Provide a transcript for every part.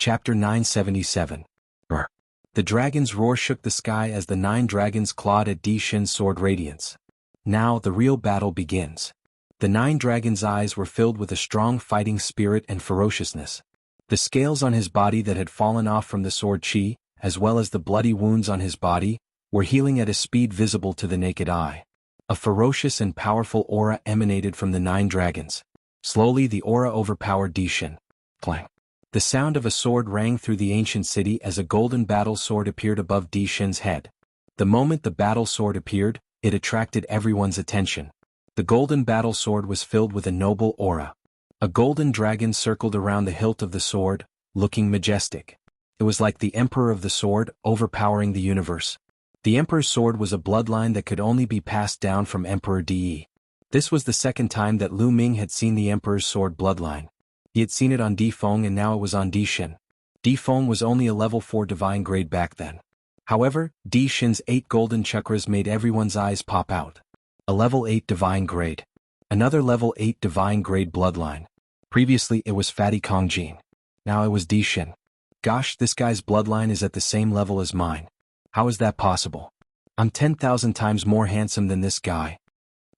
Chapter 977. Roar. The dragon's roar shook the sky as the 9 dragons clawed at Di Shin's sword radiance. Now the real battle begins. The 9 dragons' eyes were filled with a strong fighting spirit and ferociousness. The scales on his body that had fallen off from the sword chi, as well as the bloody wounds on his body, were healing at a speed visible to the naked eye. A ferocious and powerful aura emanated from the 9 dragons. Slowly the aura overpowered Di Shin. Clang. The sound of a sword rang through the ancient city as a golden battle sword appeared above Di Shin's head. The moment the battle sword appeared, it attracted everyone's attention. The golden battle sword was filled with a noble aura. A golden dragon circled around the hilt of the sword, looking majestic. It was like the Emperor of the Sword, overpowering the universe. The Emperor's sword was a bloodline that could only be passed down from Emperor Di. This was the second time that Lu Ming had seen the Emperor's sword bloodline. He had seen it on Di Feng and now it was on Di Shin. Di Feng was only a level 4 divine grade back then. However, Di Shin's 8 golden chakras made everyone's eyes pop out. A level 8 divine grade. Another level 8 divine grade bloodline. Previously it was Fatty Kongjin. Now it was Di Shin. Gosh, this guy's bloodline is at the same level as mine. How is that possible? I'm 10,000 times more handsome than this guy.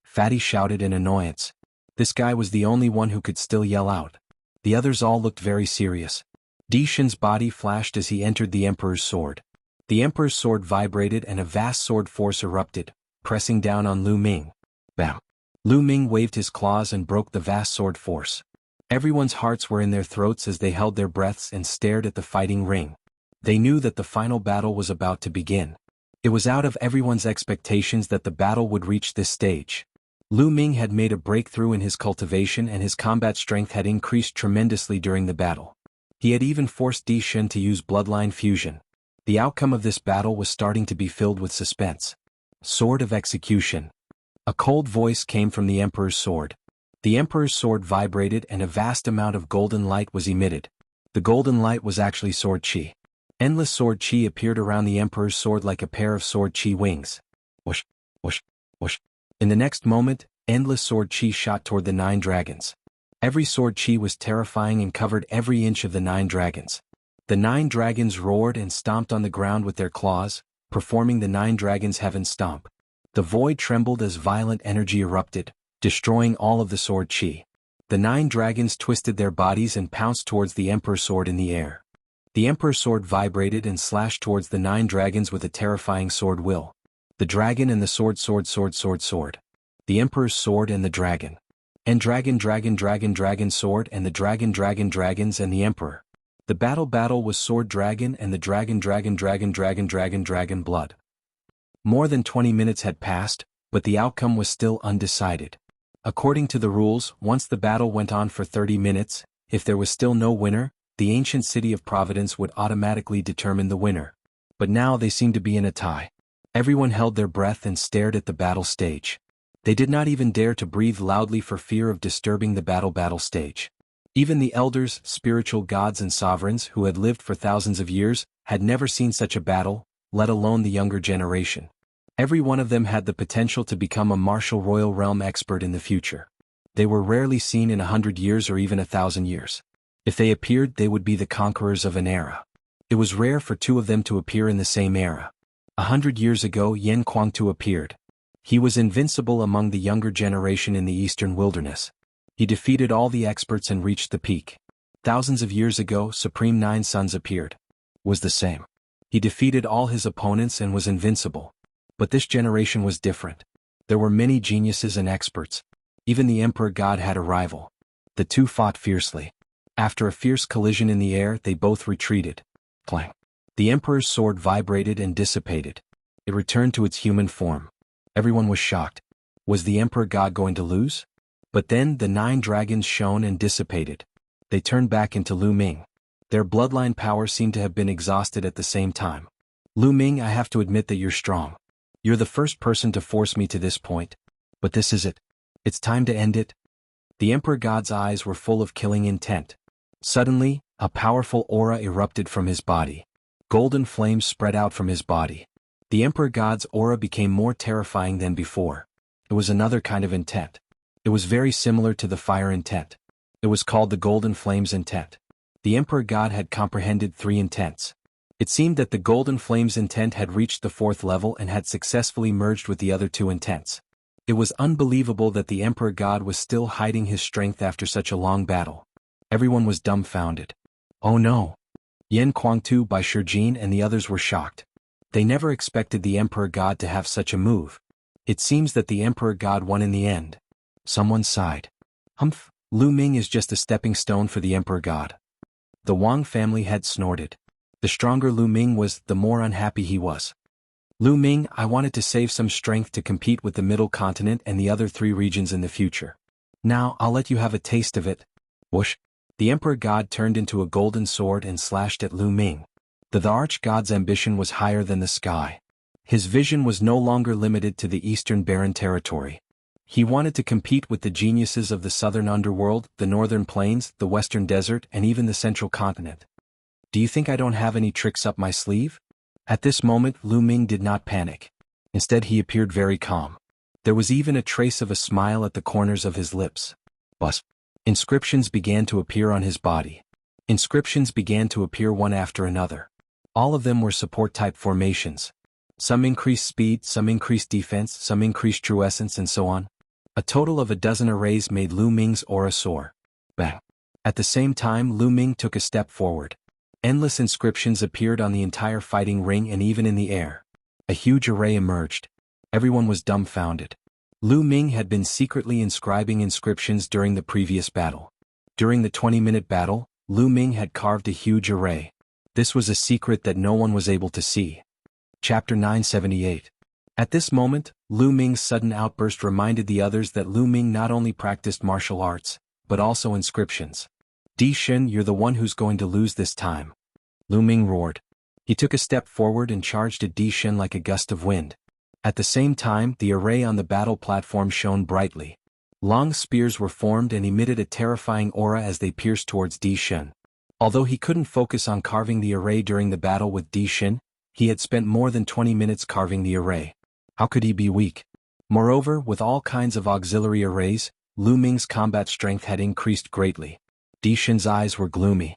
Fatty shouted in annoyance. This guy was the only one who could still yell out. The others all looked very serious. Di Shin's body flashed as he entered the Emperor's sword. The Emperor's sword vibrated and a vast sword force erupted, pressing down on Lu Ming. Bam! Lu Ming waved his claws and broke the vast sword force. Everyone's hearts were in their throats as they held their breaths and stared at the fighting ring. They knew that the final battle was about to begin. It was out of everyone's expectations that the battle would reach this stage. Lu Ming had made a breakthrough in his cultivation and his combat strength had increased tremendously during the battle. He had even forced Di Shin to use bloodline fusion. The outcome of this battle was starting to be filled with suspense. Sword of Execution. A cold voice came from the Emperor's sword. The Emperor's sword vibrated and a vast amount of golden light was emitted. The golden light was actually sword chi. Endless sword chi appeared around the Emperor's sword like a pair of sword chi wings. Whoosh, whoosh, whoosh. In the next moment, endless sword chi shot toward the 9 dragons. Every sword chi was terrifying and covered every inch of the 9 dragons. The 9 dragons roared and stomped on the ground with their claws, performing the 9 dragons' heaven stomp. The void trembled as violent energy erupted, destroying all of the sword chi. The 9 dragons twisted their bodies and pounced towards the Emperor's sword in the air. The Emperor's sword vibrated and slashed towards the 9 dragons with a terrifying sword will. The dragon and the sword. The Emperor's sword and the dragon. And dragon sword and the dragons and the Emperor. The battle was sword dragon and the dragon blood. More than 20 minutes had passed, but the outcome was still undecided. According to the rules, once the battle went on for 30 minutes, if there was still no winner, the ancient city of Providence would automatically determine the winner. But now they seemed to be in a tie. Everyone held their breath and stared at the battle stage. They did not even dare to breathe loudly for fear of disturbing the battle stage. Even the elders, spiritual gods and sovereigns who had lived for thousands of years, had never seen such a battle, let alone the younger generation. Every one of them had the potential to become a martial royal realm expert in the future. They were rarely seen in 100 years or even 1,000 years. If they appeared, they would be the conquerors of an era. It was rare for 2 of them to appear in the same era. 100 years ago Yen Kuangtu appeared. He was invincible among the younger generation in the eastern wilderness. He defeated all the experts and reached the peak. Thousands of years ago Supreme 9 Sons appeared. Was the same. He defeated all his opponents and was invincible. But this generation was different. There were many geniuses and experts. Even the Emperor God had a rival. The 2 fought fiercely. After a fierce collision in the air they both retreated. Clang. The Emperor's sword vibrated and dissipated. It returned to its human form. Everyone was shocked. Was the Emperor God going to lose? But then the 9 dragons shone and dissipated. They turned back into Lu Ming. Their bloodline power seemed to have been exhausted at the same time. Lu Ming, I have to admit that you're strong. You're the first person to force me to this point. But this is it. It's time to end it. The Emperor God's eyes were full of killing intent. Suddenly, a powerful aura erupted from his body. Golden flames spread out from his body. The Emperor God's aura became more terrifying than before. It was another kind of intent. It was very similar to the fire intent. It was called the Golden Flames intent. The Emperor God had comprehended 3 intents. It seemed that the Golden Flame's intent had reached the 4th level and had successfully merged with the other 2 intents. It was unbelievable that the Emperor God was still hiding his strength after such a long battle. Everyone was dumbfounded. Oh no! Yan Kuangtu by Shijin and the others were shocked. They never expected the Emperor God to have such a move. It seems that the Emperor God won in the end. Someone sighed. Humph, Lu Ming is just a stepping stone for the Emperor God. The Wang family head snorted. The stronger Lu Ming was, the more unhappy he was. Lu Ming, I wanted to save some strength to compete with the Middle Continent and the other 3 regions in the future. Now, I'll let you have a taste of it. Whoosh! The Emperor God turned into a golden sword and slashed at Lu Ming. The Arch-God's ambition was higher than the sky. His vision was no longer limited to the Eastern Barren Territory. He wanted to compete with the geniuses of the Southern Underworld, the Northern Plains, the Western Desert, and even the Central Continent. Do you think I don't have any tricks up my sleeve? At this moment, Lu Ming did not panic. Instead, he appeared very calm. There was even a trace of a smile at the corners of his lips. Bus. Inscriptions began to appear on his body. Inscriptions began to appear one after another. All of them were support-type formations. Some increased speed, some increased defense, some increased true essence, and so on. A total of a dozen arrays made Lu Ming's aura soar. Bang! At the same time, Lu Ming took a step forward. Endless inscriptions appeared on the entire fighting ring and even in the air. A huge array emerged. Everyone was dumbfounded. Lu Ming had been secretly inscribing inscriptions during the previous battle. During the 20-minute battle, Lu Ming had carved a huge array. This was a secret that no one was able to see. Chapter 978. At this moment, Lu Ming's sudden outburst reminded the others that Lu Ming not only practiced martial arts, but also inscriptions. Di Shen, you're the one who's going to lose this time. Lu Ming roared. He took a step forward and charged at Di Shen like a gust of wind. At the same time, the array on the battle platform shone brightly. Long spears were formed and emitted a terrifying aura as they pierced towards Di Shen. Although he couldn't focus on carving the array during the battle with Di Shen, he had spent more than 20 minutes carving the array. How could he be weak? Moreover, with all kinds of auxiliary arrays, Lu Ming's combat strength had increased greatly. Di Shen's eyes were gloomy.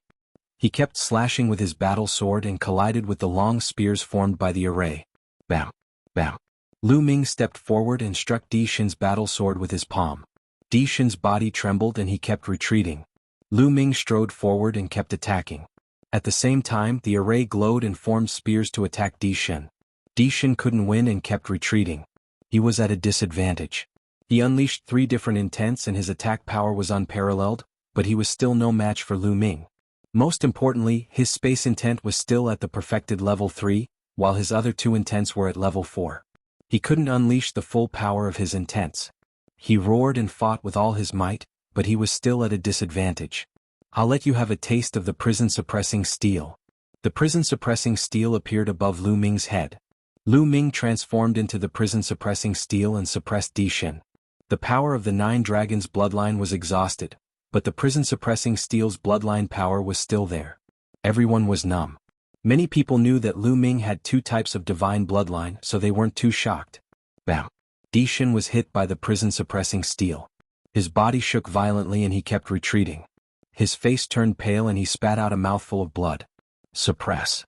He kept slashing with his battle sword and collided with the long spears formed by the array. Bam! Bam! Lu Ming stepped forward and struck Di Shen's battle sword with his palm. Di Shen's body trembled and he kept retreating. Lu Ming strode forward and kept attacking. At the same time, the array glowed and formed spears to attack Di Shen. Di Shen couldn't win and kept retreating. He was at a disadvantage. He unleashed 3 different intents and his attack power was unparalleled, but he was still no match for Lu Ming. Most importantly, his space intent was still at the perfected level 3, while his other 2 intents were at level 4. He couldn't unleash the full power of his intents. He roared and fought with all his might, but he was still at a disadvantage. I'll let you have a taste of the prison-suppressing steel. The prison-suppressing steel appeared above Lu Ming's head. Lu Ming transformed into the prison-suppressing steel and suppressed Di Shen. The power of the 9 dragons' bloodline was exhausted, but the prison-suppressing steel's bloodline power was still there. Everyone was numb. Many people knew that Lu Ming had 2 types of divine bloodline, so they weren't too shocked. Bam! Di Shen was hit by the prison-suppressing steel. His body shook violently and he kept retreating. His face turned pale and he spat out a mouthful of blood. Suppress.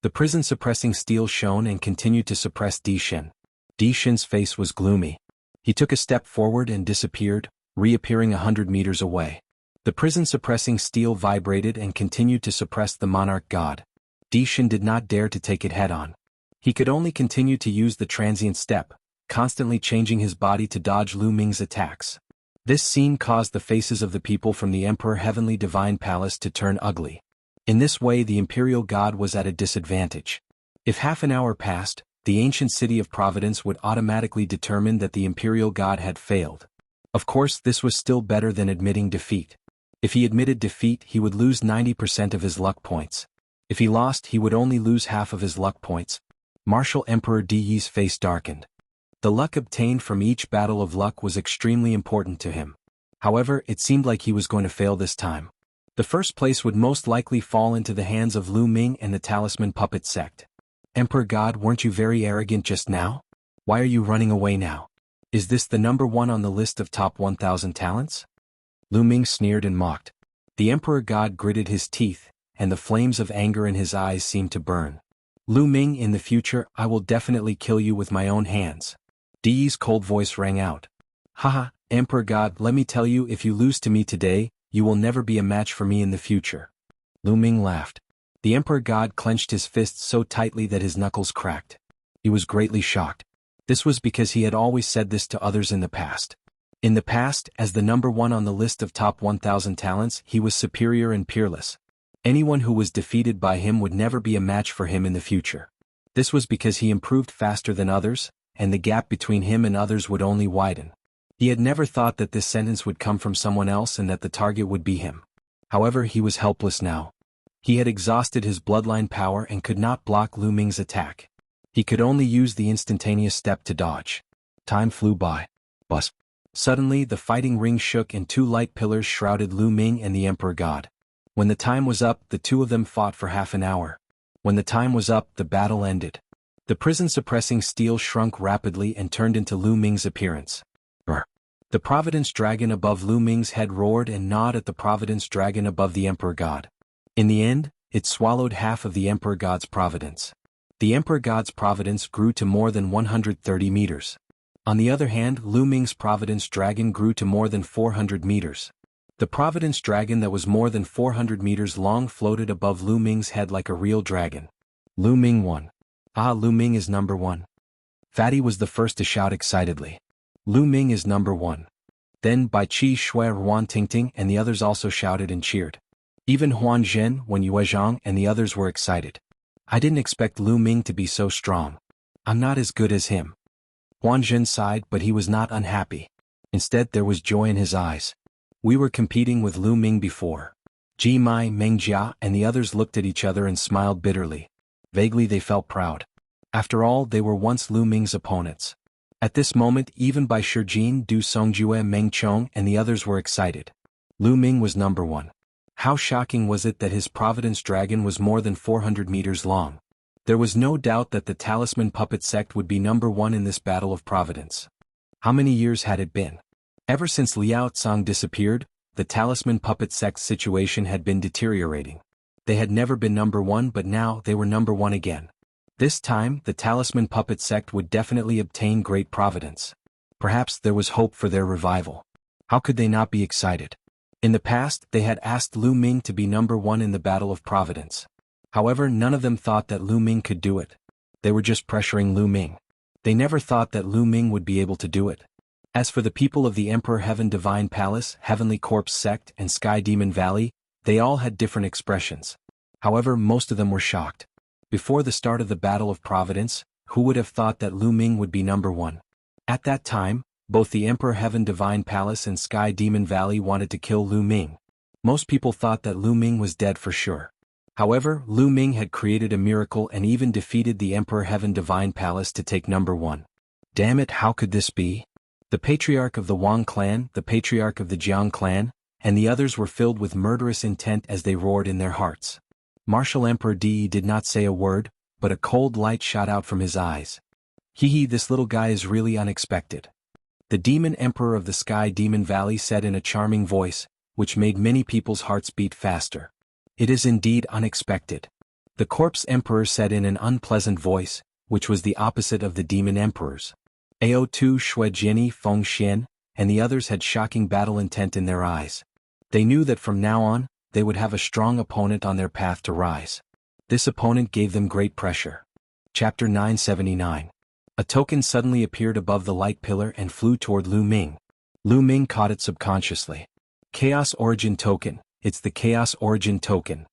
The prison-suppressing steel shone and continued to suppress Di Shen. Di Shen's face was gloomy. He took a step forward and disappeared, reappearing 100 meters away. The prison-suppressing steel vibrated and continued to suppress the monarch god. Di Shen did not dare to take it head-on. He could only continue to use the transient step, constantly changing his body to dodge Lu Ming's attacks. This scene caused the faces of the people from the Emperor Heavenly Divine Palace to turn ugly. In this way, the Imperial God was at a disadvantage. If half an hour passed, the ancient city of Providence would automatically determine that the Imperial God had failed. Of course, this was still better than admitting defeat. If he admitted defeat, he would lose 90% of his luck points. If he lost, he would only lose half of his luck points. Martial Emperor Di Yi's face darkened. The luck obtained from each battle of luck was extremely important to him. However, it seemed like he was going to fail this time. The first place would most likely fall into the hands of Lu Ming and the Talisman Puppet Sect. Emperor God, weren't you very arrogant just now? Why are you running away now? Is this the number 1 on the list of top 1,000 talents? Lu Ming sneered and mocked. The Emperor God gritted his teeth, and the flames of anger in his eyes seemed to burn. Lu Ming, in the future, I will definitely kill you with my own hands. Di's cold voice rang out. Haha, Emperor God, let me tell you, if you lose to me today, you will never be a match for me in the future. Lu Ming laughed. The Emperor God clenched his fists so tightly that his knuckles cracked. He was greatly shocked. This was because he had always said this to others in the past. In the past, as the number one on the list of top 1,000 talents, he was superior and peerless. Anyone who was defeated by him would never be a match for him in the future. This was because he improved faster than others, and the gap between him and others would only widen. He had never thought that this sentence would come from someone else and that the target would be him. However, he was helpless now. He had exhausted his bloodline power and could not block Lu Ming's attack. He could only use the instantaneous step to dodge. Time flew by. Buzz. Suddenly, the fighting ring shook and two light pillars shrouded Lu Ming and the Emperor God. When the time was up, the two of them fought for half an hour. When the time was up, the battle ended. The prison-suppressing steel shrunk rapidly and turned into Lu Ming's appearance. The Providence Dragon above Lu Ming's head roared and gnawed at the Providence Dragon above the Emperor God. In the end, it swallowed half of the Emperor God's Providence. The Emperor God's Providence grew to more than 130 meters. On the other hand, Lu Ming's Providence Dragon grew to more than 400 meters. The Providence Dragon that was more than 400 meters long floated above Lu Ming's head like a real dragon. Lu Ming won. Ah, Lu Ming is number one. Fatty was the first to shout excitedly. Lu Ming is number one. Then Bai Qi, Shui, Huan Tingting and the others also shouted and cheered. Even Huan Zhen, Wen Yuezhang and the others were excited. I didn't expect Lu Ming to be so strong. I'm not as good as him. Huan Zhen sighed, but he was not unhappy. Instead, there was joy in his eyes. We were competing with Lu Ming before. Ji Mai, Meng Jia and the others looked at each other and smiled bitterly. Vaguely they felt proud. After all, they were once Lu Ming's opponents. At this moment, even Bai Shijin, Du Songjue, Meng Chong and the others were excited. Lu Ming was number one. How shocking was it that his Providence Dragon was more than 400 meters long. There was no doubt that the Talisman Puppet Sect would be number one in this battle of Providence. How many years had it been? Ever since Liao Tsang disappeared, the Talisman Puppet Sect's situation had been deteriorating. They had never been number one, but now they were number one again. This time, the Talisman Puppet Sect would definitely obtain great providence. Perhaps there was hope for their revival. How could they not be excited? In the past, they had asked Lu Ming to be number one in the Battle of Providence. However, none of them thought that Lu Ming could do it. They were just pressuring Lu Ming. They never thought that Lu Ming would be able to do it. As for the people of the Emperor Heaven Divine Palace, Heavenly Corpse Sect, and Sky Demon Valley, they all had different expressions. However, most of them were shocked. Before the start of the Battle of Providence, who would have thought that Lu Ming would be number one? At that time, both the Emperor Heaven Divine Palace and Sky Demon Valley wanted to kill Lu Ming. Most people thought that Lu Ming was dead for sure. However, Lu Ming had created a miracle and even defeated the Emperor Heaven Divine Palace to take number one. Damn it, how could this be? The Patriarch of the Wang clan, the Patriarch of the Jiang clan, and the others were filled with murderous intent as they roared in their hearts. Martial Emperor Di did not say a word, but a cold light shot out from his eyes. Hee, this little guy is really unexpected. The Demon Emperor of the Sky Demon Valley said in a charming voice, which made many people's hearts beat faster. It is indeed unexpected. The Corpse Emperor said in an unpleasant voice, which was the opposite of the Demon Emperor's. Ao2, Shui Jiani, Feng Xian, and the others had shocking battle intent in their eyes. They knew that from now on, they would have a strong opponent on their path to rise. This opponent gave them great pressure. Chapter 979. A token suddenly appeared above the light pillar and flew toward Lu Ming. Lu Ming caught it subconsciously. Chaos Origin Token, it's the Chaos Origin Token.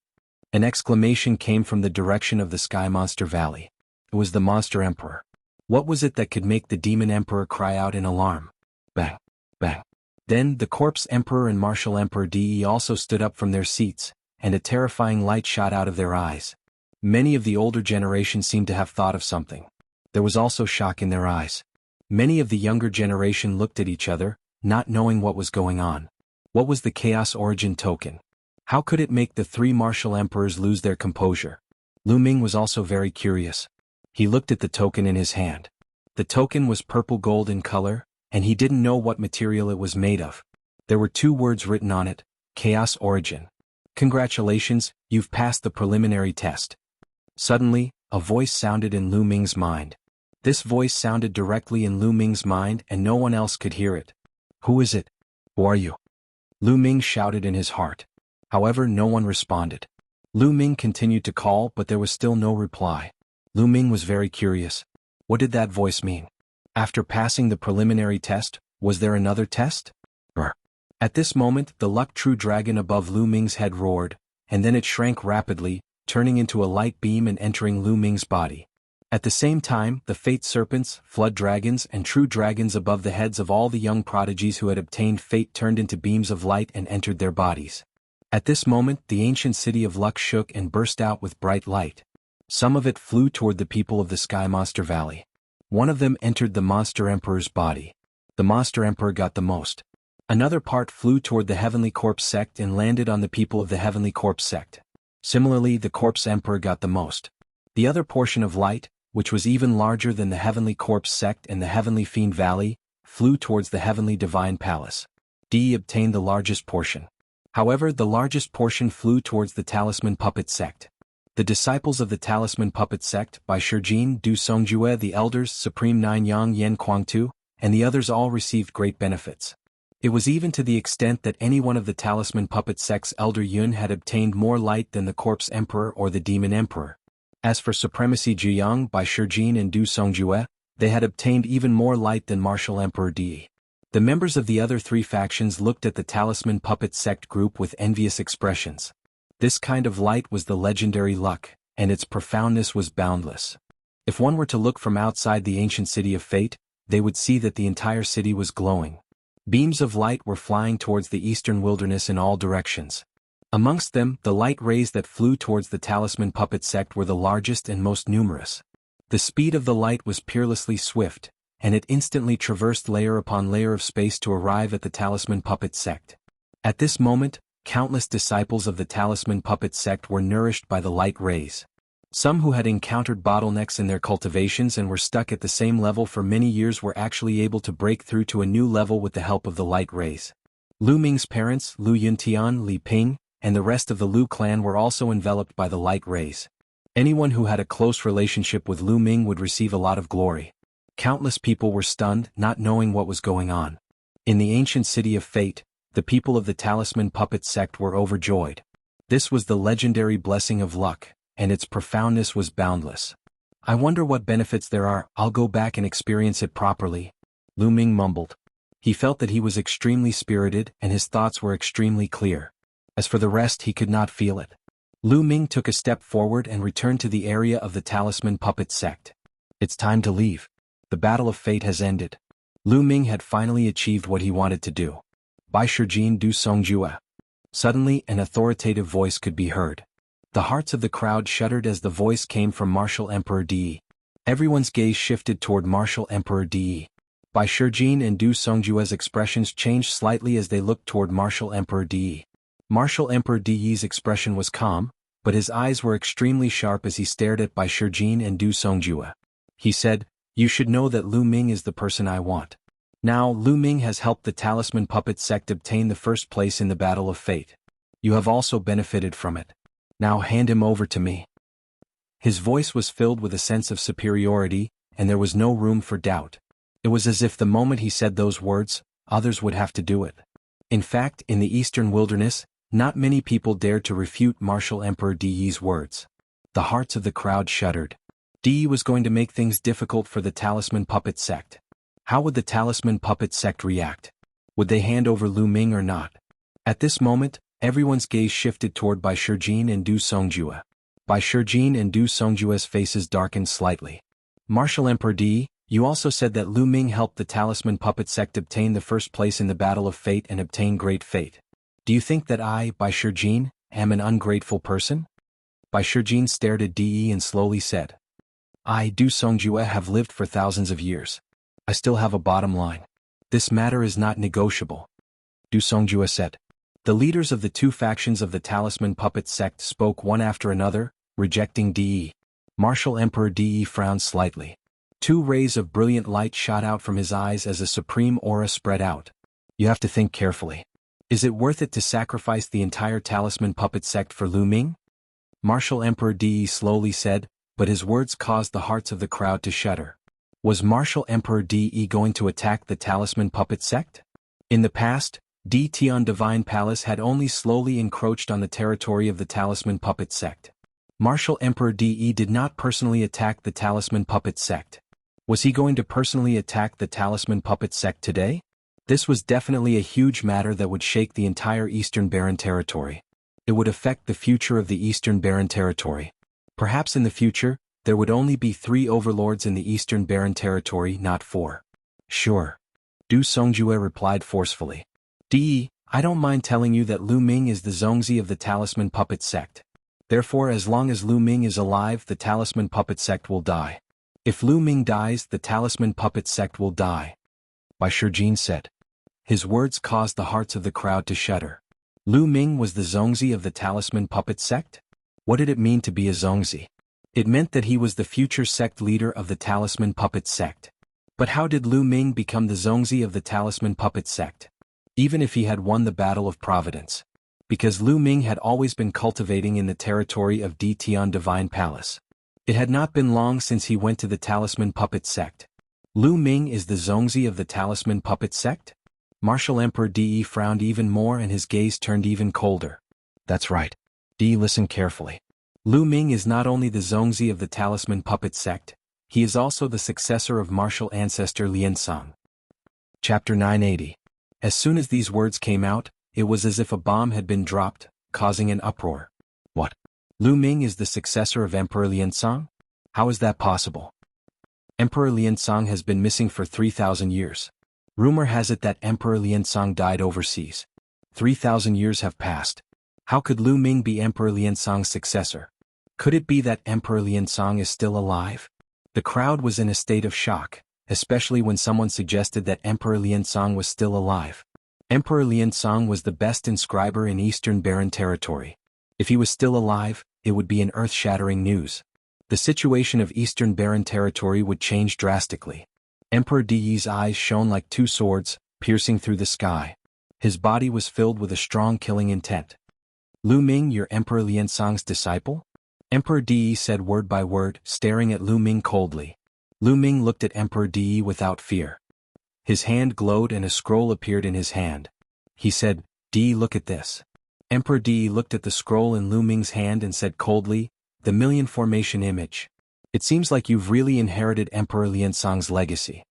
An exclamation came from the direction of the Sky Monster Valley. It was the Monster Emperor. What was it that could make the Demon Emperor cry out in alarm? Bang! Bang! Then, the Corpse Emperor and Martial Emperor De also stood up from their seats, and a terrifying light shot out of their eyes. Many of the older generation seemed to have thought of something. There was also shock in their eyes. Many of the younger generation looked at each other, not knowing what was going on. What was the Chaos Origin Token? How could it make the three Martial Emperors lose their composure? Lu Ming was also very curious. He looked at the token in his hand. The token was purple gold in color, and he didn't know what material it was made of. There were two words written on it, Chaos Origin. Congratulations, you've passed the preliminary test. Suddenly, a voice sounded in Lu Ming's mind. This voice sounded directly in Lu Ming's mind and no one else could hear it. Who is it? Who are you? Lu Ming shouted in his heart. However, no one responded. Lu Ming continued to call but there was still no reply. Lu Ming was very curious. What did that voice mean? After passing the preliminary test, was there another test? At this moment, the luck true dragon above Lu Ming's head roared, and then it shrank rapidly, turning into a light beam and entering Lu Ming's body. At the same time, the fate serpents, flood dragons and true dragons above the heads of all the young prodigies who had obtained fate turned into beams of light and entered their bodies. At this moment, the ancient city of luck shook and burst out with bright light. Some of it flew toward the people of the Sky Monster Valley. One of them entered the Monster Emperor's body. The Monster Emperor got the most. Another part flew toward the Heavenly Corpse sect and landed on the people of the Heavenly Corpse sect. Similarly, the Corpse Emperor got the most. The other portion of light, which was even larger than the Heavenly Corpse sect and the Heavenly Fiend Valley, flew towards the Heavenly Divine Palace. D obtained the largest portion. However, the largest portion flew towards the Talisman Puppet sect. The disciples of the Talisman Puppet sect, by Shijin Du Songjue, the elders, Supreme Nine Yang Yen Kuangtu, and the others all received great benefits. It was even to the extent that any one of the Talisman Puppet sect's Elder Yun had obtained more light than the Corpse Emperor or the Demon Emperor. As for Supremacy Jiyang by Shijin and Du Songjue, they had obtained even more light than Martial Emperor Di. The members of the other three factions looked at the Talisman Puppet sect group with envious expressions. This kind of light was the legendary luck, and its profoundness was boundless. If one were to look from outside the ancient city of fate, they would see that the entire city was glowing. Beams of light were flying towards the eastern wilderness in all directions. Amongst them, the light rays that flew towards the Talisman Puppet sect were the largest and most numerous. The speed of the light was peerlessly swift, and it instantly traversed layer upon layer of space to arrive at the Talisman Puppet sect. At this moment, countless disciples of the Talisman Puppet sect were nourished by the light rays. Some who had encountered bottlenecks in their cultivations and were stuck at the same level for many years were actually able to break through to a new level with the help of the light rays. Lu Ming's parents, Lu Yuntian, Li Ping, and the rest of the Lu clan were also enveloped by the light rays. Anyone who had a close relationship with Lu Ming would receive a lot of glory. Countless people were stunned, not knowing what was going on. In the ancient city of fate, the people of the Talisman Puppet sect were overjoyed. This was the legendary blessing of luck, and its profoundness was boundless. I wonder what benefits there are. I'll go back and experience it properly. Lu Ming mumbled. He felt that he was extremely spirited and his thoughts were extremely clear. As for the rest, he could not feel it. Lu Ming took a step forward and returned to the area of the Talisman Puppet sect. It's time to leave. The battle of fate has ended. Lu Ming had finally achieved what he wanted to do. By Shijin Du Songjue. Suddenly, an authoritative voice could be heard. The hearts of the crowd shuddered as the voice came from Martial Emperor Di. Everyone's gaze shifted toward Martial Emperor Di. By Shijin and Du Songjue's expressions changed slightly as they looked toward Martial Emperor Di. Martial Emperor Di's expression was calm, but his eyes were extremely sharp as he stared at Bai Shijin and Du Songjue. He said, "You should know that Lu Ming is the person I want. Now, Lu Ming has helped the Talisman Puppet sect obtain the first place in the Battle of Fate. You have also benefited from it. Now hand him over to me." His voice was filled with a sense of superiority, and there was no room for doubt. It was as if the moment he said those words, others would have to do it. In fact, in the eastern wilderness, not many people dared to refute Martial Emperor Di's words. The hearts of the crowd shuddered. Di was going to make things difficult for the Talisman Puppet sect. How would the Talisman Puppet sect react? Would they hand over Lu Ming or not? At this moment, everyone's gaze shifted toward Bai Shijin and Du Songjue. Bai Shijin and Du Songjue's faces darkened slightly. Martial Emperor Di, you also said that Lu Ming helped the Talisman Puppet sect obtain the first place in the Battle of Fate and obtain great fate. Do you think that I, Bai Shijin, am an ungrateful person? Bai Shijin stared at Di and slowly said, "I, Du Songjue, have lived for thousands of years. I still have a bottom line. This matter is not negotiable." Du Songjue said. The leaders of the two factions of the Talisman Puppet sect spoke one after another, rejecting Di. Martial Emperor Di frowned slightly. Two rays of brilliant light shot out from his eyes as a supreme aura spread out. "You have to think carefully. Is it worth it to sacrifice the entire talisman puppet sect for Lu Ming? Martial Emperor Di slowly said, but his words caused the hearts of the crowd to shudder. Was Martial Emperor Di going to attack the talisman puppet sect? In the past, Di Tian Divine Palace had only slowly encroached on the territory of the talisman puppet sect. Martial Emperor Di did not personally attack the talisman puppet sect. Was he going to personally attack the talisman puppet sect today? This was definitely a huge matter that would shake the entire Eastern Barren territory. It would affect the future of the Eastern Barren territory. Perhaps in the future, there would only be 3 overlords in the Eastern Barren territory, not 4. Sure. Du Songjue replied forcefully. Di, I don't mind telling you that Lu Ming is the Zongzi of the talisman puppet sect. Therefore, as long as Lu Ming is alive, the talisman puppet sect will die. If Lu Ming dies, the talisman puppet sect will die. Bai Shijin said. His words caused the hearts of the crowd to shudder. Lu Ming was the Zongzi of the talisman puppet sect? What did it mean to be a Zongzi? It meant that he was the future sect leader of the talisman puppet sect. But how did Lu Ming become the Zongzi of the talisman puppet sect? Even if he had won the Battle of Providence. Because Lu Ming had always been cultivating in the territory of Di Tian Divine Palace. It had not been long since he went to the talisman puppet sect. Lu Ming is the Zongzi of the talisman puppet sect? Martial Emperor Di frowned even more and his gaze turned even colder. That's right. Di, listen carefully. Lu Ming is not only the Zongzi of the talisman puppet sect, he is also the successor of martial ancestor Liansong. Chapter 980. As soon as these words came out, it was as if a bomb had been dropped, causing an uproar. What? Lu Ming is the successor of Emperor Liansong? How is that possible? Emperor Liansong has been missing for 3,000 years. Rumor has it that Emperor Liansong died overseas. 3,000 years have passed. How could Lu Ming be Emperor Liansong's successor? Could it be that Emperor Liansong is still alive? The crowd was in a state of shock, especially when someone suggested that Emperor Liansong was still alive. Emperor Liansong was the best inscriber in Eastern Barren territory. If he was still alive, it would be an earth-shattering news. The situation of Eastern Barren territory would change drastically. Emperor Di's eyes shone like 2 swords, piercing through the sky. His body was filled with a strong killing intent. Lu Ming, you're Emperor Liansong's disciple? Emperor Di said word by word, staring at Lu Ming coldly. Lu Ming looked at Emperor Di without fear. His hand glowed and a scroll appeared in his hand. He said, Di, look at this. Emperor Di looked at the scroll in Lu Ming's hand and said coldly, the Million Formation Image. It seems like you've really inherited Emperor Liansong's legacy.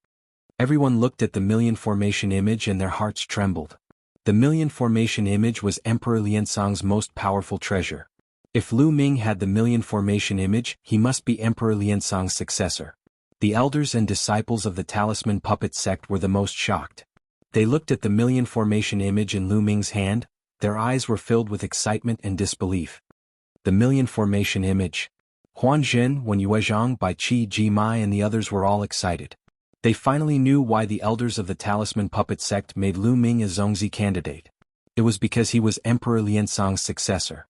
Everyone looked at the Million Formation Image and their hearts trembled. The Million Formation Image was Emperor Liansong's most powerful treasure. If Lu Ming had the Million Formation Image, he must be Emperor Liansong's successor. The elders and disciples of the talisman puppet sect were the most shocked. They looked at the Million Formation Image in Lu Ming's hand, their eyes were filled with excitement and disbelief. The Million Formation Image. Huan Jin, Wen Yuezhang, Bai Qi Ji Mai and the others were all excited. They finally knew why the elders of the talisman puppet sect made Lu Ming a Zongzi candidate. It was because he was Emperor Liansong's successor.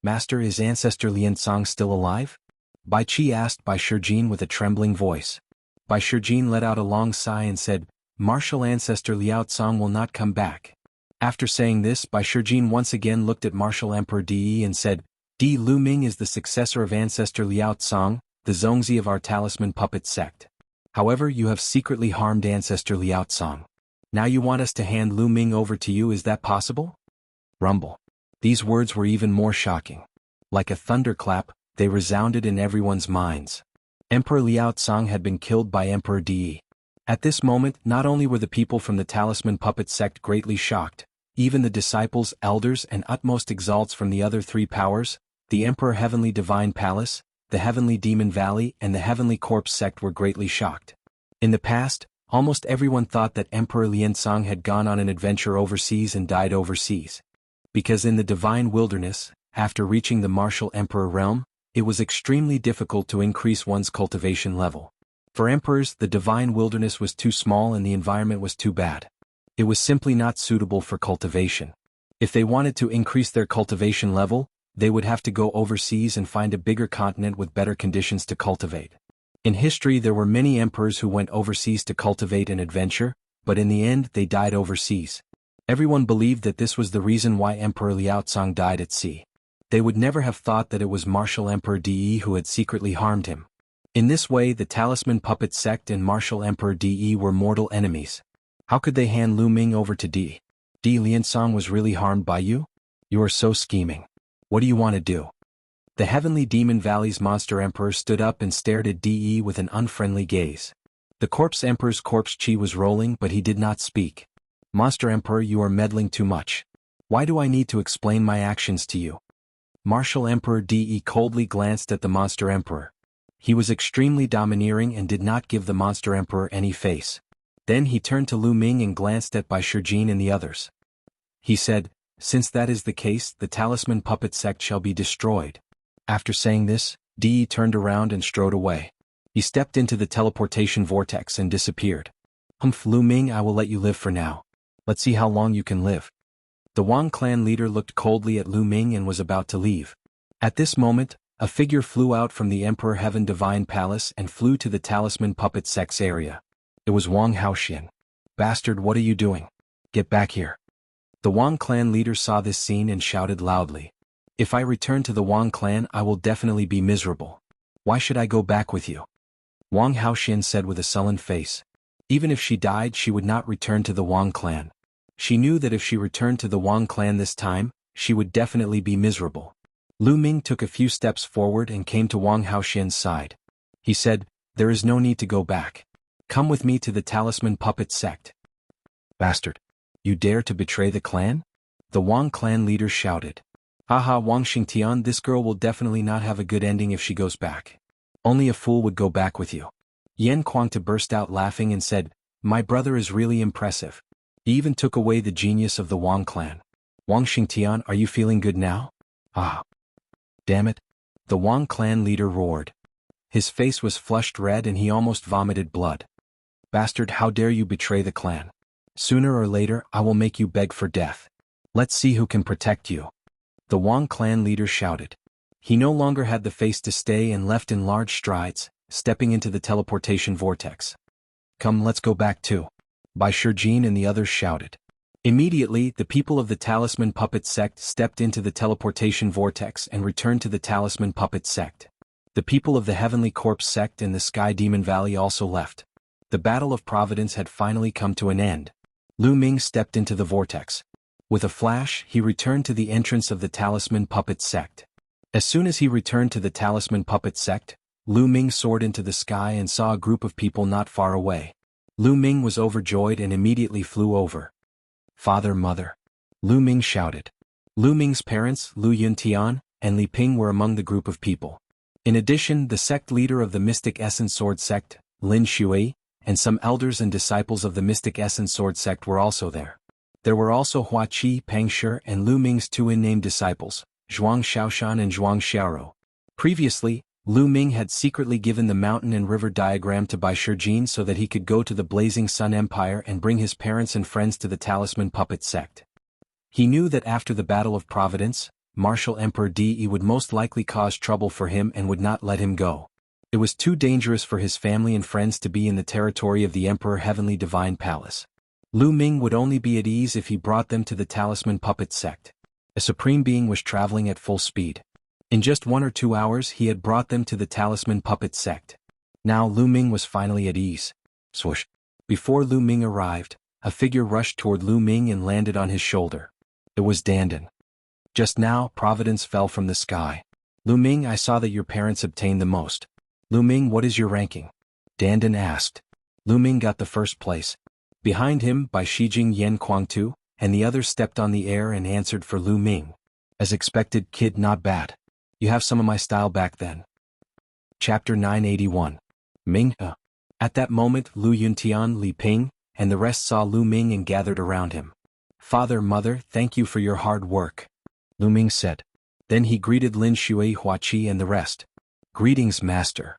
Master, is Ancestor Liansong still alive? Bai Qi asked Bai Shijin with a trembling voice. Bai Shijin let out a long sigh and said, Martial Ancestor Liaosong will not come back. After saying this, Bai Shijin once again looked at Martial Emperor Di and said, Di, Lu Ming is the successor of Ancestor Liaosong, the Zongzi of our talisman puppet sect. However, you have secretly harmed Ancestor Liaosong. Now you want us to hand Lu Ming over to you, is that possible? Rumble. These words were even more shocking. Like a thunderclap, they resounded in everyone's minds. Emperor Liaosong had been killed by Emperor Di. At this moment, not only were the people from the talisman puppet sect greatly shocked, even the disciples, elders and utmost exalts from the other 3 powers, the Emperor Heavenly Divine Palace, the Heavenly Demon Valley and the Heavenly Corpse sect were greatly shocked. In the past, almost everyone thought that Emperor Liansong had gone on an adventure overseas and died overseas. Because in the Divine Wilderness, after reaching the Martial Emperor realm, it was extremely difficult to increase one's cultivation level. For emperors, the Divine Wilderness was too small and the environment was too bad. It was simply not suitable for cultivation. If they wanted to increase their cultivation level, they would have to go overseas and find a bigger continent with better conditions to cultivate. In history, there were many emperors who went overseas to cultivate an adventure, but in the end they died overseas. Everyone believed that this was the reason why Emperor Liaozong died at sea. They would never have thought that it was Martial Emperor De who had secretly harmed him. In this way, the Talisman Puppet Sect and Martial Emperor De were mortal enemies. How could they hand Lu Ming over to De? De Liaozong was really harmed by you? You are so scheming. What do you want to do? The Heavenly Demon Valley's Monster Emperor stood up and stared at De with an unfriendly gaze. The Corpse Emperor's corpse chi was rolling, but he did not speak. Monster Emperor, you are meddling too much. Why do I need to explain my actions to you? Martial Emperor De coldly glanced at the Monster Emperor. He was extremely domineering and did not give the Monster Emperor any face. Then he turned to Lu Ming and glanced at Bai Shijin and the others. He said, "Since that is the case, the Talisman Puppet Sect shall be destroyed." After saying this, De turned around and strode away. He stepped into the teleportation vortex and disappeared. "Humph, Lu Ming, I will let you live for now. Let's see how long you can live." The Wang clan leader looked coldly at Lu Ming and was about to leave. At this moment, a figure flew out from the Emperor Heaven Divine Palace and flew to the Talisman Puppet Sect's area. It was Wang Haoxian. "Bastard, what are you doing? Get back here." The Wang clan leader saw this scene and shouted loudly. "If I return to the Wang clan, I will definitely be miserable. Why should I go back with you?" Wang Haoxian said with a sullen face. Even if she died, she would not return to the Wang clan. She knew that if she returned to the Wang clan this time, she would definitely be miserable. Lu Ming took a few steps forward and came to Wang Haoxian's side. He said, "There is no need to go back. Come with me to the Talisman Puppet Sect." "Bastard! You dare to betray the clan?" The Wang clan leader shouted. "Haha, Wang Xingtian, this girl will definitely not have a good ending if she goes back. Only a fool would go back with you." Yan Kuangta burst out laughing and said, "My brother is really impressive. He even took away the genius of the Wang clan. Wang Xingtian, are you feeling good now?" "Ah. Damn it." The Wang clan leader roared. His face was flushed red and he almost vomited blood. "Bastard, how dare you betray the clan? Sooner or later, I will make you beg for death. Let's see who can protect you." The Wang clan leader shouted. He no longer had the face to stay and left in large strides, stepping into the teleportation vortex. "Come, let's go back too." Bai Shijin and the others shouted. Immediately, the people of the Talisman Puppet Sect stepped into the teleportation vortex and returned to the Talisman Puppet Sect. The people of the Heavenly Corpse Sect and the Sky Demon Valley also left. The Battle of Providence had finally come to an end. Lu Ming stepped into the vortex. With a flash, he returned to the entrance of the Talisman Puppet Sect. As soon as he returned to the Talisman Puppet Sect, Lu Ming soared into the sky and saw a group of people not far away. Lu Ming was overjoyed and immediately flew over. "Father, mother!" Lu Ming shouted. Lu Ming's parents, Lu Yuntian and Li Ping, were among the group of people. In addition, the sect leader of the Mystic Essence Sword Sect, Lin Shui, and some elders and disciples of the Mystic Essence Sword Sect were also there. There were also Hua Qi, Peng Shi, and Lu Ming's two unnamed disciples, Zhuang Shaoshan and Zhuang Xiaoro. Previously, Lu Ming had secretly given the mountain and river diagram to Bai Shijin so that he could go to the Blazing Sun Empire and bring his parents and friends to the Talisman Puppet Sect. He knew that after the Battle of Providence, Martial Emperor De would most likely cause trouble for him and would not let him go. It was too dangerous for his family and friends to be in the territory of the Emperor Heavenly Divine Palace. Lu Ming would only be at ease if he brought them to the Talisman Puppet Sect. A supreme being was traveling at full speed. In just 1 or 2 hours he had brought them to the Talisman Puppet Sect. Now Lu Ming was finally at ease. Swoosh! Before Lu Ming arrived, a figure rushed toward Lu Ming and landed on his shoulder. It was Dandan. Just now, Providence fell from the sky. "Lu Ming, I saw that your parents obtained the most. Lu Ming, what is your ranking?" Dandan asked. Lu Ming got the first place. Behind him, Bai Shijing, Yan Kuangtu, and the others stepped on the air and answered for Lu Ming. "As expected, kid, not bad. You have some of my style back then." Chapter 981. Ming. At that moment, Lu Yuntian, Li Ping, and the rest saw Lu Ming and gathered around him. "Father, mother, thank you for your hard work," Lu Ming said. Then he greeted Lin Shui, Hua Qi and the rest. "Greetings, master."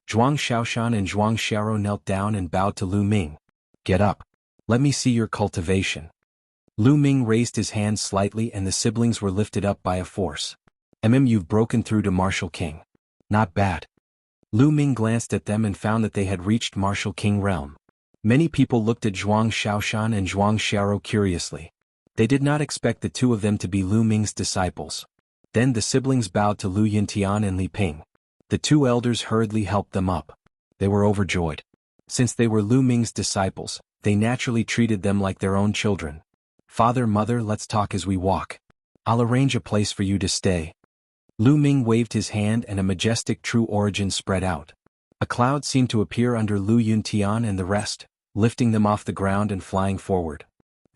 Zhuang Shaoshan and Zhuang Xiaoro knelt down and bowed to Lu Ming. "Get up. Let me see your cultivation." Lu Ming raised his hand slightly and the siblings were lifted up by a force. You've broken through to Martial King. Not bad." Lu Ming glanced at them and found that they had reached Martial King realm. Many people looked at Zhuang Shaoshan and Zhuang Xiaoro curiously. They did not expect the two of them to be Lu Ming's disciples. Then the siblings bowed to Lu Yuntian and Li Ping. The two elders hurriedly helped them up. They were overjoyed. Since they were Lu Ming's disciples, they naturally treated them like their own children. "Father, mother, let's talk as we walk. I'll arrange a place for you to stay." Lu Ming waved his hand and a majestic true origin spread out. A cloud seemed to appear under Lu Yuntian and the rest, lifting them off the ground and flying forward.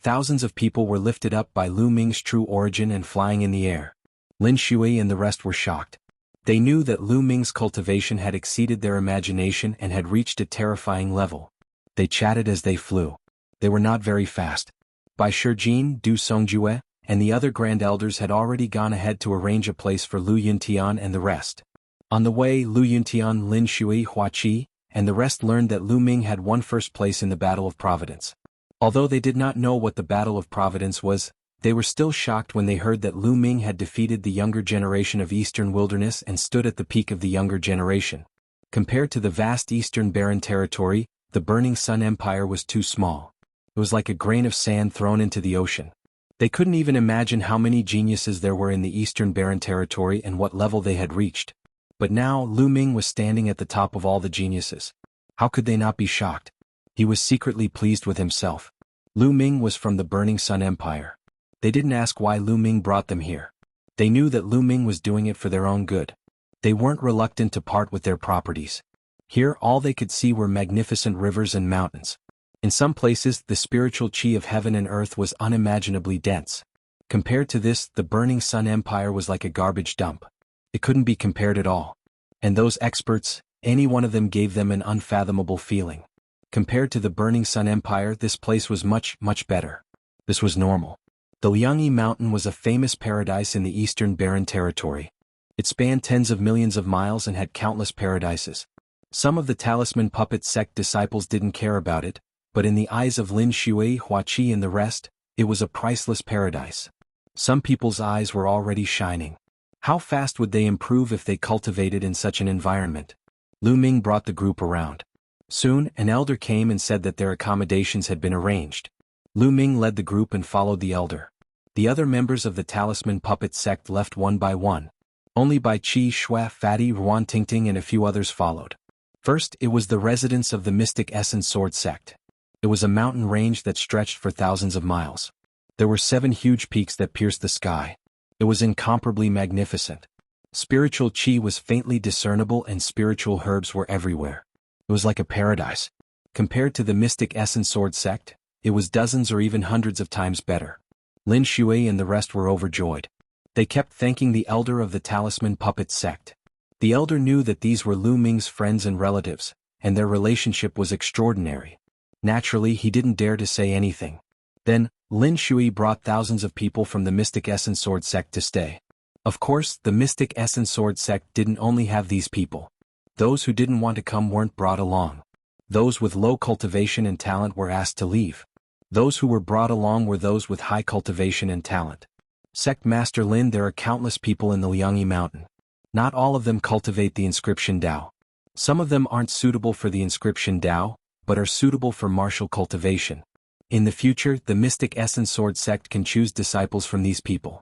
Thousands of people were lifted up by Lu Ming's true origin and flying in the air. Lin Shui and the rest were shocked. They knew that Lu Ming's cultivation had exceeded their imagination and had reached a terrifying level. They chatted as they flew. They were not very fast. Bai Shijin, Du Songjue, and the other grand elders had already gone ahead to arrange a place for Lu Yuntian and the rest. On the way, Lu Yuntian, Lin Shui, Hua Qi, and the rest learned that Lu Ming had won first place in the Battle of Providence. Although they did not know what the Battle of Providence was, they were still shocked when they heard that Lu Ming had defeated the younger generation of Eastern Wilderness and stood at the peak of the younger generation. Compared to the vast Eastern Barren Territory, the Burning Sun Empire was too small. It was like a grain of sand thrown into the ocean. They couldn't even imagine how many geniuses there were in the Eastern Barren Territory and what level they had reached. But now Lu Ming was standing at the top of all the geniuses. How could they not be shocked? He was secretly pleased with himself. Lu Ming was from the Burning Sun Empire. They didn't ask why Lu Ming brought them here. They knew that Lu Ming was doing it for their own good. They weren't reluctant to part with their properties. Here all they could see were magnificent rivers and mountains. In some places the spiritual chi of heaven and earth was unimaginably dense. Compared to this, the Burning Sun Empire was like a garbage dump. It couldn't be compared at all. And those experts, any one of them gave them an unfathomable feeling. Compared to the Burning Sun Empire, this place was much, much better. This was normal. The Liangyi Mountain was a famous paradise in the Eastern Barren Territory. It spanned tens of millions of miles and had countless paradises. Some of the Talisman Puppet sect disciples didn't care about it, but in the eyes of Lin Shui, Hua Qi and the rest, it was a priceless paradise. Some people's eyes were already shining. How fast would they improve if they cultivated in such an environment? Lu Ming brought the group around. Soon, an elder came and said that their accommodations had been arranged. Lu Ming led the group and followed the elder. The other members of the Talisman Puppet sect left one by one. Only Bai Qi, Shua, Fatty, Ruan Tingting and a few others followed. First, it was the residence of the Mystic Essence Sword sect. It was a mountain range that stretched for thousands of miles. There were 7 huge peaks that pierced the sky. It was incomparably magnificent. Spiritual chi was faintly discernible and spiritual herbs were everywhere. It was like a paradise. Compared to the Mystic Essence Sword sect, it was dozens or even hundreds of times better. Lin Shui and the rest were overjoyed. They kept thanking the elder of the Talisman Puppet sect. The elder knew that these were Lu Ming's friends and relatives, and their relationship was extraordinary. Naturally, he didn't dare to say anything. Then, Lin Shui brought thousands of people from the Mystic Essence Sword sect to stay. Of course, the Mystic Essence Sword sect didn't only have these people. Those who didn't want to come weren't brought along. Those with low cultivation and talent were asked to leave. Those who were brought along were those with high cultivation and talent. Sect Master Lin, there are countless people in the Liangyi Mountain. Not all of them cultivate the inscription Dao. Some of them aren't suitable for the inscription Dao, but are suitable for martial cultivation. In the future, the Mystic Essence Sword sect can choose disciples from these people.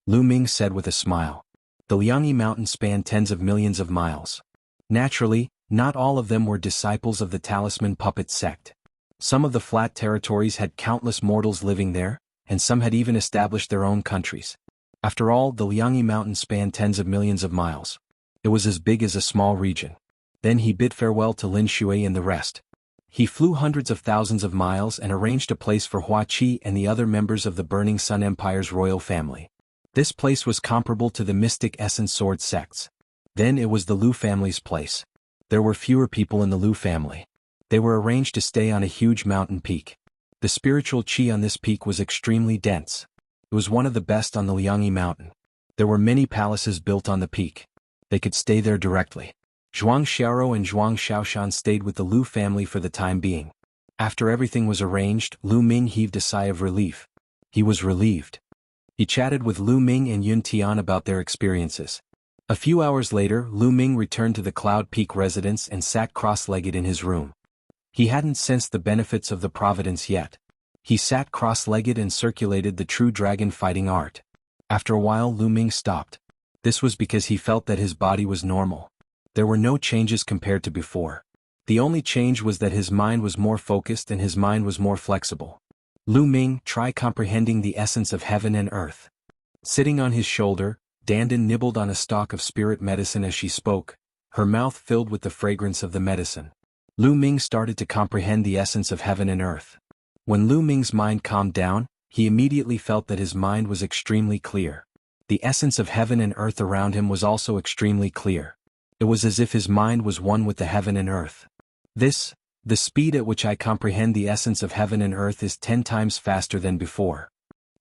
Lu Ming said with a smile. The Liangyi Mountain spanned tens of millions of miles. Naturally, not all of them were disciples of the Talisman Puppet sect. Some of the flat territories had countless mortals living there, and some had even established their own countries. After all, the Liangyi Mountain spanned tens of millions of miles. It was as big as a small region. Then he bid farewell to Lin Shui and the rest. He flew hundreds of thousands of miles and arranged a place for Hua Qi and the other members of the Burning Sun Empire's royal family. This place was comparable to the Mystic Essence Sword sects. Then it was the Lu family's place. There were fewer people in the Lu family. They were arranged to stay on a huge mountain peak. The spiritual chi on this peak was extremely dense. It was one of the best on the Liangyi Mountain. There were many palaces built on the peak. They could stay there directly. Zhuang Xiaoro and Zhuang Xiaoshan stayed with the Lu family for the time being. After everything was arranged, Lu Ming heaved a sigh of relief. He was relieved. He chatted with Lu Ming and Yun Tian about their experiences. A few hours later, Lu Ming returned to the Cloud Peak residence and sat cross-legged in his room. He hadn't sensed the benefits of the providence yet. He sat cross-legged and circulated the true dragon fighting art. After a while Lu Ming stopped. This was because he felt that his body was normal. There were no changes compared to before. The only change was that his mind was more focused and his mind was more flexible. Lu Ming, try comprehending the essence of heaven and earth. Sitting on his shoulder, Dandan nibbled on a stalk of spirit medicine as she spoke, her mouth filled with the fragrance of the medicine. Lu Ming started to comprehend the essence of heaven and earth. When Lu Ming's mind calmed down, he immediately felt that his mind was extremely clear. The essence of heaven and earth around him was also extremely clear. It was as if his mind was one with the heaven and earth. The speed at which I comprehend the essence of heaven and earth is 10 times faster than before.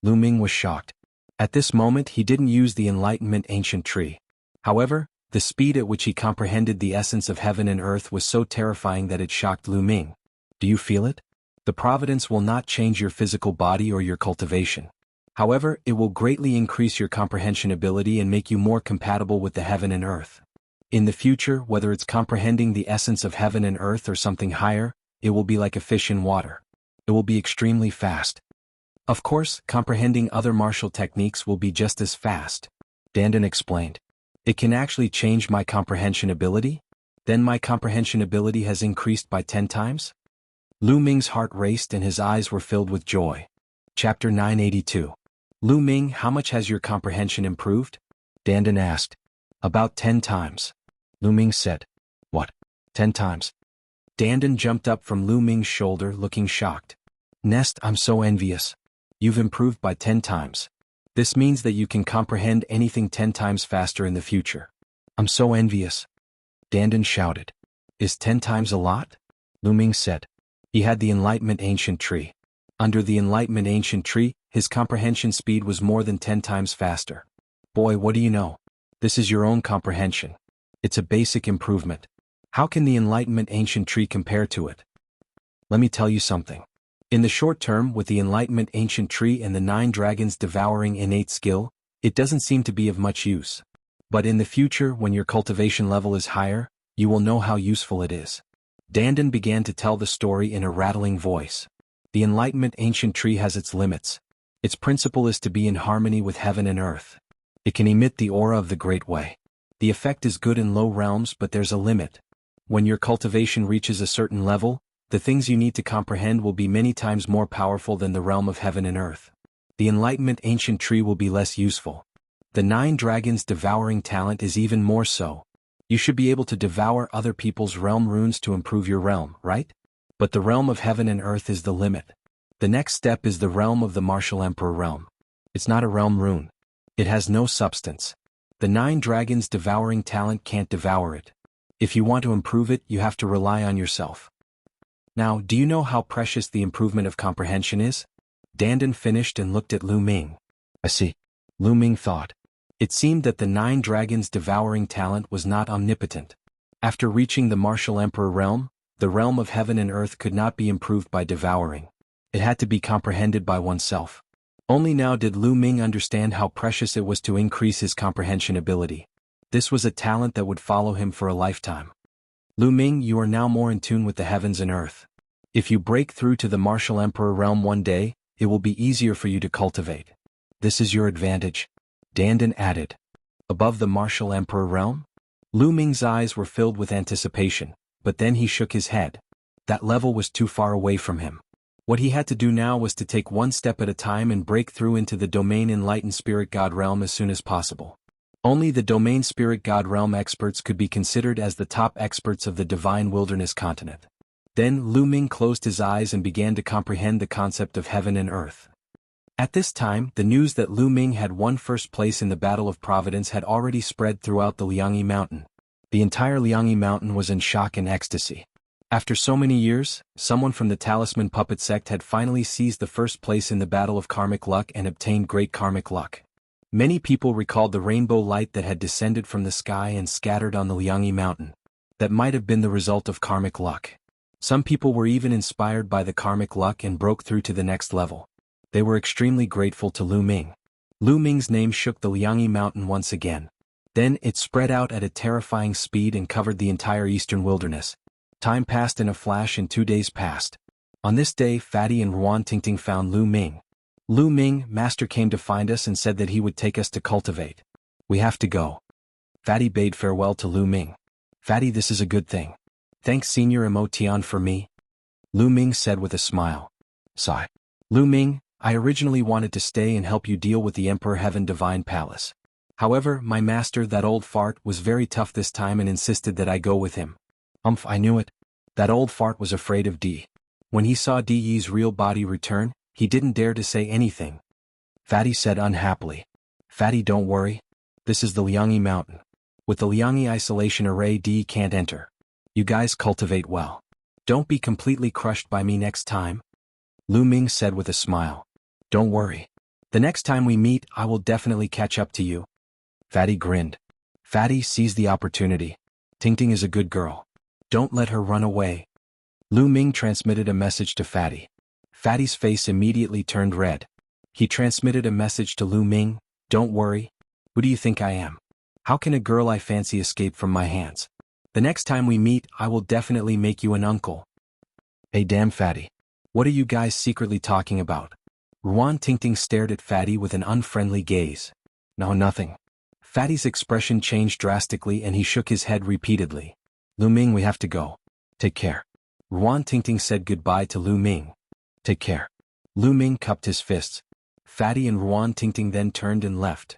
Lu Ming was shocked. At this moment he didn't use the enlightenment ancient tree. However, the speed at which he comprehended the essence of heaven and earth was so terrifying that it shocked Lu Ming. Do you feel it? The providence will not change your physical body or your cultivation. However, it will greatly increase your comprehension ability and make you more compatible with the heaven and earth. In the future, whether it's comprehending the essence of heaven and earth or something higher, it will be like a fish in water. It will be extremely fast. Of course, comprehending other martial techniques will be just as fast. Dandan explained. It can actually change my comprehension ability? Then my comprehension ability has increased by 10 times? Lu Ming's heart raced and his eyes were filled with joy. Chapter 982. Lu Ming, how much has your comprehension improved? Dandan asked. About 10 times. Lu Ming said. What? 10 times? Dandan jumped up from Lu Ming's shoulder looking shocked. Nest, I'm so envious. You've improved by 10 times. This means that you can comprehend anything 10 times faster in the future. I'm so envious. Dandan shouted. Is 10 times a lot? Lu Ming said. He had the enlightenment ancient tree. Under the enlightenment ancient tree, his comprehension speed was more than 10 times faster. Boy, what do you know? This is your own comprehension. It's a basic improvement. How can the enlightenment ancient tree compare to it? Let me tell you something. In the short term, with the enlightenment ancient tree and the 9 dragons devouring innate skill, it doesn't seem to be of much use. But in the future, when your cultivation level is higher, you will know how useful it is. Dandan began to tell the story in a rattling voice. The enlightenment ancient tree has its limits. Its principle is to be in harmony with heaven and earth. It can emit the aura of the Great Way. The effect is good in low realms, but there's a limit. When your cultivation reaches a certain level, the things you need to comprehend will be many times more powerful than the realm of heaven and earth. The enlightenment ancient tree will be less useful. The 9 dragons devouring talent is even more so. You should be able to devour other people's realm runes to improve your realm, right? But the realm of heaven and earth is the limit. The next step is the realm of the martial emperor realm. It's not a realm rune. It has no substance. The 9 dragons devouring talent can't devour it. If you want to improve it, you have to rely on yourself. Now, do you know how precious the improvement of comprehension is? Dandan finished and looked at Lu Ming. I see. Lu Ming thought. It seemed that the 9 dragons devouring talent was not omnipotent. After reaching the martial emperor realm, the realm of heaven and earth could not be improved by devouring. It had to be comprehended by oneself. Only now did Lu Ming understand how precious it was to increase his comprehension ability. This was a talent that would follow him for a lifetime. Lu Ming, you are now more in tune with the heavens and earth. If you break through to the martial emperor realm one day, it will be easier for you to cultivate. This is your advantage. Dandan added. Above the martial emperor realm? Lu Ming's eyes were filled with anticipation, but then he shook his head. That level was too far away from him. What he had to do now was to take one step at a time and break through into the domain enlightened spirit god realm as soon as possible. Only the domain spirit god realm experts could be considered as the top experts of the divine wilderness continent. Then Lu Ming closed his eyes and began to comprehend the concept of heaven and earth. At this time, the news that Lu Ming had won first place in the Battle of Providence had already spread throughout the Liangyi Mountain. The entire Liangyi Mountain was in shock and ecstasy. After so many years, someone from the Talisman Puppet sect had finally seized the first place in the Battle of Karmic Luck and obtained great karmic luck. Many people recalled the rainbow light that had descended from the sky and scattered on the Liangyi Mountain. That might have been the result of karmic luck. Some people were even inspired by the karmic luck and broke through to the next level. They were extremely grateful to Lu Ming. Lu Ming's name shook the Liangyi Mountain once again. Then it spread out at a terrifying speed and covered the entire eastern wilderness. Time passed in a flash and 2 days passed. On this day, Fatty and Ruan Tingting found Lu Ming. Lu Ming, master, came to find us and said that he would take us to cultivate. We have to go. Fatty bade farewell to Lu Ming. Fatty, this is a good thing. Thanks Senior Mo Tian for me. Lu Ming said with a smile. Sigh. Lu Ming, I originally wanted to stay and help you deal with the Emperor Heaven Divine Palace. However, my master, that old fart, was very tough this time and insisted that I go with him. I knew it. That old fart was afraid of D. When he saw Di Yi's real body return, he didn't dare to say anything. Fatty said unhappily. Fatty, don't worry. This is the Liangyi Mountain. With the Liangyi Isolation Array, D can't enter. You guys cultivate well. Don't be completely crushed by me next time. Lu Ming said with a smile. Don't worry. The next time we meet, I will definitely catch up to you. Fatty grinned. Fatty, seize the opportunity. Tingting is a good girl. Don't let her run away. Lu Ming transmitted a message to Fatty. Fatty's face immediately turned red. He transmitted a message to Lu Ming. Don't worry. Who do you think I am? How can a girl I fancy escape from my hands? The next time we meet, I will definitely make you an uncle. Hey damn Fatty. What are you guys secretly talking about? Ruan Tingting stared at Fatty with an unfriendly gaze. No, nothing. Fatty's expression changed drastically and he shook his head repeatedly. Lu Ming, we have to go. Take care. Ruan Tingting said goodbye to Lu Ming. Take care. Lu Ming cupped his fists. Fatty and Ruan Tingting then turned and left.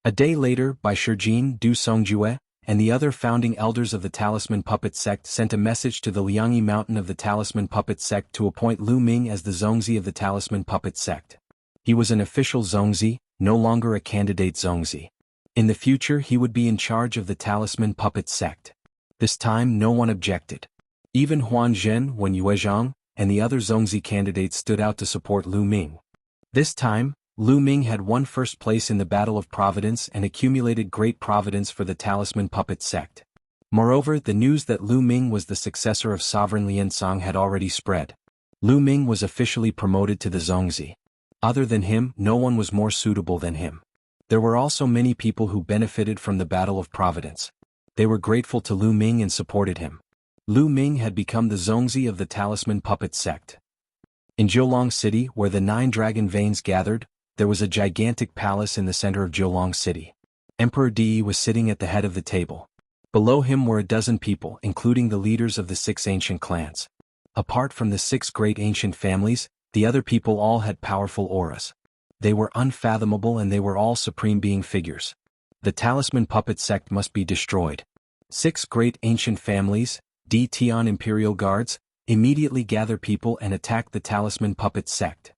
A day later, Bai Shijin, Du Songjue, and the other founding elders of the Talisman Puppet Sect sent a message to the Liangyi Mountain of the Talisman Puppet Sect to appoint Lu Ming as the Zongzi of the Talisman Puppet Sect. He was an official Zongzi, no longer a candidate Zongzi. In the future he would be in charge of the Talisman Puppet Sect. This time no one objected. Even Huan Zhen, Wen Yuezhang, and the other Zongzi candidates stood out to support Lu Ming. This time, Lu Ming had won first place in the Battle of Providence and accumulated great providence for the Talisman Puppet Sect. Moreover, the news that Lu Ming was the successor of Sovereign Liansong had already spread. Lu Ming was officially promoted to the Zongzi. Other than him, no one was more suitable than him. There were also many people who benefited from the Battle of Providence. They were grateful to Lu Ming and supported him. Lu Ming had become the Zongzi of the Talisman Puppet Sect. In Jiulong City, where the 9 dragon veins gathered, there was a gigantic palace in the center of Jiulong City. Emperor Di was sitting at the head of the table. Below him were a dozen people, including the leaders of the 6 ancient clans. Apart from the 6 great ancient families, the other people all had powerful auras. They were unfathomable and they were all supreme being figures. The Talisman Puppet Sect must be destroyed. 6 great ancient families, Di Tian Imperial Guards, immediately gather people and attack the Talisman Puppet Sect.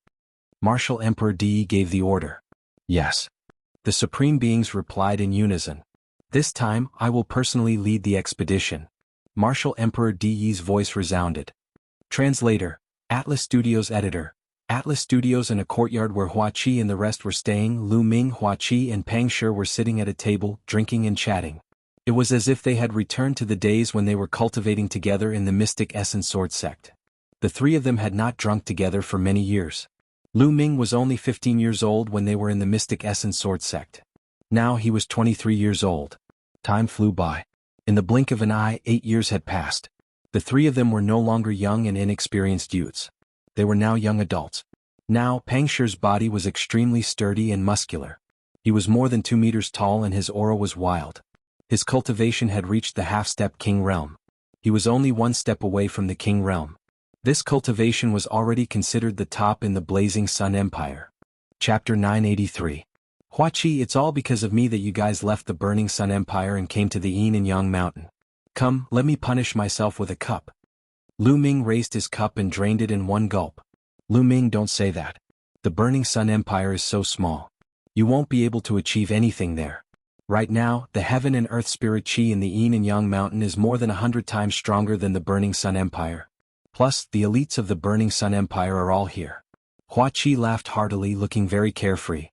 Martial Emperor Di gave the order. Yes. The supreme beings replied in unison. This time, I will personally lead the expedition. Martial Emperor Di's voice resounded. Translator, Atlas Studios editor. Atlas Studios in a courtyard where Hua Qi and the rest were staying. Lu Ming, Hua Qi and Pang Shi were sitting at a table, drinking and chatting. It was as if they had returned to the days when they were cultivating together in the Mystic Essence Sword Sect. The 3 of them had not drunk together for many years. Lu Ming was only 15 years old when they were in the Mystic Essence Sword Sect. Now he was 23 years old. Time flew by. In the blink of an eye, 8 years had passed. The 3 of them were no longer young and inexperienced youths. They were now young adults. Now, Pang Shi's body was extremely sturdy and muscular. He was more than 2 meters tall and his aura was wild. His cultivation had reached the half-step king realm. He was only 1 step away from the king realm. This cultivation was already considered the top in the Blazing Sun Empire. Chapter 983. Hua Qi, it's all because of me that you guys left the Burning Sun Empire and came to the Yin and Yang Mountain. Come, let me punish myself with a cup. Lu Ming raised his cup and drained it in 1 gulp. Lu Ming, don't say that. The Burning Sun Empire is so small. You won't be able to achieve anything there. Right now, the Heaven and Earth Spirit Qi in the Yin and Yang Mountain is more than 100 times stronger than the Burning Sun Empire. Plus, the elites of the Burning Sun Empire are all here. Hua Qi laughed heartily, looking very carefree.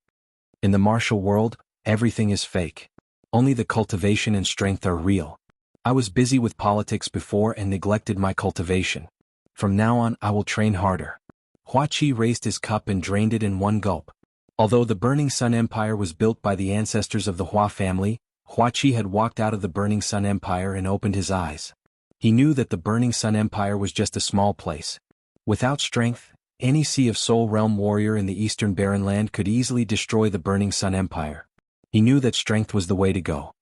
In the martial world, everything is fake. Only the cultivation and strength are real. I was busy with politics before and neglected my cultivation. From now on, I will train harder. Hua Qi raised his cup and drained it in 1 gulp. Although the Burning Sun Empire was built by the ancestors of the Hua family, Hua Qi had walked out of the Burning Sun Empire and opened his eyes. He knew that the Burning Sun Empire was just a small place. Without strength, any Sea of Soul Realm warrior in the Eastern Barren Land could easily destroy the Burning Sun Empire. He knew that strength was the way to go.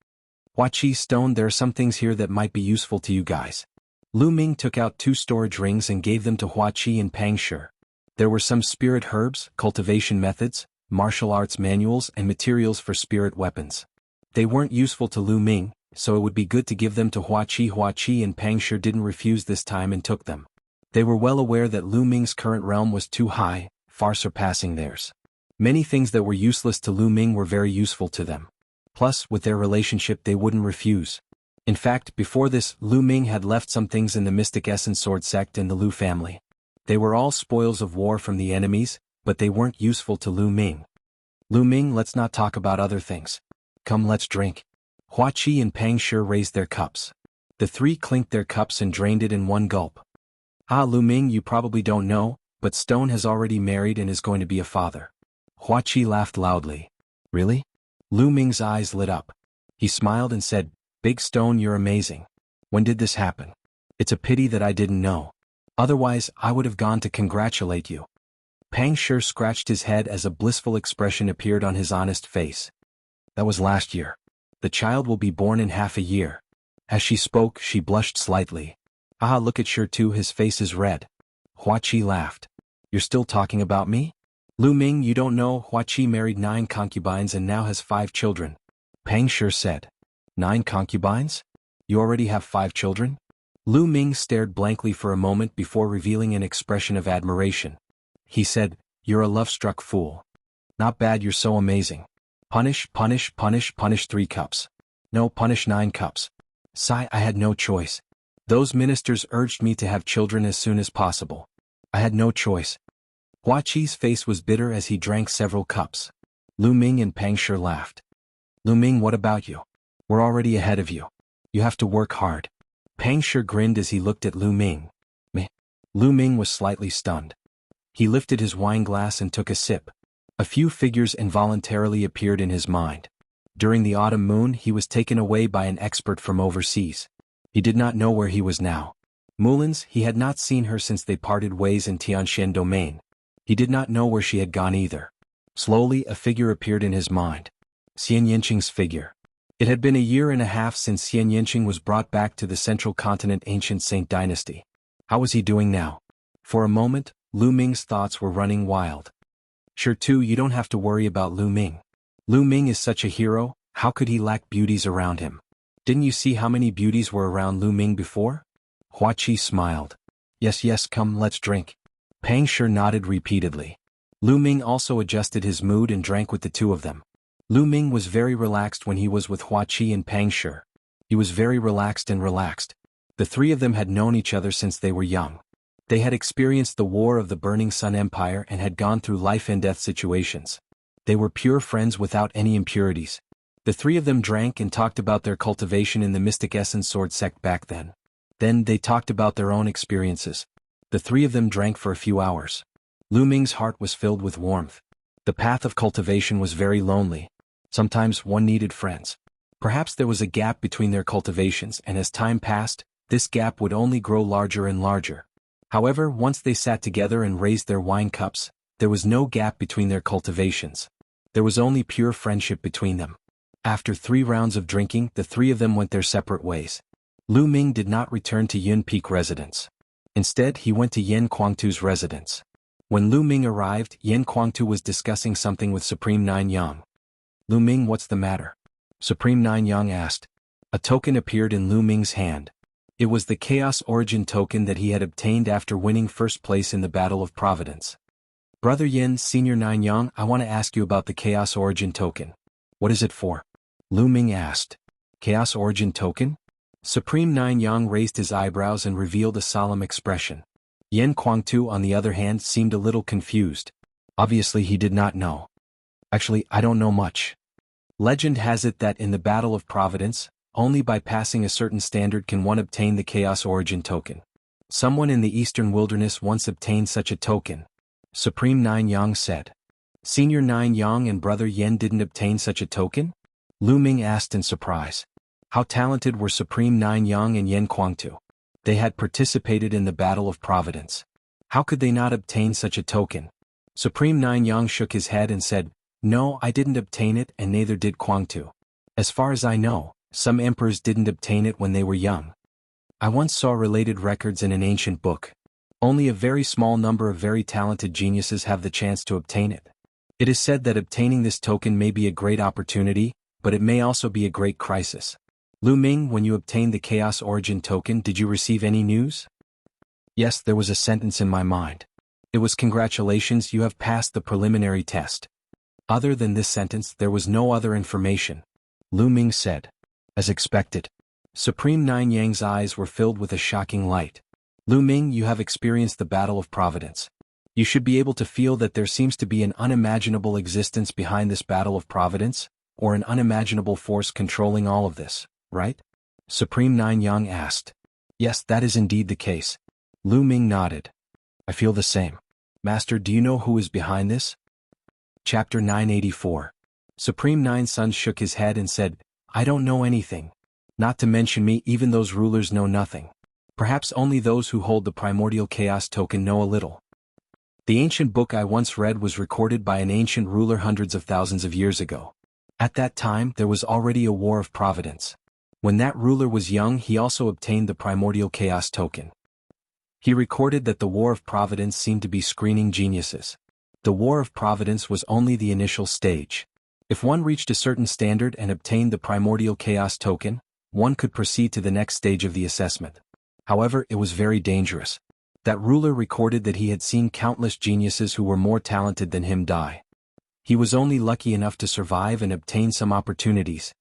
Hua Chi Stone, there are some things here that might be useful to you guys. Lu Ming took out 2 storage rings and gave them to Hua Chi and Pang Shi. There were some spirit herbs, cultivation methods, martial arts manuals and materials for spirit weapons. They weren't useful to Lu Ming, so it would be good to give them to Hua Chi. Hua Chi and Pang Shi didn't refuse this time and took them. They were well aware that Lu Ming's current realm was too high, far surpassing theirs. Many things that were useless to Lu Ming were very useful to them. Plus, with their relationship they wouldn't refuse. In fact, before this, Lu Ming had left some things in the Mystic Essence Sword sect and the Lu family. They were all spoils of war from the enemies, but they weren't useful to Lu Ming. Lu Ming, let's not talk about other things. Come, let's drink. Hua Chi and Pang Shi raised their cups. The 3 clinked their cups and drained it in one gulp. Ah, Lu Ming, you probably don't know, but Stone has already married and is going to be a father. Hua Chi laughed loudly. Really? Lu Ming's eyes lit up. He smiled and said, Big Stone, you're amazing. When did this happen? It's a pity that I didn't know. Otherwise, I would have gone to congratulate you. Pang Shi scratched his head as a blissful expression appeared on his honest face. That was last year. The child will be born in half a year. As she spoke, she blushed slightly. Ah, look at Shi too, his face is red. Hua Chi laughed. You're still talking about me? Lu Ming, you don't know, Hua Chi married 9 concubines and now has 5 children. Pang Shi said. 9 concubines? You already have 5 children? Lu Ming stared blankly for a moment before revealing an expression of admiration. He said, You're a love-struck fool. Not bad, you're so amazing. Punish, punish, punish, punish 3 cups. No, punish 9 cups. Sigh, I had no choice. Those ministers urged me to have children as soon as possible. I had no choice. Hua Chi's face was bitter as he drank several cups. Lu Ming and Pang Shi laughed. Lu Ming, what about you? We're already ahead of you. You have to work hard. Pang Shi grinned as he looked at Lu Ming. Meh. Lu Ming was slightly stunned. He lifted his wine glass and took a sip. A few figures involuntarily appeared in his mind. During the autumn moon, he was taken away by an expert from overseas. He did not know where he was now. Mulin's, he had not seen her since they parted ways in Tianxian Domain. He did not know where she had gone either. Slowly, a figure appeared in his mind. Xian Yinqing's figure. It had been a year and a half since Xian Yinqing was brought back to the Central Continent ancient Saint Dynasty. How was he doing now? For a moment, Lu Ming's thoughts were running wild. Sure too, you don't have to worry about Lu Ming. Lu Ming is such a hero, how could he lack beauties around him? Didn't you see how many beauties were around Lu Ming before? Hua Chi smiled. Yes, yes, come, let's drink. Pang Shi nodded repeatedly. Lu Ming also adjusted his mood and drank with the 2 of them. Lu Ming was very relaxed when he was with Hua Chi and Pang Shi. He was very relaxed and relaxed. The 3 of them had known each other since they were young. They had experienced the war of the Burning Sun Empire and had gone through life and death situations. They were pure friends without any impurities. The 3 of them drank and talked about their cultivation in the Mystic Essence Sword sect back then. Then they talked about their own experiences. The 3 of them drank for a few hours. Lu Ming's heart was filled with warmth. The path of cultivation was very lonely. Sometimes one needed friends. Perhaps there was a gap between their cultivations, and as time passed, this gap would only grow larger and larger. However, once they sat together and raised their wine cups, there was no gap between their cultivations. There was only pure friendship between them. After 3 rounds of drinking, the 3 of them went their separate ways. Lu Ming did not return to Yun Peak residence. Instead, he went to Yen Kuangtu's residence. When Lu Ming arrived, Yen Kuangtu was discussing something with Supreme Nine Yang. Lu Ming, what's the matter? Supreme Nine Yang asked. A token appeared in Lu Ming's hand. It was the Chaos Origin token that he had obtained after winning first place in the Battle of Providence. Brother Yin, Senior Nine Yang, I want to ask you about the Chaos Origin token. What is it for? Lu Ming asked. Chaos Origin token? Supreme Nine Yang raised his eyebrows and revealed a solemn expression. Yen Kuangtu, on the other hand, seemed a little confused. Obviously he did not know. Actually, I don't know much. Legend has it that in the Battle of Providence, only by passing a certain standard can one obtain the Chaos Origin token. Someone in the Eastern Wilderness once obtained such a token. Supreme Nine Yang said. Senior Nine Yang and Brother Yen didn't obtain such a token? Lu Ming asked in surprise. How talented were Supreme Nine Yang and Yen Kuangtu? They had participated in the Battle of Providence. How could they not obtain such a token? Supreme Nine Yang shook his head and said, "No, I didn't obtain it and neither did Kuangtu. As far as I know, some emperors didn't obtain it when they were young. I once saw related records in an ancient book. Only a very small number of very talented geniuses have the chance to obtain it. It is said that obtaining this token may be a great opportunity, but it may also be a great crisis. Lu Ming, when you obtained the Chaos Origin token, did you receive any news?" "Yes, there was a sentence in my mind. It was congratulations, you have passed the preliminary test." Other than this sentence, there was no other information. Lu Ming said. "As expected." Supreme Nine Yang's eyes were filled with a shocking light. "Lu Ming, you have experienced the battle of providence. You should be able to feel that there seems to be an unimaginable existence behind this battle of providence, or an unimaginable force controlling all of this, right?" Supreme Nine Yang asked. "Yes, that is indeed the case." Lu Ming nodded. "I feel the same. Master, do you know who is behind this?" Chapter 984. Supreme Nine Suns shook his head and said, "I don't know anything. Not to mention me, even those rulers know nothing. Perhaps only those who hold the Primordial Chaos token know a little. The ancient book I once read was recorded by an ancient ruler hundreds of thousands of years ago. At that time, there was already a war of providence. When that ruler was young, he also obtained the Primordial Chaos token. He recorded that the war of providence seemed to be screening geniuses. The war of providence was only the initial stage. If one reached a certain standard and obtained the Primordial Chaos token, one could proceed to the next stage of the assessment. However, it was very dangerous. That ruler recorded that he had seen countless geniuses who were more talented than him die. He was only lucky enough to survive and obtain some opportunities.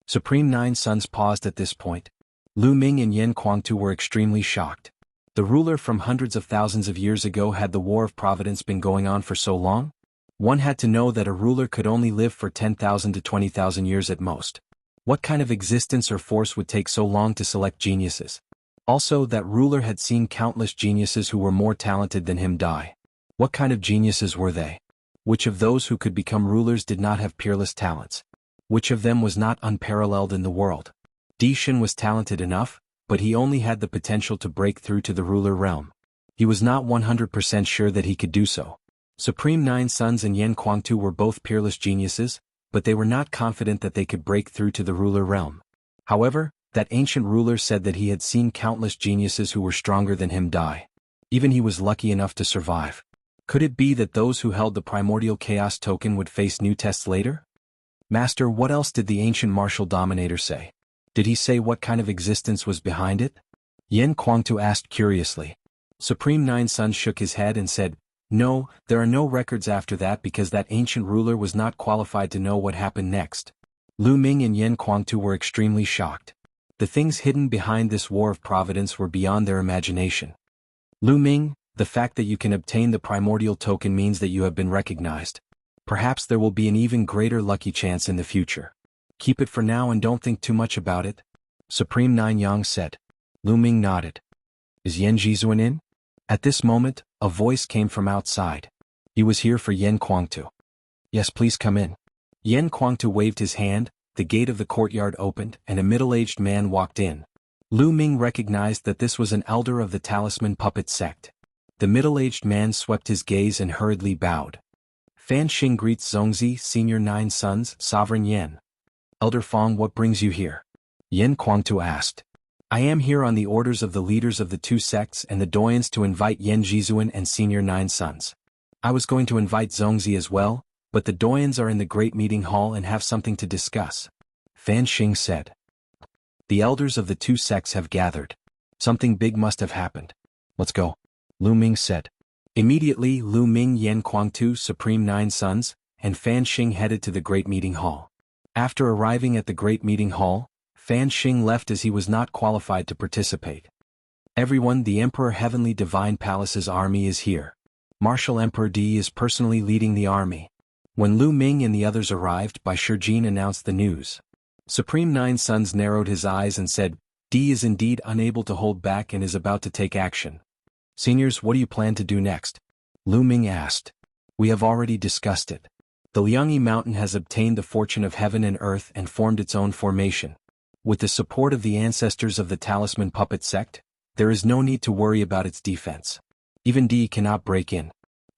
Supreme Nine Suns paused at this point. Lu Ming and Yen Kuangtu were extremely shocked. The ruler from hundreds of thousands of years ago, had the War of Providence been going on for so long? One had to know that a ruler could only live for 10,000 to 20,000 years at most. What kind of existence or force would take so long to select geniuses? Also, that ruler had seen countless geniuses who were more talented than him die. What kind of geniuses were they? Which of those who could become rulers did not have peerless talents? Which of them was not unparalleled in the world? Di Shen was talented enough, but he only had the potential to break through to the ruler realm. He was not 100% sure that he could do so. Supreme Nine Suns and Yen Kuangtu were both peerless geniuses, but they were not confident that they could break through to the ruler realm. However, that ancient ruler said that he had seen countless geniuses who were stronger than him die. Even he was lucky enough to survive. Could it be that those who held the Primordial Chaos token would face new tests later? Master, what else did the ancient martial dominator say? Did he say what kind of existence was behind it? Yen Kuangtu asked curiously. Supreme Nine Suns shook his head and said, "No, there are no records after that because that ancient ruler was not qualified to know what happened next." Lu Ming and Yen Kuangtu were extremely shocked. The things hidden behind this war of providence were beyond their imagination. Lu Ming, the fact that you can obtain the primordial token means that you have been recognized. Perhaps there will be an even greater lucky chance in the future. Keep it for now and don't think too much about it. Supreme Nine Yang said. Lu Ming nodded. Is Yen Jizuan in? At this moment, a voice came from outside. He was here for Yen Kuangtu. Yes, please come in. Yen Kuangtu waved his hand, the gate of the courtyard opened and a middle-aged man walked in. Lu Ming recognized that this was an elder of the Talisman Puppet sect. The middle-aged man swept his gaze and hurriedly bowed. Fan Xing greets Zongzi, Senior Nine Sons, Sovereign Yen. Elder Fong, what brings you here? Yen Kuangtu asked. I am here on the orders of the leaders of the two sects and the doyens to invite Yen Jizuan and Senior Nine Sons. I was going to invite Zongzi as well, but the doyens are in the great meeting hall and have something to discuss. Fan Xing said. The elders of the two sects have gathered. Something big must have happened. Let's go. Lu Ming said. Immediately, Lu Ming, Yen Kuangtu, Supreme Nine Sons, and Fan Xing headed to the great meeting hall. After arriving at the great meeting hall, Fan Xing left as he was not qualified to participate. Everyone, the Emperor Heavenly Divine Palace's army is here. Martial Emperor Di is personally leading the army. When Lu Ming and the others arrived, Bai Shijin announced the news. Supreme Nine Sons narrowed his eyes and said, Di is indeed unable to hold back and is about to take action. Seniors, what do you plan to do next? Lu Ming asked. We have already discussed it. The Liangyi Mountain has obtained the fortune of heaven and earth and formed its own formation. With the support of the ancestors of the Talisman Puppet sect, there is no need to worry about its defense. Even D cannot break in.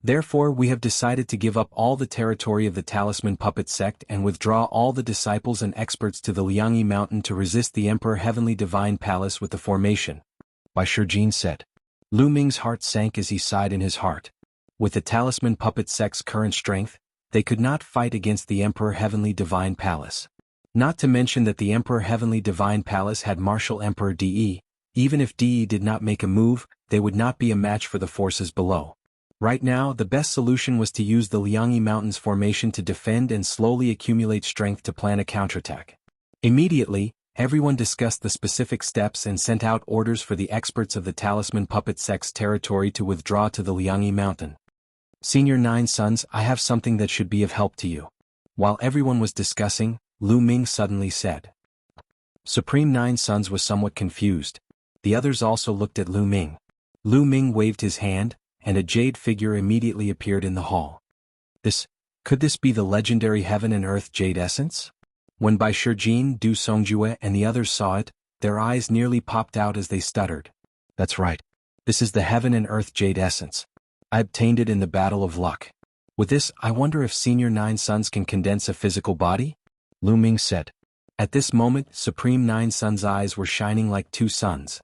Therefore we have decided to give up all the territory of the Talisman Puppet Sect and withdraw all the disciples and experts to the Liangyi Mountain to resist the Emperor Heavenly Divine Palace with the formation. Bai Shijin said. Lu Ming's heart sank as he sighed in his heart. With the Talisman Puppet Sect's current strength, they could not fight against the Emperor Heavenly Divine Palace. Not to mention that the Emperor Heavenly Divine Palace had Martial Emperor De. Even if De did not make a move, they would not be a match for the forces below. Right now, the best solution was to use the Liangyi Mountains formation to defend and slowly accumulate strength to plan a counterattack. Immediately, everyone discussed the specific steps and sent out orders for the experts of the Talisman Puppet Sect's territory to withdraw to the Liangyi Mountain. Senior 9 sons, I have something that should be of help to you. While everyone was discussing, Lu Ming suddenly said. Supreme 9 sons was somewhat confused. The others also looked at Lu Ming. Lu Ming waved his hand, and a jade figure immediately appeared in the hall. Could this be the legendary Heaven and Earth Jade Essence? When Bai Shijin, Du Songjue and the others saw it, their eyes nearly popped out as they stuttered. That's right. This is the Heaven and Earth Jade Essence. I obtained it in the Battle of Luck. With this, I wonder if Senior 9 sons can condense a physical body? Lu Ming said. At this moment, Supreme 9 sons' eyes were shining like two suns.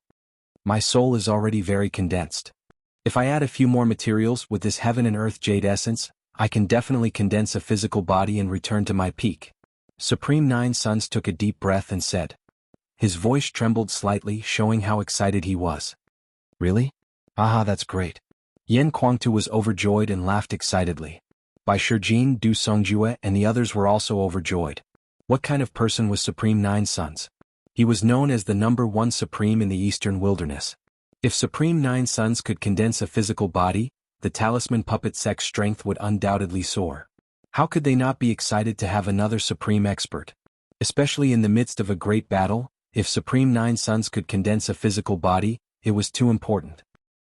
My soul is already very condensed. If I add a few more materials with this Heaven and Earth Jade Essence, I can definitely condense a physical body and return to my peak. Supreme 9 sons took a deep breath and said. His voice trembled slightly, showing how excited he was. Really? Aha, that's great. Yan Kuangtu was overjoyed and laughed excitedly. Bai Shijin, Du Songjue and the others were also overjoyed. What kind of person was Supreme 9 sons? He was known as the #1 Supreme in the Eastern Wilderness. If Supreme 9 sons could condense a physical body, the Talisman Puppet Sect's strength would undoubtedly soar. How could they not be excited to have another Supreme expert? Especially in the midst of a great battle, if Supreme 9 sons could condense a physical body, it was too important.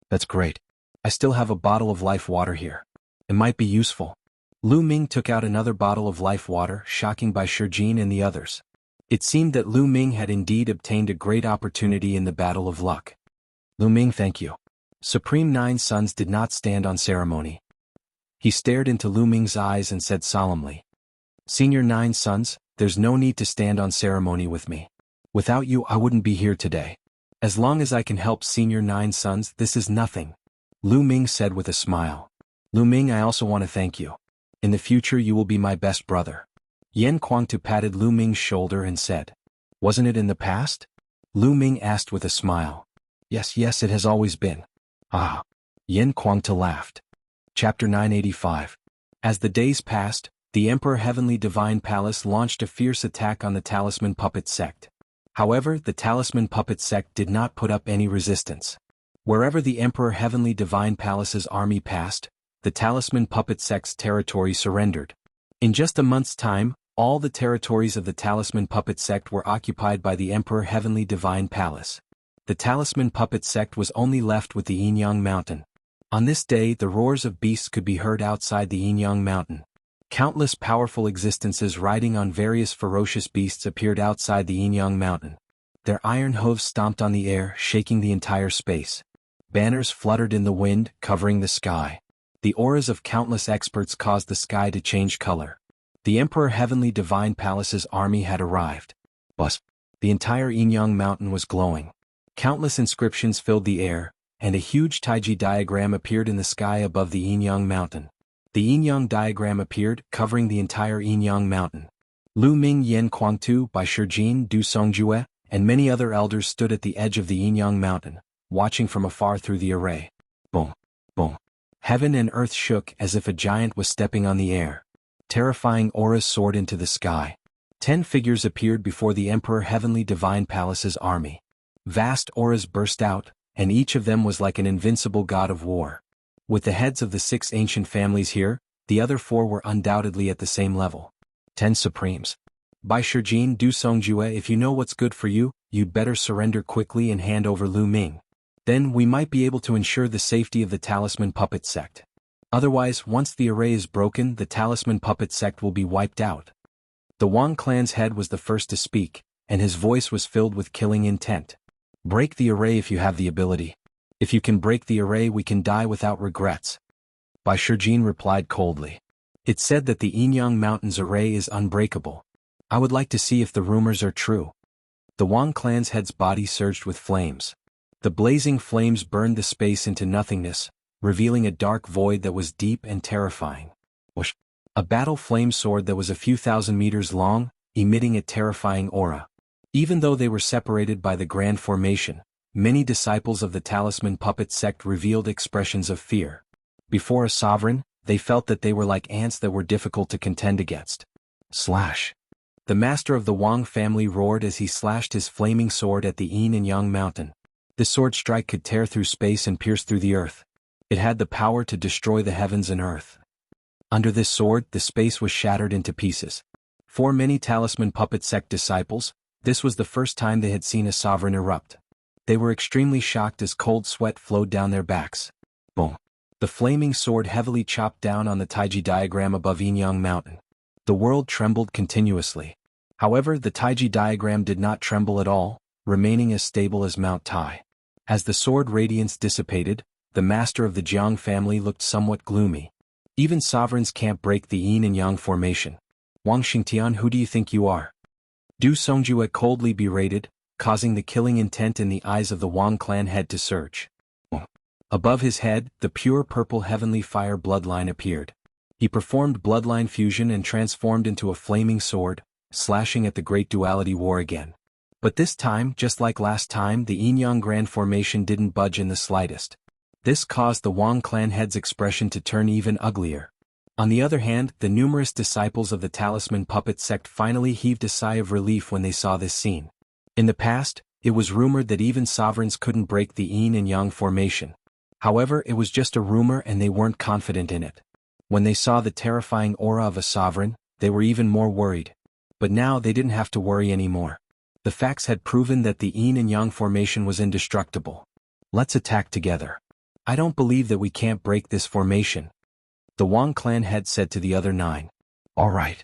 That's great. I still have a bottle of life water here. It might be useful. Lu Ming took out another bottle of life water, shocking Bai Shijin and the others. It seemed that Lu Ming had indeed obtained a great opportunity in the Battle of Luck. Lu Ming, thank you. Supreme 9 sons did not stand on ceremony. He stared into Lu Ming's eyes and said solemnly. Senior 9 sons, there's no need to stand on ceremony with me. Without you I wouldn't be here today. As long as I can help Senior 9 sons, this is nothing. Lu Ming said with a smile. Lu Ming, I also want to thank you. In the future you will be my best brother. Yan Kuangtu patted Lu Ming's shoulder and said. Wasn't it in the past? Lu Ming asked with a smile. Yes, it has always been. Ah. Yan Kuangtu laughed. Chapter 985. As the days passed, the Emperor Heavenly Divine Palace launched a fierce attack on the Talisman Puppet Sect. However, the Talisman Puppet Sect did not put up any resistance. Wherever the Emperor Heavenly Divine Palace's army passed, the Talisman Puppet Sect's territory surrendered. In just a month's time, all the territories of the Talisman Puppet Sect were occupied by the Emperor Heavenly Divine Palace. The Talisman Puppet Sect was only left with the Yinyang Mountain. On this day, the roars of beasts could be heard outside the Yinyang Mountain. Countless powerful existences riding on various ferocious beasts appeared outside the Yinyang Mountain. Their iron hooves stomped on the air, shaking the entire space. Banners fluttered in the wind, covering the sky. The auras of countless experts caused the sky to change color. The Emperor Heavenly Divine Palace's army had arrived. The entire Yinyang Mountain was glowing. Countless inscriptions filled the air, and a huge Taiji diagram appeared in the sky above the Yinyang Mountain. The Yinyang diagram appeared, covering the entire Yinyang Mountain. Lu Ming, Yan Kuangtu, Bai Shijin, Du Songjue, and many other elders stood at the edge of the Yinyang Mountain, watching from afar through the array. Boom, boom. Heaven and earth shook as if a giant was stepping on the air. Terrifying auras soared into the sky. 10 figures appeared before the Emperor Heavenly Divine Palace's army. Vast auras burst out, and each of them was like an invincible god of war. With the heads of the 6 ancient families here, the other 4 were undoubtedly at the same level. 10 Supremes. Bai Shijin, Du Songjue, if you know what's good for you, you'd better surrender quickly and hand over Lu Ming. Then we might be able to ensure the safety of the Talisman Puppet Sect. Otherwise, once the array is broken, the Talisman Puppet Sect will be wiped out. The Wang clan's head was the first to speak, and his voice was filled with killing intent. Break the array if you have the ability. If you can break the array, we can die without regrets. Bai Shijin replied coldly. It said that the Yinyang Mountains array is unbreakable. I would like to see if the rumors are true. The Wang clan's head's body surged with flames. The blazing flames burned the space into nothingness, revealing a dark void that was deep and terrifying. Whoosh! A battle flame sword that was a few thousand meters long, emitting a terrifying aura. Even though they were separated by the Grand Formation, many disciples of the Talisman Puppet sect revealed expressions of fear. Before a sovereign, they felt that they were like ants that were difficult to contend against. Slash! The master of the Wang family roared as he slashed his flaming sword at the Yin and Yang mountain. This sword strike could tear through space and pierce through the earth. It had the power to destroy the heavens and earth. Under this sword, the space was shattered into pieces. For many Talisman Puppet sect disciples, this was the first time they had seen a sovereign erupt. They were extremely shocked as cold sweat flowed down their backs. Boom! The flaming sword heavily chopped down on the Taiji diagram above Yinyang Mountain. The world trembled continuously. However, the Taiji diagram did not tremble at all, remaining as stable as Mount Tai. As the sword radiance dissipated, the master of the Jiang family looked somewhat gloomy. Even sovereigns can't break the Yin and Yang formation. Wang Xingtian, who do you think you are? Du Songjue coldly berated, causing the killing intent in the eyes of the Wang clan head to surge. Above his head, the pure purple heavenly fire bloodline appeared. He performed bloodline fusion and transformed into a flaming sword, slashing at the Great Duality War again. But this time, just like last time, the Yin-Yang Grand Formation didn't budge in the slightest. This caused the Wang clan head's expression to turn even uglier. On the other hand, the numerous disciples of the Talisman Puppet sect finally heaved a sigh of relief when they saw this scene. In the past, it was rumored that even sovereigns couldn't break the Yin and Yang formation. However, it was just a rumor and they weren't confident in it. When they saw the terrifying aura of a sovereign, they were even more worried. But now they didn't have to worry anymore. The facts had proven that the Yin and Yang formation was indestructible. Let's attack together. I don't believe that we can't break this formation. The Wang clan head said to the other 9. All right.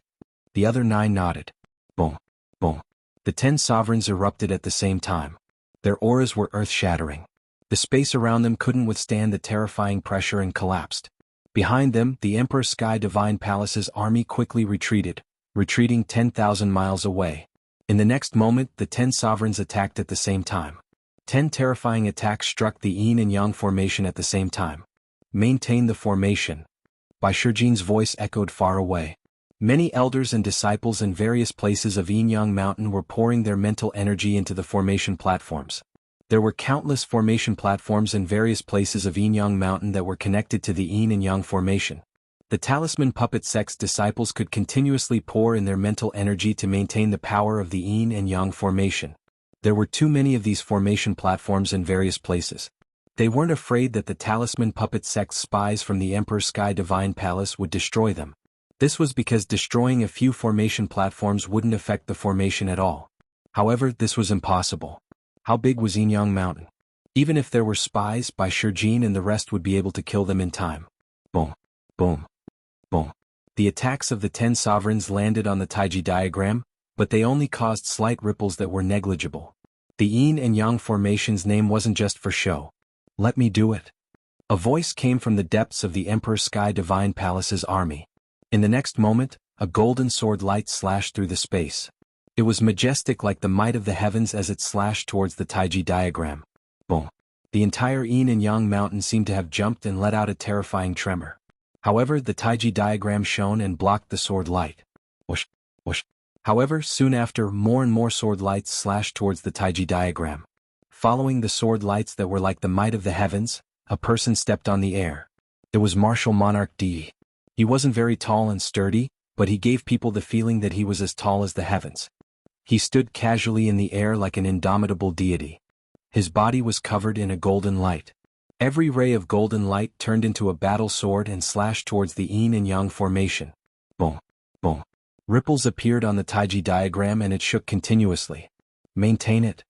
The other 9 nodded. Boom. Boom. The 10 sovereigns erupted at the same time. Their auras were earth-shattering. The space around them couldn't withstand the terrifying pressure and collapsed. Behind them, the Emperor Sky Divine Palace's army quickly retreated, retreating 10,000 miles away. In the next moment, the 10 sovereigns attacked at the same time. 10 terrifying attacks struck the Yin and Yang formation at the same time. Maintain the formation. Bai Shijin's voice echoed far away. Many elders and disciples in various places of Yinyang Mountain were pouring their mental energy into the formation platforms. There were countless formation platforms in various places of Yinyang Mountain that were connected to the Yin and Yang formation. The Talisman Puppet sect's disciples could continuously pour in their mental energy to maintain the power of the Yin and Yang formation. There were too many of these formation platforms in various places. They weren't afraid that the Talisman Puppet sect's spies from the Emperor Sky Divine Palace would destroy them. This was because destroying a few formation platforms wouldn't affect the formation at all. However, this was impossible. How big was Yinyang Mountain? Even if there were spies, Bai Shijin and the rest would be able to kill them in time. Boom. Boom. Boom. The attacks of the 10 sovereigns landed on the Taiji diagram, but they only caused slight ripples that were negligible. The Yin and Yang formation's name wasn't just for show. Let me do it. A voice came from the depths of the Emperor Sky Divine Palace's army. In the next moment, a golden sword light slashed through the space. It was majestic like the might of the heavens as it slashed towards the Taiji diagram. Boom. The entire Yin and Yang mountain seemed to have jumped and let out a terrifying tremor. However, the Taiji diagram shone and blocked the sword light. Whoosh, whoosh. However, soon after, more and more sword lights slashed towards the Taiji diagram. Following the sword lights that were like the might of the heavens, a person stepped on the air. It was Martial Monarch Di. He wasn't very tall and sturdy, but he gave people the feeling that he was as tall as the heavens. He stood casually in the air like an indomitable deity. His body was covered in a golden light. Every ray of golden light turned into a battle sword and slashed towards the Yin and Yang formation. Boom. Boom. Ripples appeared on the Taiji diagram and it shook continuously. Maintain it.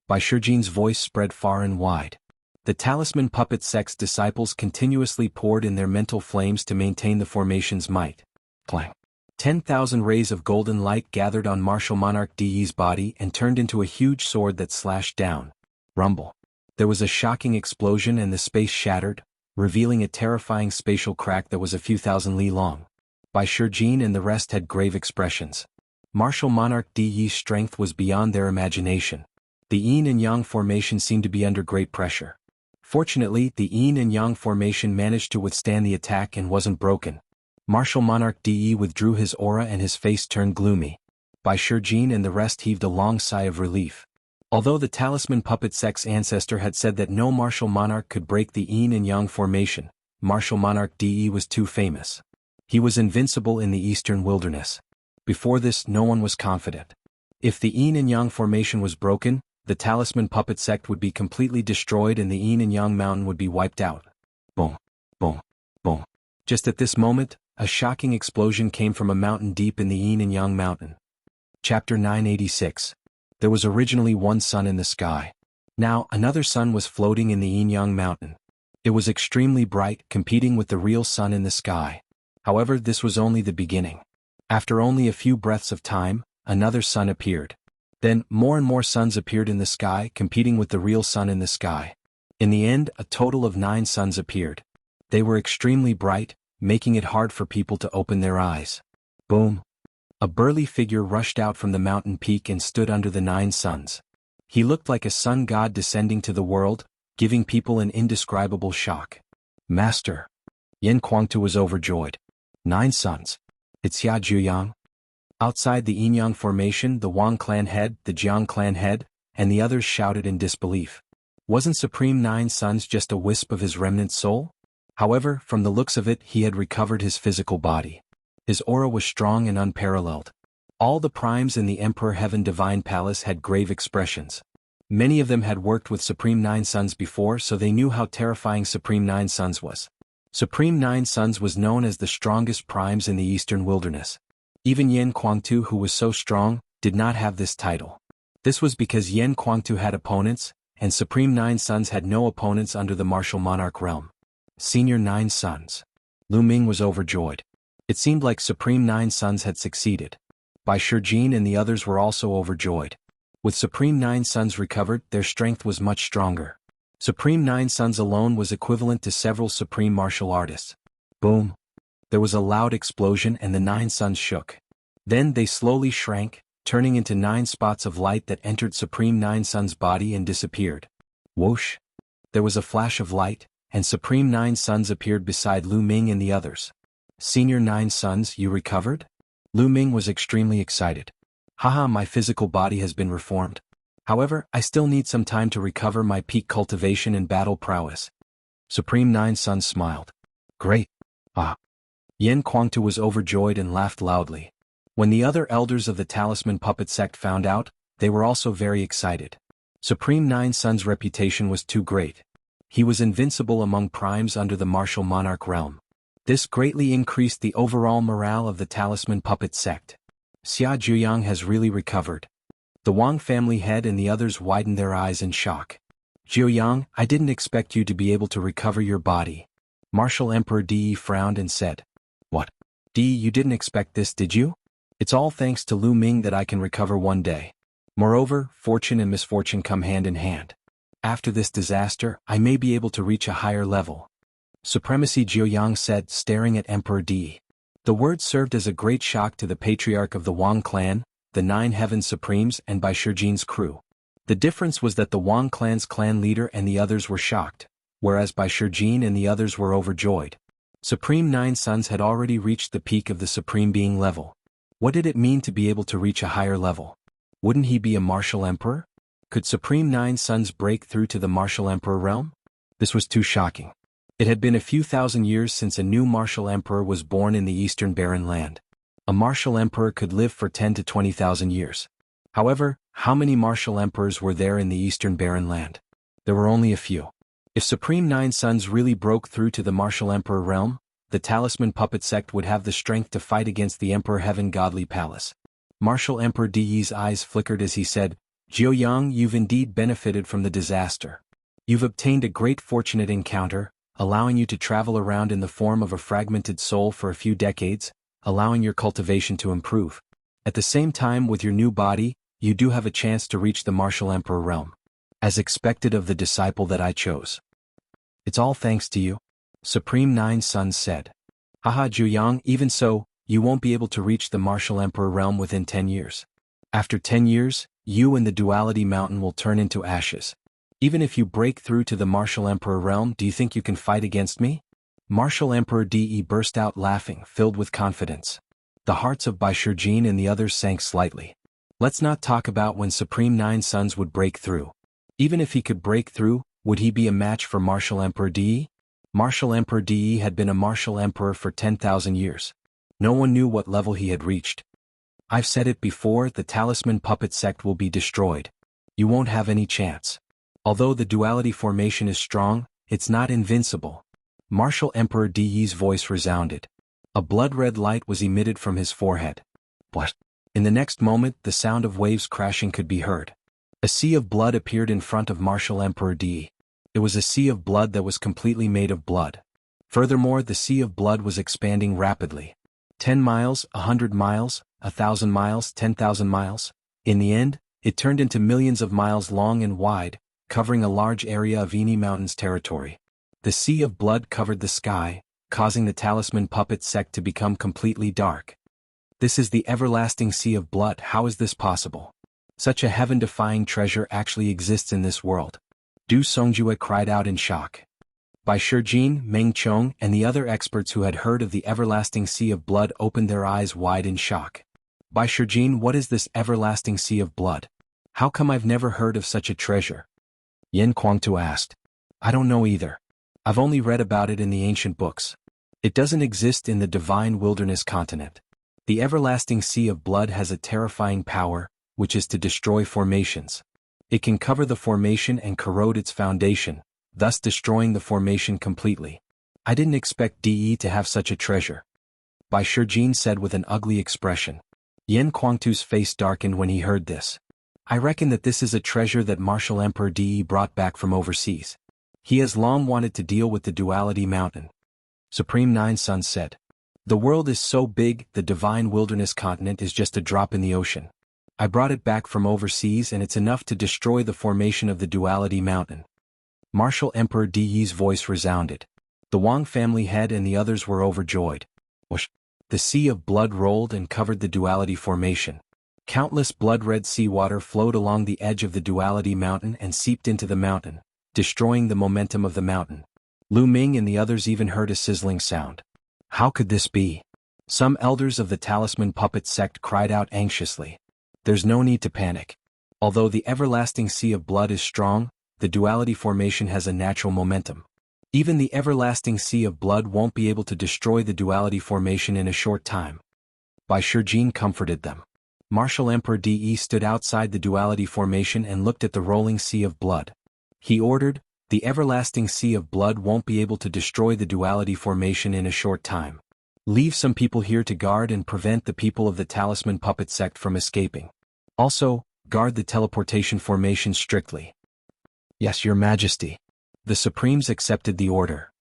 Bai Shijin's voice spread far and wide. The Talisman Puppet sect's disciples continuously poured in their mental flames to maintain the formation's might. Clang. 10,000 rays of golden light gathered on Martial Monarch Di's body and turned into a huge sword that slashed down. Rumble. There was a shocking explosion and the space shattered, revealing a terrifying spatial crack that was a few thousand li long. Bai Shijin and the rest had grave expressions. Martial Monarch Di's strength was beyond their imagination. The yin and yang formation seemed to be under great pressure. Fortunately, the yin and yang formation managed to withstand the attack and wasn't broken. Martial Monarch De withdrew his aura and his face turned gloomy. Bai Shijin and the rest heaved a long sigh of relief. Although the Talisman Puppet Sect's ancestor had said that no martial monarch could break the yin and yang formation, Martial Monarch De was too famous. He was invincible in the eastern wilderness. Before this, no one was confident. If the yin and yang formation was broken, the Talisman Puppet Sect would be completely destroyed and the yin and yang mountain would be wiped out. Boom, boom, boom. Just at this moment, a shocking explosion came from a mountain deep in the yin and yang mountain. Chapter 986. There was originally one sun in the sky. Now, another sun was floating in the yin-yang mountain. It was extremely bright, competing with the real sun in the sky. However, this was only the beginning. After only a few breaths of time, another sun appeared. Then, more and more suns appeared in the sky, competing with the real sun in the sky. In the end, a total of 9 suns appeared. They were extremely bright, making it hard for people to open their eyes. Boom! A burly figure rushed out from the mountain peak and stood under the 9 suns. He looked like a sun god descending to the world, giving people an indescribable shock. Master! Yan Kuangtu was overjoyed. 9 suns. It's Xia Zhuyang. Outside the yin-yang formation, the Wang clan head, the Jiang clan head, and the others shouted in disbelief. Wasn't Supreme 9 Suns just a wisp of his remnant soul? However, from the looks of it, he had recovered his physical body. His aura was strong and unparalleled. All the primes in the Emperor Heaven Divine Palace had grave expressions. Many of them had worked with Supreme 9 Suns before, so they knew how terrifying Supreme 9 Suns was. Supreme 9 Suns was known as the strongest primes in the eastern wilderness. Even Yan Kuangtu, who was so strong, did not have this title. This was because Yan Kuangtu had opponents, and Supreme 9 Suns had no opponents under the martial monarch realm. Senior 9 Suns. Lu Ming was overjoyed. It seemed like Supreme 9 Suns had succeeded. Bai Shijin and the others were also overjoyed. With Supreme 9 Suns recovered, their strength was much stronger. Supreme 9 Suns alone was equivalent to several supreme martial artists. Boom! There was a loud explosion and the 9 suns shook. Then they slowly shrank, turning into 9 spots of light that entered Supreme 9 Suns' body and disappeared. Whoosh! There was a flash of light, and Supreme 9 Suns appeared beside Lu Ming and the others. Senior 9 Suns, you recovered? Lu Ming was extremely excited. Haha, my physical body has been reformed. However, I still need some time to recover my peak cultivation and battle prowess. Supreme 9 Suns smiled. Great. Ah. Yan Kuangtu was overjoyed and laughed loudly. When the other elders of the Talisman Puppet Sect found out, they were also very excited. Supreme 9 Suns' reputation was too great. He was invincible among primes under the martial monarch realm. This greatly increased the overall morale of the Talisman Puppet Sect. Xia Zhuyang has really recovered. The Wang family head and the others widened their eyes in shock. Zhuyang, I didn't expect you to be able to recover your body. Martial Emperor De frowned and said. What? De, you didn't expect this, did you? It's all thanks to Lu Ming that I can recover one day. Moreover, fortune and misfortune come hand in hand. After this disaster, I may be able to reach a higher level. Supremacy Zhuyang said, staring at Emperor De. The word served as a great shock to the patriarch of the Wang clan, the 9 Heaven Supremes, and Bai Shijin's crew. The difference was that the Wang clan's clan leader and the others were shocked, whereas Bai Shijin and the others were overjoyed. Supreme 9 Suns had already reached the peak of the Supreme Being level. What did it mean to be able to reach a higher level? Wouldn't he be a martial emperor? Could Supreme 9 Suns break through to the martial emperor realm? This was too shocking. It had been a few thousand years since a new martial emperor was born in the eastern barren land. A martial emperor could live for 10 to 20,000 years. However, how many martial emperors were there in the eastern barren land? There were only a few. If Supreme 9 Suns really broke through to the martial emperor realm, the Talisman Puppet Sect would have the strength to fight against the Emperor Heaven Godly Palace. Martial Emperor De's eyes flickered as he said, Zhuyang, you've indeed benefited from the disaster. You've obtained a great fortunate encounter, allowing you to travel around in the form of a fragmented soul for a few decades, allowing your cultivation to improve. At the same time, with your new body, you do have a chance to reach the martial emperor realm. as expected of the disciple that I chose. It's all thanks to you, Supreme Nine Sons said. Haha Zhuyang, even so, you won't be able to reach the Martial Emperor realm within 10 years. After 10 years, you and the Duality Mountain will turn into ashes. Even if you break through to the Martial Emperor realm, do you think you can fight against me? Martial Emperor De burst out laughing, filled with confidence. The hearts of Bai Shijin and the others sank slightly. Let's not talk about when Supreme Nine Sons would break through. Even if he could break through, would he be a match for Martial Emperor De? Martial Emperor De had been a martial emperor for 10,000 years. No one knew what level he had reached. I've said it before, the Talisman Puppet Sect will be destroyed. You won't have any chance. Although the duality formation is strong, it's not invincible. Martial Emperor De's voice resounded. A blood-red light was emitted from his forehead. What? In the next moment, the sound of waves crashing could be heard. A sea of blood appeared in front of Martial Emperor De. It was a sea of blood that was completely made of blood. Furthermore, the sea of blood was expanding rapidly. 10 miles, 100 miles, 1,000 miles, 10,000 miles. In the end, it turned into millions of miles long and wide, covering a large area of Ini Mountain's territory. The sea of blood covered the sky, causing the Talisman Puppet Sect to become completely dark. This is the everlasting sea of blood. How is this possible? Such a heaven-defying treasure actually exists in this world. Du Songjue cried out in shock. Bai Shijin, Meng Chong, and the other experts who had heard of the everlasting sea of blood opened their eyes wide in shock. Bai Shijin, what is this everlasting sea of blood? How come I've never heard of such a treasure? Yan Kuangtu asked. I don't know either. I've only read about it in the ancient books. It doesn't exist in the divine wilderness continent. The everlasting sea of blood has a terrifying power, which is to destroy formations. It can cover the formation and corrode its foundation, thus destroying the formation completely. I didn't expect De to have such a treasure. Bai Shijin said with an ugly expression. Yan Kuangtu's face darkened when he heard this. I reckon that this is a treasure that Martial Emperor De brought back from overseas. He has long wanted to deal with the Duality Mountain. Supreme Nine Sons said. The world is so big, the divine wilderness continent is just a drop in the ocean. I brought it back from overseas and it's enough to destroy the formation of the Duality Mountain. Martial Emperor De's voice resounded. The Wang family head and the others were overjoyed. Whoosh! The sea of blood rolled and covered the Duality formation. Countless blood-red seawater flowed along the edge of the Duality Mountain and seeped into the mountain, destroying the momentum of the mountain. Lu Ming and the others even heard a sizzling sound. How could this be? Some elders of the Talisman Puppet Sect cried out anxiously. There's no need to panic. Although the everlasting sea of blood is strong, the duality formation has a natural momentum. Even the everlasting sea of blood won't be able to destroy the duality formation in a short time. Bai Shijin comforted them. Martial Emperor De stood outside the duality formation and looked at the rolling sea of blood. He ordered, the everlasting sea of blood won't be able to destroy the duality formation in a short time. Leave some people here to guard and prevent the people of the Talisman Puppet Sect from escaping. Also, guard the teleportation formation strictly. Yes, Your Majesty. The Supremes accepted the order.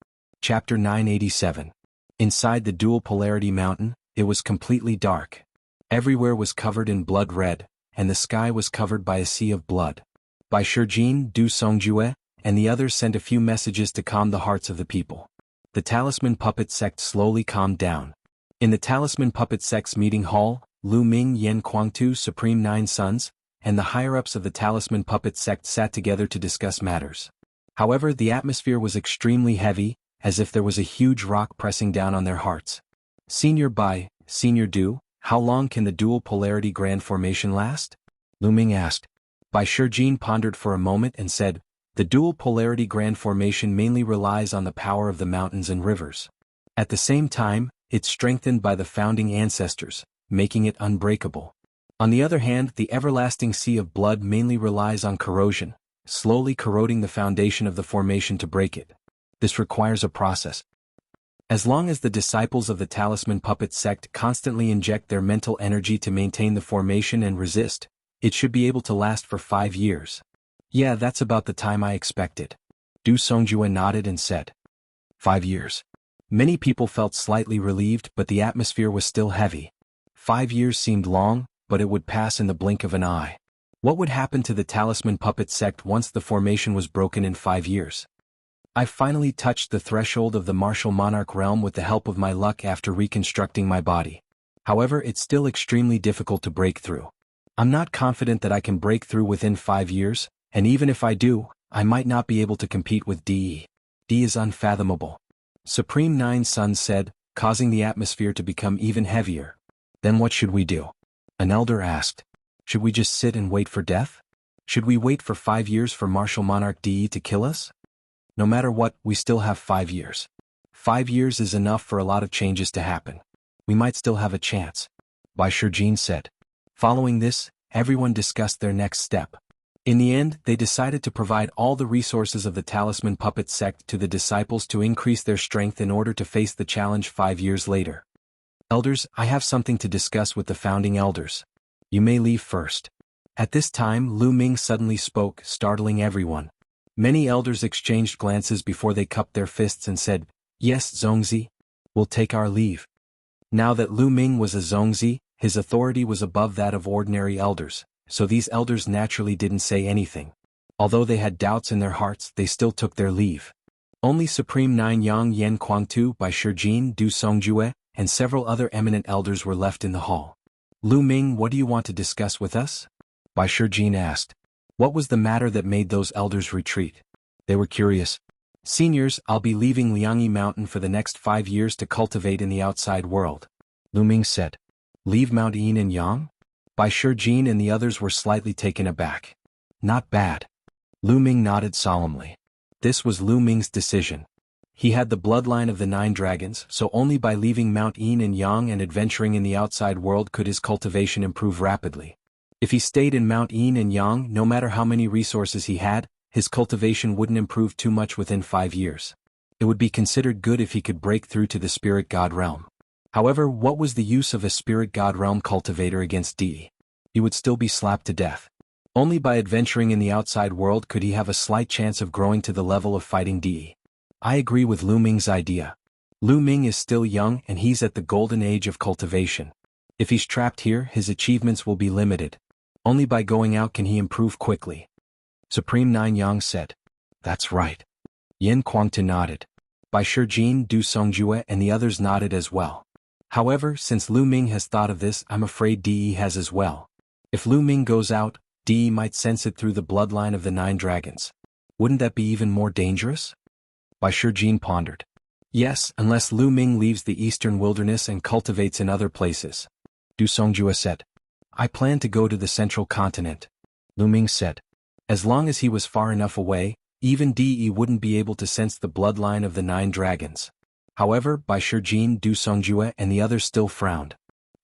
Chapter 987. Inside the Dual Polarity Mountain, it was completely dark. Everywhere was covered in blood red, and the sky was covered by a sea of blood. Bai Shijin, Du Songjue, and the others sent a few messages to calm the hearts of the people. The Talisman Puppet Sect slowly calmed down. In the Talisman Puppet Sect's meeting hall, Lu Ming, Yan Kuangtu, Supreme Nine Sons, and the higher-ups of the Talisman Puppet Sect sat together to discuss matters. However, the atmosphere was extremely heavy, as if there was a huge rock pressing down on their hearts. Senior Bai, Senior Du, how long can the dual polarity grand formation last? Lu Ming asked. Bai Shijin pondered for a moment and said, the dual polarity grand formation mainly relies on the power of the mountains and rivers. At the same time, it's strengthened by the founding ancestors, making it unbreakable. On the other hand, the everlasting sea of blood mainly relies on corrosion, slowly corroding the foundation of the formation to break it. This requires a process. As long as the disciples of the Talisman Puppet Sect constantly inject their mental energy to maintain the formation and resist, it should be able to last for 5 years. Yeah, that's about the time I expected. Du Songjue nodded and said. 5 years. Many people felt slightly relieved, but the atmosphere was still heavy. 5 years seemed long, but it would pass in the blink of an eye. What would happen to the Talisman Puppet sect once the formation was broken in 5 years? I finally touched the threshold of the martial monarch realm with the help of my luck after reconstructing my body. However, it's still extremely difficult to break through. I'm not confident that I can break through within 5 years, and even if I do, I might not be able to compete with DE. D is unfathomable. Supreme Nine Suns said, causing the atmosphere to become even heavier. Then what should we do? An elder asked. Should we just sit and wait for death? Should we wait for 5 years for Martial Monarch DE to kill us? No matter what, we still have 5 years. 5 years is enough for a lot of changes to happen. We might still have a chance. Bai Shijin said. Following this, everyone discussed their next step. In the end, they decided to provide all the resources of the Talisman Puppet sect to the disciples to increase their strength in order to face the challenge 5 years later. Elders, I have something to discuss with the founding elders. You may leave first. At this time, Lu Ming suddenly spoke, startling everyone. Many elders exchanged glances before they cupped their fists and said, Yes, Zongzi. We'll take our leave. Now that Lu Ming was a Zongzi, his authority was above that of ordinary elders, so these elders naturally didn't say anything. Although they had doubts in their hearts, they still took their leave. Only Supreme Nine Yang Yen Kuangtu Bai Shijin Du Songjue and several other eminent elders were left in the hall. Lu Ming, what do you want to discuss with us? Bai Shijin asked. What was the matter that made those elders retreat? They were curious. Seniors, I'll be leaving Liangyi Mountain for the next 5 years to cultivate in the outside world. Lu Ming said. Leave Mount Yin and Yang? Bai Shijin and the others were slightly taken aback. Not bad. Lu Ming nodded solemnly. This was Lu Ming's decision. He had the bloodline of the 9 dragons, so only by leaving Mount Yin and Yang and adventuring in the outside world could his cultivation improve rapidly. If he stayed in Mount Yin and Yang, no matter how many resources he had, his cultivation wouldn't improve too much within 5 years. It would be considered good if he could break through to the spirit god realm. However, what was the use of a spirit god realm cultivator against DE? He would still be slapped to death. Only by adventuring in the outside world could he have a slight chance of growing to the level of fighting DE. I agree with Lu Ming's idea. Lu Ming is still young and he's at the golden age of cultivation. If he's trapped here, his achievements will be limited. Only by going out can he improve quickly. Supreme Nine Yang said. That's right. Yen Kuangtu nodded. Bai Shijin Du Songjue and the others nodded as well. However, since Lu Ming has thought of this, I'm afraid DE has as well. If Lu Ming goes out, DE might sense it through the bloodline of the 9 dragons. Wouldn't that be even more dangerous? Bai Shijin pondered. Yes, unless Lu Ming leaves the eastern wilderness and cultivates in other places. Du Songjue said. I plan to go to the central continent. Lu Ming said. As long as he was far enough away, even DE wouldn't be able to sense the bloodline of the 9 dragons. However, Bai Shijin Du Songjue and the others still frowned.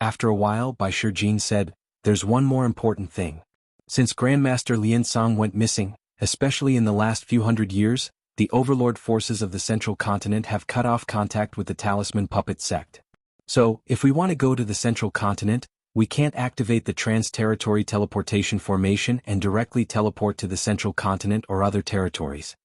After a while, Bai Shijin said, There's one more important thing. Since Grandmaster Liansong went missing, especially in the last few hundred years, the overlord forces of the central continent have cut off contact with the Talisman Puppet sect. So, if we want to go to the central continent, we can't activate the trans-territory teleportation formation and directly teleport to the central continent or other territories.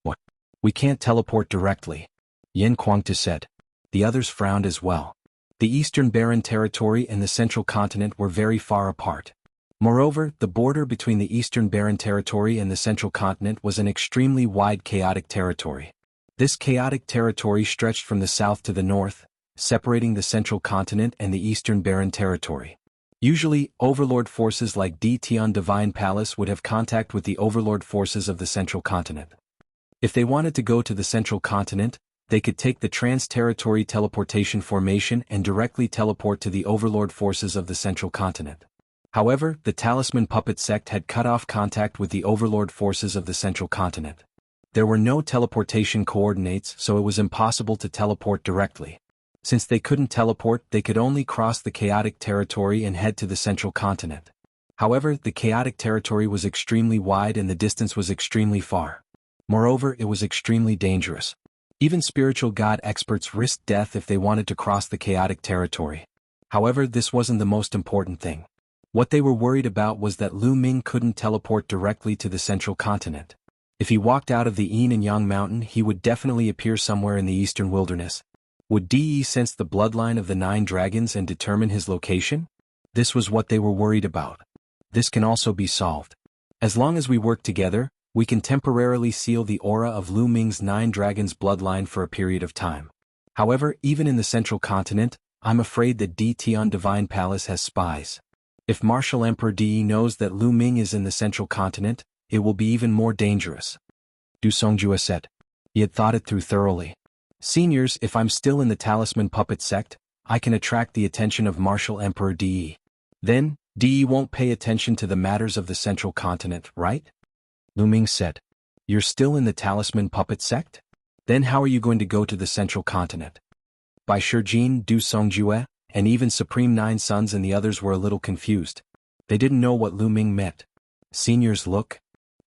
What? We can't teleport directly, Yen Kuangtu said. The others frowned as well. The Eastern Barren Territory and the Central Continent were very far apart. Moreover, the border between the Eastern Barren Territory and the Central Continent was an extremely wide chaotic territory. This chaotic territory stretched from the south to the north, separating the Central Continent and the Eastern Barren Territory. Usually, overlord forces like D Tian Divine Palace would have contact with the overlord forces of the Central Continent. If they wanted to go to the Central Continent, they could take the trans-territory teleportation formation and directly teleport to the overlord forces of the Central Continent. However, the Talisman Puppet sect had cut off contact with the overlord forces of the Central Continent. There were no teleportation coordinates, so it was impossible to teleport directly. Since they couldn't teleport, they could only cross the chaotic territory and head to the Central Continent. However, the chaotic territory was extremely wide and the distance was extremely far. Moreover, it was extremely dangerous. Even spiritual god experts risked death if they wanted to cross the chaotic territory. However, this wasn't the most important thing. What they were worried about was that Lu Ming couldn't teleport directly to the Central Continent. If he walked out of the Yin and Yang mountain, he would definitely appear somewhere in the eastern wilderness. Would DE sense the bloodline of the 9 dragons and determine his location? This was what they were worried about. This can also be solved. As long as we work together, we can temporarily seal the aura of Lu Ming's 9 dragons bloodline for a period of time. However, even in the central continent, I'm afraid that D Tian Divine Palace has spies. If Martial Emperor De knows that Lu Ming is in the central continent, it will be even more dangerous. Du Songjue said. He had thought it through thoroughly. Seniors, if I'm still in the Talisman Puppet sect, I can attract the attention of Martial Emperor De. Then, De won't pay attention to the matters of the central continent, right? Lu Ming said. You're still in the Talisman Puppet sect? Then how are you going to go to the central continent? Bai Shijin, Du Songjue, and even Supreme Nine Sons and the others were a little confused. They didn't know what Lu Ming meant. Seniors, look.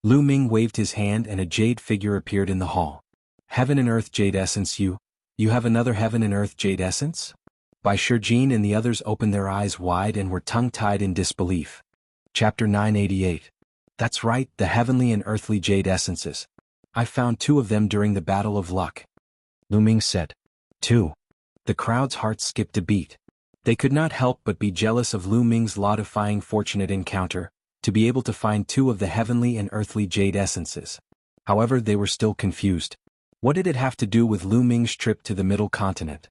Lu Ming waved his hand and a jade figure appeared in the hall. Heaven and Earth Jade Essence, you have another Heaven and Earth Jade Essence? Bai Shijin and the others opened their eyes wide and were tongue-tied in disbelief. Chapter 988. That's right, the heavenly and earthly jade essences. I found 2 of them during the Battle of Luck. Lu Ming said. 2. The crowd's hearts skipped a beat. They could not help but be jealous of Lu Ming's law-defying fortunate encounter, to be able to find 2 of the heavenly and earthly jade essences. However, they were still confused. What did it have to do with Lu Ming's trip to the Middle Continent?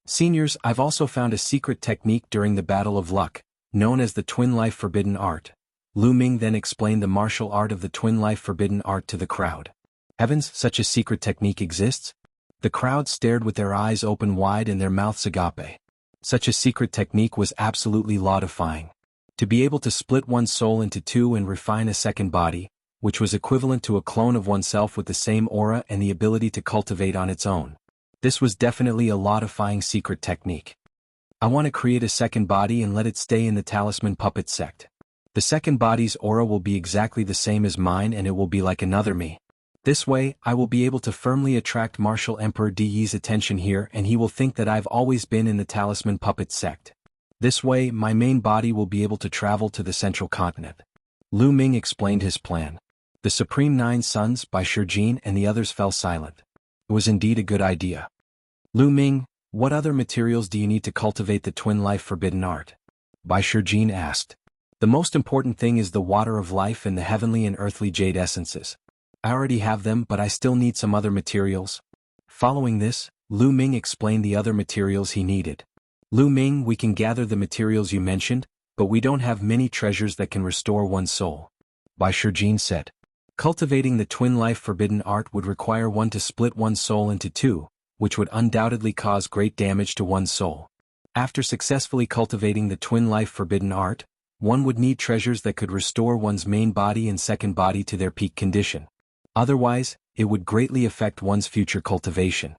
Seniors, I've also found a secret technique during the Battle of Luck, known as the Twin Life Forbidden Art. Lu Ming then explained the martial art of the Twin Life Forbidden Art to the crowd. Heavens, such a secret technique exists? The crowd stared with their eyes open wide and their mouths agape. Such a secret technique was absolutely law-defying. To be able to split one's soul into 2 and refine a second body, which was equivalent to a clone of oneself with the same aura and the ability to cultivate on its own. This was definitely a law-defying secret technique. I want to create a second body and let it stay in the Talisman Puppet sect. The second body's aura will be exactly the same as mine and it will be like another me. This way, I will be able to firmly attract Martial Emperor De's attention here and he will think that I've always been in the Talisman Puppet sect. This way, my main body will be able to travel to the central continent. Lu Ming explained his plan. The Supreme Nine Sons, Bai Shijin and the others fell silent. It was indeed a good idea. Lu Ming, what other materials do you need to cultivate the Twin Life Forbidden Art? Bai Shijin asked. The most important thing is the water of life and the heavenly and earthly jade essences. I already have them, but I still need some other materials. Following this, Lu Ming explained the other materials he needed. Lu Ming, we can gather the materials you mentioned, but we don't have many treasures that can restore one's soul. Bai Shijin said. Cultivating the Twin Life Forbidden Art would require one to split one's soul into 2, which would undoubtedly cause great damage to one's soul. After successfully cultivating the Twin Life Forbidden Art, one would need treasures that could restore one's main body and second body to their peak condition. Otherwise, it would greatly affect one's future cultivation.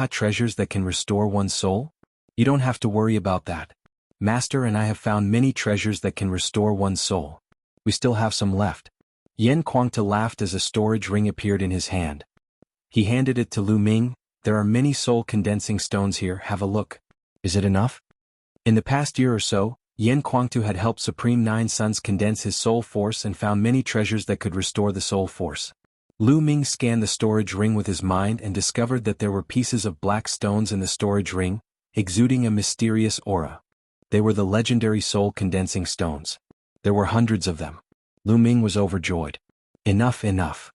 Treasures that can restore one's soul? You don't have to worry about that. Master and I have found many treasures that can restore one's soul. We still have some left. Yan Kuangta laughed as a storage ring appeared in his hand. He handed it to Lu Ming. There are many soul-condensing stones here, have a look. Is it enough? In the past year or so, Yan Kuangtu had helped Supreme Nine Sons condense his soul force and found many treasures that could restore the soul force. Lu Ming scanned the storage ring with his mind and discovered that there were pieces of black stones in the storage ring, exuding a mysterious aura. They were the legendary soul-condensing stones. There were hundreds of them. Lu Ming was overjoyed. Enough.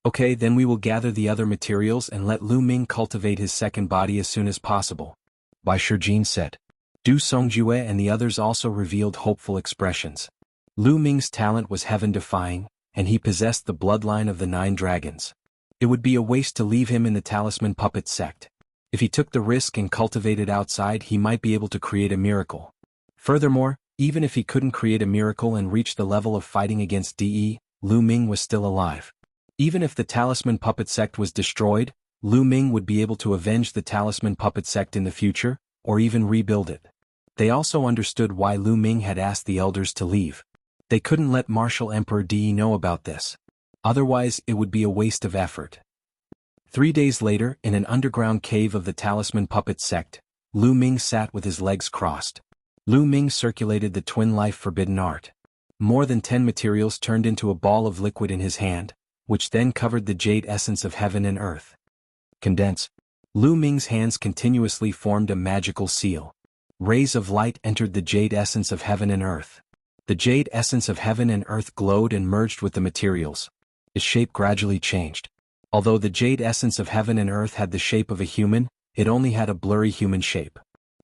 Okay, then we will gather the other materials and let Lu Ming cultivate his second body as soon as possible. Bai Shijin said. Du Songjue and the others also revealed hopeful expressions. Lu Ming's talent was heaven-defying, and he possessed the bloodline of the 9 dragons. It would be a waste to leave him in the Talisman Puppet sect. If he took the risk and cultivated outside, he might be able to create a miracle. Furthermore, even if he couldn't create a miracle and reach the level of fighting against De, Lu Ming was still alive. Even if the Talisman Puppet sect was destroyed, Lu Ming would be able to avenge the Talisman Puppet sect in the future, or even rebuild it. They also understood why Lu Ming had asked the elders to leave. They couldn't let Martial Emperor De know about this. Otherwise, it would be a waste of effort. 3 days later, in an underground cave of the Talisman Puppet sect, Lu Ming sat with his legs crossed. Lu Ming circulated the Twin Life Forbidden Art. More than 10 materials turned into a ball of liquid in his hand, which then covered the jade essence of heaven and earth. Condense. Lu Ming's hands continuously formed a magical seal. Rays of light entered the jade essence of heaven and earth. The jade essence of heaven and earth glowed and merged with the materials. Its shape gradually changed. Although the jade essence of heaven and earth had the shape of a human, it only had a blurry human shape.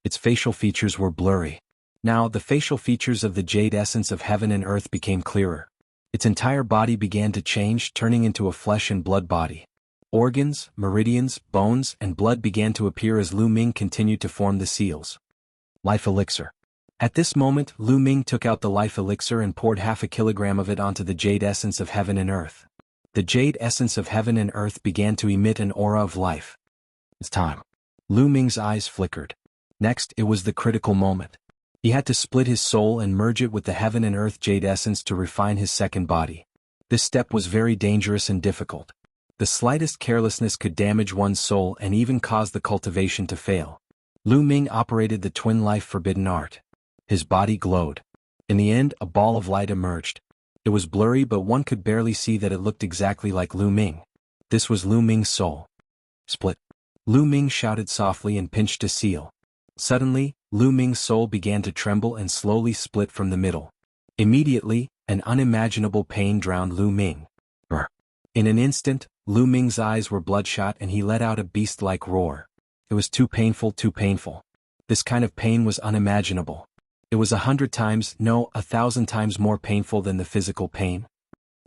Its facial features were blurry. Now, the facial features of the jade essence of heaven and earth became clearer. Its entire body began to change, turning into a flesh and blood body. Organs, meridians, bones, and blood began to appear as Lu Ming continued to form the seals. Life elixir. At this moment, Lu Ming took out the life elixir and poured 1/2 kilogram of it onto the jade essence of heaven and earth. The jade essence of heaven and earth began to emit an aura of life. It's time. Lu Ming's eyes flickered. Next, it was the critical moment. He had to split his soul and merge it with the heaven and earth jade essence to refine his second body. This step was very dangerous and difficult. The slightest carelessness could damage one's soul and even cause the cultivation to fail. Lu Ming operated the twin life forbidden art. His body glowed. In the end, a ball of light emerged. It was blurry, but one could barely see that it looked exactly like Lu Ming. This was Lu Ming's soul. Split. Lu Ming shouted softly and pinched a seal. Suddenly, Lu Ming's soul began to tremble and slowly split from the middle. Immediately, an unimaginable pain drowned Lu Ming. Brr. In an instant, Lu Ming's eyes were bloodshot and he let out a beast-like roar. It was too painful, too painful. This kind of pain was unimaginable. It was 100 times, no, 1,000 times more painful than the physical pain.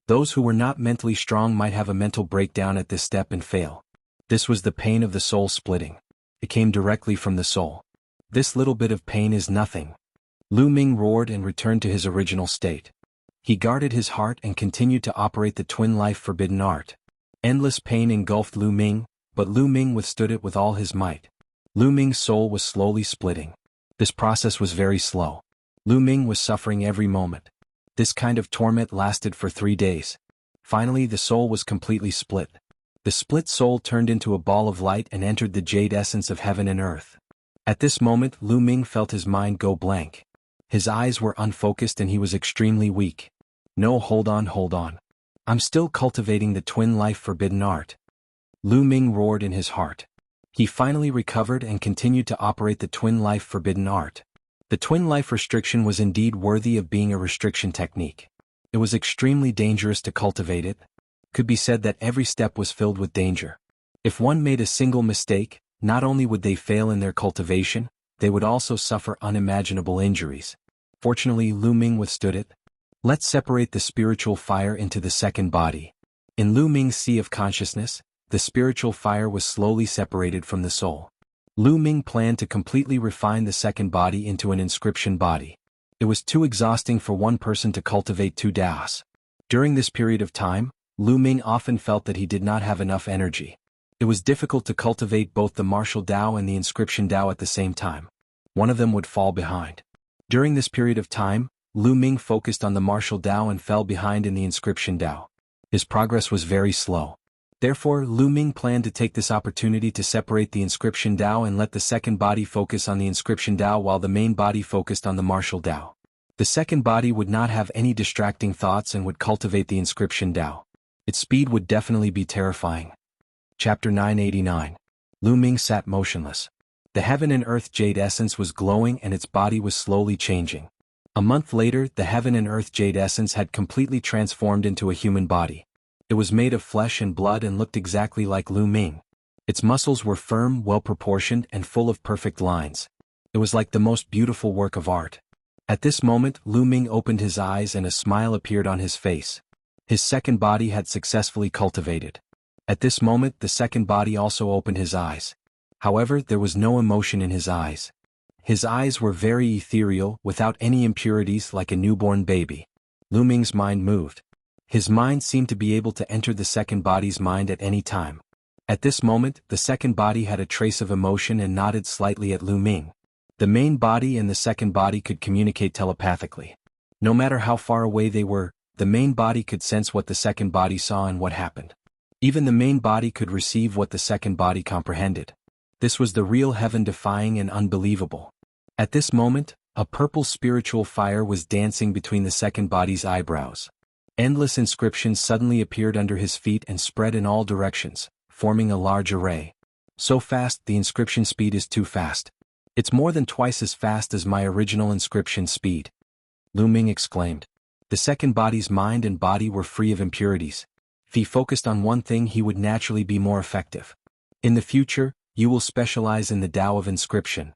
Those who were not mentally strong might have a mental breakdown at this step and fail. This was the pain of the soul splitting. It came directly from the soul. This little bit of pain is nothing. Lu Ming roared and returned to his original state. He guarded his heart and continued to operate the twin life forbidden art. Endless pain engulfed Lu Ming, but Lu Ming withstood it with all his might. Lu Ming's soul was slowly splitting. This process was very slow. Lu Ming was suffering every moment. This kind of torment lasted for 3 days. Finally, the soul was completely split. The split soul turned into a ball of light and entered the jade essence of heaven and earth. At this moment, Lu Ming felt his mind go blank. His eyes were unfocused and he was extremely weak. No, hold on. I'm still cultivating the twin life forbidden art. Lu Ming roared in his heart. He finally recovered and continued to operate the twin life forbidden art. The twin life restriction was indeed worthy of being a restriction technique. It was extremely dangerous to cultivate it. Could be said that every step was filled with danger. If one made a single mistake, not only would they fail in their cultivation, they would also suffer unimaginable injuries. Fortunately, Lu Ming withstood it. Let's separate the spiritual fire into the second body. In Lu Ming's sea of consciousness, the spiritual fire was slowly separated from the soul. Lu Ming planned to completely refine the second body into an inscription body. It was too exhausting for one person to cultivate 2 Daos. During this period of time, Lu Ming often felt that he did not have enough energy. It was difficult to cultivate both the martial Dao and the inscription Dao at the same time. One of them would fall behind. During this period of time, Lu Ming focused on the martial Dao and fell behind in the inscription Dao. His progress was very slow. Therefore, Lu Ming planned to take this opportunity to separate the inscription Dao and let the second body focus on the inscription Dao while the main body focused on the martial Dao. The second body would not have any distracting thoughts and would cultivate the inscription Dao. Its speed would definitely be terrifying. Chapter 989. Lu Ming sat motionless. The heaven and earth jade essence was glowing and its body was slowly changing. A month later, the heaven and earth jade essence had completely transformed into a human body. It was made of flesh and blood and looked exactly like Lu Ming. Its muscles were firm, well-proportioned, and full of perfect lines. It was like the most beautiful work of art. At this moment, Lu Ming opened his eyes and a smile appeared on his face. His second body had successfully cultivated. At this moment, the second body also opened his eyes. However, there was no emotion in his eyes. His eyes were very ethereal, without any impurities, like a newborn baby. Lu Ming's mind moved. His mind seemed to be able to enter the second body's mind at any time. At this moment, the second body had a trace of emotion and nodded slightly at Lu Ming. The main body and the second body could communicate telepathically. No matter how far away they were, the main body could sense what the second body saw and what happened. Even the main body could receive what the second body comprehended. This was the real heaven-defying and unbelievable. At this moment, a purple spiritual fire was dancing between the second body's eyebrows. Endless inscriptions suddenly appeared under his feet and spread in all directions, forming a large array. So fast, the inscription speed is too fast. It's more than twice as fast as my original inscription speed. Lu Ming exclaimed. The second body's mind and body were free of impurities. If he focused on one thing, he would naturally be more effective. In the future, you will specialize in the Tao of inscription.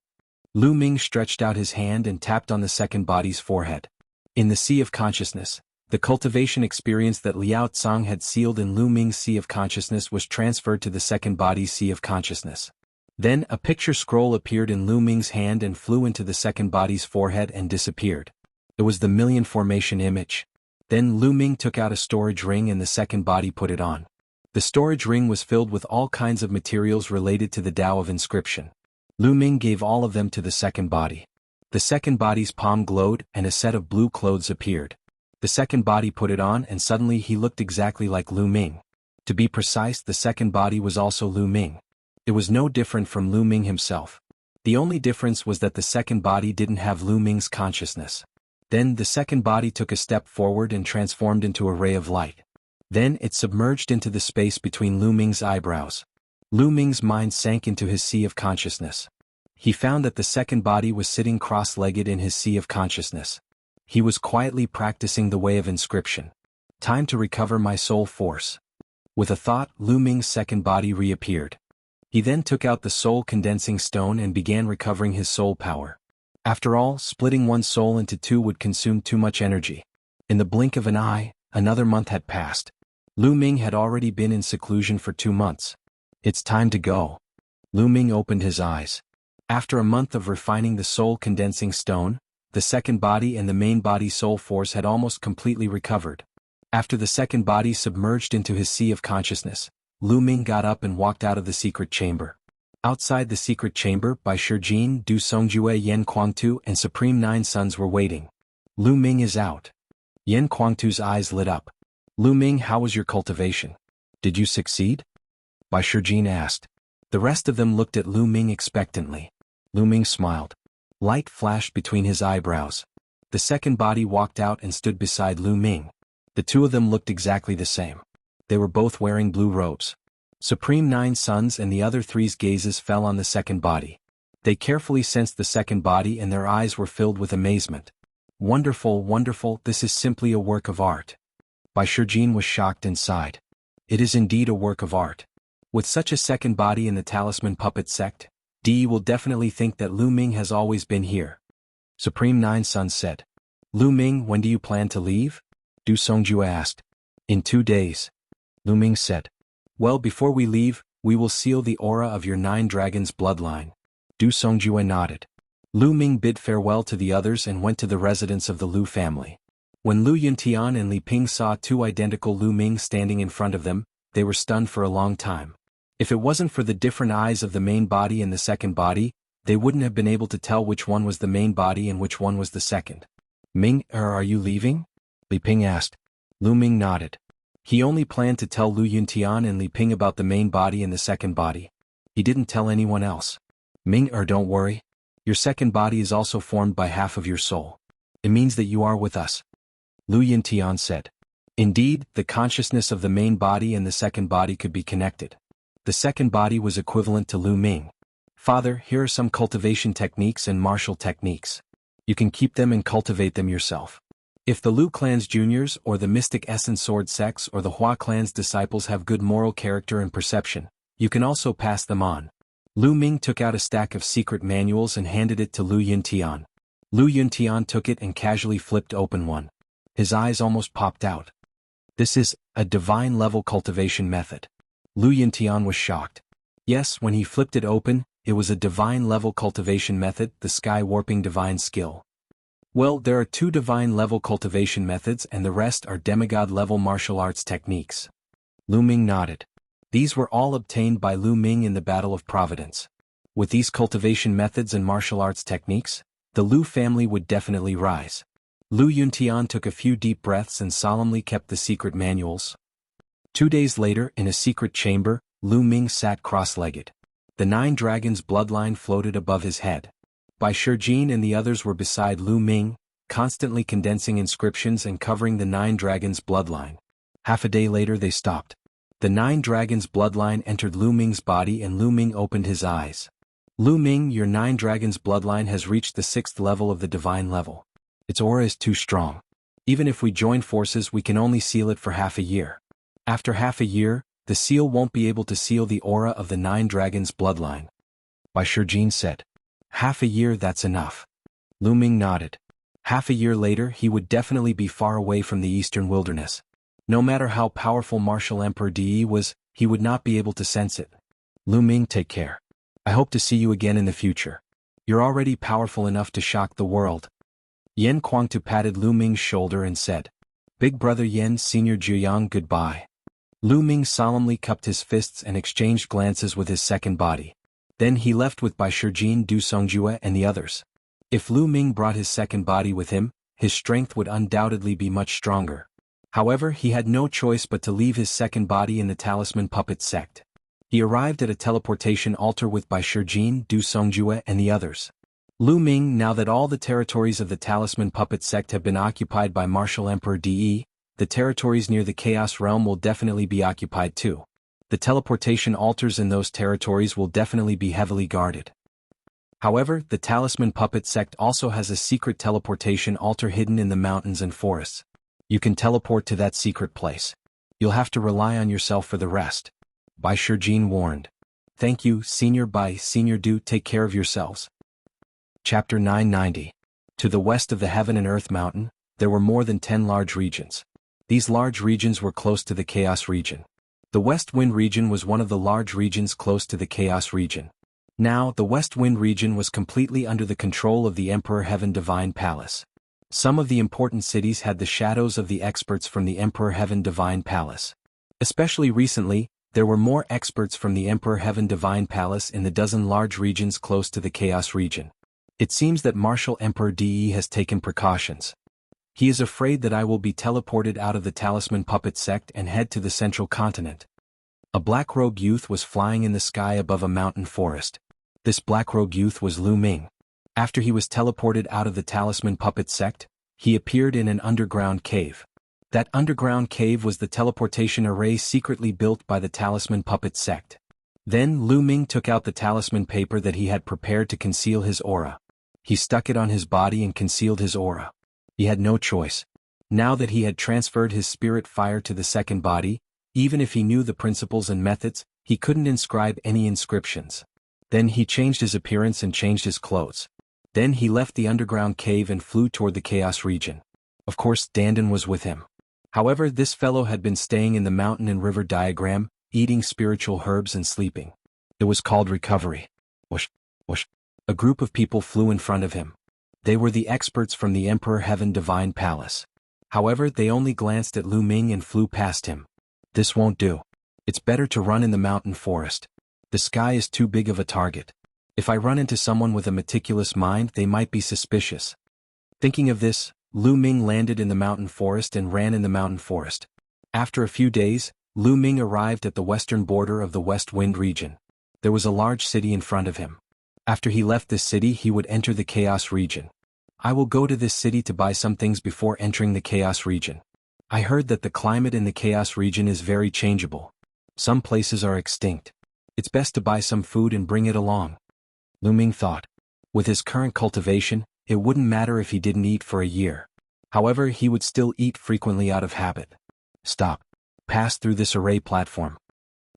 Lu Ming stretched out his hand and tapped on the second body's forehead. In the Sea of Consciousness, the cultivation experience that Liao Tsang had sealed in Lu Ming's Sea of Consciousness was transferred to the second body's Sea of Consciousness. Then a picture scroll appeared in Lu Ming's hand and flew into the second body's forehead and disappeared. It was the million formation image. Then Lu Ming took out a storage ring and the second body put it on. The storage ring was filled with all kinds of materials related to the Tao of inscription. Lu Ming gave all of them to the second body. The second body's palm glowed and a set of blue clothes appeared. The second body put it on and suddenly he looked exactly like Lu Ming. To be precise, the second body was also Lu Ming. It was no different from Lu Ming himself. The only difference was that the second body didn't have Lu Ming's consciousness. Then the second body took a step forward and transformed into a ray of light. Then it submerged into the space between Lu Ming's eyebrows. Lu Ming's mind sank into his Sea of Consciousness. He found that the second body was sitting cross-legged in his Sea of Consciousness. He was quietly practicing the way of inscription. Time to recover my soul force. With a thought, Lu Ming's second body reappeared. He then took out the soul condensing stone and began recovering his soul power. After all, splitting one's soul into two would consume too much energy. In the blink of an eye, another month had passed. Lu Ming had already been in seclusion for 2 months. It's time to go. Lu Ming opened his eyes. After a month of refining the soul condensing stone, the second body and the main body soul force had almost completely recovered. After the second body submerged into his Sea of Consciousness, Lu Ming got up and walked out of the secret chamber. Outside the secret chamber, Bai Shijin, Du Songjue, Yan Kuangtu, and Supreme Nine Sons were waiting. Lu Ming is out. Yan Kuangtu's eyes lit up. Lu Ming, how was your cultivation? Did you succeed? Bai Shijin asked. The rest of them looked at Lu Ming expectantly. Lu Ming smiled. Light flashed between his eyebrows. The second body walked out and stood beside Lu Ming. The two of them looked exactly the same. They were both wearing blue robes. Supreme Nine Sons and the other three's gazes fell on the second body. They carefully sensed the second body and their eyes were filled with amazement. Wonderful, wonderful, this is simply a work of art. Bai Shijin was shocked and sighed. It is indeed a work of art. With such a second body in the Talisman Puppet sect, Di will definitely think that Lu Ming has always been here. Supreme Nine Sons said. Lu Ming, when do you plan to leave? Du Songjue asked. In 2 days. Lu Ming said. Well, before we leave, we will seal the aura of your 9 dragons' bloodline. Du Songjue nodded. Lu Ming bid farewell to the others and went to the residence of the Lu family. When Lu Yuntian and Li Ping saw 2 identical Lu Ming standing in front of them, they were stunned for a long time. If it wasn't for the different eyes of the main body and the second body, they wouldn't have been able to tell which one was the main body and which one was the second. Ming, are you leaving? Li Ping asked. Lu Ming nodded. He only planned to tell Lu Yuntian and Li Ping about the main body and the second body. He didn't tell anyone else. Ming, don't worry. Your second body is also formed by half of your soul. It means that you are with us. Lu Yuntian said. Indeed, the consciousness of the main body and the second body could be connected. The second body was equivalent to Lu Ming. Father, here are some cultivation techniques and martial techniques. You can keep them and cultivate them yourself. If the Lu clan's juniors or the Mystic Essence Sword sects or the Hua clan's disciples have good moral character and perception, you can also pass them on. Lu Ming took out a stack of secret manuals and handed it to Lu Yuntian. Lu Yuntian took it and casually flipped open one. His eyes almost popped out. This is a divine level cultivation method. Lu Yuntian was shocked. Yes, when he flipped it open, it was a divine level cultivation method, the sky warping divine skill. Well, there are 2 divine level cultivation methods and the rest are demigod level martial arts techniques. Lu Ming nodded. These were all obtained by Lu Ming in the Battle of Providence. With these cultivation methods and martial arts techniques, the Lu family would definitely rise. Lu Yuntian took a few deep breaths and solemnly kept the secret manuals. 2 days later, in a secret chamber, Lu Ming sat cross-legged. The 9 dragons' bloodline floated above his head. Bai Shijin and the others were beside Lu Ming, constantly condensing inscriptions and covering the 9 dragons' bloodline. Half a day later they stopped. The 9 dragons' bloodline entered Lu Ming's body and Lu Ming opened his eyes. Lu Ming, your 9 dragons' bloodline has reached the 6th level of the divine level. Its aura is too strong. Even if we join forces, we can only seal it for half a year. After half a year, the seal won't be able to seal the aura of the 9 dragons' bloodline. Bai Shijin said. Half a year, that's enough. Lu Ming nodded. Half a year later, he would definitely be far away from the eastern wilderness. No matter how powerful Martial Emperor Di was, he would not be able to sense it. Lu Ming, take care. I hope to see you again in the future. You're already powerful enough to shock the world. Yan Kuangtu patted Lu Ming's shoulder and said, Big brother Yan Senior Jiuyang, goodbye. Lu Ming solemnly cupped his fists and exchanged glances with his second body. Then he left with Bai Shijin, Du Songjue and the others. If Lu Ming brought his second body with him, his strength would undoubtedly be much stronger. However, he had no choice but to leave his second body in the Talisman Puppet sect. He arrived at a teleportation altar with Bai Shijin, Du Songjue and the others. Lu Ming, now that all the territories of the Talisman Puppet sect have been occupied by Martial Emperor Di, the territories near the Chaos Realm will definitely be occupied too. The teleportation altars in those territories will definitely be heavily guarded. However, the Talisman Puppet sect also has a secret teleportation altar hidden in the mountains and forests. You can teleport to that secret place. You'll have to rely on yourself for the rest. Bai Shijin warned. Thank you, Senior Bai, Senior Du, take care of yourselves. Chapter 990. To the west of the Heaven and Earth Mountain, there were more than 10 large regions. These large regions were close to the Chaos region. The West Wind region was one of the large regions close to the Chaos region. Now, the West Wind region was completely under the control of the Emperor Heaven Divine Palace. Some of the important cities had the shadows of the experts from the Emperor Heaven Divine Palace. Especially recently, there were more experts from the Emperor Heaven Divine Palace in the dozen large regions close to the Chaos region. It seems that Martial Emperor Di has taken precautions. He is afraid that I will be teleported out of the Talisman Puppet sect and head to the central continent. A black-robed youth was flying in the sky above a mountain forest. This black-robed youth was Lu Ming. After he was teleported out of the Talisman Puppet sect, he appeared in an underground cave. That underground cave was the teleportation array secretly built by the Talisman Puppet sect. Then Lu Ming took out the talisman paper that he had prepared to conceal his aura. He stuck it on his body and concealed his aura. He had no choice. Now that he had transferred his spirit fire to the second body, even if he knew the principles and methods, he couldn't inscribe any inscriptions. Then he changed his appearance and changed his clothes. Then he left the underground cave and flew toward the Chaos region. Of course, Dandan was with him. However, this fellow had been staying in the mountain and river diagram, eating spiritual herbs and sleeping. It was called recovery. Whoosh, whoosh. A group of people flew in front of him. They were the experts from the Emperor Heaven Divine Palace. However, they only glanced at Lu Ming and flew past him. This won't do. It's better to run in the mountain forest. The sky is too big of a target. If I run into someone with a meticulous mind, they might be suspicious. Thinking of this, Lu Ming landed in the mountain forest and ran in the mountain forest. After a few days, Lu Ming arrived at the western border of the West Wind region. There was a large city in front of him. After he left this city, he would enter the Chaos region. I will go to this city to buy some things before entering the Chaos region. I heard that the climate in the Chaos region is very changeable. Some places are extinct. It's best to buy some food and bring it along. Lu Ming thought. With his current cultivation, it wouldn't matter if he didn't eat for a year. However, he would still eat frequently out of habit. Stop. Pass through this array platform.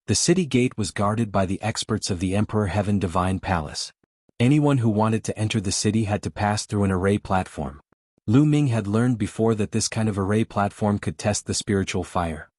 The city gate was guarded by the experts of the Emperor Heaven Divine Palace. Anyone who wanted to enter the city had to pass through an array platform. Lu Ming had learned before that this kind of array platform could test the spiritual fire.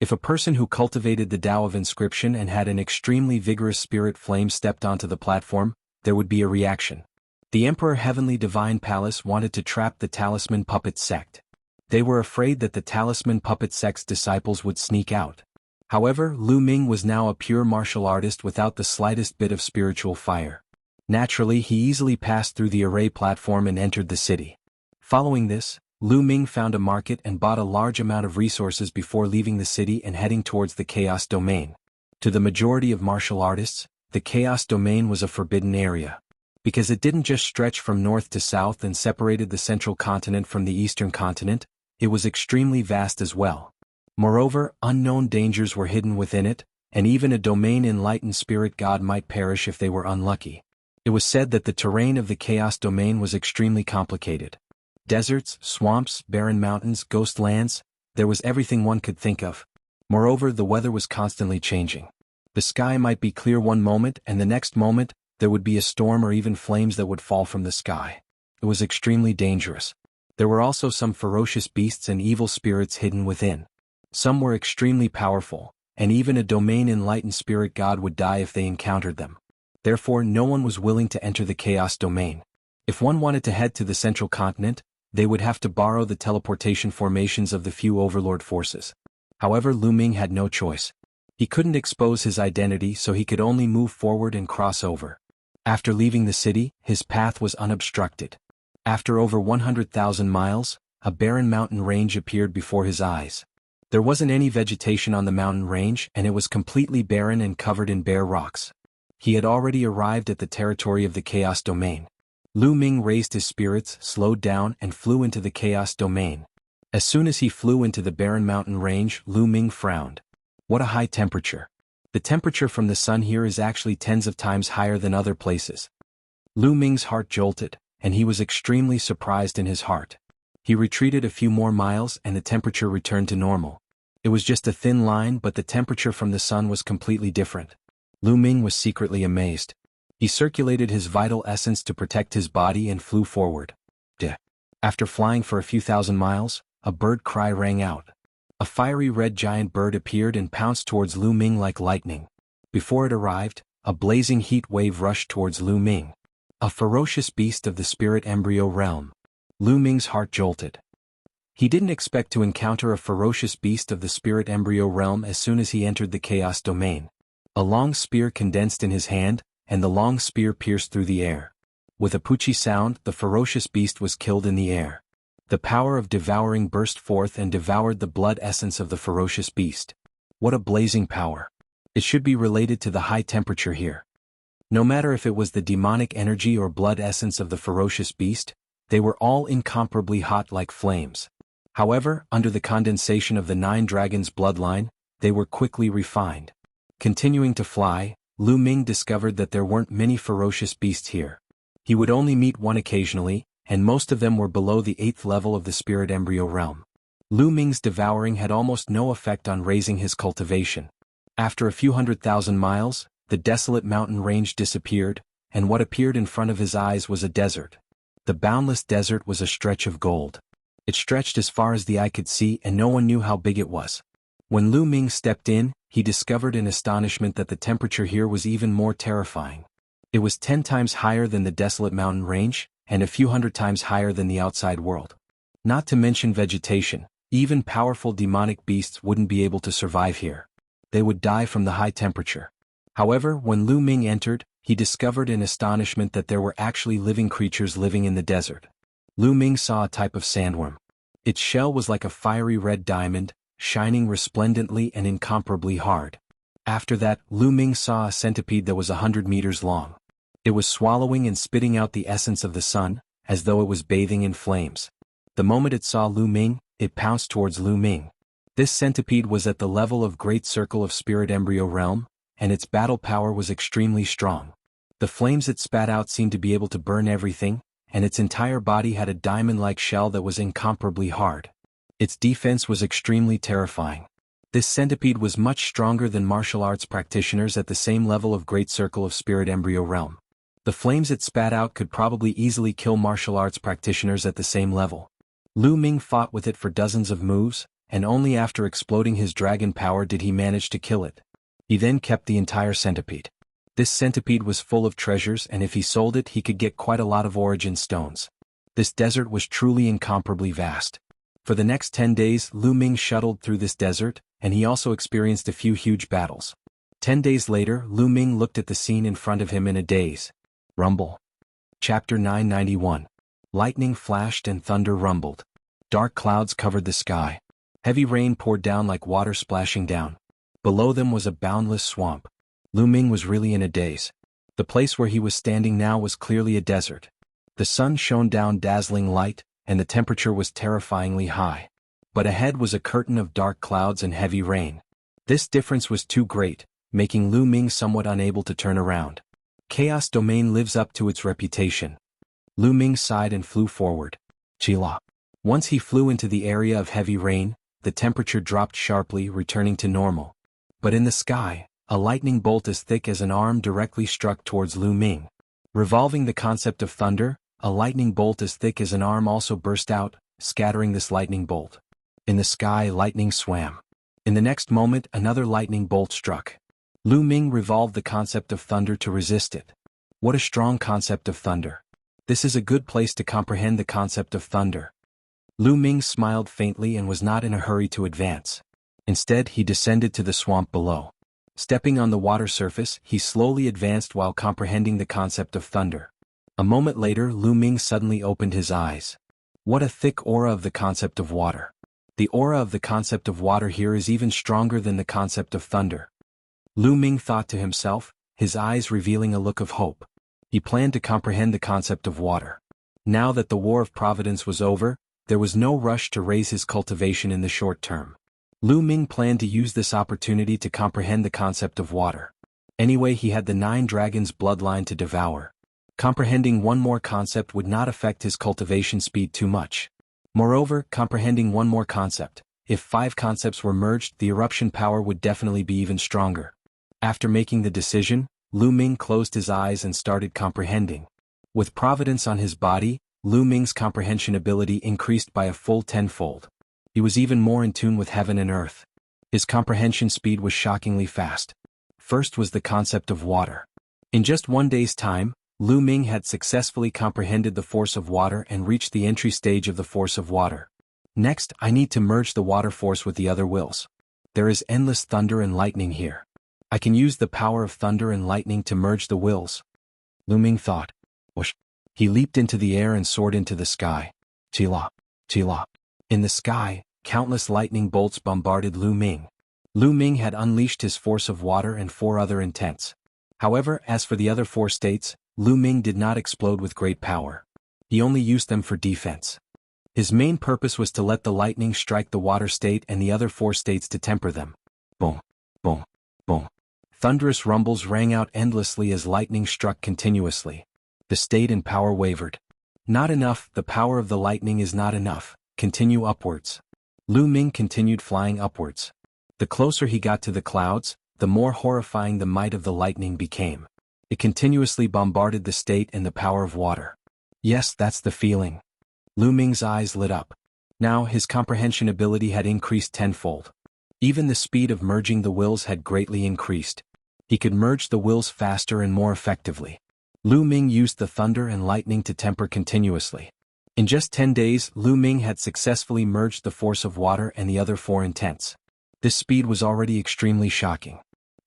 If a person who cultivated the Tao of inscription and had an extremely vigorous spirit flame stepped onto the platform, there would be a reaction. The Emperor Heavenly Divine Palace wanted to trap the Talisman Puppet sect. They were afraid that the Talisman Puppet sect's disciples would sneak out. However, Lu Ming was now a pure martial artist without the slightest bit of spiritual fire. Naturally, he easily passed through the array platform and entered the city. Following this, Lu Ming found a market and bought a large amount of resources before leaving the city and heading towards the Chaos Domain. To the majority of martial artists, the Chaos Domain was a forbidden area. Because it didn't just stretch from north to south and separated the central continent from the eastern continent, it was extremely vast as well. Moreover, unknown dangers were hidden within it, and even a domain-enlightened spirit god might perish if they were unlucky. It was said that the terrain of the Chaos Domain was extremely complicated. Deserts, swamps, barren mountains, ghost lands, there was everything one could think of. Moreover, the weather was constantly changing. The sky might be clear one moment, and the next moment, there would be a storm or even flames that would fall from the sky. It was extremely dangerous. There were also some ferocious beasts and evil spirits hidden within. Some were extremely powerful, and even a domain-enlightened spirit god would die if they encountered them. Therefore, no one was willing to enter the Chaos Domain. If one wanted to head to the central continent, they would have to borrow the teleportation formations of the few overlord forces. However, Lu Ming had no choice. He couldn't expose his identity, so he could only move forward and cross over. After leaving the city, his path was unobstructed. After over 100,000 miles, a barren mountain range appeared before his eyes. There wasn't any vegetation on the mountain range, and it was completely barren and covered in bare rocks. He had already arrived at the territory of the Chaos Domain. Lu Ming raised his spirits, slowed down, and flew into the Chaos Domain. As soon as he flew into the barren mountain range, Lu Ming frowned. What a high temperature. The temperature from the sun here is actually tens of times higher than other places. Lu Ming's heart jolted, and he was extremely surprised in his heart. He retreated a few more miles and the temperature returned to normal. It was just a thin line, but the temperature from the sun was completely different. Lu Ming was secretly amazed. He circulated his vital essence to protect his body and flew forward. After flying for a few thousand miles, a bird cry rang out. A fiery red giant bird appeared and pounced towards Lu Ming like lightning. Before it arrived, a blazing heat wave rushed towards Lu Ming. A ferocious beast of the spirit embryo realm. Lu Ming's heart jolted. He didn't expect to encounter a ferocious beast of the spirit embryo realm as soon as he entered the Chaos Domain. A long spear condensed in his hand, and the long spear pierced through the air. With a poochie sound, the ferocious beast was killed in the air. The power of devouring burst forth and devoured the blood essence of the ferocious beast. What a blazing power! It should be related to the high temperature here. No matter if it was the demonic energy or blood essence of the ferocious beast, they were all incomparably hot like flames. However, under the condensation of the 9 dragons' bloodline, they were quickly refined. Continuing to fly, Lu Ming discovered that there weren't many ferocious beasts here. He would only meet one occasionally, and most of them were below the 8th level of the spirit embryo realm. Lu Ming's devouring had almost no effect on raising his cultivation. After a few 100,000 miles, the desolate mountain range disappeared, and what appeared in front of his eyes was a desert. The boundless desert was a stretch of gold. It stretched as far as the eye could see, and no one knew how big it was. When Lu Ming stepped in, he discovered in astonishment that the temperature here was even more terrifying. It was 10 times higher than the desolate mountain range, and a few 100 times higher than the outside world. Not to mention vegetation, even powerful demonic beasts wouldn't be able to survive here. They would die from the high temperature. However, when Lu Ming entered, he discovered in astonishment that there were actually living creatures living in the desert. Lu Ming saw a type of sandworm. Its shell was like a fiery red diamond, shining resplendently and incomparably hard. After that, Lu Ming saw a centipede that was 100 meters long. It was swallowing and spitting out the essence of the sun, as though it was bathing in flames. The moment it saw Lu Ming, it pounced towards Lu Ming. This centipede was at the level of Great Circle of Spirit Embryo Realm, and its battle power was extremely strong. The flames it spat out seemed to be able to burn everything, and its entire body had a diamond-like shell that was incomparably hard. Its defense was extremely terrifying. This centipede was much stronger than martial arts practitioners at the same level of Great Circle of Spirit Embryo Realm. The flames it spat out could probably easily kill martial arts practitioners at the same level. Lu Ming fought with it for dozens of moves, and only after exploding his dragon power did he manage to kill it. He then kept the entire centipede. This centipede was full of treasures, and if he sold it he could get quite a lot of origin stones. This desert was truly incomparably vast. For the next 10 days Lu Ming shuttled through this desert, and he also experienced a few huge battles. 10 days later, Lu Ming looked at the scene in front of him in a daze. Rumble. Chapter 991. Lightning flashed and thunder rumbled. Dark clouds covered the sky. Heavy rain poured down like water splashing down. Below them was a boundless swamp. Lu Ming was really in a daze. The place where he was standing now was clearly a desert. The sun shone down dazzling light, and the temperature was terrifyingly high. But ahead was a curtain of dark clouds and heavy rain. This difference was too great, making Lu Ming somewhat unable to turn around. Chaos Domain lives up to its reputation. Lu Ming sighed and flew forward. Chila. Once he flew into the area of heavy rain, the temperature dropped sharply, returning to normal. But in the sky, a lightning bolt as thick as an arm directly struck towards Lu Ming. Revolving the concept of thunder, a lightning bolt as thick as an arm also burst out, scattering this lightning bolt. In the sky, lightning swam. In the next moment, another lightning bolt struck. Lu Ming revolved the concept of thunder to resist it. What a strong concept of thunder. This is a good place to comprehend the concept of thunder. Lu Ming smiled faintly and was not in a hurry to advance. Instead, he descended to the swamp below. Stepping on the water surface, he slowly advanced while comprehending the concept of thunder. A moment later, Lu Ming suddenly opened his eyes. What a thick aura of the concept of water. The aura of the concept of water here is even stronger than the concept of thunder. Lu Ming thought to himself, his eyes revealing a look of hope. He planned to comprehend the concept of water. Now that the War of Providence was over, there was no rush to raise his cultivation in the short term. Lu Ming planned to use this opportunity to comprehend the concept of water. Anyway, he had the 9 dragons' bloodline to devour. Comprehending one more concept would not affect his cultivation speed too much. Moreover, comprehending one more concept, if 5 concepts were merged, the eruption power would definitely be even stronger. After making the decision, Lu Ming closed his eyes and started comprehending. With providence on his body, Lu Ming's comprehension ability increased by a full 10-fold. He was even more in tune with heaven and earth. His comprehension speed was shockingly fast. First was the concept of water. In just 1 day's time, Lu Ming had successfully comprehended the force of water and reached the entry stage of the force of water. Next, I need to merge the water force with the other wills. There is endless thunder and lightning here. I can use the power of thunder and lightning to merge the wills. Lu Ming thought. Whoosh. He leaped into the air and soared into the sky. Chila. Chila. In the sky, countless lightning bolts bombarded Lu Ming. Lu Ming had unleashed his force of water and 4 other intents. However, as for the other 4 states, Lu Ming did not explode with great power. He only used them for defense. His main purpose was to let the lightning strike the water state and the other 4 states to temper them. Boom, boom, boom. Thunderous rumbles rang out endlessly as lightning struck continuously. The state and power wavered. Not enough, the power of the lightning is not enough. Continue upwards. Lu Ming continued flying upwards. The closer he got to the clouds, the more horrifying the might of the lightning became. It continuously bombarded the state and the power of water. Yes, that's the feeling. Lu Ming's eyes lit up. Now his comprehension ability had increased 10-fold. Even the speed of merging the wills had greatly increased. He could merge the wills faster and more effectively. Lu Ming used the thunder and lightning to temper continuously. In just 10 days, Lu Ming had successfully merged the force of water and the other 4 intents. This speed was already extremely shocking.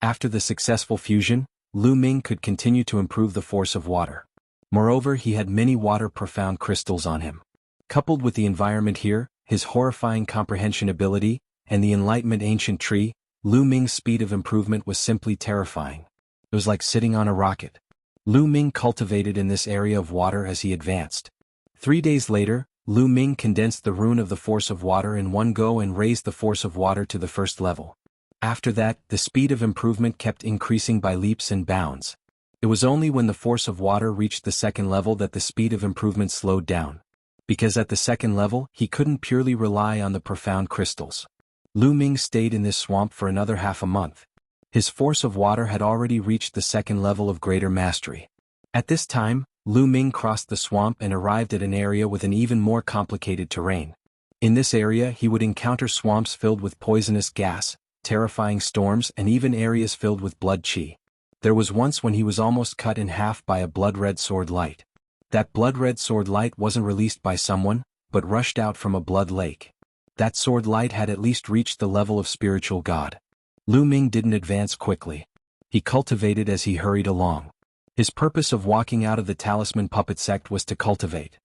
After the successful fusion, Lu Ming could continue to improve the force of water. Moreover, he had many water-profound crystals on him. Coupled with the environment here, his horrifying comprehension ability, and the enlightenment ancient tree, Lu Ming's speed of improvement was simply terrifying. It was like sitting on a rocket. Lu Ming cultivated in this area of water as he advanced. 3 days later, Lu Ming condensed the rune of the force of water in one go and raised the force of water to the 1st level. After that, the speed of improvement kept increasing by leaps and bounds. It was only when the force of water reached the 2nd level that the speed of improvement slowed down. Because at the 2nd level, he couldn't purely rely on the profound crystals. Lu Ming stayed in this swamp for another half a month. His force of water had already reached the 2nd level of greater mastery. At this time, Lu Ming crossed the swamp and arrived at an area with an even more complicated terrain. In this area he would encounter swamps filled with poisonous gas, terrifying storms and even areas filled with blood chi. There was once when he was almost cut in half by a blood-red sword light. That blood-red sword light wasn't released by someone, but rushed out from a blood lake. That sword light had at least reached the level of spiritual god. Lu Ming didn't advance quickly. He cultivated as he hurried along. His purpose of walking out of the talisman puppet sect was to cultivate.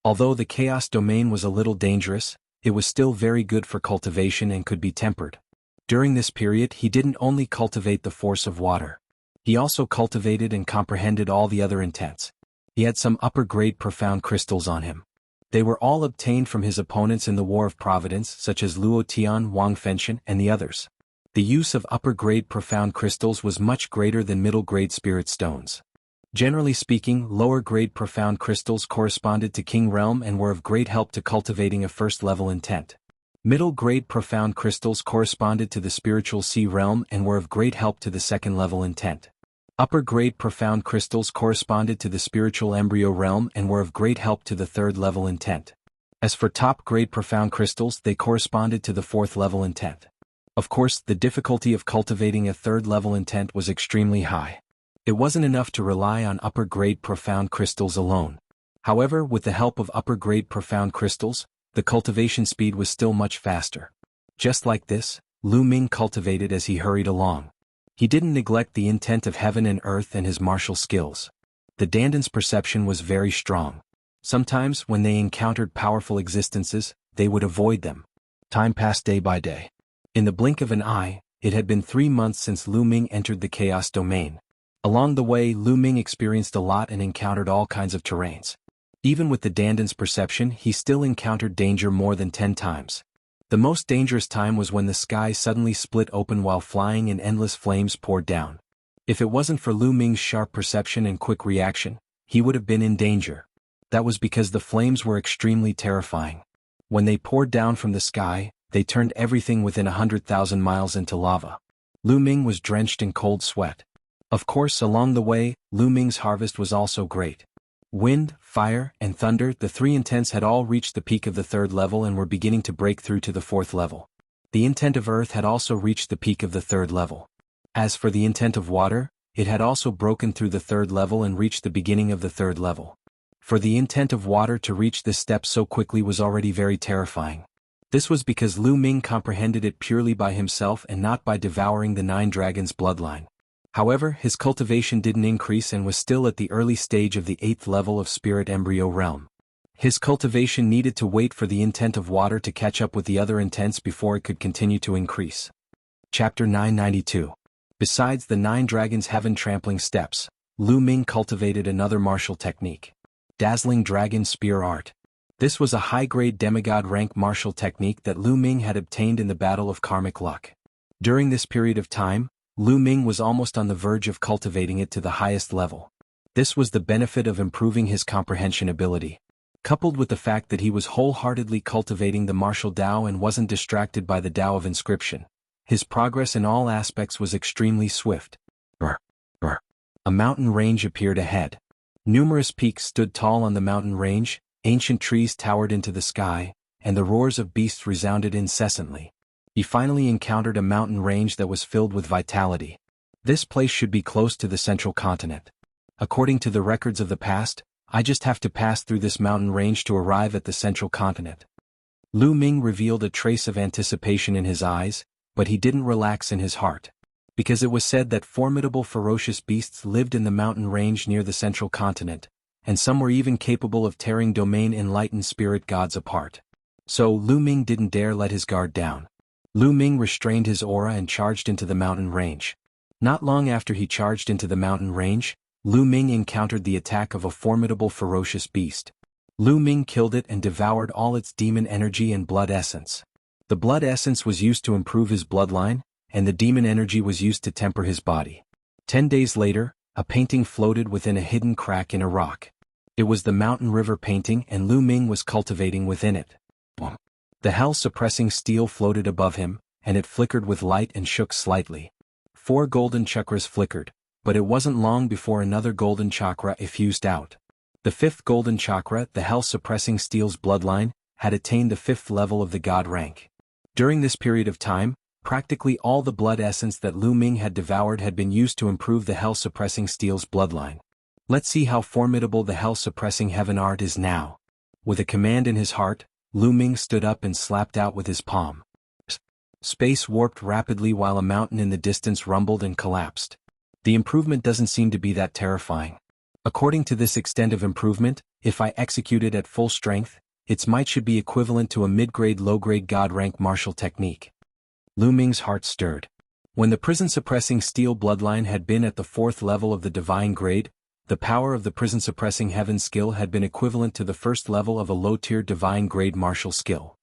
Although the chaos domain was a little dangerous, it was still very good for cultivation and could be tempered. During this period he didn't only cultivate the force of water. He also cultivated and comprehended all the other intents. He had some upper-grade profound crystals on him. They were all obtained from his opponents in the War of Providence, such as Luo Tian, Wang Fenshen, and the others. The use of upper-grade profound crystals was much greater than middle-grade spirit stones. Generally speaking, lower-grade profound crystals corresponded to King Realm and were of great help to cultivating a first-level intent. Middle-grade profound crystals corresponded to the spiritual Sea Realm and were of great help to the second-level intent. Upper-grade profound crystals corresponded to the spiritual embryo realm and were of great help to the third-level intent. As for top-grade profound crystals, they corresponded to the fourth-level intent. Of course, the difficulty of cultivating a third-level intent was extremely high. It wasn't enough to rely on upper-grade profound crystals alone. However, with the help of upper-grade profound crystals, the cultivation speed was still much faster. Just like this, Lu Ming cultivated as he hurried along. He didn't neglect the intent of heaven and earth and his martial skills. The Danden's perception was very strong. Sometimes, when they encountered powerful existences, they would avoid them. Time passed day by day. In the blink of an eye, it had been 3 months since Lu Ming entered the Chaos Domain. Along the way, Lu Ming experienced a lot and encountered all kinds of terrains. Even with the Danden's perception, he still encountered danger more than 10 times. The most dangerous time was when the sky suddenly split open while flying and endless flames poured down. If it wasn't for Lu Ming's sharp perception and quick reaction, he would have been in danger. That was because the flames were extremely terrifying. When they poured down from the sky, they turned everything within 100,000 miles into lava. Lu Ming was drenched in cold sweat. Of course, along the way, Lu Ming's harvest was also great. Wind, fire, and thunder, the three intents had all reached the peak of the third level and were beginning to break through to the fourth level. The intent of earth had also reached the peak of the third level. As for the intent of water, it had also broken through the third level and reached the beginning of the third level. For the intent of water to reach this step so quickly was already very terrifying. This was because Lu Ming comprehended it purely by himself and not by devouring the 9 dragons' bloodline. However, his cultivation didn't increase and was still at the early stage of the 8th level of Spirit Embryo Realm. His cultivation needed to wait for the intent of water to catch up with the other intents before it could continue to increase. Chapter 992. Besides the 9 dragons' heaven-trampling steps, Lu Ming cultivated another martial technique. Dazzling Dragon Spear Art. This was a high-grade demigod rank martial technique that Lu Ming had obtained in the Battle of Karmic Luck. During this period of time, Lu Ming was almost on the verge of cultivating it to the highest level. This was the benefit of improving his comprehension ability. Coupled with the fact that he was wholeheartedly cultivating the martial Tao and wasn't distracted by the Tao of inscription, his progress in all aspects was extremely swift. A mountain range appeared ahead. Numerous peaks stood tall on the mountain range, ancient trees towered into the sky, and the roars of beasts resounded incessantly. He finally encountered a mountain range that was filled with vitality. This place should be close to the central continent. According to the records of the past, I just have to pass through this mountain range to arrive at the central continent. Lu Ming revealed a trace of anticipation in his eyes, but he didn't relax in his heart. Because it was said that formidable ferocious beasts lived in the mountain range near the central continent, and some were even capable of tearing domain enlightened spirit gods apart. So Lu Ming didn't dare let his guard down. Lu Ming restrained his aura and charged into the mountain range. Not long after he charged into the mountain range, Lu Ming encountered the attack of a formidable ferocious beast. Lu Ming killed it and devoured all its demon energy and blood essence. The blood essence was used to improve his bloodline, and the demon energy was used to temper his body. 10 days later, a painting floated within a hidden crack in a rock. It was the mountain river painting and Lu Ming was cultivating within it. The hell-suppressing steel floated above him, and it flickered with light and shook slightly. 4 golden chakras flickered, but it wasn't long before another golden chakra effused out. The 5th golden chakra, the hell-suppressing steel's bloodline, had attained the 5th level of the god rank. During this period of time, practically all the blood essence that Lu Ming had devoured had been used to improve the hell-suppressing steel's bloodline. Let's see how formidable the hell-suppressing heaven art is now. With a command in his heart, Lu Ming stood up and slapped out with his palm. Space warped rapidly while a mountain in the distance rumbled and collapsed. The improvement doesn't seem to be that terrifying. According to this extent of improvement, if I execute it at full strength, its might should be equivalent to a mid-grade low-grade god rank martial technique. Lu Ming's heart stirred. When the prison-suppressing steel bloodline had been at the 4th level of the divine grade, the power of the prison-suppressing heaven skill had been equivalent to the 1st level of a low-tier divine grade martial skill.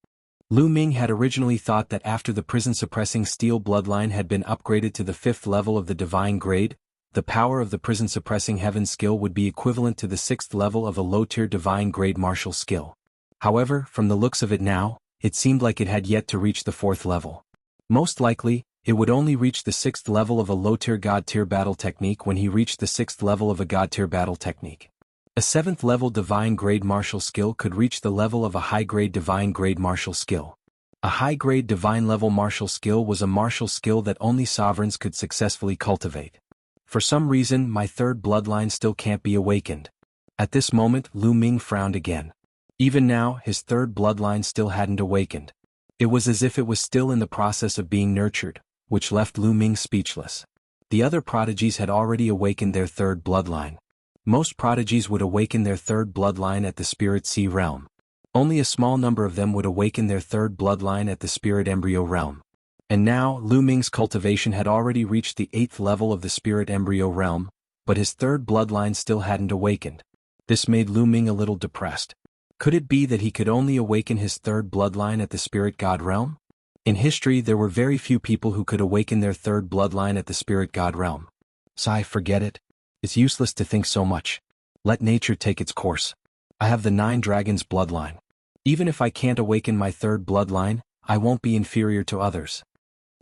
Lu Ming had originally thought that after the prison-suppressing steel bloodline had been upgraded to the 5th level of the divine grade, The power of the prison-suppressing heaven skill would be equivalent to the 6th level of a low-tier divine grade martial skill. However, from the looks of it now, it seemed like it had yet to reach the 4th level. Most likely, it would only reach the 6th level of a low-tier god-tier battle technique when he reached the 6th level of a god-tier battle technique. A 7th level divine grade martial skill could reach the level of a high-grade divine grade martial skill. A high-grade divine level martial skill was a martial skill that only sovereigns could successfully cultivate. For some reason, my 3rd bloodline still can't be awakened. At this moment, Lu Ming frowned again. Even now, his 3rd bloodline still hadn't awakened. It was as if it was still in the process of being nurtured, which left Lu Ming speechless. The other prodigies had already awakened their 3rd bloodline. Most prodigies would awaken their 3rd bloodline at the Spirit Sea realm. Only a small number of them would awaken their 3rd bloodline at the Spirit Embryo realm. And now, Lu Ming's cultivation had already reached the 8th level of the Spirit Embryo realm, but his 3rd bloodline still hadn't awakened. This made Lu Ming a little depressed. Could it be that he could only awaken his 3rd bloodline at the Spirit God realm? In history, there were very few people who could awaken their 3rd bloodline at the Spirit God realm. Sigh, forget it. It's useless to think so much. Let nature take its course. I have the 9 dragons bloodline. Even if I can't awaken my 3rd bloodline, I won't be inferior to others.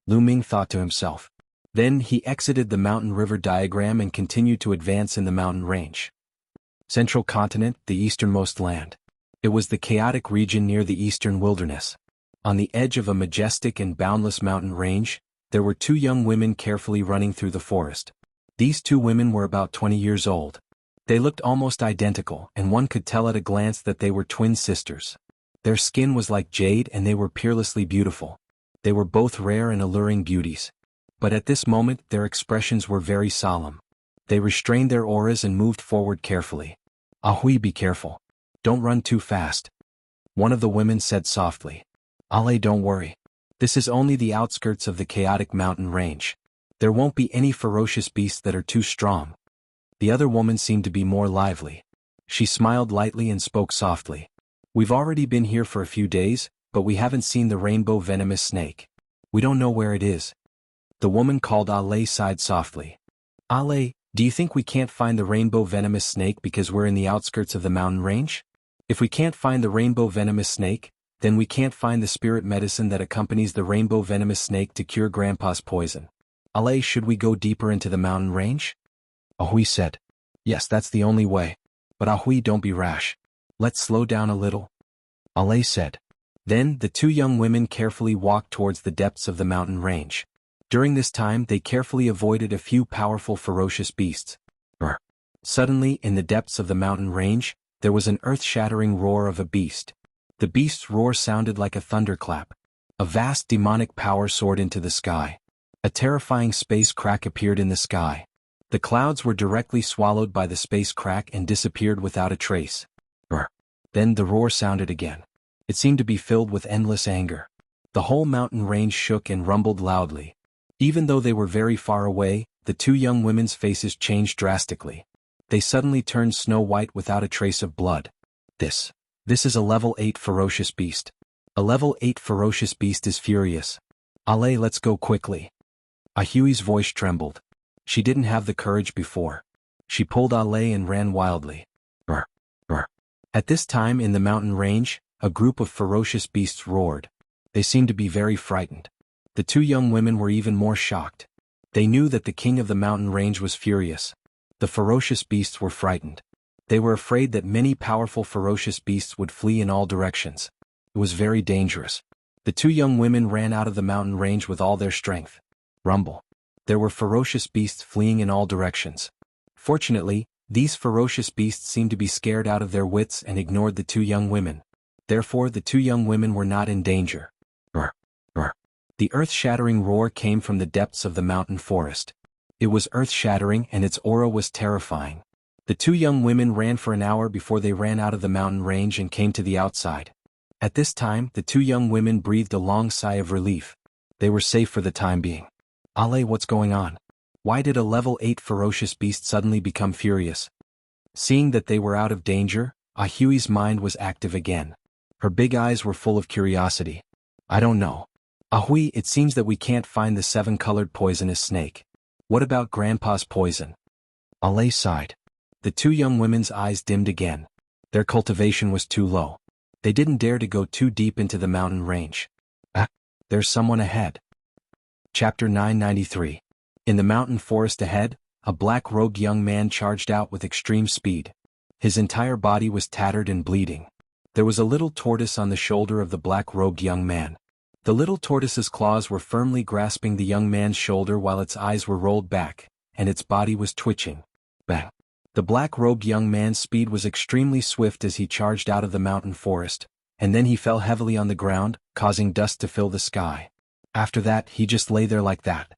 Lu Ming thought to himself. Then he exited the mountain river diagram and continued to advance in the mountain range. Central continent, the easternmost land. It was the chaotic region near the eastern wilderness. On the edge of a majestic and boundless mountain range, there were 2 young women carefully running through the forest. These 2 women were about 20 years old. They looked almost identical, and one could tell at a glance that they were twin sisters. Their skin was like jade and they were peerlessly beautiful. They were both rare and alluring beauties. But at this moment their expressions were very solemn. They restrained their auras and moved forward carefully. Ahui, be careful. Don't run too fast. One of the women said softly. Ale, don't worry. This is only the outskirts of the chaotic mountain range. There won't be any ferocious beasts that are too strong. The other woman seemed to be more lively. She smiled lightly and spoke softly. We've already been here for a few days, but we haven't seen the rainbow venomous snake. We don't know where it is. The woman called Ale sighed softly. Ale, do you think we can't find the rainbow venomous snake because we're in the outskirts of the mountain range? If we can't find the rainbow venomous snake, then we can't find the spirit medicine that accompanies the rainbow venomous snake to cure Grandpa's poison. Ale, should we go deeper into the mountain range? Ahui said. Yes, that's the only way. But Ahui, don't be rash. Let's slow down a little. Ale said. Then, the 2 young women carefully walked towards the depths of the mountain range. During this time they carefully avoided a few powerful ferocious beasts. Suddenly, in the depths of the mountain range, there was an earth-shattering roar of a beast. The beast's roar sounded like a thunderclap. A vast demonic power soared into the sky. A terrifying space crack appeared in the sky. The clouds were directly swallowed by the space crack and disappeared without a trace. Then the roar sounded again. It seemed to be filled with endless anger. The whole mountain range shook and rumbled loudly. Even though they were very far away, the 2 young women's faces changed drastically. They suddenly turned snow white without a trace of blood. This is a level 8 ferocious beast. A level 8 ferocious beast is furious. Ale, let's go quickly. Ahui's voice trembled. She didn't have the courage before. She pulled Ale and ran wildly. At this time in the mountain range, a group of ferocious beasts roared. They seemed to be very frightened. The 2 young women were even more shocked. They knew that the king of the mountain range was furious. The ferocious beasts were frightened. They were afraid that many powerful ferocious beasts would flee in all directions. It was very dangerous. The 2 young women ran out of the mountain range with all their strength. Rumble. There were ferocious beasts fleeing in all directions. Fortunately, these ferocious beasts seemed to be scared out of their wits and ignored the 2 young women. Therefore the 2 young women were not in danger. The earth-shattering roar came from the depths of the mountain forest. It was earth-shattering and its aura was terrifying. The 2 young women ran for an hour before they ran out of the mountain range and came to the outside. At this time, the 2 young women breathed a long sigh of relief. They were safe for the time being. Ale, what's going on? Why did a level 8 ferocious beast suddenly become furious? Seeing that they were out of danger, Ahui's mind was active again. Her big eyes were full of curiosity. I don't know. Ahui, it seems that we can't find the 7-colored poisonous snake. What about Grandpa's poison? Ale sighed. The two young women's eyes dimmed again. Their cultivation was too low. They didn't dare to go too deep into the mountain range. Ah, there's someone ahead. Chapter 993. In the mountain forest ahead, a black-robed young man charged out with extreme speed. His entire body was tattered and bleeding. There was a little tortoise on the shoulder of the black-robed young man. The little tortoise's claws were firmly grasping the young man's shoulder while its eyes were rolled back, and its body was twitching. Bang! The black-robed young man's speed was extremely swift as he charged out of the mountain forest, and then he fell heavily on the ground, causing dust to fill the sky. After that, he just lay there like that.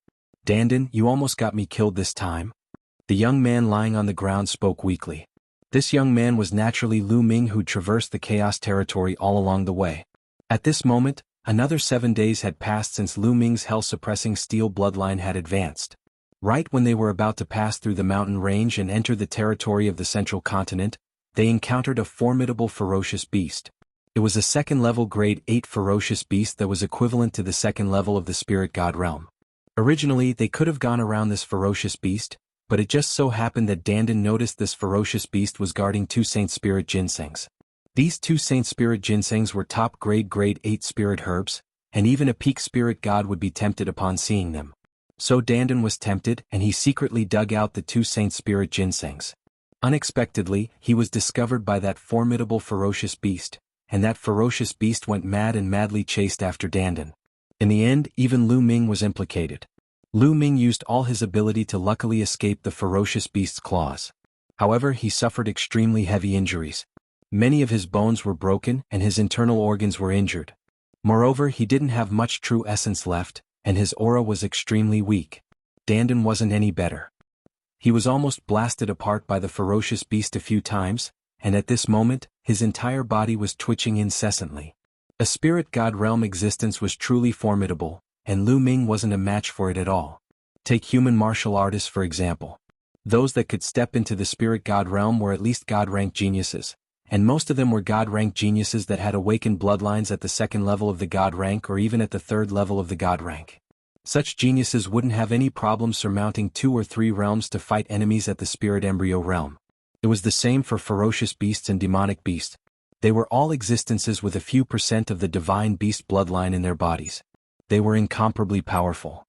Dandan, you almost got me killed this time. The young man lying on the ground spoke weakly. This young man was naturally Lu Ming, who traversed the chaos territory all along the way. At this moment, another 7 days had passed since Lu Ming's hell-suppressing steel bloodline had advanced. Right when they were about to pass through the mountain range and enter the territory of the central continent, they encountered a formidable ferocious beast. It was a second-level grade 8 ferocious beast that was equivalent to the second level of the spirit god realm. Originally, they could have gone around this ferocious beast, but it just so happened that Dandan noticed this ferocious beast was guarding two Saint Spirit Ginsengs. These two Saint Spirit Ginsengs were top-grade grade 8 spirit herbs, and even a peak spirit god would be tempted upon seeing them. So Dandan was tempted, and he secretly dug out the two Saint Spirit Ginsengs. Unexpectedly, he was discovered by that formidable ferocious beast, and that ferocious beast went mad and madly chased after Dandan. In the end, even Lu Ming was implicated. Lu Ming used all his ability to luckily escape the ferocious beast's claws. However, he suffered extremely heavy injuries. Many of his bones were broken and his internal organs were injured. Moreover, he didn't have much true essence left, and his aura was extremely weak. Dandan wasn't any better. He was almost blasted apart by the ferocious beast a few times, and at this moment, his entire body was twitching incessantly. A spirit god realm existence was truly formidable, and Lu Ming wasn't a match for it at all. Take human martial artists for example. Those that could step into the spirit god realm were at least god-rank geniuses, and most of them were god-rank geniuses that had awakened bloodlines at the second level of the god rank or even at the third level of the god rank. Such geniuses wouldn't have any problem surmounting 2 or 3 realms to fight enemies at the spirit embryo realm. It was the same for ferocious beasts and demonic beasts. They were all existences with a few % of the divine beast bloodline in their bodies. They were incomparably powerful.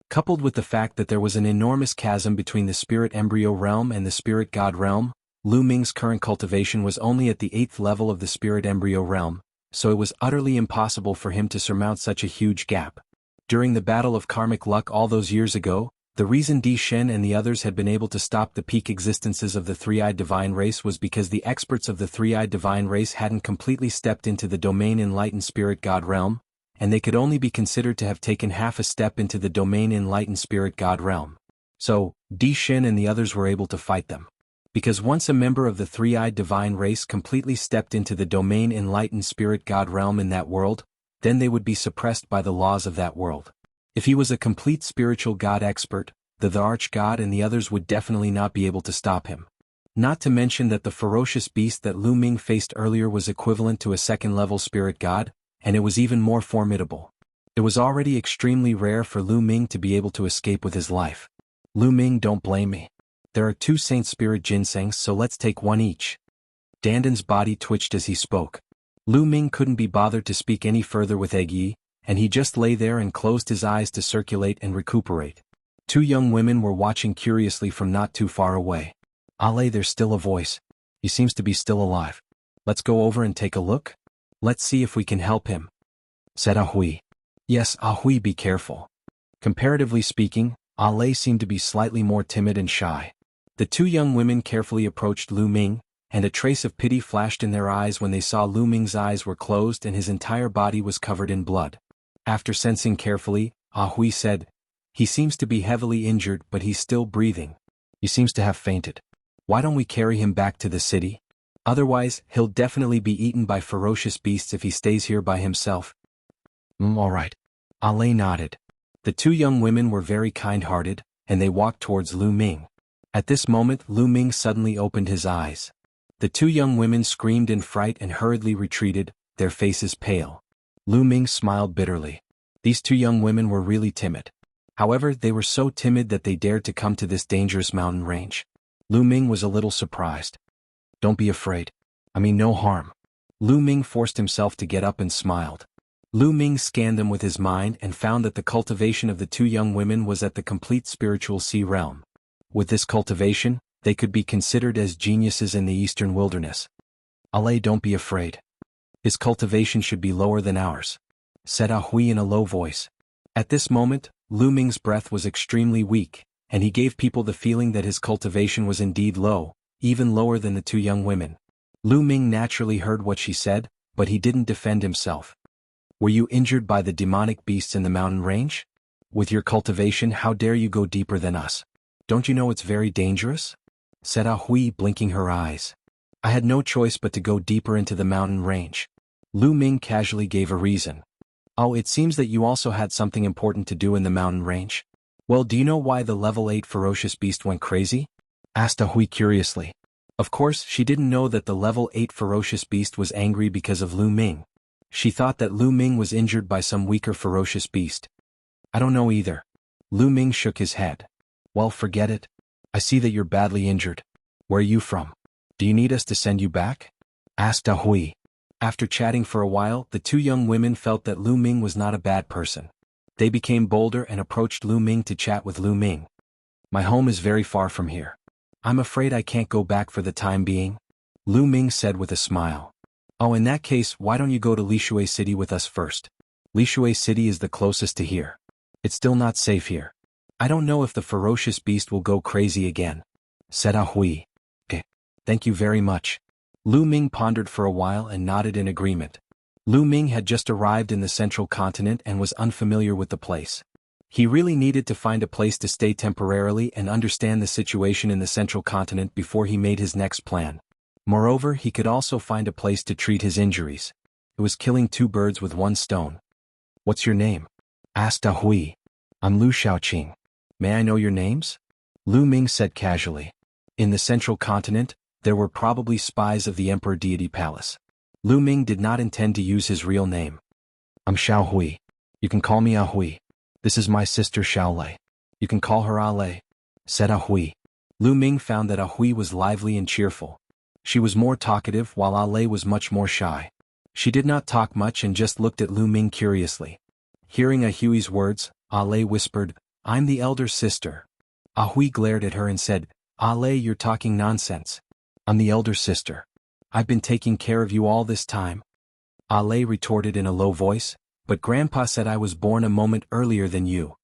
Coupled with the fact that there was an enormous chasm between the spirit embryo realm and the spirit god realm, Lu Ming's current cultivation was only at the 8th level of the spirit embryo realm, so it was utterly impossible for him to surmount such a huge gap. During the Battle of Karmic Luck all those years ago, the reason Di Shen and the others had been able to stop the peak existences of the three-eyed divine race was because the experts of the three-eyed divine race hadn't completely stepped into the domain enlightened spirit god realm, and they could only be considered to have taken half a step into the domain enlightened spirit god realm. So, Di Shen and the others were able to fight them. Because once a member of the three-eyed divine race completely stepped into the domain enlightened spirit god realm in that world, then they would be suppressed by the laws of that world. If he was a complete spiritual god expert, the arch-god and the others would definitely not be able to stop him. Not to mention that the ferocious beast that Lu Ming faced earlier was equivalent to a second-level spirit god, and it was even more formidable. It was already extremely rare for Lu Ming to be able to escape with his life. Lu Ming, don't blame me. There are 2 Saint Spirit Ginsengs, so let's take one each. Dandan's body twitched as he spoke. Lu Ming couldn't be bothered to speak any further with Egg Yi, and he just lay there and closed his eyes to circulate and recuperate. 2 young women were watching curiously from not too far away. Ale, there's still a voice. He seems to be still alive. Let's go over and take a look? Let's see if we can help him, said Ahui. Yes, Ahui, be careful. Comparatively speaking, Ale seemed to be slightly more timid and shy. The 2 young women carefully approached Lu Ming, and a trace of pity flashed in their eyes when they saw Lu Ming's eyes were closed and his entire body was covered in blood. After sensing carefully, Ahui said, "He seems to be heavily injured but he's still breathing. He seems to have fainted. Why don't we carry him back to the city? Otherwise, he'll definitely be eaten by ferocious beasts if he stays here by himself." All right. Ale nodded. The 2 young women were very kind-hearted, and they walked towards Lu Ming. At this moment, Lu Ming suddenly opened his eyes. The 2 young women screamed in fright and hurriedly retreated, their faces pale. Lu Ming smiled bitterly. These 2 young women were really timid. However, they were so timid that they dared to come to this dangerous mountain range. Lu Ming was a little surprised. Don't be afraid. I mean no harm. Lu Ming forced himself to get up and smiled. Lu Ming scanned them with his mind and found that the cultivation of the two young women was at the complete spiritual sea realm. With this cultivation, they could be considered as geniuses in the eastern wilderness. "Ale, don't be afraid. His cultivation should be lower than ours," said Ah Hui in a low voice. At this moment, Lu Ming's breath was extremely weak, and he gave people the feeling that his cultivation was indeed low, even lower than the two young women. Lu Ming naturally heard what she said, but he didn't defend himself. "Were you injured by the demonic beasts in the mountain range? With your cultivation, how dare you go deeper than us? Don't you know it's very dangerous?" said Ah Hui, blinking her eyes. "I had no choice but to go deeper into the mountain range." Lu Ming casually gave a reason. "Oh, it seems that you also had something important to do in the mountain range. Well, do you know why the level 8 ferocious beast went crazy?" asked Ah Hui curiously. Of course, she didn't know that the level 8 ferocious beast was angry because of Lu Ming. She thought that Lu Ming was injured by some weaker ferocious beast. "I don't know either." Lu Ming shook his head. "Well, forget it. I see that you're badly injured. Where are you from? Do you need us to send you back?" asked Ah Hui. After chatting for a while, the two young women felt that Lu Ming was not a bad person. They became bolder and approached Lu Ming to chat with Lu Ming. "My home is very far from here. I'm afraid I can't go back for the time being," Lu Ming said with a smile. "Oh, in that case, why don't you go to Lishui City with us first? Lishui City is the closest to here. It's still not safe here. I don't know if the ferocious beast will go crazy again," said Ah Hui. "Okay. Thank you very much." Lu Ming pondered for a while and nodded in agreement. Lu Ming had just arrived in the central continent and was unfamiliar with the place. He really needed to find a place to stay temporarily and understand the situation in the central continent before he made his next plan. Moreover, he could also find a place to treat his injuries. It was killing two birds with one stone. "What's your name?" asked Ah Hui. "I'm Lu Shaoqing. May I know your names?" Lu Ming said casually. In the central continent, there were probably spies of the Emperor Deity Palace. Lu Ming did not intend to use his real name. "I'm Xiao Hui. You can call me Ah Hui. This is my sister Xiao Lei. You can call her Ah Lei," said Ah Hui. Lu Ming found that Ah Hui was lively and cheerful. She was more talkative while Ah Lei was much more shy. She did not talk much and just looked at Lu Ming curiously. Hearing Ah Hui's words, Ah Lei whispered, "I'm the elder sister." Ah Hui glared at her and said, "Ah Lei, you're talking nonsense. I'm the elder sister. I've been taking care of you all this time." Ah Lei retorted in a low voice, "But Grandpa said I was born a moment earlier than you.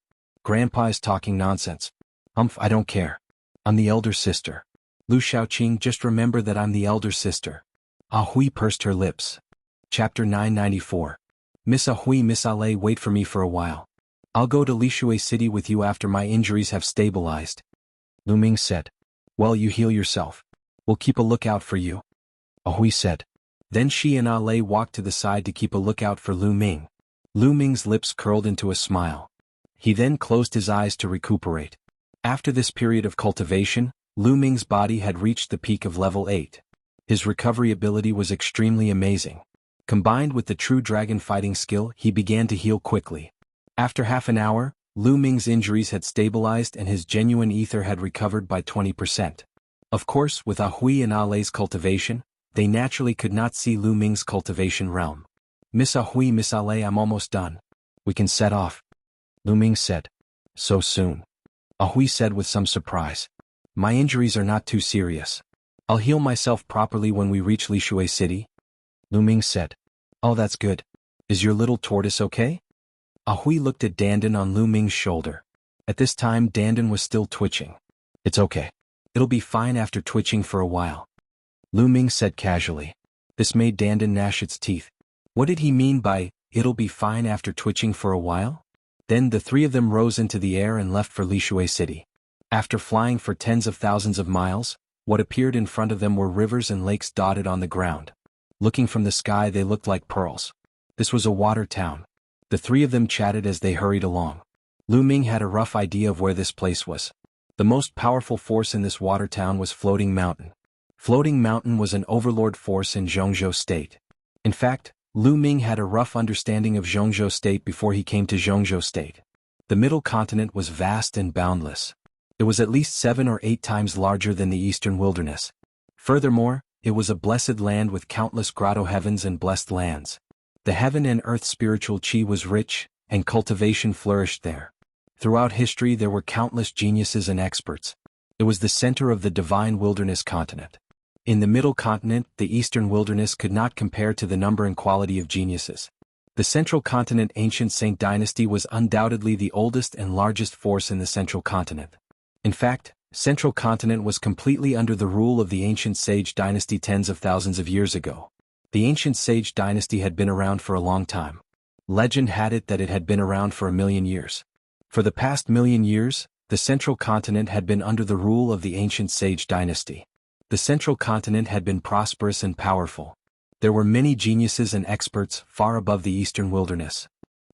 Grandpa is talking nonsense. I don't care. I'm the elder sister. Lu Shaoqing, just remember that I'm the elder sister." Ah Hui pursed her lips. Chapter 994. "Miss Ah Hui, Miss Ah Lei, wait for me for a while. I'll go to Lishui City with you after my injuries have stabilized," Lu Ming said. "Well, you heal yourself. We'll keep a lookout for you," Ah Hui said. Then she and Ah Lei walked to the side to keep a lookout for Lu Ming. Lu Ming's lips curled into a smile. He then closed his eyes to recuperate. After this period of cultivation, Lu Ming's body had reached the peak of level 8. His recovery ability was extremely amazing. Combined with the true dragon fighting skill, he began to heal quickly. After half an hour, Lu Ming's injuries had stabilized and his genuine ether had recovered by 20%. Of course, with Ah Hui and Ah Lei's cultivation, they naturally could not see Lu Ming's cultivation realm. "Miss Ah Hui, Miss Ah Lei, I'm almost done. We can set off," Lu Ming said. "So soon?" Ah Hui said with some surprise. "My injuries are not too serious. I'll heal myself properly when we reach Lishui City," Lu Ming said. "Oh, that's good. Is your little tortoise okay?" Ah Hui looked at Dandan on Lu Ming's shoulder. At this time Dandan was still twitching. "It's okay. It'll be fine after twitching for a while," Lu Ming said casually. This made Dandan gnash its teeth. What did he mean by, "it'll be fine after twitching for a while"? Then the three of them rose into the air and left for Lishui City. After flying for tens of thousands of miles, what appeared in front of them were rivers and lakes dotted on the ground. Looking from the sky they looked like pearls. This was a water town. The three of them chatted as they hurried along. Lu Ming had a rough idea of where this place was. The most powerful force in this water town was Floating Mountain. Floating Mountain was an overlord force in Zhongzhou State. In fact, Lu Ming had a rough understanding of Zhongzhou State before he came to Zhongzhou State. The middle continent was vast and boundless. It was at least 7 or 8 times larger than the eastern wilderness. Furthermore, it was a blessed land with countless grotto heavens and blessed lands. The heaven and earth spiritual chi was rich, and cultivation flourished there. Throughout history there were countless geniuses and experts. It was the center of the divine wilderness continent. In the middle continent, the eastern wilderness could not compare to the number and quality of geniuses. The central continent ancient Saint dynasty was undoubtedly the oldest and largest force in the central continent. In fact, central continent was completely under the rule of the ancient sage dynasty tens of thousands of years ago. The ancient sage dynasty had been around for a long time. Legend had it that it had been around for 1,000,000 years. For the past 1,000,000 years, the central continent had been under the rule of the ancient sage dynasty. The central continent had been prosperous and powerful. There were many geniuses and experts far above the eastern wilderness.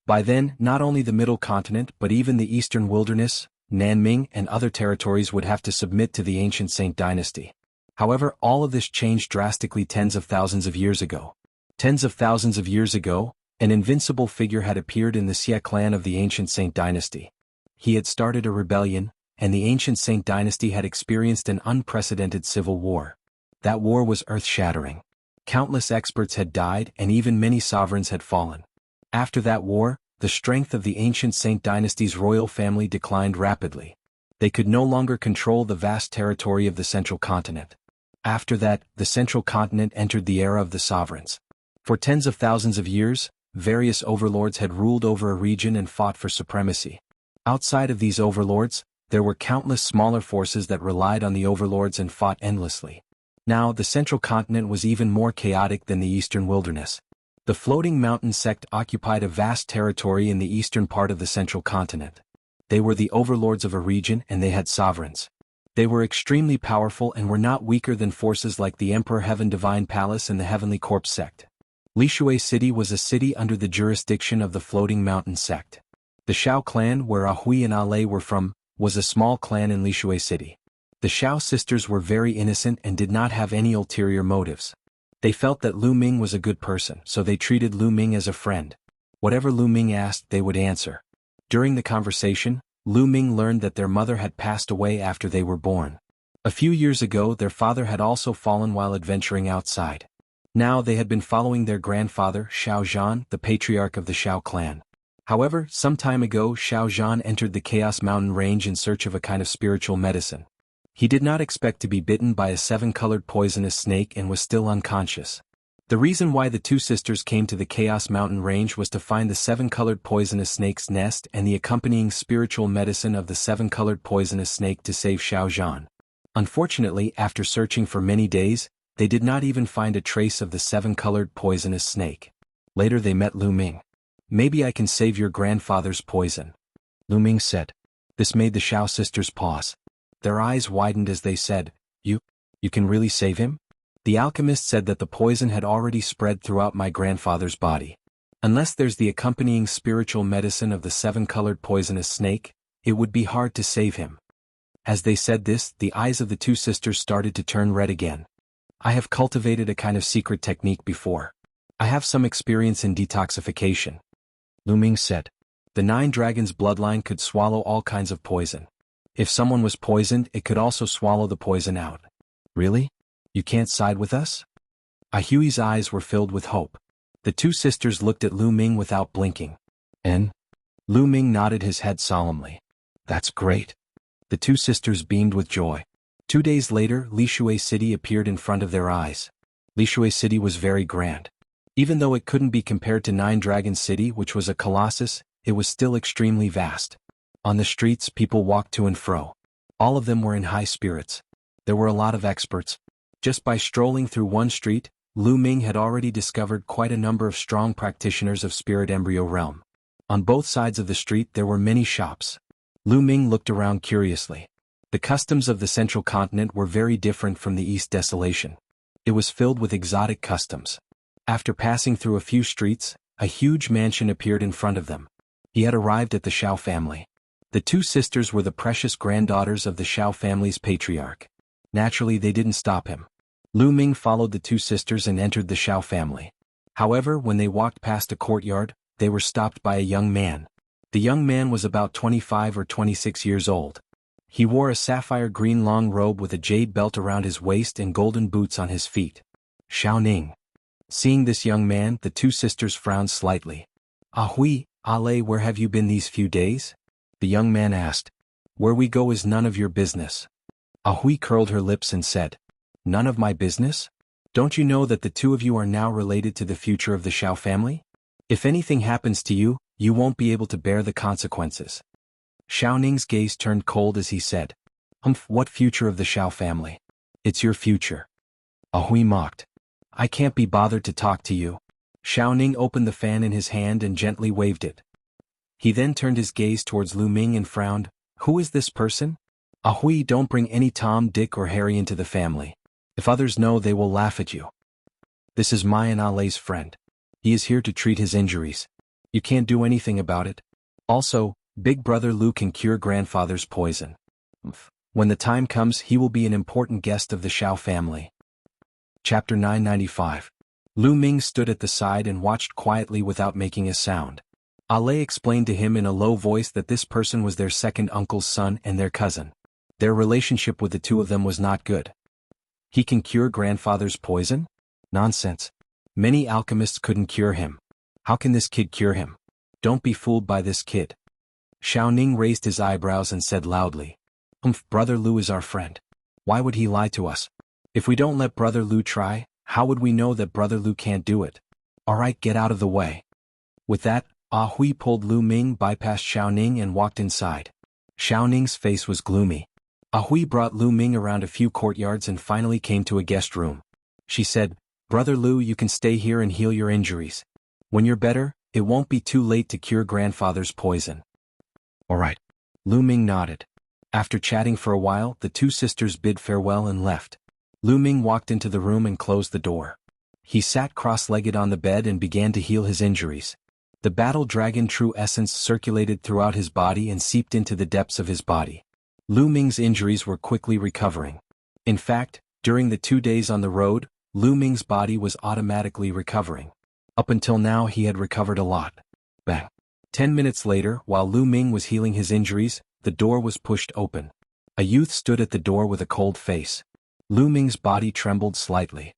By then, not only the middle continent but even the eastern wilderness, Nanming and other territories would have to submit to the ancient Saint dynasty. However, all of this changed drastically tens of thousands of years ago. Tens of thousands of years ago, an invincible figure had appeared in the Xia clan of the ancient Saint dynasty. He had started a rebellion, and the ancient Saint dynasty had experienced an unprecedented civil war. That war was earth-shattering. Countless experts had died and even many sovereigns had fallen. After that war, the strength of the ancient Saint dynasty's royal family declined rapidly. They could no longer control the vast territory of the central continent. After that, the central continent entered the era of the sovereigns. For tens of thousands of years, various overlords had ruled over a region and fought for supremacy. Outside of these overlords, there were countless smaller forces that relied on the overlords and fought endlessly. Now, the central continent was even more chaotic than the eastern wilderness. The floating mountain sect occupied a vast territory in the eastern part of the central continent. They were the overlords of a region and they had sovereigns. They were extremely powerful and were not weaker than forces like the Emperor Heaven Divine Palace and the Heavenly Corpse sect. Lishui City was a city under the jurisdiction of the floating mountain sect. The Shao clan, where Ahui and Ale were from, was a small clan in Lishui City. The Shao sisters were very innocent and did not have any ulterior motives. They felt that Lu Ming was a good person, so they treated Lu Ming as a friend. Whatever Lu Ming asked, they would answer. During the conversation, Lu Ming learned that their mother had passed away after they were born. A few years ago, their father had also fallen while adventuring outside. Now they had been following their grandfather, Xiao Zhan, the patriarch of the Shao clan. However, some time ago, Xiao Zhan entered the Chaos Mountain range in search of a kind of spiritual medicine. He did not expect to be bitten by a 7-colored poisonous snake and was still unconscious. The reason why the two sisters came to the Chaos Mountain range was to find the 7-colored poisonous snake's nest and the accompanying spiritual medicine of the 7-colored poisonous snake to save Xiao Zhan. Unfortunately, after searching for many days, they did not even find a trace of the 7-colored poisonous snake. Later they met Lu Ming. "Maybe I can save your grandfather's poison," Lu Ming said. This made the Shao sisters pause. Their eyes widened as they said, You can really save him? The alchemist said that the poison had already spread throughout my grandfather's body. Unless there's the accompanying spiritual medicine of the 7-colored poisonous snake, it would be hard to save him. As they said this, the eyes of the two sisters started to turn red again. I have cultivated a kind of secret technique before. I have some experience in detoxification, Lu Ming said. The 9 dragons' bloodline could swallow all kinds of poison. If someone was poisoned, it could also swallow the poison out. Really? You can't side with us? Ahui's eyes were filled with hope. The two sisters looked at Lu Ming without blinking. And? Lu Ming nodded his head solemnly. That's great. The two sisters beamed with joy. 2 days later, Lishui City appeared in front of their eyes. Lishui City was very grand. Even though it couldn't be compared to 9 Dragons City, which was a colossus, it was still extremely vast. On the streets, people walked to and fro. All of them were in high spirits. There were a lot of experts. Just by strolling through one street, Lu Ming had already discovered quite a number of strong practitioners of spirit embryo realm. On both sides of the street there were many shops. Lu Ming looked around curiously. The customs of the central continent were very different from the East Desolation. It was filled with exotic customs. After passing through a few streets, a huge mansion appeared in front of them. He had arrived at the Shao family. The two sisters were the precious granddaughters of the Shao family's patriarch. Naturally, they didn't stop him. Lu Ming followed the two sisters and entered the Shao family. However, when they walked past a courtyard, they were stopped by a young man. The young man was about 25 or 26 years old. He wore a sapphire green long robe with a jade belt around his waist and golden boots on his feet. Xiaoning. Seeing this young man, the two sisters frowned slightly. "Ahui, Ale, where have you been these few days?" the young man asked. "Where we go is none of your business." Ahui curled her lips and said, "None of my business? Don't you know that the two of you are now related to the future of the Xiao family? If anything happens to you, you won't be able to bear the consequences." Xiaoning's gaze turned cold as he said, What future of the Xiao family? It's your future." Ahui mocked. "I can't be bothered to talk to you." Xiaoning opened the fan in his hand and gently waved it. He then turned his gaze towards Lu Ming and frowned. "Who is this person?" "Ahui, don't bring any Tom, Dick or Harry into the family. If others know, they will laugh at you. This is my and Ale's friend. He is here to treat his injuries. You can't do anything about it. Also, Big Brother Lu can cure grandfather's poison. When the time comes, he will be an important guest of the Xiao family." Chapter 995. Lu Ming stood at the side and watched quietly without making a sound. Ale explained to him in a low voice that this person was their second uncle's son and their cousin. Their relationship with the two of them was not good. "He can cure grandfather's poison? Nonsense. Many alchemists couldn't cure him. How can this kid cure him? Don't be fooled by this kid." Xiaoning raised his eyebrows and said loudly, "Brother Lu is our friend. Why would he lie to us? If we don't let Brother Lu try, how would we know that Brother Lu can't do it? Alright, get out of the way." With that, Hui pulled Lu Ming bypast Xiaoning and walked inside. Xiaoning's face was gloomy. Hui brought Lu Ming around a few courtyards and finally came to a guest room. She said, "Brother Lu, you can stay here and heal your injuries. When you're better, it won't be too late to cure grandfather's poison." "Alright." Lu Ming nodded. After chatting for a while, the two sisters bid farewell and left. Lu Ming walked into the room and closed the door. He sat cross-legged on the bed and began to heal his injuries. The battle dragon true essence circulated throughout his body and seeped into the depths of his body. Lu Ming's injuries were quickly recovering. In fact, during the 2 days on the road, Lu Ming's body was automatically recovering. Up until now he had recovered a lot. Bang. 10 minutes later, while Lu Ming was healing his injuries, the door was pushed open. A youth stood at the door with a cold face. Lu Ming's body trembled slightly.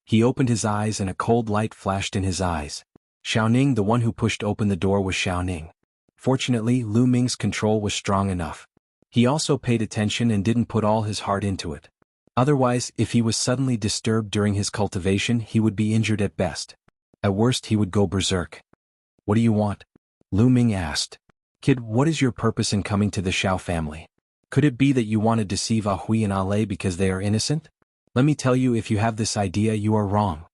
He opened his eyes and a cold light flashed in his eyes. Xiaoning, the one who pushed open the door, was Xiaoning. Fortunately, Lu Ming's control was strong enough. He also paid attention and didn't put all his heart into it. Otherwise, if he was suddenly disturbed during his cultivation, he would be injured at best. At worst, he would go berserk. "What do you want?" Lu Ming asked. "Kid, what is your purpose in coming to the Xiao family? Could it be that you want to deceive Hui and Ale because they are innocent? Let me tell you, if you have this idea, you are wrong."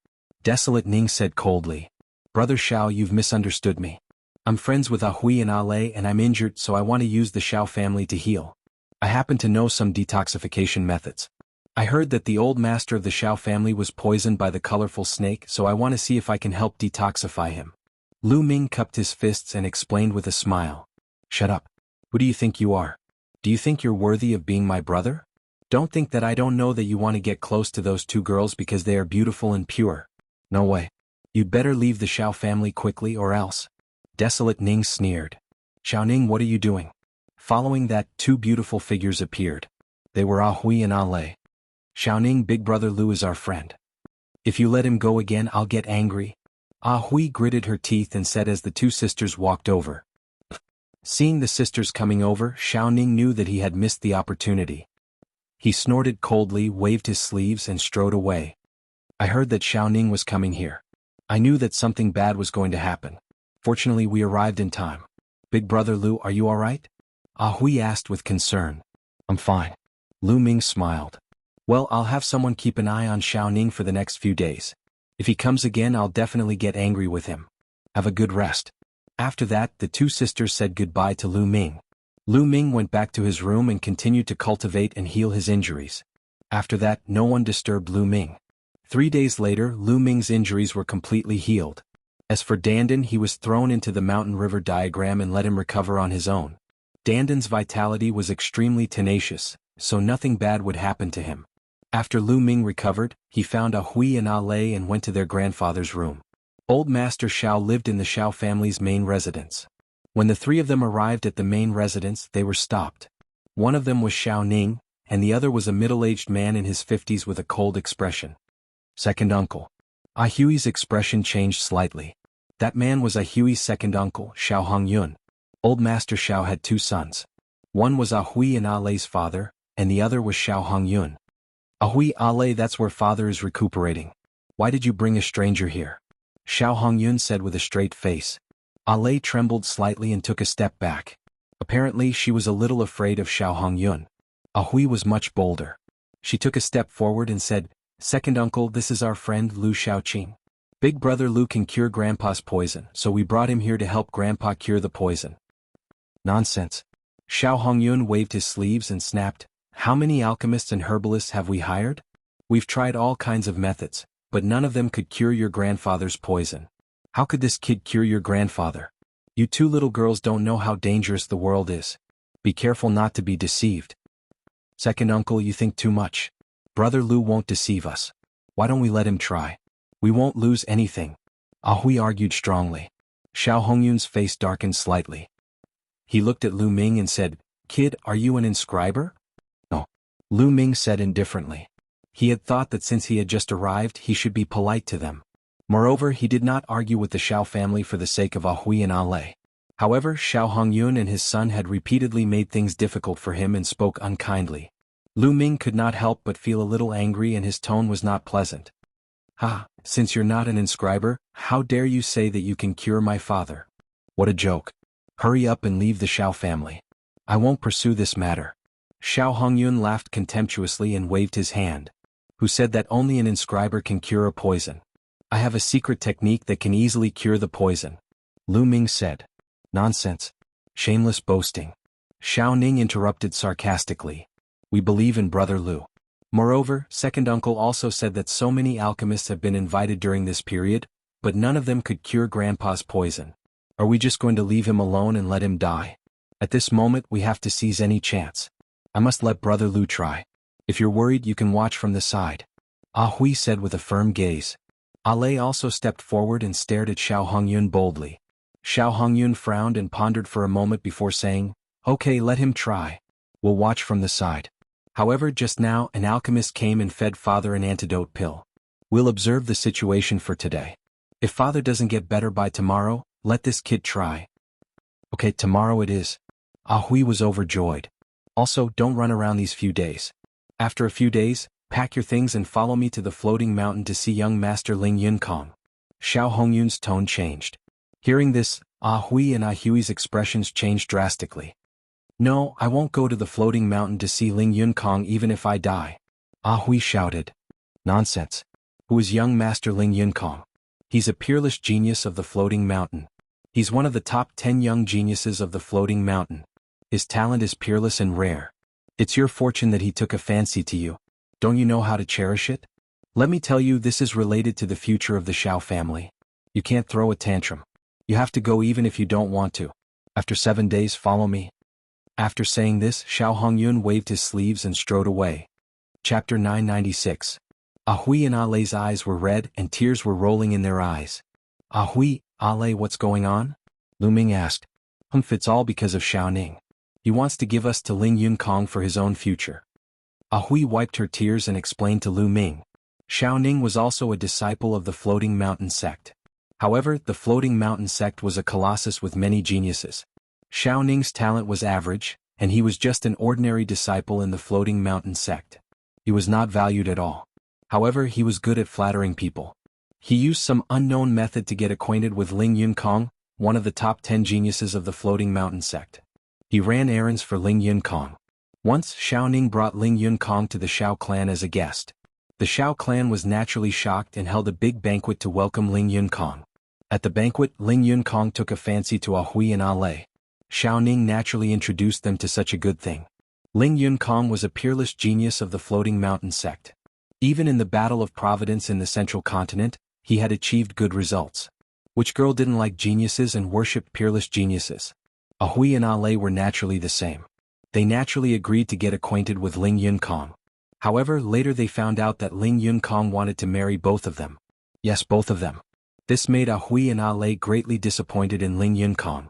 Desolate Ning said coldly. "Brother Xiao, you've misunderstood me. I'm friends with Hui and Ale and I'm injured, so I want to use the Xiao family to heal. I happen to know some detoxification methods. I heard that the old master of the Xiao family was poisoned by the colorful snake, so I want to see if I can help detoxify him." Lu Ming cupped his fists and explained with a smile. "Shut up. Who do you think you are? Do you think you're worthy of being my brother? Don't think that I don't know that you want to get close to those two girls because they are beautiful and pure. No way. You'd better leave the Xiao family quickly or else." Desolate Ning sneered. "Xiaoning, what are you doing?" Following that, two beautiful figures appeared. They were Hui and Ale. "Xiaoning, Big Brother Lu is our friend. If you let him go again, I'll get angry." Hui gritted her teeth and said as the two sisters walked over. Seeing the sisters coming over, Xiaoning knew that he had missed the opportunity. He snorted coldly, waved his sleeves and strode away. "I heard that Xiaoning was coming here. I knew that something bad was going to happen. Fortunately, we arrived in time. Big Brother Lu, are you alright?" Hui asked with concern. "I'm fine." Lu Ming smiled. "Well, I'll have someone keep an eye on Xiaoning for the next few days. If he comes again, I'll definitely get angry with him. Have a good rest." After that, the two sisters said goodbye to Lu Ming. Lu Ming went back to his room and continued to cultivate and heal his injuries. After that, no one disturbed Lu Ming. 3 days later, Lu Ming's injuries were completely healed. As for Dandan, he was thrown into the mountain river diagram and let him recover on his own. Dandan's vitality was extremely tenacious, so nothing bad would happen to him. After Lu Ming recovered, he found Hui and Ale and went to their grandfather's room. Old Master Xiao lived in the Xiao family's main residence. When the three of them arrived at the main residence, they were stopped. One of them was Xiao Ning, and the other was a middle-aged man in his 50s with a cold expression. Second uncle. Ah Hui's expression changed slightly. That man was Ah Hui's second uncle, Xiao Hongyun. Old Master Xiao had two sons. One was Ah Hui and Ah Lei's father, and the other was Xiao Hongyun. Ah Hui, Ah Lei, that's where father is recuperating. Why did you bring a stranger here? Xiao Hongyun said with a straight face. Ah Lei trembled slightly and took a step back. Apparently she was a little afraid of Xiao Hongyun. Ah Hui was much bolder. She took a step forward and said, Second uncle, this is our friend Lu Xiaoqing. Big brother Lu can cure Grandpa's poison, so we brought him here to help Grandpa cure the poison. Nonsense. Xiao Hongyun waved his sleeves and snapped, How many alchemists and herbalists have we hired? We've tried all kinds of methods, but none of them could cure your grandfather's poison. How could this kid cure your grandfather? You two little girls don't know how dangerous the world is. Be careful not to be deceived. Second uncle, you think too much. Brother Lu won't deceive us. Why don't we let him try? We won't lose anything. Ah Hui argued strongly. Xiao Hongyun's face darkened slightly. He looked at Lu Ming and said, Kid, are you an inscriber? No. Lu Ming said indifferently. He had thought that since he had just arrived, he should be polite to them. Moreover, he did not argue with the Xiao family for the sake of Ah Hui and Ah Lei. However, Xiao Hongyun and his son had repeatedly made things difficult for him and spoke unkindly. Lu Ming could not help but feel a little angry, and his tone was not pleasant. Since you're not an inscriber, how dare you say that you can cure my father? What a joke. Hurry up and leave the Xiao family. I won't pursue this matter. Xiao Hongyun laughed contemptuously and waved his hand. Who said that only an inscriber can cure a poison? I have a secret technique that can easily cure the poison. Lu Ming said. Nonsense. Shameless boasting. Xiao Ning interrupted sarcastically. We believe in Brother Lu. Moreover, second uncle also said that so many alchemists have been invited during this period, but none of them could cure Grandpa's poison. Are we just going to leave him alone and let him die? At this moment we have to seize any chance. I must let Brother Lu try. If you're worried, you can watch from the side. Ah Hui said with a firm gaze. Ah Lei also stepped forward and stared at Xiao Hongyun boldly. Xiao Hongyun frowned and pondered for a moment before saying, Okay, let him try. We'll watch from the side. However, just now an alchemist came and fed father an antidote pill. We'll observe the situation for today. If father doesn't get better by tomorrow, let this kid try. Okay, tomorrow it is. Ah Hui was overjoyed. Also, don't run around these few days. After a few days, pack your things and follow me to the floating mountain to see young Master Ling Yunkong. Xiao Hongyun's tone changed. Hearing this, Ah Hui and Ah Hui's expressions changed drastically. No, I won't go to the floating mountain to see Ling Yunkong even if I die. Ah Hui shouted. Nonsense. Who is young Master Ling Yunkong? He's a peerless genius of the floating mountain. He's one of the top 10 young geniuses of the floating mountain. His talent is peerless and rare. It's your fortune that he took a fancy to you. Don't you know how to cherish it? Let me tell you, this is related to the future of the Xiao family. You can't throw a tantrum. You have to go even if you don't want to. After 7 days, follow me. After saying this, Xiao Hongyun waved his sleeves and strode away. Chapter 996. Ah Hui and Ah Lei's eyes were red and tears were rolling in their eyes. Ah Hui, Ah Lei, what's going on? Lu Ming asked. It's all because of Xiao Ning. He wants to give us to Ling Yunkong for his own future. Ah Hui wiped her tears and explained to Lu Ming. Xiao Ning was also a disciple of the Floating Mountain sect. However, the Floating Mountain sect was a colossus with many geniuses. Xiao Ning's talent was average, and he was just an ordinary disciple in the Floating Mountain sect. He was not valued at all. However, he was good at flattering people. He used some unknown method to get acquainted with Ling Yunkong, one of the top 10 geniuses of the Floating Mountain sect. He ran errands for Ling Yunkong. Once, Xiao Ning brought Ling Yunkong to the Xiao clan as a guest. The Xiao clan was naturally shocked and held a big banquet to welcome Ling Yunkong. At the banquet, Ling Yunkong took a fancy to Ah Hui and Ah Lei. Xiao Ning naturally introduced them to such a good thing. Ling Yunkong was a peerless genius of the Floating Mountain sect. Even in the Battle of Providence in the Central Continent, he had achieved good results. Which girl didn't like geniuses and worshipped peerless geniuses? Ah Hui and Ah Lei were naturally the same. They naturally agreed to get acquainted with Ling Yunkong. However, later they found out that Ling Yunkong wanted to marry both of them. Yes, both of them. This made Ah Hui and Ah Lei greatly disappointed in Ling Yunkong.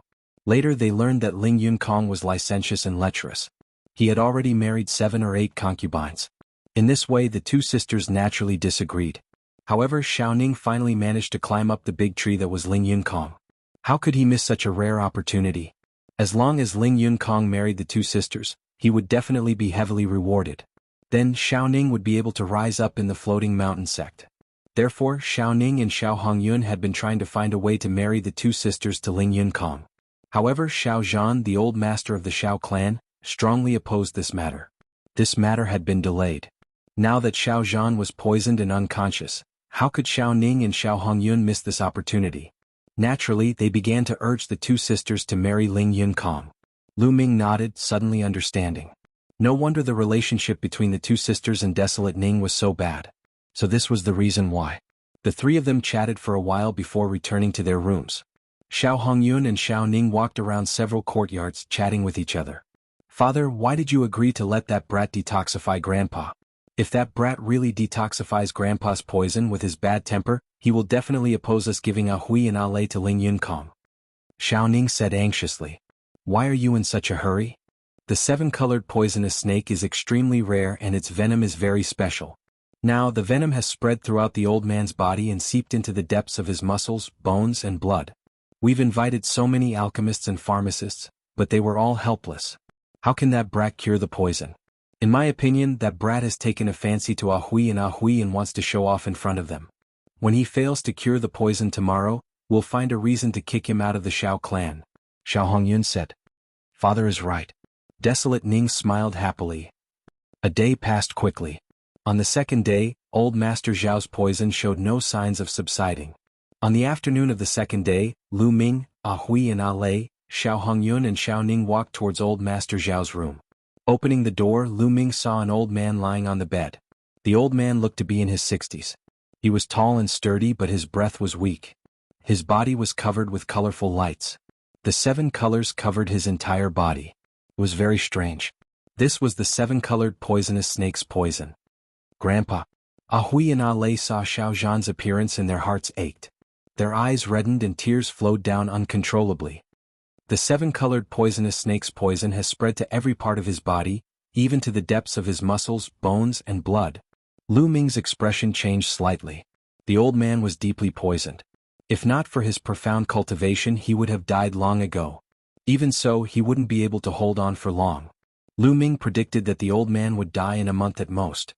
Later they learned that Ling Yunkong was licentious and lecherous. He had already married 7 or 8 concubines. In this way the two sisters naturally disagreed. However, Xiaoning finally managed to climb up the big tree that was Ling Yunkong. How could he miss such a rare opportunity? As long as Ling Yunkong married the two sisters, he would definitely be heavily rewarded. Then Xiaoning would be able to rise up in the floating mountain sect. Therefore, Xiaoning and Xiao Hongyun had been trying to find a way to marry the two sisters to Ling Yunkong. However, Xiao Zhan, the old master of the Xiao clan, strongly opposed this matter. This matter had been delayed. Now that Xiao Zhan was poisoned and unconscious, how could Xiaoning and Xiao Hongyun miss this opportunity? Naturally, they began to urge the two sisters to marry Ling Yunkong. Lu Ming nodded, suddenly understanding. No wonder the relationship between the two sisters and Desolate Ning was so bad. So this was the reason why. The three of them chatted for a while before returning to their rooms. Xiao Hongyun and Xiao Ning walked around several courtyards chatting with each other. Father, why did you agree to let that brat detoxify Grandpa? If that brat really detoxifies Grandpa's poison with his bad temper, he will definitely oppose us giving a hui and a lei to Ling Yunkong. Xiao Ning said anxiously. Why are you in such a hurry? The 7-colored poisonous snake is extremely rare and its venom is very special. Now the venom has spread throughout the old man's body and seeped into the depths of his muscles, bones and blood. We've invited so many alchemists and pharmacists, but they were all helpless. How can that brat cure the poison? In my opinion, that brat has taken a fancy to Ahui and wants to show off in front of them. When he fails to cure the poison tomorrow, we'll find a reason to kick him out of the Xiao clan. Xiao Hongyun said. Father is right. Desolate Ning smiled happily. A day passed quickly. On the second day, old Master Zhao's poison showed no signs of subsiding. On the afternoon of the second day, Lu Ming, Ahui and A Lei, Xiao Hongyun and Xiao Ning walked towards old Master Zhao's room. Opening the door, Lu Ming saw an old man lying on the bed. The old man looked to be in his 60s. He was tall and sturdy but his breath was weak. His body was covered with colorful lights. The 7 colors covered his entire body. It was very strange. This was the 7-colored poisonous snake's poison. Grandpa. Ahui and A Lei saw Xiao Zhan's appearance and their hearts ached. Their eyes reddened and tears flowed down uncontrollably. The 7-colored poisonous snake's poison has spread to every part of his body, even to the depths of his muscles, bones and blood. Lu Ming's expression changed slightly. The old man was deeply poisoned. If not for his profound cultivation he would have died long ago. Even so, he wouldn't be able to hold on for long. Lu Ming predicted that the old man would die in a month at most.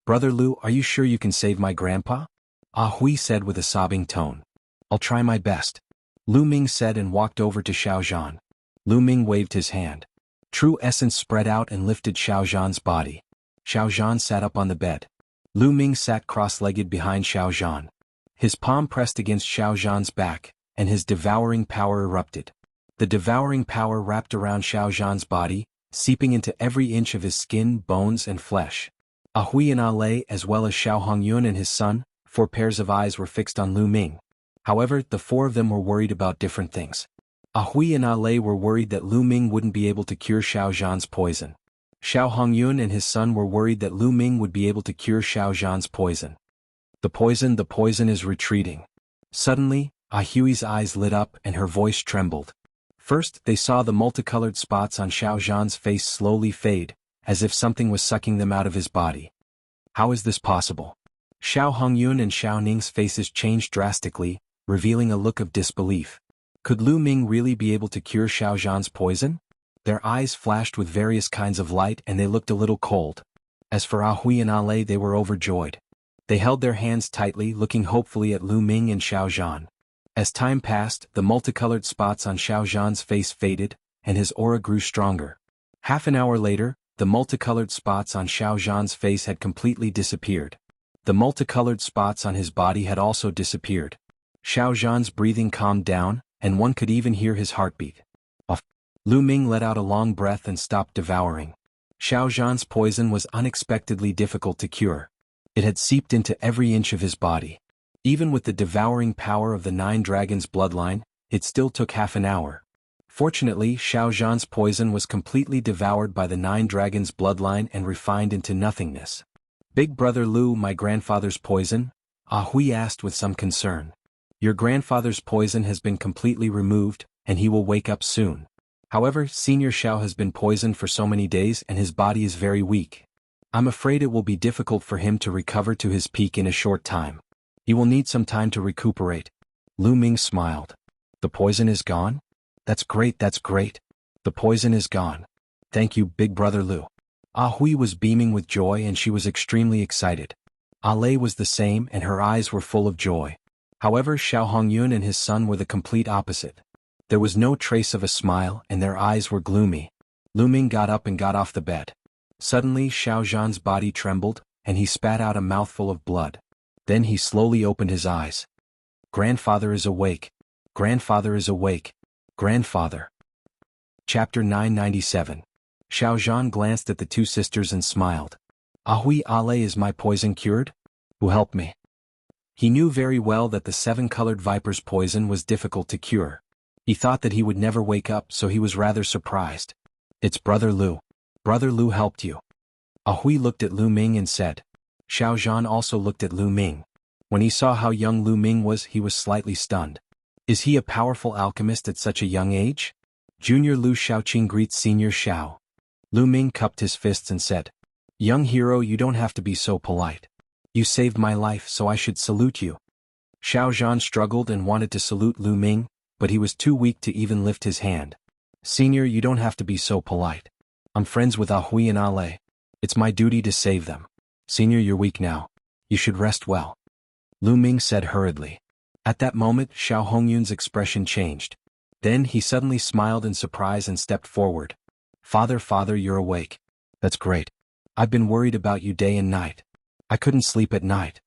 Brother Lu, are you sure you can save my grandpa? Ah Hui said with a sobbing tone. I'll try my best. Lu Ming said and walked over to Xiao Zhan. Lu Ming waved his hand. True essence spread out and lifted Xiao Zhan's body. Xiao Zhan sat up on the bed. Lu Ming sat cross-legged behind Xiao Zhan. His palm pressed against Xiao Zhan's back, and his devouring power erupted. The devouring power wrapped around Xiao Zhan's body, seeping into every inch of his skin, bones and flesh. Ahui and A Lei as well as Xiao Hongyun and his son, 4 pairs of eyes were fixed on Lu Ming. However, the 4 of them were worried about different things. Ahui and A Lei were worried that Lu Ming wouldn't be able to cure Xiao Zhan's poison. Xiao Hongyun and his son were worried that Lu Ming would be able to cure Xiao Zhan's poison. The poison is retreating. Suddenly, Ahui's eyes lit up and her voice trembled. First, they saw the multicolored spots on Xiao Zhan's face slowly fade, as if something was sucking them out of his body. How is this possible? Xiao Hongyun and Xiao Ning's faces changed drastically, revealing a look of disbelief. Could Lu Ming really be able to cure Xiao Zhan's poison? Their eyes flashed with various kinds of light and they looked a little cold. As for Ahui and A Lei, they were overjoyed. They held their hands tightly, looking hopefully at Lu Ming and Xiao Zhan. As time passed, the multicolored spots on Xiao Zhan's face faded, and his aura grew stronger. Half an hour later, the multicolored spots on Xiao Zhan's face had completely disappeared. The multicolored spots on his body had also disappeared. Xiao Zhan's breathing calmed down, and one could even hear his heartbeat. Off. Lu Ming let out a long breath and stopped devouring. Xiao Zhan's poison was unexpectedly difficult to cure. It had seeped into every inch of his body. Even with the devouring power of the 9 dragons' bloodline, it still took half an hour. Fortunately, Xiao Zhan's poison was completely devoured by the 9 dragons' bloodline and refined into nothingness. Big brother Lu, my grandfather's poison? Ah Hui asked with some concern. Your grandfather's poison has been completely removed, and he will wake up soon. However, Senior Xiao has been poisoned for so many days and his body is very weak. I'm afraid it will be difficult for him to recover to his peak in a short time. He will need some time to recuperate. Lu Ming smiled. The poison is gone? That's great, that's great. The poison is gone. Thank you, Big Brother Lu. Ah Hui was beaming with joy and she was extremely excited. Ah Lei was the same and her eyes were full of joy. However, Xiao Hongyun and his son were the complete opposite. There was no trace of a smile and their eyes were gloomy. Lu Ming got up and got off the bed. Suddenly Xiao Zhan's body trembled, and he spat out a mouthful of blood. Then he slowly opened his eyes. Grandfather is awake. Grandfather is awake. Grandfather. Chapter 997. Xiao Zhan glanced at the two sisters and smiled. Ahui Ale, is my poison cured? Who helped me? He knew very well that the seven-colored viper's poison was difficult to cure. He thought that he would never wake up, so he was rather surprised. It's Brother Lu. Brother Lu helped you. Ahui looked at Lu Ming and said. Xiao Zhan also looked at Lu Ming. When he saw how young Lu Ming was, he was slightly stunned. Is he a powerful alchemist at such a young age? Junior Lu Xiaoqing greets Senior Xiao. Lu Ming cupped his fists and said. Young hero, you don't have to be so polite. You saved my life, so I should salute you. Xiao Zhan struggled and wanted to salute Lu Ming, but he was too weak to even lift his hand. Senior, you don't have to be so polite. I'm friends with Ahui and Ale. It's my duty to save them. Senior, you're weak now. You should rest well. Lu Ming said hurriedly. At that moment, Xiao Hongyun's expression changed. Then he suddenly smiled in surprise and stepped forward. Father, you're awake. That's great. I've been worried about you day and night. I couldn't sleep at night.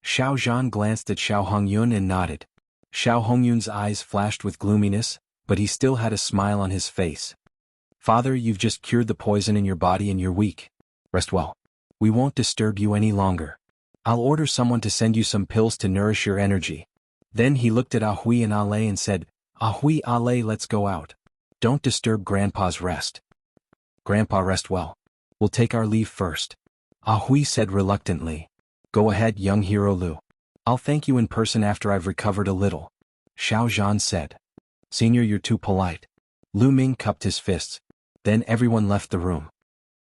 Xiao Zhan glanced at Xiao Hongyun and nodded. Xiao Hongyun's eyes flashed with gloominess, but he still had a smile on his face. Father, you've just cured the poison in your body and you're weak. Rest well. We won't disturb you any longer. I'll order someone to send you some pills to nourish your energy. Then he looked at Ahui and Ale and said, Ahui, Ale, let's go out. Don't disturb Grandpa's rest. Grandpa, rest well. We'll take our leave first. Ahui said reluctantly. Go ahead, young hero Lu. I'll thank you in person after I've recovered a little. Xiao Zhan said. Senior, you're too polite. Lu Ming cupped his fists. Then everyone left the room.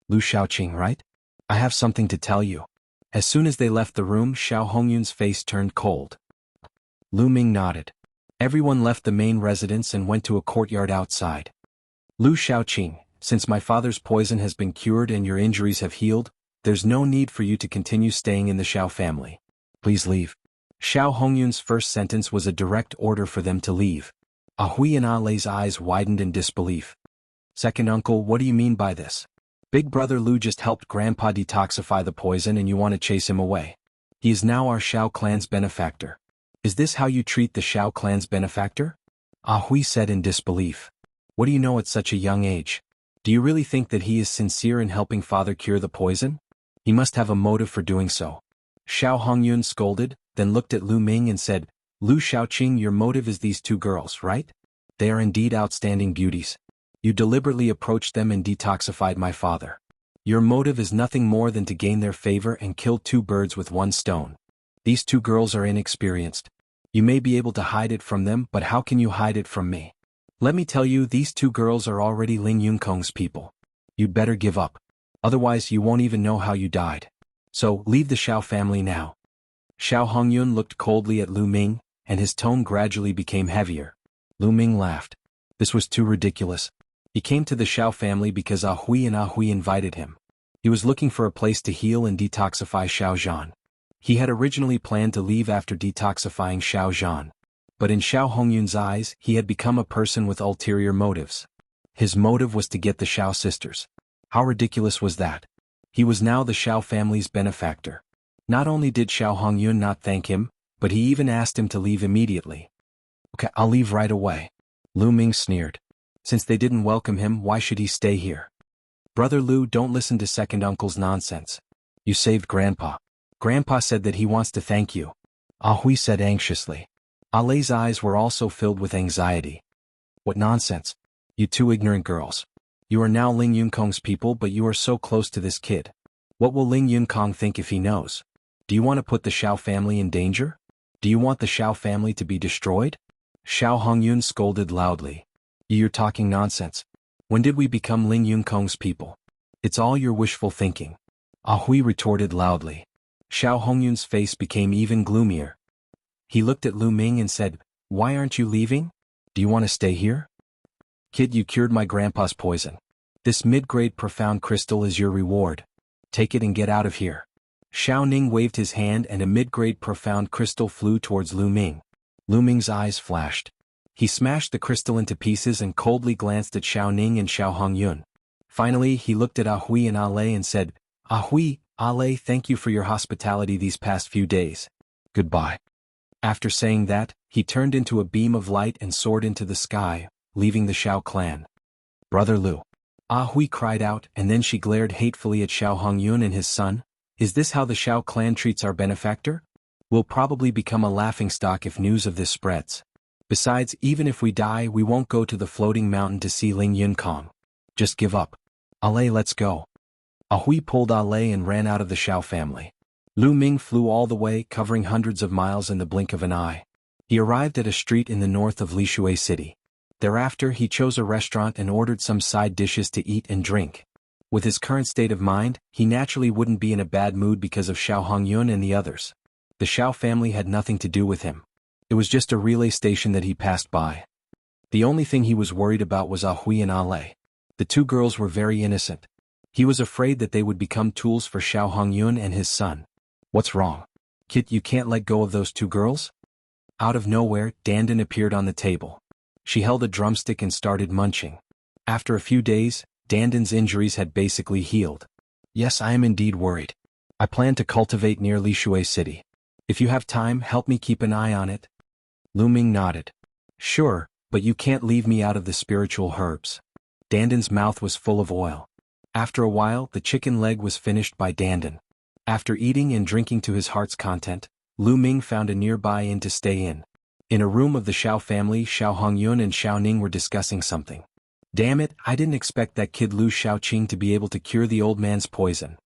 Lu Xiaoqing, right? I have something to tell you. As soon as they left the room, Xiao Hongyun's face turned cold. Lu Ming nodded. Everyone left the main residence and went to a courtyard outside. Lu Xiaoqing, since my father's poison has been cured and your injuries have healed, there's no need for you to continue staying in the Xiao family. Please leave. Xiao Hongyun's first sentence was a direct order for them to leave. Ahui and Ale's eyes widened in disbelief. Second uncle, what do you mean by this? Big brother Lu just helped Grandpa detoxify the poison and you want to chase him away. He is now our Xiao clan's benefactor. Is this how you treat the Xiao clan's benefactor? Ahui said in disbelief. What do you know at such a young age? Do you really think that he is sincere in helping father cure the poison? He must have a motive for doing so. Xiao Hongyun scolded, then looked at Lu Ming and said, Lu Xiaoqing, your motive is these two girls, right? They are indeed outstanding beauties. You deliberately approached them and detoxified my father. Your motive is nothing more than to gain their favor and kill two birds with one stone. These two girls are inexperienced. You may be able to hide it from them, but how can you hide it from me? Let me tell you, these two girls are already Ling Yunkong's people. You'd better give up. Otherwise you won't even know how you died. So, leave the Xiao family now. Xiao Hongyun looked coldly at Lu Ming, and his tone gradually became heavier. Lu Ming laughed. This was too ridiculous. He came to the Xiao family because Ahui and Ahui invited him. He was looking for a place to heal and detoxify Xiao Zhan. He had originally planned to leave after detoxifying Xiao Zhan. But in Xiao Hongyun's eyes, he had become a person with ulterior motives. His motive was to get the Xiao sisters. How ridiculous was that? He was now the Xiao family's benefactor. Not only did Xiao Hongyun not thank him, but he even asked him to leave immediately. Okay, I'll leave right away. Lu Ming sneered. Since they didn't welcome him, why should he stay here? Brother Lu, don't listen to second uncle's nonsense. You saved Grandpa. Grandpa said that he wants to thank you. Ahui said anxiously. Ale's eyes were also filled with anxiety. What nonsense. You two ignorant girls. You are now Ling Yunkong's people, but you are so close to this kid. What will Ling Yunkong think if he knows? Do you want to put the Xiao family in danger? Do you want the Xiao family to be destroyed? Xiao Hongyun scolded loudly. You're talking nonsense. When did we become Ling Yunkong's people? It's all your wishful thinking. Ah Hui retorted loudly. Xiao Hongyun's face became even gloomier. He looked at Lu Ming and said, Why aren't you leaving? Do you want to stay here? Kid, you cured my grandpa's poison. This mid-grade profound crystal is your reward. Take it and get out of here. Xiao Ning waved his hand and a mid-grade profound crystal flew towards Lu Ming. Lu Ming's eyes flashed. He smashed the crystal into pieces and coldly glanced at Xiao Ning and Xiao Hongyun. Finally, he looked at Ah Hui and Ah Lei and said, Ah Hui, Ah Lei, thank you for your hospitality these past few days. Goodbye. After saying that, he turned into a beam of light and soared into the sky, leaving the Xiao clan. Brother Lu. Ah Hui cried out, and then she glared hatefully at Xiao Hongyun and his son. Is this how the Xiao clan treats our benefactor? We'll probably become a laughingstock if news of this spreads. Besides, even if we die, we won't go to the floating mountain to see Ling Yunkong. Just give up. Ah Lei, let's go. Ah Hui pulled Ah Lei and ran out of the Xiao family. Lu Ming flew all the way, covering hundreds of miles in the blink of an eye. He arrived at a street in the north of Lishui City. Thereafter, he chose a restaurant and ordered some side dishes to eat and drink. With his current state of mind, he naturally wouldn't be in a bad mood because of Xiao Hongyun and the others. The Xiao family had nothing to do with him. It was just a relay station that he passed by. The only thing he was worried about was Ah Hui and Ah Lei. The two girls were very innocent. He was afraid that they would become tools for Xiao Hongyun and his son. What's wrong? Kit, you can't let go of those two girls? Out of nowhere, Dandan appeared on the table. She held a drumstick and started munching. After a few days, Dandan's injuries had basically healed. Yes, I am indeed worried. I plan to cultivate near Lishui City. If you have time, help me keep an eye on it. Lu Ming nodded. Sure, but you can't leave me out of the spiritual herbs. Dandan's mouth was full of oil. After a while, the chicken leg was finished by Dandan. After eating and drinking to his heart's content, Lu Ming found a nearby inn to stay in. In a room of the Xiao family, Xiao Hongyun and Xiao Ning were discussing something. Damn it, I didn't expect that kid Lu Xiaoqing to be able to cure the old man's poison.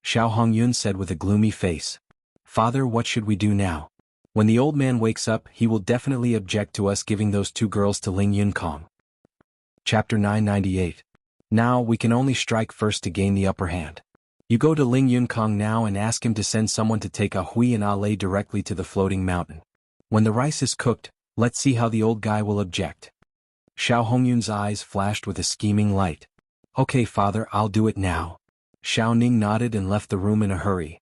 Xiao Hongyun said with a gloomy face. Father, what should we do now? When the old man wakes up, he will definitely object to us giving those two girls to Ling Yunkong. Chapter 998. Now we can only strike first to gain the upper hand. You go to Ling Yunkong now and ask him to send someone to take Ah Hui and Ah Lei directly to the floating mountain. When the rice is cooked, let's see how the old guy will object. Xiao Hongyun's eyes flashed with a scheming light. Okay, father, I'll do it now. Xiao Ning nodded and left the room in a hurry.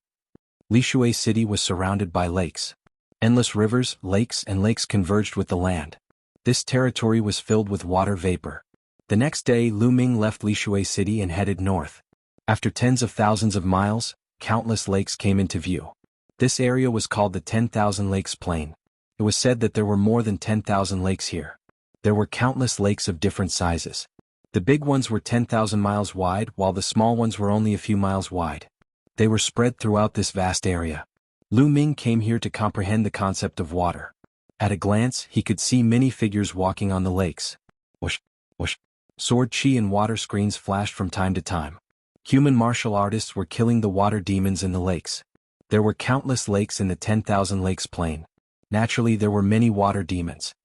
Lishui City was surrounded by lakes. Endless rivers, lakes converged with the land. This territory was filled with water vapor. The next day, Lu Ming left Lishui City and headed north. After tens of thousands of miles, countless lakes came into view. This area was called the 10,000 Lakes Plain. It was said that there were more than 10,000 lakes here. There were countless lakes of different sizes. The big ones were 10,000 miles wide, while the small ones were only a few miles wide. They were spread throughout this vast area. Lu Ming came here to comprehend the concept of water. At a glance, he could see many figures walking on the lakes. Whoosh, whoosh. Sword chi and water screens flashed from time to time. Human martial artists were killing the water demons in the lakes. There were countless lakes in the 10,000 Lakes Plain. Naturally, there were many water demons.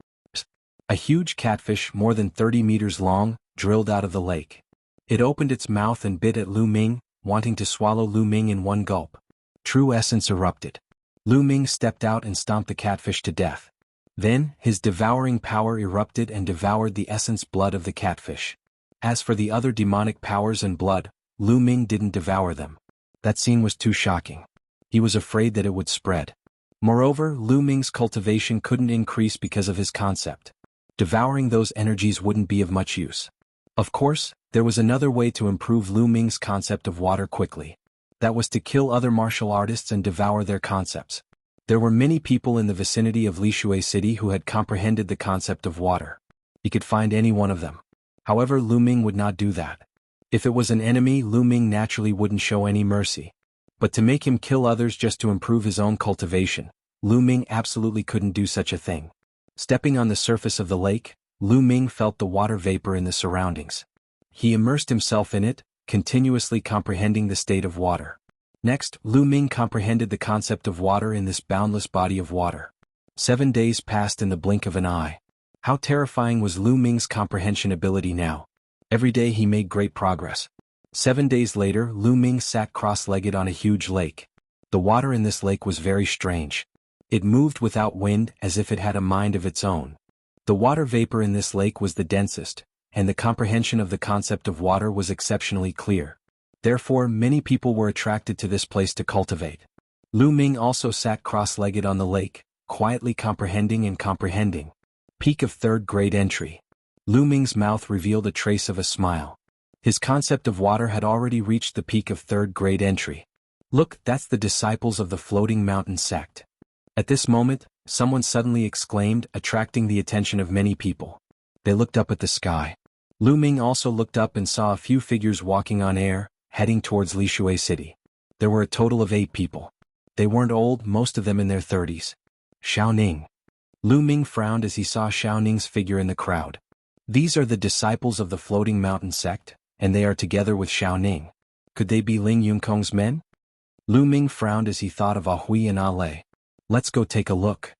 A huge catfish, more than 30 meters long, drilled out of the lake. It opened its mouth and bit at Lu Ming, wanting to swallow Lu Ming in one gulp. True essence erupted. Lu Ming stepped out and stomped the catfish to death. Then, his devouring power erupted and devoured the essence blood of the catfish. As for the other demonic powers and blood, Lu Ming didn't devour them. That scene was too shocking. He was afraid that it would spread. Moreover, Lu Ming's cultivation couldn't increase because of his concept. Devouring those energies wouldn't be of much use. Of course, there was another way to improve Lu Ming's concept of water quickly. That was to kill other martial artists and devour their concepts. There were many people in the vicinity of Lishui City who had comprehended the concept of water. He could find any one of them. However, Lu Ming would not do that. If it was an enemy, Lu Ming naturally wouldn't show any mercy. But to make him kill others just to improve his own cultivation, Lu Ming absolutely couldn't do such a thing. Stepping on the surface of the lake, Lu Ming felt the water vapor in the surroundings. He immersed himself in it, continuously comprehending the state of water. Next, Lu Ming comprehended the concept of water in this boundless body of water. 7 days passed in the blink of an eye. How terrifying was Lu Ming's comprehension ability now? Every day he made great progress. 7 days later, Lu Ming sat cross-legged on a huge lake. The water in this lake was very strange. It moved without wind as if it had a mind of its own. The water vapor in this lake was the densest, and the comprehension of the concept of water was exceptionally clear. Therefore, many people were attracted to this place to cultivate. Lu Ming also sat cross-legged on the lake, quietly comprehending and comprehending. Peak of 3rd grade entry. Lu Ming's mouth revealed a trace of a smile. His concept of water had already reached the peak of 3rd grade entry. Look, that's the disciples of the Floating Mountain sect. At this moment, someone suddenly exclaimed, attracting the attention of many people. They looked up at the sky. Lu Ming also looked up and saw a few figures walking on air, heading towards Lishui City. There were a total of 8 people. They weren't old, most of them in their 30s. Xiao Ning. Lu Ming frowned as he saw Xiao Ning's figure in the crowd. These are the disciples of the Floating Mountain sect, and they are together with Xiao Ning. Could they be Ling Yunkong's men? Lu Ming frowned as he thought of Ah Hui and Ah Lei. Let's go take a look.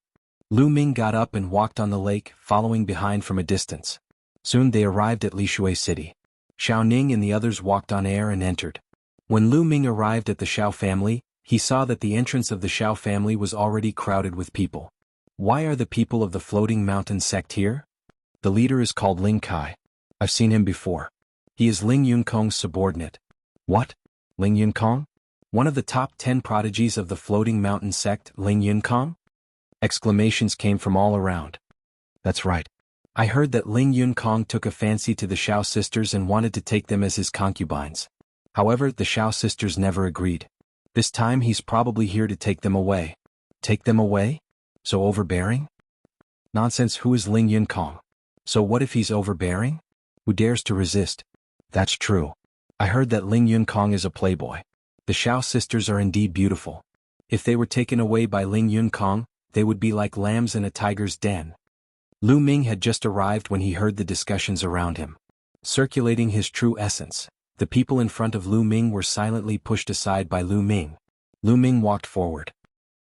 Lu Ming got up and walked on the lake, following behind from a distance. Soon they arrived at Lishui City. Xiao Ning and the others walked on air and entered. When Lu Ming arrived at the Xiao family, he saw that the entrance of the Xiao family was already crowded with people. Why are the people of the Floating Mountain sect here? The leader is called Ling Kai. I've seen him before. He is Ling Yunkong's subordinate. What? Ling Yunkong? One of the top 10 prodigies of the Floating Mountain sect, Ling Yunkong? Exclamations came from all around. That's right. I heard that Ling Yunkong took a fancy to the Xiao sisters and wanted to take them as his concubines. However, the Xiao sisters never agreed. This time he's probably here to take them away. Take them away? So overbearing? Nonsense, who is Ling Yunkong? So what if he's overbearing? Who dares to resist? That's true. I heard that Ling Yunkong is a playboy. The Xiao sisters are indeed beautiful. If they were taken away by Ling Yunkong, they would be like lambs in a tiger's den. Lu Ming had just arrived when he heard the discussions around him. Circulating his true essence, the people in front of Lu Ming were silently pushed aside by Lu Ming. Lu Ming walked forward.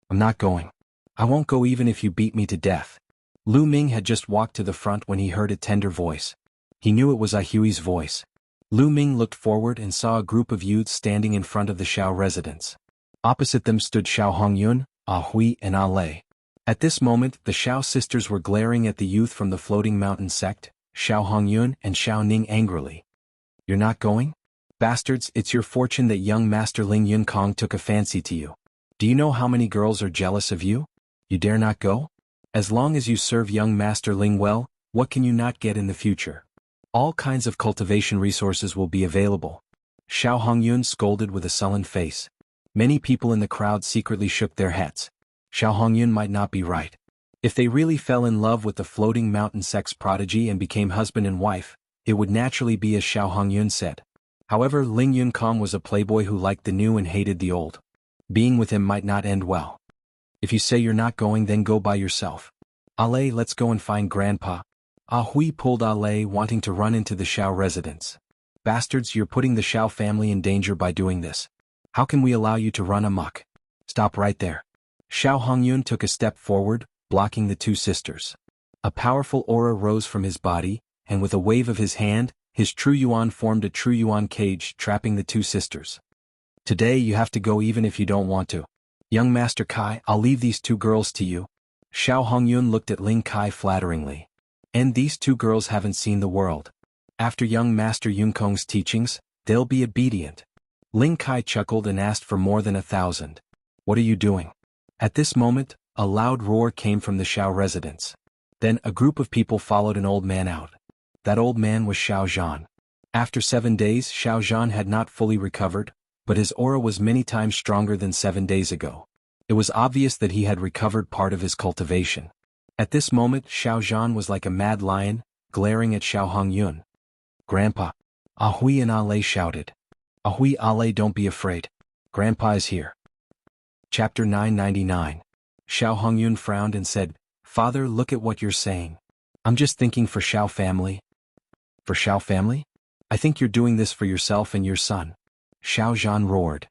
I'm not going. I won't go even if you beat me to death. Lu Ming had just walked to the front when he heard a tender voice. He knew it was Ah Hui's voice. Lu Ming looked forward and saw a group of youths standing in front of the Xiao residence. Opposite them stood Xiao Hongyun, Ah Hui and Ah Lei. At this moment, the Xiao sisters were glaring at the youth from the Floating Mountain sect, Xiao Hongyun and Xiao Ning angrily. You're not going? Bastards, it's your fortune that young Master Ling Yunkong took a fancy to you. Do you know how many girls are jealous of you? You dare not go? As long as you serve young Master Ling well, what can you not get in the future? All kinds of cultivation resources will be available. Xiao Hongyun scolded with a sullen face. Many people in the crowd secretly shook their heads. Xiao Hongyun might not be right. If they really fell in love with the Floating Mountain sect's prodigy and became husband and wife, it would naturally be as Xiao Hongyun said. However, Ling Yunkong was a playboy who liked the new and hated the old. Being with him might not end well. If you say you're not going, then go by yourself. Ah Lei, let's go and find Grandpa. Ah Hui pulled Ah Lei, wanting to run into the Xiao residence. Bastards, you're putting the Xiao family in danger by doing this. How can we allow you to run amok? Stop right there. Xiao Hongyun took a step forward, blocking the two sisters. A powerful aura rose from his body, and with a wave of his hand, his True Yuan formed a True Yuan cage, trapping the two sisters. Today you have to go even if you don't want to. Young Master Kai, I'll leave these 2 girls to you. Xiao Hongyun looked at Ling Kai flatteringly. And these 2 girls haven't seen the world. After young Master Yunkong's teachings, they'll be obedient. Ling Kai chuckled and asked for more than 1,000. What are you doing? At this moment, a loud roar came from the Xiao residence. Then a group of people followed an old man out. That old man was Xiao Zhan. After 7 days, Xiao Zhan had not fully recovered, but his aura was many times stronger than 7 days ago. It was obvious that he had recovered part of his cultivation. At this moment, Xiao Zhan was like a mad lion, glaring at Xiao Hongyun. Grandpa. Ah Hui and Ah Lei shouted. Ah Hui, Ah Lei, don't be afraid. Grandpa is here. Chapter 999. Xiao Hongyun frowned and said, Father, look at what you're saying. I'm just thinking for Xiao family. For Xiao family? I think you're doing this for yourself and your son. Xiao Zhan roared.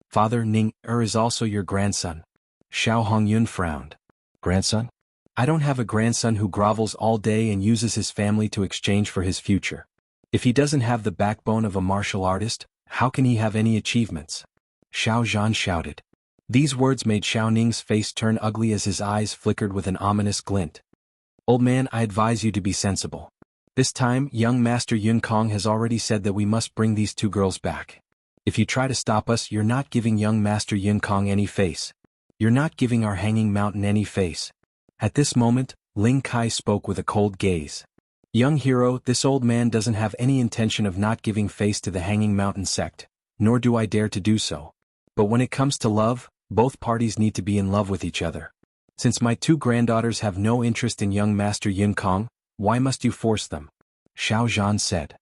Father, Ning is also your grandson. Xiao Hongyun frowned. Grandson? I don't have a grandson who grovels all day and uses his family to exchange for his future. If he doesn't have the backbone of a martial artist, how can he have any achievements? Xiao Zhan shouted. These words made Xiao Ning's face turn ugly as his eyes flickered with an ominous glint. Old man, I advise you to be sensible. This time, young Master Yun Kong has already said that we must bring these two girls back. If you try to stop us, you're not giving young Master Yun Kong any face. You're not giving our hanging mountain any face. At this moment, Ling Kai spoke with a cold gaze. Young hero, this old man doesn't have any intention of not giving face to the Hanging Mountain sect, nor do I dare to do so. But when it comes to love, both parties need to be in love with each other. Since my two granddaughters have no interest in young Master Yun Kong, why must you force them? Xiao Zhan said.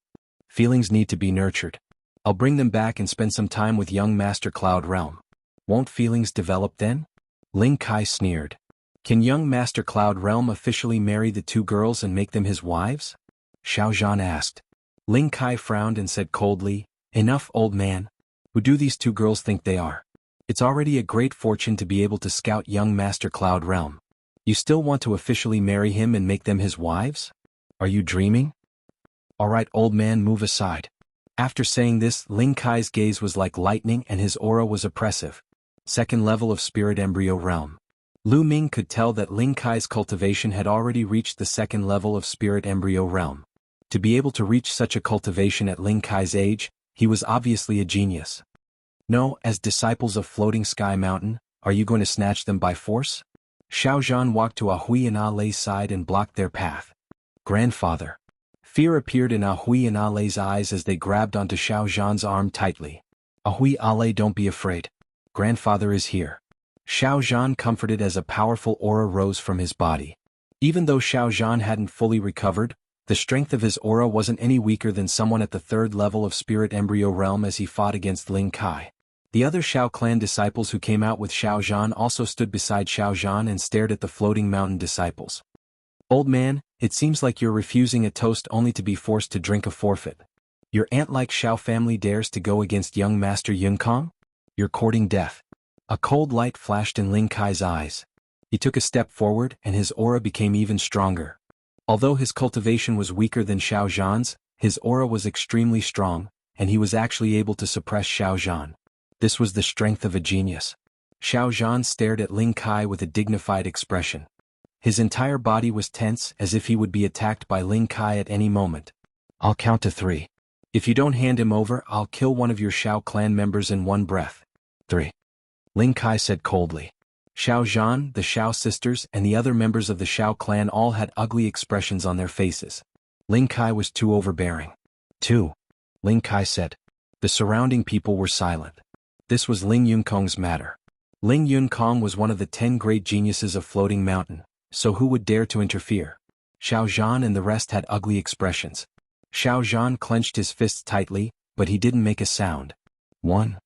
Feelings need to be nurtured. I'll bring them back and spend some time with young Master Cloud Realm. Won't feelings develop then? Ling Kai sneered. Can young Master Cloud Realm officially marry the two girls and make them his wives? Xiao Zhan asked. Ling Kai frowned and said coldly, Enough, old man. Who do these two girls think they are? It's already a great fortune to be able to scout young Master Cloud Realm. You still want to officially marry him and make them his wives? Are you dreaming? Alright, old man, move aside. After saying this, Ling Kai's gaze was like lightning and his aura was oppressive. Second level of Spirit Embryo Realm. Lu Ming could tell that Ling Kai's cultivation had already reached the second level of Spirit Embryo Realm. To be able to reach such a cultivation at Ling Kai's age, he was obviously a genius. No, as disciples of Floating Sky Mountain, are you going to snatch them by force? Xiao Zhan walked to Ahui and Ah Lei's side and blocked their path. Grandfather. Fear appeared in Ahui and Ah Lei's eyes as they grabbed onto Xiao Zhan's arm tightly. Ahui, Ah Lei, don't be afraid. Grandfather is here. Xiao Zhan comforted as a powerful aura rose from his body. Even though Xiao Zhan hadn't fully recovered, the strength of his aura wasn't any weaker than someone at the third level of Spirit Embryo Realm as he fought against Ling Kai. The other Xiao clan disciples who came out with Xiao Zhan also stood beside Xiao Zhan and stared at the Floating Mountain disciples. Old man, it seems like you're refusing a toast only to be forced to drink a forfeit. Your ant-like Xiao family dares to go against young Master Yun Kong? You're courting death. A cold light flashed in Ling Kai's eyes. He took a step forward and his aura became even stronger. Although his cultivation was weaker than Xiao Zhan's, his aura was extremely strong, and he was actually able to suppress Xiao Zhan. This was the strength of a genius. Xiao Zhan stared at Ling Kai with a dignified expression. His entire body was tense as if he would be attacked by Ling Kai at any moment. I'll count to 3. If you don't hand him over, I'll kill one of your Xiao clan members in one breath. 3. Ling Kai said coldly. Xiao Zhan, the Xiao sisters, and the other members of the Xiao clan all had ugly expressions on their faces. Ling Kai was too overbearing. 2. Ling Kai said. The surrounding people were silent. This was Ling Yun Kong's matter. Ling Yun Kong was one of the 10 great geniuses of Floating Mountain, so who would dare to interfere? Xiao Zhan and the rest had ugly expressions. Xiao Zhan clenched his fists tightly, but he didn't make a sound. 1.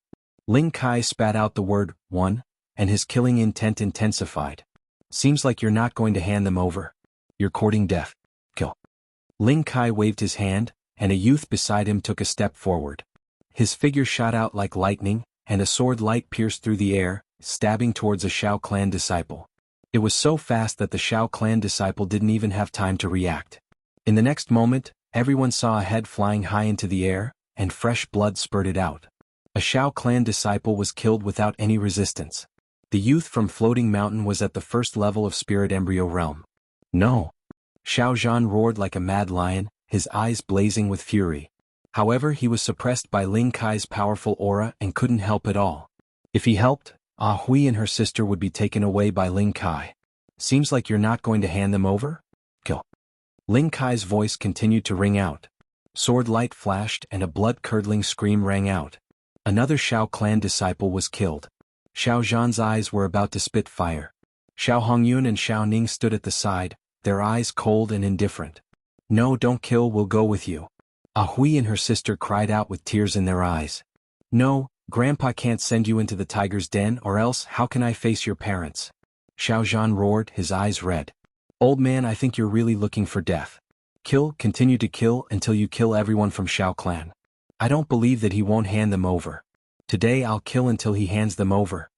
Ling Kai spat out the word, 1, and his killing intent intensified. Seems like you're not going to hand them over. You're courting death. Kill. Ling Kai waved his hand, and a youth beside him took a step forward. His figure shot out like lightning, and a sword light pierced through the air, stabbing towards a Xiao clan disciple. It was so fast that the Xiao clan disciple didn't even have time to react. In the next moment, everyone saw a head flying high into the air, and fresh blood spurted out. A Xiao clan disciple was killed without any resistance. The youth from Floating Mountain was at the first level of Spirit Embryo Realm. No! Xiao Zhan roared like a mad lion, his eyes blazing with fury. However, he was suppressed by Ling Kai's powerful aura and couldn't help at all. If he helped, Ah Hui and her sister would be taken away by Ling Kai. Seems like you're not going to hand them over? Kill. Ling Kai's voice continued to ring out. Sword light flashed and a blood-curdling scream rang out. Another Xiao clan disciple was killed. Xiao Zhan's eyes were about to spit fire. Xiao Hongyun and Xiao Ning stood at the side, their eyes cold and indifferent. No, don't kill, we'll go with you. Ah Hui and her sister cried out with tears in their eyes. No, Grandpa can't send you into the tiger's den, or else how can I face your parents? Xiao Zhan roared, his eyes red. Old man, I think you're really looking for death. Kill, continue to kill until you kill everyone from Xiao clan. I don't believe that he won't hand them over. Today I'll kill until he hands them over.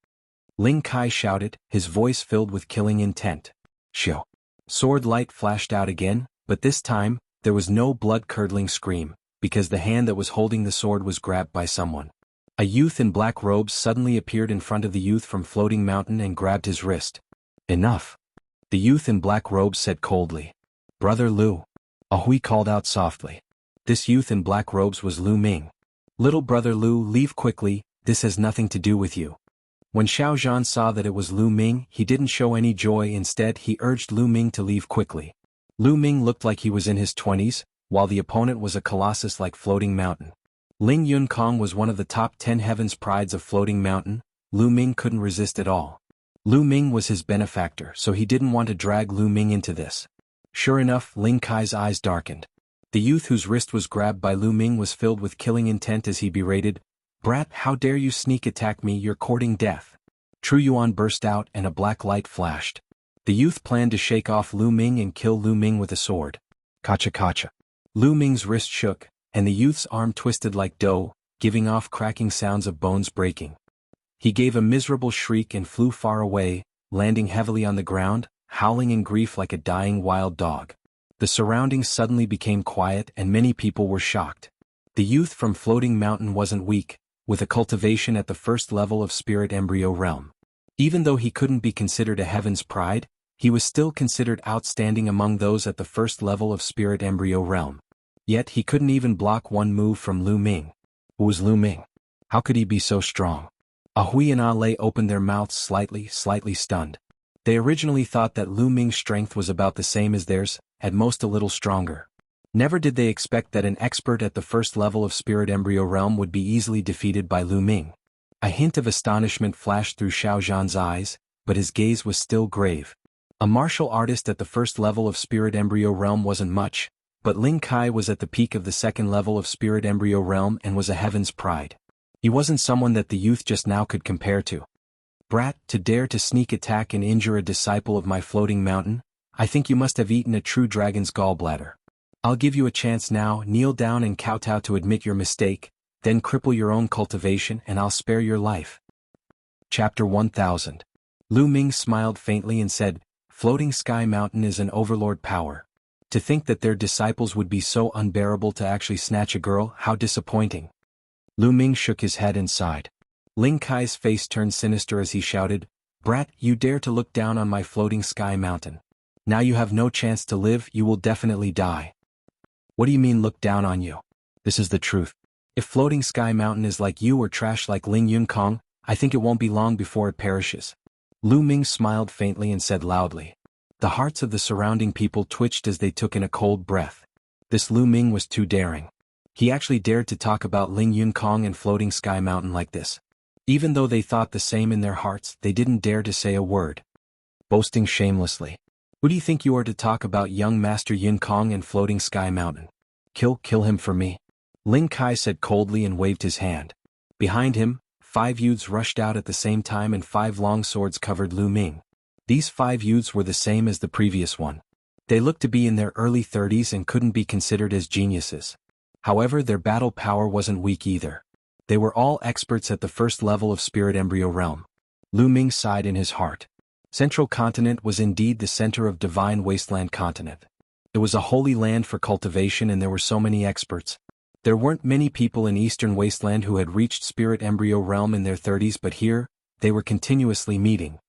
Ling Kai shouted, his voice filled with killing intent. Xiao. Sword light flashed out again, but this time, there was no blood-curdling scream, because the hand that was holding the sword was grabbed by someone. A youth in black robes suddenly appeared in front of the youth from Floating Mountain and grabbed his wrist. Enough. The youth in black robes said coldly. Brother Lu. Ahui called out softly. This youth in black robes was Lu Ming. Little brother Lu, leave quickly, this has nothing to do with you. When Xiao Zhan saw that it was Lu Ming, he didn't show any joy. Instead, he urged Lu Ming to leave quickly. Lu Ming looked like he was in his 20s, while the opponent was a colossus like Floating Mountain. Ling Yunkong was one of the top 10 heavens prides of Floating Mountain. Lu Ming couldn't resist at all. Lu Ming was his benefactor, so he didn't want to drag Lu Ming into this. Sure enough, Ling Kai's eyes darkened. The youth whose wrist was grabbed by Lu Ming was filled with killing intent as he berated, "Brat, how dare you sneak attack me, you're courting death." Tru Yuan burst out and a black light flashed. The youth planned to shake off Lu Ming and kill Lu Ming with a sword. Kacha kacha. Lu Ming's wrist shook, and the youth's arm twisted like dough, giving off cracking sounds of bones breaking. He gave a miserable shriek and flew far away, landing heavily on the ground, howling in grief like a dying wild dog. The surroundings suddenly became quiet and many people were shocked. The youth from Floating Mountain wasn't weak, with a cultivation at the first level of Spirit Embryo Realm. Even though he couldn't be considered a Heaven's Pride, he was still considered outstanding among those at the first level of Spirit Embryo Realm. Yet he couldn't even block one move from Lu Ming. Who was Lu Ming? How could he be so strong? Ahui and Ale opened their mouths slightly stunned. They originally thought that Lu Ming's strength was about the same as theirs, at most a little stronger. Never did they expect that an expert at the first level of Spirit Embryo Realm would be easily defeated by Lu Ming. A hint of astonishment flashed through Xiao Zhan's eyes, but his gaze was still grave. A martial artist at the first level of Spirit Embryo Realm wasn't much, but Ling Kai was at the peak of the second level of Spirit Embryo Realm and was a Heaven's Pride. He wasn't someone that the youth just now could compare to. Brat, to dare to sneak attack and injure a disciple of my Floating Mountain? I think you must have eaten a true dragon's gallbladder. I'll give you a chance now, kneel down and kowtow to admit your mistake, then cripple your own cultivation and I'll spare your life. Chapter 1000. Lu Ming smiled faintly and said, Floating Sky Mountain is an overlord power. To think that their disciples would be so unbearable to actually snatch a girl, how disappointing. Lu Ming shook his head and sighed. Ling Kai's face turned sinister as he shouted, Brat, you dare to look down on my Floating Sky Mountain. Now you have no chance to live, you will definitely die. What do you mean look down on you? This is the truth. If Floating Sky Mountain is like you or trash like Ling Yunkong, I think it won't be long before it perishes. Lu Ming smiled faintly and said loudly. The hearts of the surrounding people twitched as they took in a cold breath. This Lu Ming was too daring. He actually dared to talk about Ling Yunkong and Floating Sky Mountain like this. Even though they thought the same in their hearts, they didn't dare to say a word. Boasting shamelessly. Who do you think you are to talk about young Master Yunkong and Floating Sky Mountain? Kill him for me. Ling Kai said coldly and waved his hand. Behind him, 5 youths rushed out at the same time and 5 long swords covered Lu Ming. These 5 youths were the same as the previous one. They looked to be in their early 30s and couldn't be considered as geniuses. However, their battle power wasn't weak either. They were all experts at the first level of Spirit Embryo Realm. Lu Ming sighed in his heart. Central Continent was indeed the center of Divine Wasteland Continent. It was a holy land for cultivation and there were so many experts. There weren't many people in Eastern Wasteland who had reached Spirit Embryo Realm in their 30s, but here, they were continuously meeting.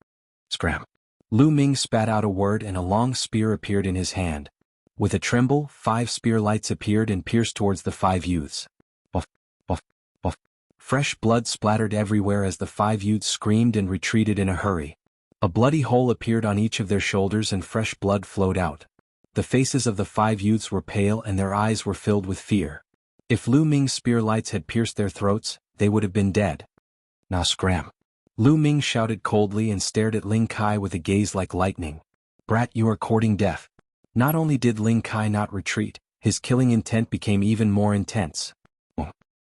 Scram. Lu Ming spat out a word and a long spear appeared in his hand. With a tremble, 5 spear lights appeared and pierced towards the 5 youths. Buff, buff, buff. Fresh blood splattered everywhere as the 5 youths screamed and retreated in a hurry. A bloody hole appeared on each of their shoulders and fresh blood flowed out. The faces of the 5 youths were pale and their eyes were filled with fear. If Lu Ming's spear lights had pierced their throats, they would have been dead. Now scram. Lu Ming shouted coldly and stared at Ling Kai with a gaze like lightning. Brat, you are courting death. Not only did Ling Kai not retreat, his killing intent became even more intense.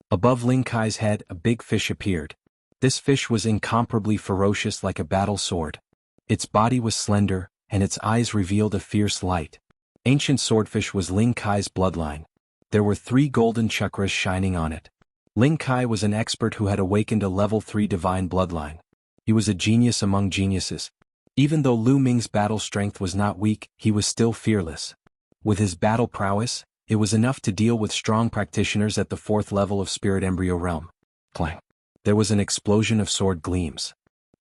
Above Ling Kai's head, a big fish appeared. This fish was incomparably ferocious like a battle sword. Its body was slender, and its eyes revealed a fierce light. Ancient swordfish was Ling Kai's bloodline. There were 3 golden chakras shining on it. Ling Kai was an expert who had awakened a level 3 divine bloodline. He was a genius among geniuses. Even though Lu Ming's battle strength was not weak, he was still fearless. With his battle prowess, it was enough to deal with strong practitioners at the 4th level of Spirit Embryo Realm. Clang. There was an explosion of sword gleams.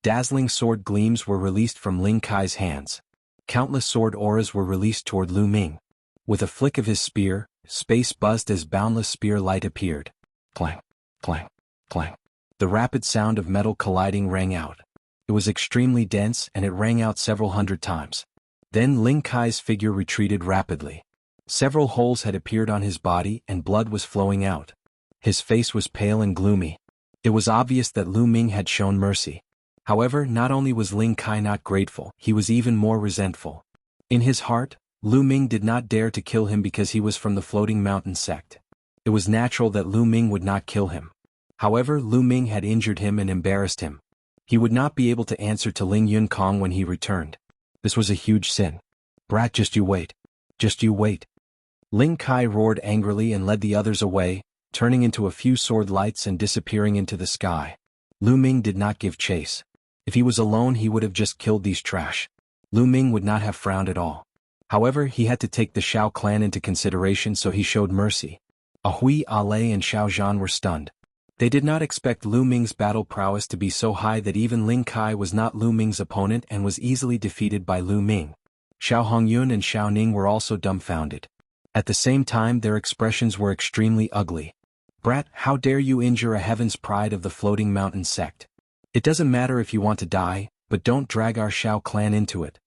Dazzling sword gleams were released from Ling Kai's hands. Countless sword auras were released toward Lu Ming. With a flick of his spear, space buzzed as boundless spear light appeared. Clang, clang, clang. The rapid sound of metal colliding rang out. It was extremely dense and it rang out several hundred times. Then Ling Kai's figure retreated rapidly. Several holes had appeared on his body and blood was flowing out. His face was pale and gloomy. It was obvious that Lu Ming had shown mercy. However, not only was Ling Kai not grateful, he was even more resentful. In his heart, Lu Ming did not dare to kill him because he was from the Floating Mountain sect. It was natural that Lu Ming would not kill him. However, Lu Ming had injured him and embarrassed him. He would not be able to answer to Ling Yun Kong when he returned. This was a huge sin. Brat, just you wait. Just you wait. Ling Kai roared angrily and led the others away, turning into a few sword lights and disappearing into the sky. Lu Ming did not give chase. If he was alone, he would have just killed these trash. Lu Ming would not have frowned at all. However, he had to take the Shao clan into consideration, so he showed mercy. Ahui, Ale and Xiao Zhan were stunned. They did not expect Lu Ming's battle prowess to be so high that even Ling Kai was not Lu Ming's opponent and was easily defeated by Lu Ming. Xiao Hongyun and Xiao Ning were also dumbfounded. At the same time, their expressions were extremely ugly. Brat, how dare you injure a heaven's pride of the Floating Mountain sect? It doesn't matter if you want to die, but don't drag our Shao clan into it.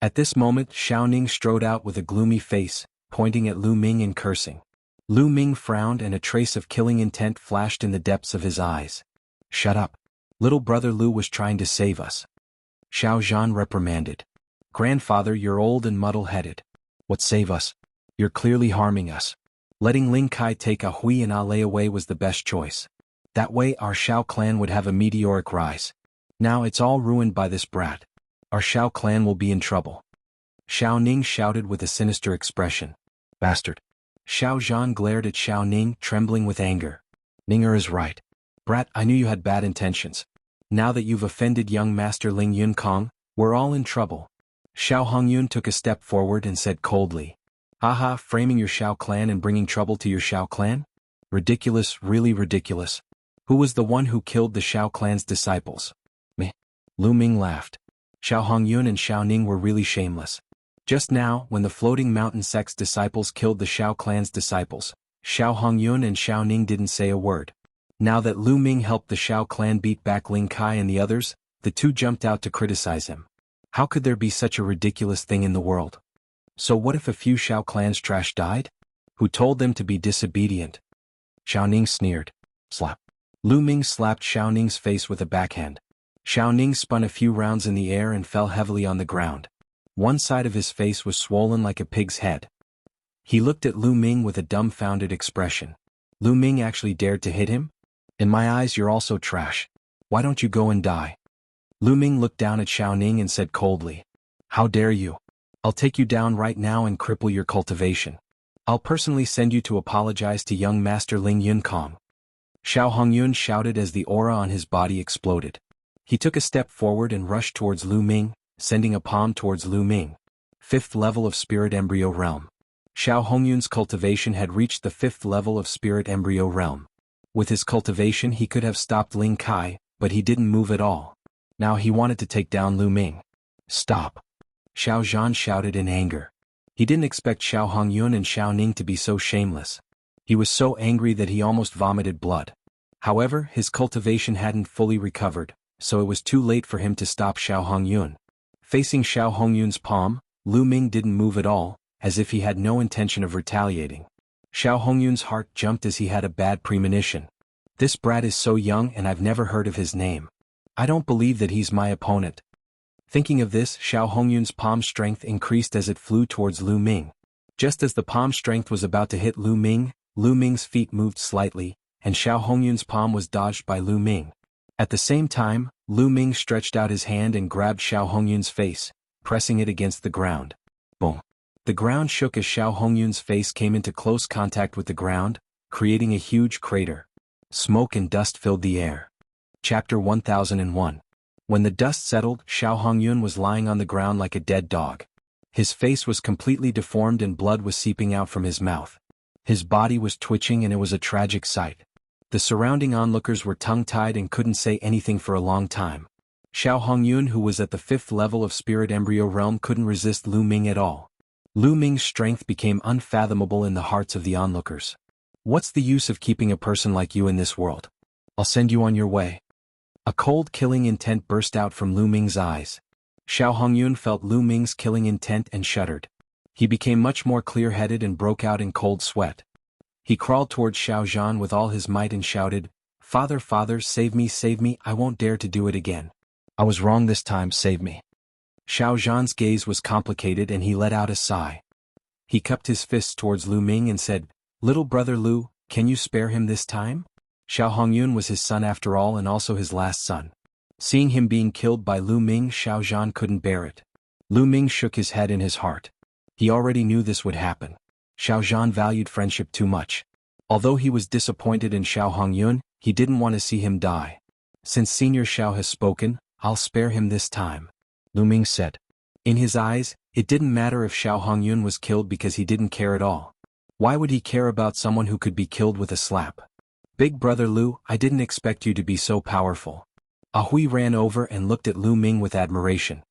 At this moment, Xiao Ning strode out with a gloomy face, pointing at Lu Ming and cursing. Lu Ming frowned and a trace of killing intent flashed in the depths of his eyes. Shut up. Little brother Lu was trying to save us. Xiao Zhan reprimanded. Grandfather, you're old and muddle-headed. What save us? You're clearly harming us. Letting Ling Kai take Ahui and Ale away was the best choice. That way our Shao clan would have a meteoric rise. Now it's all ruined by this brat. Our Shao clan will be in trouble. Xiao Ning shouted with a sinister expression. Bastard. Xiao Zhan glared at Xiao Ning, trembling with anger. Ninger is right. Brat, I knew you had bad intentions. Now that you've offended young Master Ling Yun Kong, we're all in trouble. Xiao Hongyun took a step forward and said coldly. Haha, framing your Shao clan and bringing trouble to your Shao clan? Ridiculous, really ridiculous. Who was the one who killed the Shao clan's disciples? Me. Lu Ming laughed. Xiao Hongyun and Xiao Ning were really shameless. Just now, when the Floating Mountain sect's disciples killed the Shao clan's disciples, Xiao Hongyun and Xiao Ning didn't say a word. Now that Lu Ming helped the Shao clan beat back Ling Kai and the others, the two jumped out to criticize him. How could there be such a ridiculous thing in the world? So what if a few Shao clan's trash died? Who told them to be disobedient? Xiao Ning sneered. Slap. Lu Ming slapped Xiao Ning's face with a backhand. Xiao Ning spun a few rounds in the air and fell heavily on the ground. One side of his face was swollen like a pig's head. He looked at Lu Ming with a dumbfounded expression. Lu Ming actually dared to hit him? In my eyes, you're also trash. Why don't you go and die? Lu Ming looked down at Xiao Ning and said coldly. How dare you? I'll take you down right now and cripple your cultivation. I'll personally send you to apologize to young Master Ling Yun Kong. Xiao Hongyun shouted as the aura on his body exploded. He took a step forward and rushed towards Lu Ming, sending a palm towards Lu Ming. 5th level of Spirit Embryo Realm. Xiao Hongyun's cultivation had reached the 5th level of Spirit Embryo Realm. With his cultivation he could have stopped Ling Kai, but he didn't move at all. Now he wanted to take down Lu Ming. Stop. Xiao Zhan shouted in anger. He didn't expect Xiao Hongyun and Xiao Ning to be so shameless. He was so angry that he almost vomited blood. However, his cultivation hadn't fully recovered, so it was too late for him to stop Xiao Hongyun. Facing Xiao Hongyun's palm, Lu Ming didn't move at all, as if he had no intention of retaliating. Xiao Hongyun's heart jumped as he had a bad premonition. This brat is so young and I've never heard of his name. I don't believe that he's my opponent. Thinking of this, Xiao Hongyun's palm strength increased as it flew towards Lu Ming. Just as the palm strength was about to hit Lu Ming's feet moved slightly, and Xiao Hongyun's palm was dodged by Lu Ming. At the same time, Lu Ming stretched out his hand and grabbed Xiao Hongyun's face, pressing it against the ground. Boom. The ground shook as Xiao Hongyun's face came into close contact with the ground, creating a huge crater. Smoke and dust filled the air. Chapter 1001. When the dust settled, Xiao Hongyun was lying on the ground like a dead dog. His face was completely deformed and blood was seeping out from his mouth. His body was twitching and it was a tragic sight. The surrounding onlookers were tongue-tied and couldn't say anything for a long time. Xiao Hongyun, who was at the 5th level of Spirit Embryo Realm, couldn't resist Lu Ming at all. Lu Ming's strength became unfathomable in the hearts of the onlookers. What's the use of keeping a person like you in this world? I'll send you on your way. A cold killing intent burst out from Lu Ming's eyes. Xiao Hongyun felt Lu Ming's killing intent and shuddered. He became much more clear-headed and broke out in cold sweat. He crawled towards Xiao Zhan with all his might and shouted, "Father, father, save me, I won't dare to do it again. I was wrong this time, save me." Xiao Zhan's gaze was complicated and he let out a sigh. He cupped his fists towards Lu Ming and said, "Little brother Lu, can you spare him this time?" Xiao Hongyun was his son after all and also his last son. Seeing him being killed by Lu Ming, Xiao Zhan couldn't bear it. Lu Ming shook his head in his heart. He already knew this would happen. Xiao Zhan valued friendship too much. Although he was disappointed in Xiao Hongyun, he didn't want to see him die. "Since Senior Xiao has spoken, I'll spare him this time," Lu Ming said. In his eyes, it didn't matter if Xiao Hongyun was killed because he didn't care at all. Why would he care about someone who could be killed with a slap? "Big brother Lu, I didn't expect you to be so powerful." Ahui ran over and looked at Lu Ming with admiration.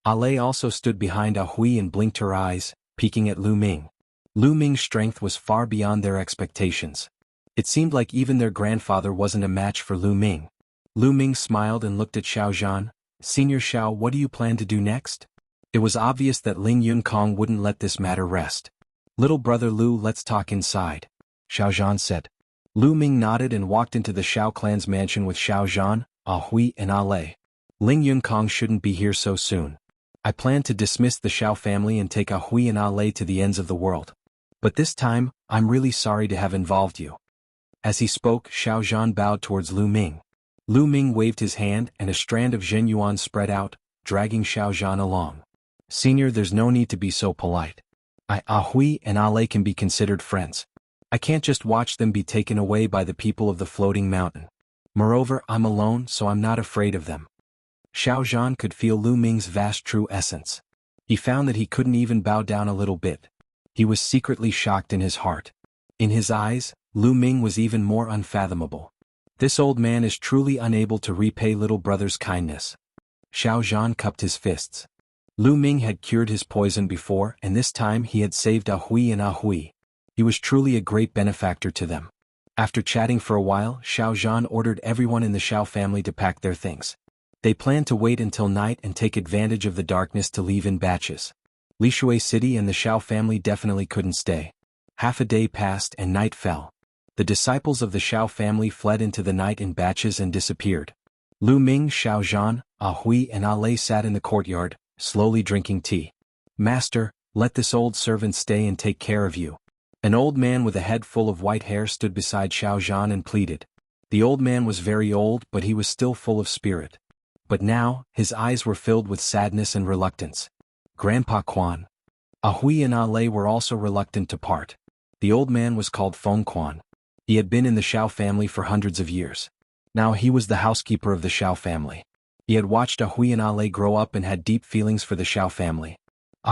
Ale also stood behind Ahui and blinked her eyes, peeking at Lu Ming. Lu Ming's strength was far beyond their expectations. It seemed like even their grandfather wasn't a match for Lu Ming. Lu Ming smiled and looked at Xiao Zhan. "Senior Xiao, what do you plan to do next?" It was obvious that Ling Yunkong wouldn't let this matter rest. "Little brother Lu, let's talk inside," Xiao Zhan said. Lu Ming nodded and walked into the Xiao clan's mansion with Xiao Zhan, Ahui and Ale. "Ling Yunkong shouldn't be here so soon. I plan to dismiss the Xiao family and take Ahui and Ale to the ends of the world. But this time, I'm really sorry to have involved you." As he spoke, Xiao Zhan bowed towards Lu Ming. Lu Ming waved his hand and a strand of Zhen Yuan spread out, dragging Xiao Zhan along. "Senior, there's no need to be so polite. Ahui and Ale can be considered friends. I can't just watch them be taken away by the people of the floating mountain. Moreover, I'm alone, so I'm not afraid of them." Xiao Zhan could feel Lu Ming's vast true essence. He found that he couldn't even bow down a little bit. He was secretly shocked in his heart. In his eyes, Lu Ming was even more unfathomable. This old man is truly unable to repay little brother's kindness. Xiao Zhan cupped his fists. Lu Ming had cured his poison before and this time he had saved Ahui and Ahui. He was truly a great benefactor to them. After chatting for a while, Xiao Zhan ordered everyone in the Xiao family to pack their things. They planned to wait until night and take advantage of the darkness to leave in batches. Lishui City and the Xiao family definitely couldn't stay. Half a day passed and night fell. The disciples of the Xiao family fled into the night in batches and disappeared. Lu Ming, Xiao Zhan, Ahui and Ale sat in the courtyard, slowly drinking tea. "Master, let this old servant stay and take care of you." An old man with a head full of white hair stood beside Xiao Zhan and pleaded. The old man was very old but he was still full of spirit. But now, his eyes were filled with sadness and reluctance. "Grandpa Quan." Ahui and Ale were also reluctant to part. The old man was called Feng Quan. He had been in the Xiao family for hundreds of years. Now he was the housekeeper of the Xiao family. He had watched Ahui and Ale grow up and had deep feelings for the Xiao family.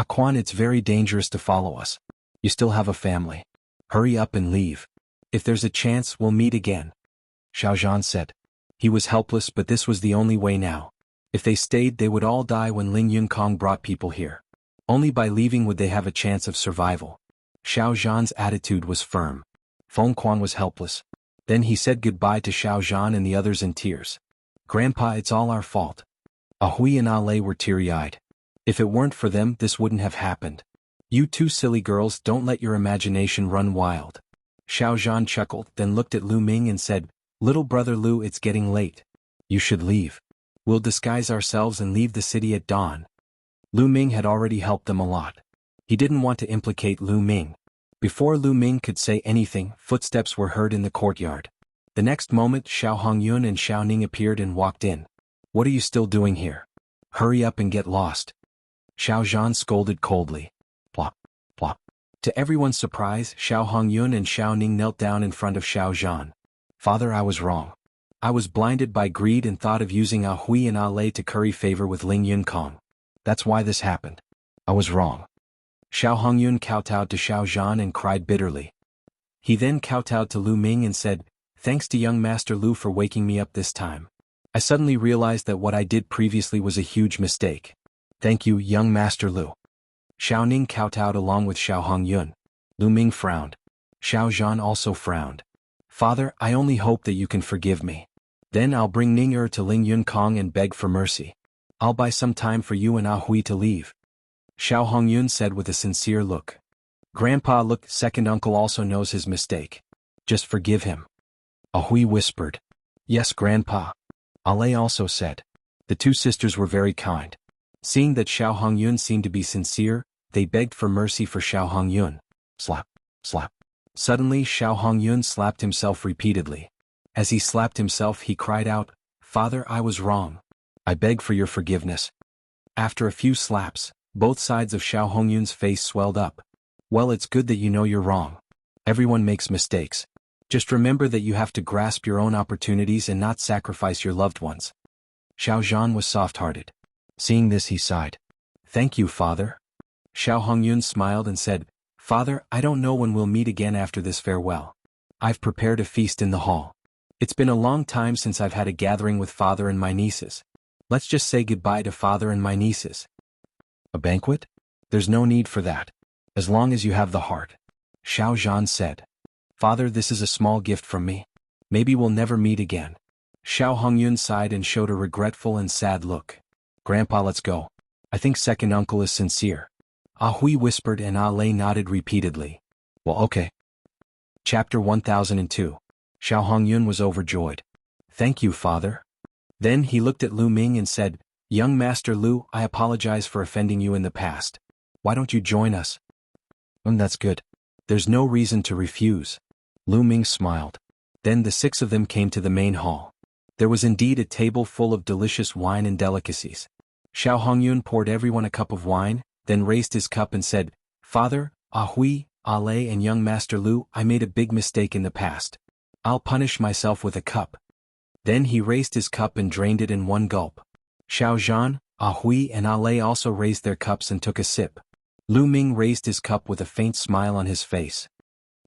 Quan, it's very dangerous to follow us. You still have a family. Hurry up and leave. If there's a chance, we'll meet again," Xiao Zhan said. He was helpless but this was the only way now. If they stayed they would all die when Ling Yunkong brought people here. Only by leaving would they have a chance of survival. Xiao Zhan's attitude was firm. Feng Quan was helpless. Then he said goodbye to Xiao Zhan and the others in tears. "Grandpa, it's all our fault." Ahui and Ale were teary-eyed. If it weren't for them this wouldn't have happened. "You two silly girls, don't let your imagination run wild." Xiao Zhan chuckled, then looked at Lu Ming and said, "Little brother Lu, it's getting late. You should leave. We'll disguise ourselves and leave the city at dawn." Lu Ming had already helped them a lot. He didn't want to implicate Lu Ming. Before Lu Ming could say anything, footsteps were heard in the courtyard. The next moment Xiao Hongyun and Xiao Ning appeared and walked in. "What are you still doing here? Hurry up and get lost." Xiao Zhan scolded coldly. Plop, plop. To everyone's surprise, Xiao Hongyun and Xiao Ning knelt down in front of Xiao Zhan. "Father, I was wrong. I was blinded by greed and thought of using Ah Hui and Ah Lei to curry favor with Ling Yunkong. That's why this happened. I was wrong. Xiao Hongyun kowtowed to Xiao Zhan and cried bitterly. He then kowtowed to Lu Ming and said, "Thanks to young Master Lu for waking me up this time. I suddenly realized that what I did previously was a huge mistake. Thank you, young Master Lu." Xiao Ning kowtowed along with Xiao Hongyun. Lu Ming frowned. Xiao Zhan also frowned. "Father, I only hope that you can forgive me. Then I'll bring Ning to Ling Yunkong and beg for mercy. I'll buy some time for you and Ah Hui to leave," Xiao Hongyun said with a sincere look. "Grandpa, look, second uncle also knows his mistake. Just forgive him." Ah Hui whispered. "Yes, Grandpa." Ah Lei also said. The two sisters were very kind. Seeing that Xiao Hongyun seemed to be sincere, they begged for mercy for Xiao Hongyun. Slap, slap. Suddenly Xiao Hongyun slapped himself repeatedly. As he slapped himself he cried out, "Father, I was wrong. I beg for your forgiveness." After a few slaps, both sides of Xiao Hongyun's face swelled up. "Well, it's good that you know you're wrong. Everyone makes mistakes. Just remember that you have to grasp your own opportunities and not sacrifice your loved ones." Xiao Zhan was soft-hearted. Seeing this he sighed. "Thank you, Father." Xiao Hongyun smiled and said, "Father, I don't know when we'll meet again after this farewell. I've prepared a feast in the hall. It's been a long time since I've had a gathering with Father and my nieces. Let's just say goodbye to Father and my nieces." "A banquet? There's no need for that. As long as you have the heart," Xiao Zhan said. "Father, this is a small gift from me. Maybe we'll never meet again." Xiao Hongyun sighed and showed a regretful and sad look. "Grandpa, let's go. I think second uncle is sincere." Ah Hui whispered and Ah Lei nodded repeatedly. "Well, okay." Chapter 1002. Xiao Hongyun was overjoyed. "Thank you, Father." Then he looked at Lu Ming and said, "Young Master Lu, I apologize for offending you in the past. Why don't you join us?" That's good. There's no reason to refuse." Lu Ming smiled. Then the six of them came to the main hall. There was indeed a table full of delicious wine and delicacies. Xiao Hongyun poured everyone a cup of wine, then raised his cup and said, "Father, Ah Hui, Ah Lei and young Master Lu, I made a big mistake in the past. I'll punish myself with a cup." Then he raised his cup and drained it in one gulp. Xiao Zhan, Ah Hui and Ah Lei also raised their cups and took a sip. Lu Ming raised his cup with a faint smile on his face.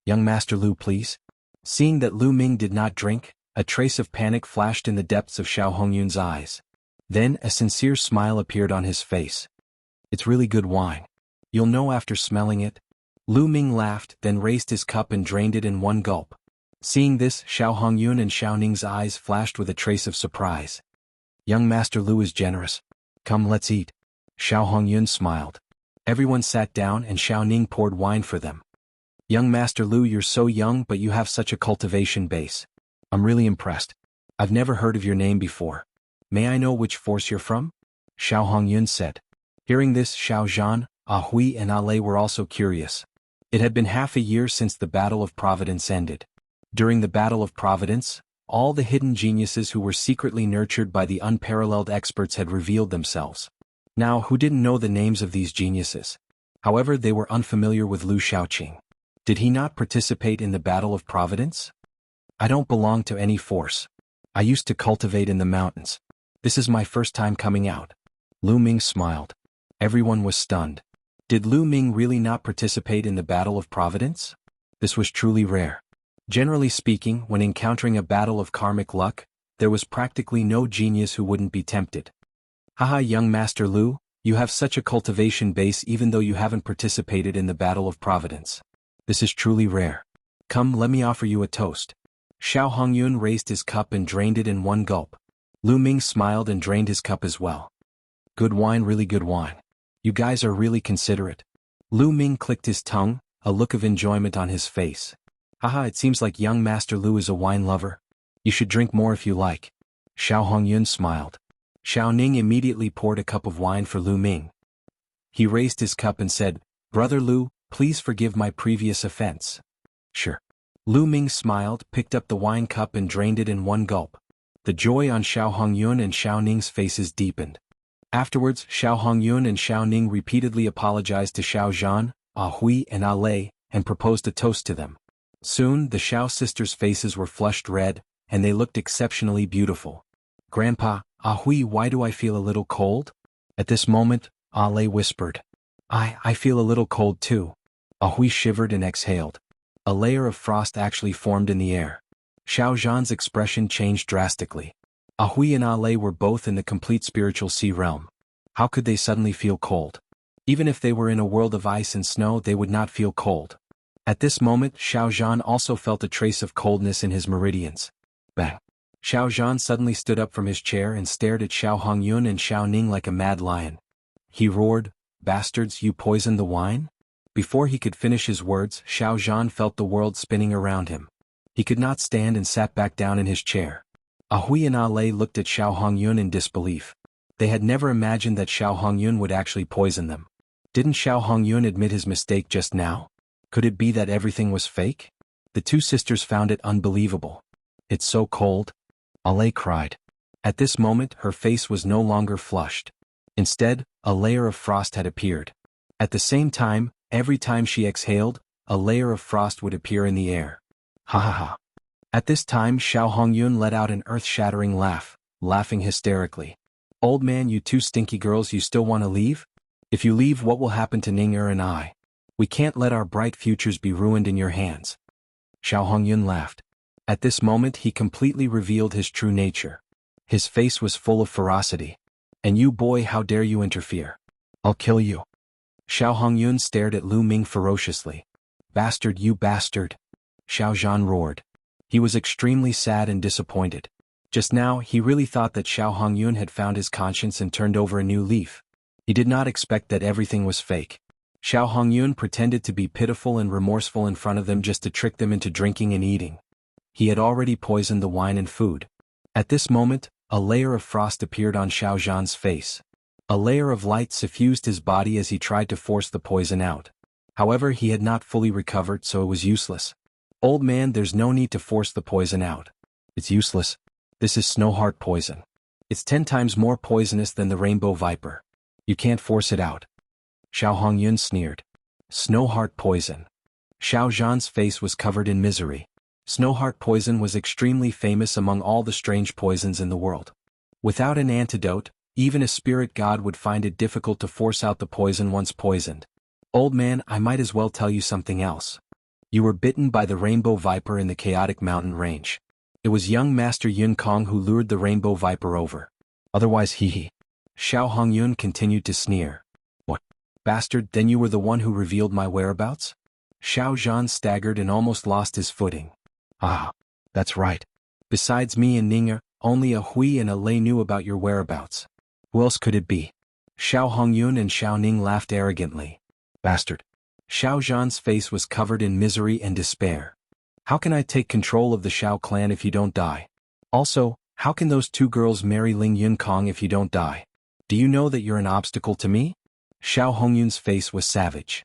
"Young Master Lu, please." Seeing that Lu Ming did not drink, a trace of panic flashed in the depths of Xiao Hongyun's eyes. Then a sincere smile appeared on his face. "It's really good wine. You'll know after smelling it." Lu Ming laughed, then raised his cup and drained it in one gulp. Seeing this, Xiao Hongyun and Xiao Ning's eyes flashed with a trace of surprise. "Young Master Lu is generous. Come, let's eat." Xiao Hongyun smiled. Everyone sat down and Xiao Ning poured wine for them. "Young Master Lu, you're so young but you have such a cultivation base. I'm really impressed. I've never heard of your name before. May I know which force you're from?" Xiao Hongyun said. Hearing this, Xiao Zhan, Ah Hui and Ah Lei were also curious. It had been half a year since the Battle of Providence ended. During the Battle of Providence, all the hidden geniuses who were secretly nurtured by the unparalleled experts had revealed themselves. Now, who didn't know the names of these geniuses? However, they were unfamiliar with Lu Shaoqing. Did he not participate in the Battle of Providence? "I don't belong to any force. I used to cultivate in the mountains. This is my first time coming out." Lu Ming smiled. Everyone was stunned. Did Lu Ming really not participate in the Battle of Providence? This was truly rare. Generally speaking, when encountering a battle of karmic luck, there was practically no genius who wouldn't be tempted. "Haha, young Master Lu, you have such a cultivation base even though you haven't participated in the Battle of Providence. This is truly rare. Come, let me offer you a toast." Xiao Hongyun raised his cup and drained it in one gulp. Lu Ming smiled and drained his cup as well. "Good wine, really good wine. You guys are really considerate." Lu Ming clicked his tongue, a look of enjoyment on his face. "Haha, it seems like young Master Lu is a wine lover. You should drink more if you like." Xiao Hongyun smiled. Xiao Ning immediately poured a cup of wine for Lu Ming. He raised his cup and said, "Brother Lu, please forgive my previous offense." "Sure." Lu Ming smiled, picked up the wine cup and drained it in one gulp. The joy on Xiao Hongyun and Xiao Ning's faces deepened. Afterwards, Xiao Hongyun and Xiao Ning repeatedly apologized to Xiao Zhan, Ah Hui and Ah Lei, and proposed a toast to them. Soon, the Xiao sisters' faces were flushed red, and they looked exceptionally beautiful. Grandpa, Ahui, why do I feel a little cold? At this moment, Ale whispered. I feel a little cold too. Ahui shivered and exhaled. A layer of frost actually formed in the air. Xiao Zhan's expression changed drastically. Ahui and Ale were both in the complete spiritual sea realm. How could they suddenly feel cold? Even if they were in a world of ice and snow, they would not feel cold. At this moment, Xiao Zhan also felt a trace of coldness in his meridians. Bang! Xiao Zhan suddenly stood up from his chair and stared at Xiao Hongyun and Xiao Ning like a mad lion. He roared, "Bastards, you poisoned the wine?" Before he could finish his words, Xiao Zhan felt the world spinning around him. He could not stand and sat back down in his chair. Ahui and Ale looked at Xiao Hongyun in disbelief. They had never imagined that Xiao Hongyun would actually poison them. Didn't Xiao Hongyun admit his mistake just now? Could it be that everything was fake? The two sisters found it unbelievable. "It's so cold." Ale cried. At this moment, her face was no longer flushed. Instead, a layer of frost had appeared. At the same time, every time she exhaled, a layer of frost would appear in the air. Ha ha ha. At this time, Xiao Hongyun let out an earth-shattering laugh, laughing hysterically. "Old man, you two stinky girls, you still want to leave? If you leave, what will happen to Ning and I? We can't let our bright futures be ruined in your hands." Xiao Hongyun laughed. At this moment, he completely revealed his true nature. His face was full of ferocity. "And you, boy, how dare you interfere? I'll kill you." Xiao Hongyun stared at Lu Ming ferociously. "Bastard, you bastard!" Xiao Zhan roared. He was extremely sad and disappointed. Just now, he really thought that Xiao Hongyun had found his conscience and turned over a new leaf. He did not expect that everything was fake. Xiao Hongyun pretended to be pitiful and remorseful in front of them just to trick them into drinking and eating. He had already poisoned the wine and food. At this moment, a layer of frost appeared on Xiao Zhan's face. A layer of light suffused his body as he tried to force the poison out. However, he had not fully recovered, so it was useless. "Old man, there's no need to force the poison out. It's useless. This is Snowheart poison. It's 10 times more poisonous than the rainbow viper. You can't force it out." Xiao Hongyun sneered. Snowheart poison. Xiao Zhan's face was covered in misery. Snowheart poison was extremely famous among all the strange poisons in the world. Without an antidote, even a spirit god would find it difficult to force out the poison once poisoned. "Old man, I might as well tell you something else. You were bitten by the rainbow viper in the chaotic mountain range. It was young Master Yun Kong who lured the rainbow viper over. Otherwise he." Xiao Hongyun continued to sneer. "What? Bastard, then you were the one who revealed my whereabouts?" Xiao Zhan staggered and almost lost his footing. "Ah, that's right. Besides me and Ning, only a Hui and a Lei knew about your whereabouts. Who else could it be?" Xiao Hongyun and Xiao Ning laughed arrogantly. "Bastard." Xiao Zhan's face was covered in misery and despair. "How can I take control of the Xiao clan if you don't die? Also, how can those two girls marry Ling Yun Kong if you don't die? Do you know that you're an obstacle to me?" Xiao Hongyun's face was savage.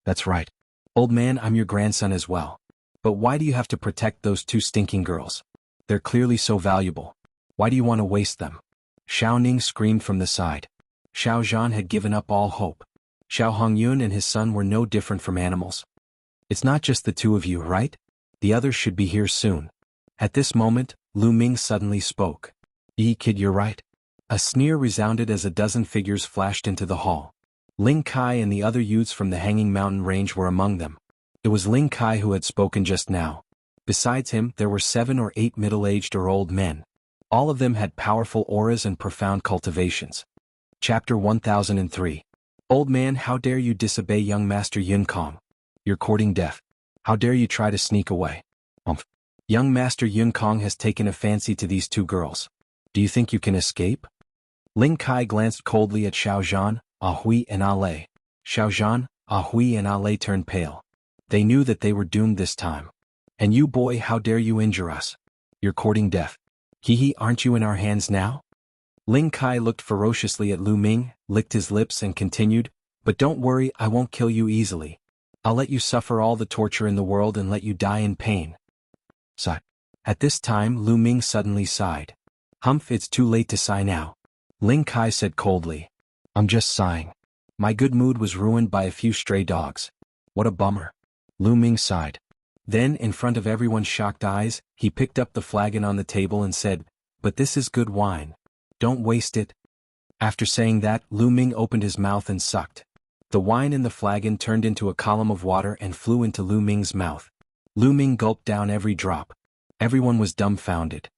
"That's right. Old man, I'm your grandson as well. But why do you have to protect those two stinking girls? They're clearly so valuable. Why do you want to waste them?" Xiao Ning screamed from the side. Xiao Zhan had given up all hope. Xiao Hongyun and his son were no different from animals. "It's not just the two of you, right? The others should be here soon." At this moment, Lu Ming suddenly spoke. Kid, you're right." A sneer resounded as a dozen figures flashed into the hall. Ling Kai and the other youths from the Hanging Mountain Range were among them. It was Ling Kai who had spoken just now. Besides him, there were 7 or 8 middle-aged or old men. All of them had powerful auras and profound cultivations. Chapter 1003. "Old man, how dare you disobey young Master Yun Kong? You're courting death. How dare you try to sneak away? Young Master Yun Kong has taken a fancy to these two girls. Do you think you can escape?" Ling Kai glanced coldly at Xiao Zhan, Ahui and Ale. Xiao Zhan, Ahui and Ale turned pale. They knew that they were doomed this time. "And you, boy, how dare you injure us? You're courting death. Aren't you in our hands now?" Ling Kai looked ferociously at Lu Ming, licked his lips and continued, "But don't worry, I won't kill you easily. I'll let you suffer all the torture in the world and let you die in pain." Sigh. At this time, Lu Ming suddenly sighed. "Humph, it's too late to sigh now." Ling Kai said coldly. "I'm just sighing. My good mood was ruined by a few stray dogs. What a bummer." Lu Ming sighed. Then, in front of everyone's shocked eyes, he picked up the flagon on the table and said, "But this is good wine. Don't waste it." After saying that, Lu Ming opened his mouth and sucked. The wine in the flagon turned into a column of water and flew into Lu Ming's mouth. Lu Ming gulped down every drop. Everyone was dumbfounded.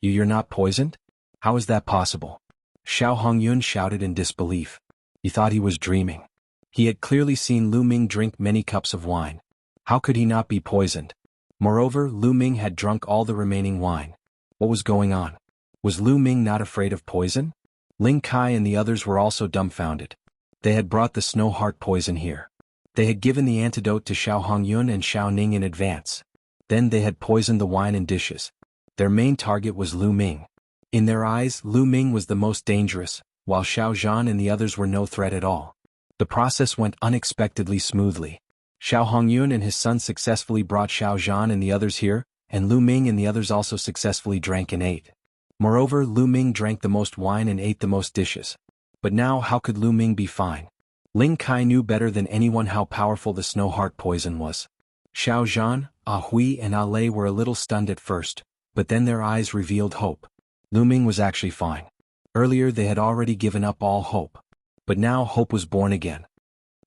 You're not poisoned? How is that possible?" Xiao Hongyun shouted in disbelief. He thought he was dreaming. He had clearly seen Lu Ming drink many cups of wine. How could he not be poisoned? Moreover, Lu Ming had drunk all the remaining wine. What was going on? Was Lu Ming not afraid of poison? Ling Kai and the others were also dumbfounded. They had brought the snow heart poison here. They had given the antidote to Xiao Hongyun and Xiao Ning in advance. Then they had poisoned the wine and dishes. Their main target was Lu Ming. In their eyes, Lu Ming was the most dangerous, while Xiao Zhan and the others were no threat at all. The process went unexpectedly smoothly. Xiao Hongyun and his son successfully brought Xiao Zhan and the others here, and Lu Ming and the others also successfully drank and ate. Moreover, Lu Ming drank the most wine and ate the most dishes. But now how could Lu Ming be fine? Ling Kai knew better than anyone how powerful the snow heart poison was. Xiao Zhan, Ah Hui and Ah Lei were a little stunned at first, but then their eyes revealed hope. Lu Ming was actually fine. Earlier they had already given up all hope. But now hope was born again.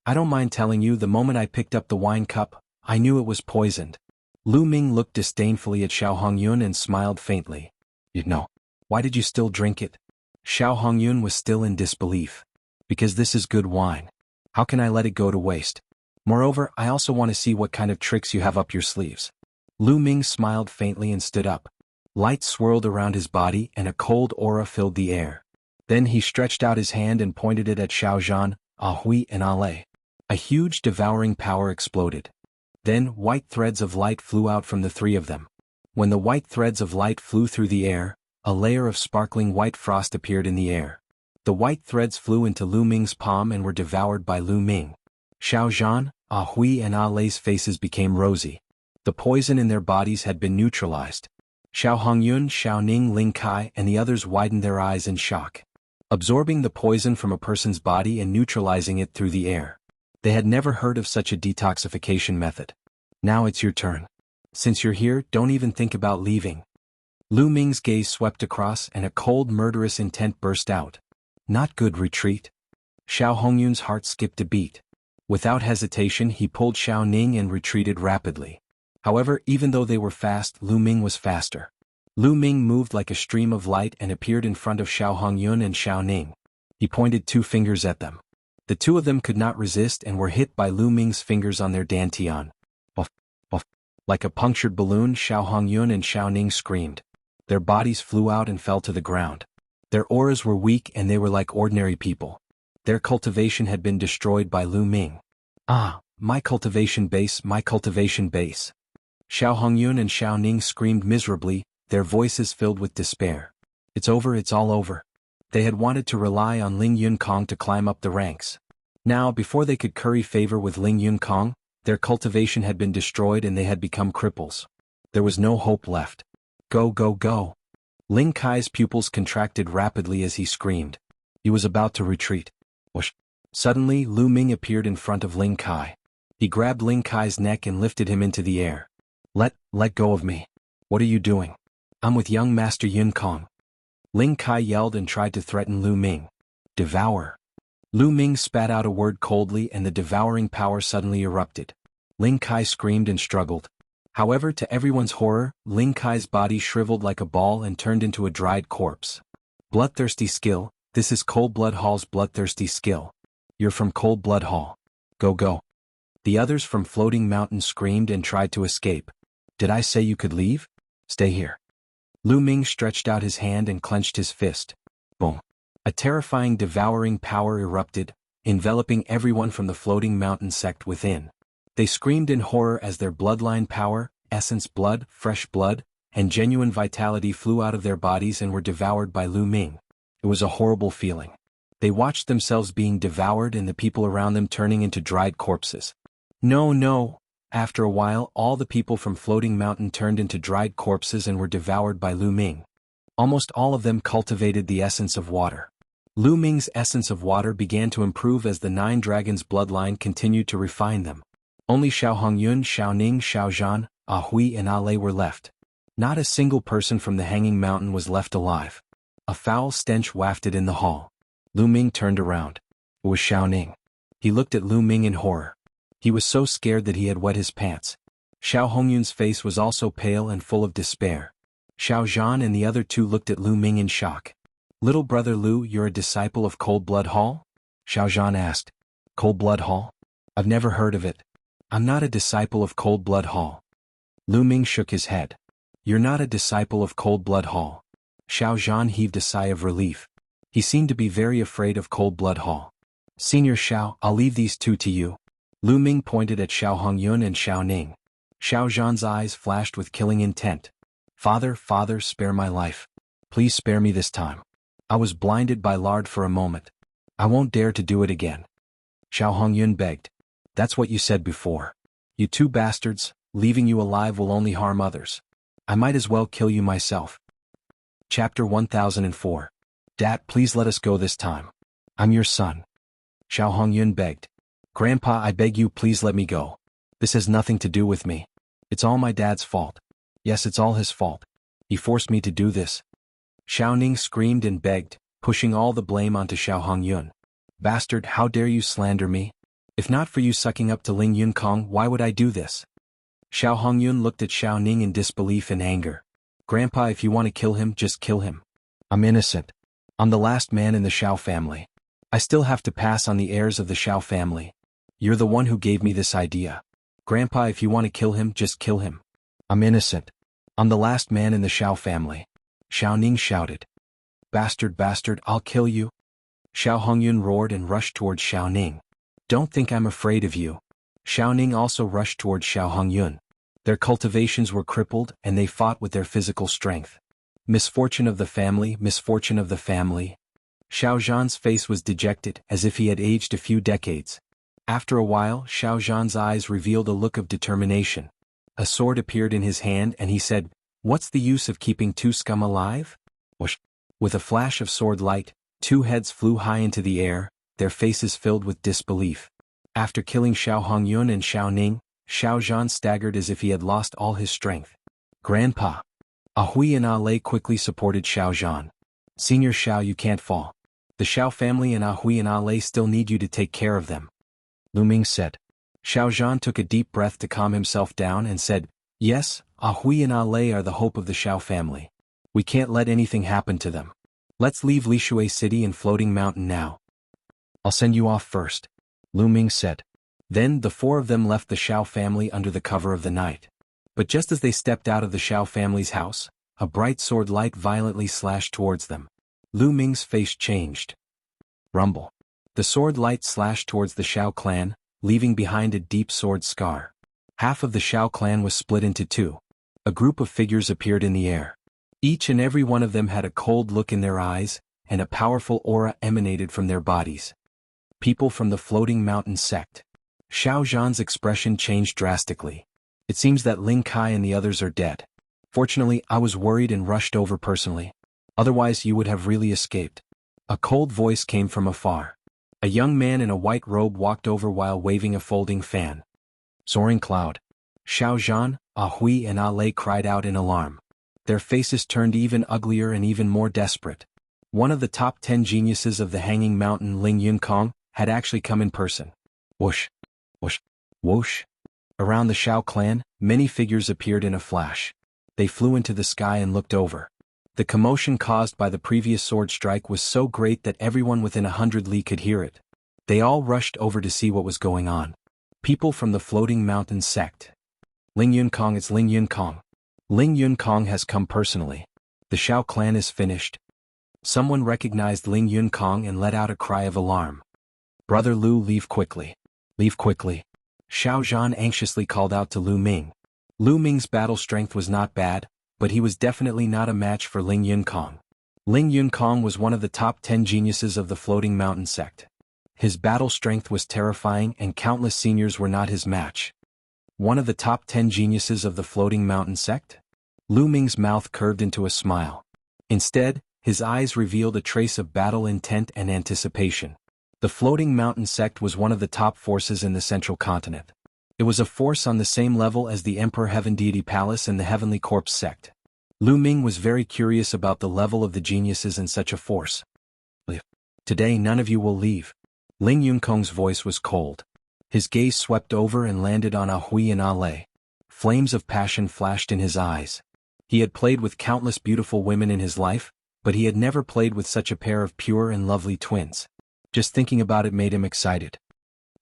"I don't mind telling you, the moment I picked up the wine cup, I knew it was poisoned." Lu Ming looked disdainfully at Xiao Hongyun and smiled faintly. "You know. Why did you still drink it?" Xiao Hongyun was still in disbelief. "Because this is good wine. How can I let it go to waste? Moreover, I also want to see what kind of tricks you have up your sleeves." Lu Ming smiled faintly and stood up. Light swirled around his body and a cold aura filled the air. Then he stretched out his hand and pointed it at Xiao Zhan, Ah Hui and Ah Lei. A huge devouring power exploded. Then white threads of light flew out from the three of them. When the white threads of light flew through the air, a layer of sparkling white frost appeared in the air. The white threads flew into Lu Ming's palm and were devoured by Lu Ming. Xiao Zhan, Ah Hui and Ah Lei's faces became rosy. The poison in their bodies had been neutralized. Xiao Hongyun, Xiao Ning, Ling Kai and the others widened their eyes in shock. Absorbing the poison from a person's body and neutralizing it through the air. They had never heard of such a detoxification method. "Now it's your turn. Since you're here, don't even think about leaving." Lu Ming's gaze swept across and a cold murderous intent burst out. "Not good, retreat." Xiao Hongyun's heart skipped a beat. Without hesitation he pulled Xiao Ning and retreated rapidly. However, even though they were fast, Lu Ming was faster. Lu Ming moved like a stream of light and appeared in front of Xiao Hongyun and Xiao Ning. He pointed 2 fingers at them. The 2 of them could not resist and were hit by Lu Ming's fingers on their dantian. Buff, buff. Like a punctured balloon, Xiao Hongyun and Xiao Ning screamed. Their bodies flew out and fell to the ground. Their auras were weak and they were like ordinary people. Their cultivation had been destroyed by Lu Ming. "Ah, my cultivation base, my cultivation base." Xiao Hongyun and Xiao Ning screamed miserably, their voices filled with despair. "It's over, it's all over." They had wanted to rely on Ling Yunkong to climb up the ranks. Now, before they could curry favor with Ling Yunkong, their cultivation had been destroyed and they had become cripples. There was no hope left. "Go, go, go." Ling Kai's pupils contracted rapidly as he screamed. He was about to retreat. Whoosh. Suddenly, Lu Ming appeared in front of Ling Kai. He grabbed Ling Kai's neck and lifted him into the air. Let go of me. What are you doing?" "I'm with young Master Yunkong." Ling Kai yelled and tried to threaten Lu Ming. "Devour." Lu Ming spat out a word coldly and the devouring power suddenly erupted. Ling Kai screamed and struggled. However, to everyone's horror, Ling Kai's body shriveled like a ball and turned into a dried corpse. "Bloodthirsty skill, this is Cold Blood Hall's bloodthirsty skill. You're from Cold Blood Hall. Go, go." The others from Floating Mountain screamed and tried to escape. "Did I say you could leave? Stay here." Lu Ming stretched out his hand and clenched his fist. Boom. A terrifying devouring power erupted, enveloping everyone from the Floating Mountain sect within. They screamed in horror as their bloodline power, essence blood, fresh blood, and genuine vitality flew out of their bodies and were devoured by Lu Ming. It was a horrible feeling. They watched themselves being devoured and the people around them turning into dried corpses. No, no. After a while, all the people from Floating Mountain turned into dried corpses and were devoured by Lu Ming. Almost all of them cultivated the essence of water. Lu Ming's essence of water began to improve as the 9 dragons' bloodline continued to refine them. Only Xiao Hongyun, Xiao Ning, Xiao Zhan, Hui and Ale were left. Not a single person from the hanging mountain was left alive. A foul stench wafted in the hall. Lu Ming turned around. It was Xiaoning. He looked at Lu Ming in horror. He was so scared that he had wet his pants. Xiao Hongyun's face was also pale and full of despair. Xiao Zhan and the other two looked at Lu Ming in shock. "Little brother Lu, you're a disciple of Cold Blood Hall?" Xiao Zhan asked. "Cold Blood Hall? I've never heard of it. I'm not a disciple of Cold Blood Hall." Lu Ming shook his head. "You're not a disciple of Cold Blood Hall." Xiao Zhan heaved a sigh of relief. He seemed to be very afraid of Cold Blood Hall. "Senior Xiao, I'll leave these two to you." Lu Ming pointed at Xiao Hongyun and Xiao Ning. Xiao Zhan's eyes flashed with killing intent. Father, spare my life. Please spare me this time. I was blinded by lard for a moment. I won't dare to do it again." Xiao Hongyun begged. "That's what you said before. You two bastards, leaving you alive will only harm others. I might as well kill you myself." Chapter 1004. "Dad, please let us go this time. I'm your son." Xiao Hongyun begged. "Grandpa, I beg you, please let me go. This has nothing to do with me. It's all my dad's fault. Yes, it's all his fault. He forced me to do this." Xiao Ning screamed and begged, pushing all the blame onto Xiao Hongyun. "Bastard, how dare you slander me? If not for you sucking up to Ling Yunkong, why would I do this?" Xiao Hongyun looked at Xiao Ning in disbelief and anger. "Grandpa, if you want to kill him, just kill him. I'm innocent. I'm the last man in the Xiao family. I still have to pass on the heirs of the Xiao family. You're the one who gave me this idea. Grandpa, if you want to kill him, just kill him. I'm innocent. I'm the last man in the Xiao family." Xiao Ning shouted. Bastard, I'll kill you." Xiao Hongyun roared and rushed towards Xiao Ning. "Don't think I'm afraid of you." Xiao Ning also rushed towards Xiao Hongyun. Their cultivations were crippled and they fought with their physical strength. Misfortune of the family, misfortune of the family. Xiao Zhan's face was dejected, as if he had aged a few decades. After a while, Xiao Zhan's eyes revealed a look of determination. A sword appeared in his hand and he said, "What's the use of keeping two scum alive?" Whoosh! With a flash of sword light, two heads flew high into the air, their faces filled with disbelief. After killing Xiao Hongyun and Xiao Ning, Xiao Zhan staggered as if he had lost all his strength. "Grandpa." Hui and Ale quickly supported Xiao Zhan. "Senior Xiao, you can't fall. The Xiao family and Hui and Ale still need you to take care of them," Lu Ming said. Xiao Zhan took a deep breath to calm himself down and said, "Yes, Hui and Ale are the hope of the Xiao family. We can't let anything happen to them. Let's leave Lishui City and Floating Mountain now." "I'll send you off first," Lu Ming said. Then the four of them left the Xiao family under the cover of the night. But just as they stepped out of the Xiao family's house, a bright sword light violently slashed towards them. Lu Ming's face changed. Rumble. The sword light slashed towards the Xiao clan, leaving behind a deep sword scar. Half of the Xiao clan was split into two. A group of figures appeared in the air. Each and every one of them had a cold look in their eyes, and a powerful aura emanated from their bodies. People from the Floating Mountain sect. Xiao Zhan's expression changed drastically. "It seems that Ling Kai and the others are dead. Fortunately, I was worried and rushed over personally. Otherwise you would have really escaped." A cold voice came from afar. A young man in a white robe walked over while waving a folding fan. "Soaring Cloud." Xiao Zhan, Hui and Ale cried out in alarm. Their faces turned even uglier and even more desperate. One of the top 10 geniuses of the Hanging Mountain, Ling Yunkong, had actually come in person. Whoosh! Whoosh! Whoosh! Around the Xiao clan, many figures appeared in a flash. They flew into the sky and looked over. The commotion caused by the previous sword strike was so great that everyone within 100 li could hear it. They all rushed over to see what was going on. People from the Floating Mountain sect. "Ling Yunkong, it's Ling Yunkong. Ling Yunkong has come personally. The Xiao clan is finished." Someone recognized Ling Yunkong and let out a cry of alarm. "Brother Lu, leave quickly. Leave quickly." Xiao Zhan anxiously called out to Lu Ming. Lu Ming's battle strength was not bad, but he was definitely not a match for Ling Yunkong. Ling Yunkong was one of the top 10 geniuses of the Floating Mountain sect. His battle strength was terrifying and countless seniors were not his match. One of the top 10 geniuses of the Floating Mountain sect? Lu Ming's mouth curved into a smile. Instead, his eyes revealed a trace of battle intent and anticipation. The Floating Mountain sect was one of the top forces in the central continent. It was a force on the same level as the Emperor Heaven Deity Palace and the Heavenly Corpse sect. Lu Ming was very curious about the level of the geniuses in such a force. Today none of you will leave. Ling Yunkong's voice was cold. His gaze swept over and landed on Ah Hui and Ah Lei. Flames of passion flashed in his eyes. He had played with countless beautiful women in his life, but he had never played with such a pair of pure and lovely twins. Just thinking about it made him excited.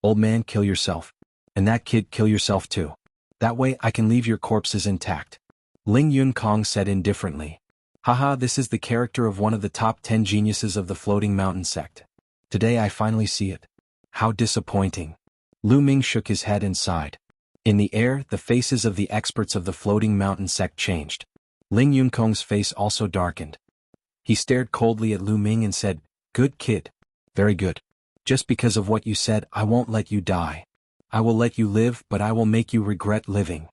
Old man, kill yourself. And that kid, kill yourself too. That way I can leave your corpses intact. Ling Yunkong said indifferently. Haha, this is the character of one of the top 10 geniuses of the Floating Mountain sect. Today I finally see it. How disappointing. Lu Ming shook his head and sighed. In the air, the faces of the experts of the Floating Mountain sect changed. Ling Yunkong's face also darkened. He stared coldly at Lu Ming and said, "Good kid. Very good. Just because of what you said, I won't let you die. I will let you live, but I will make you regret living."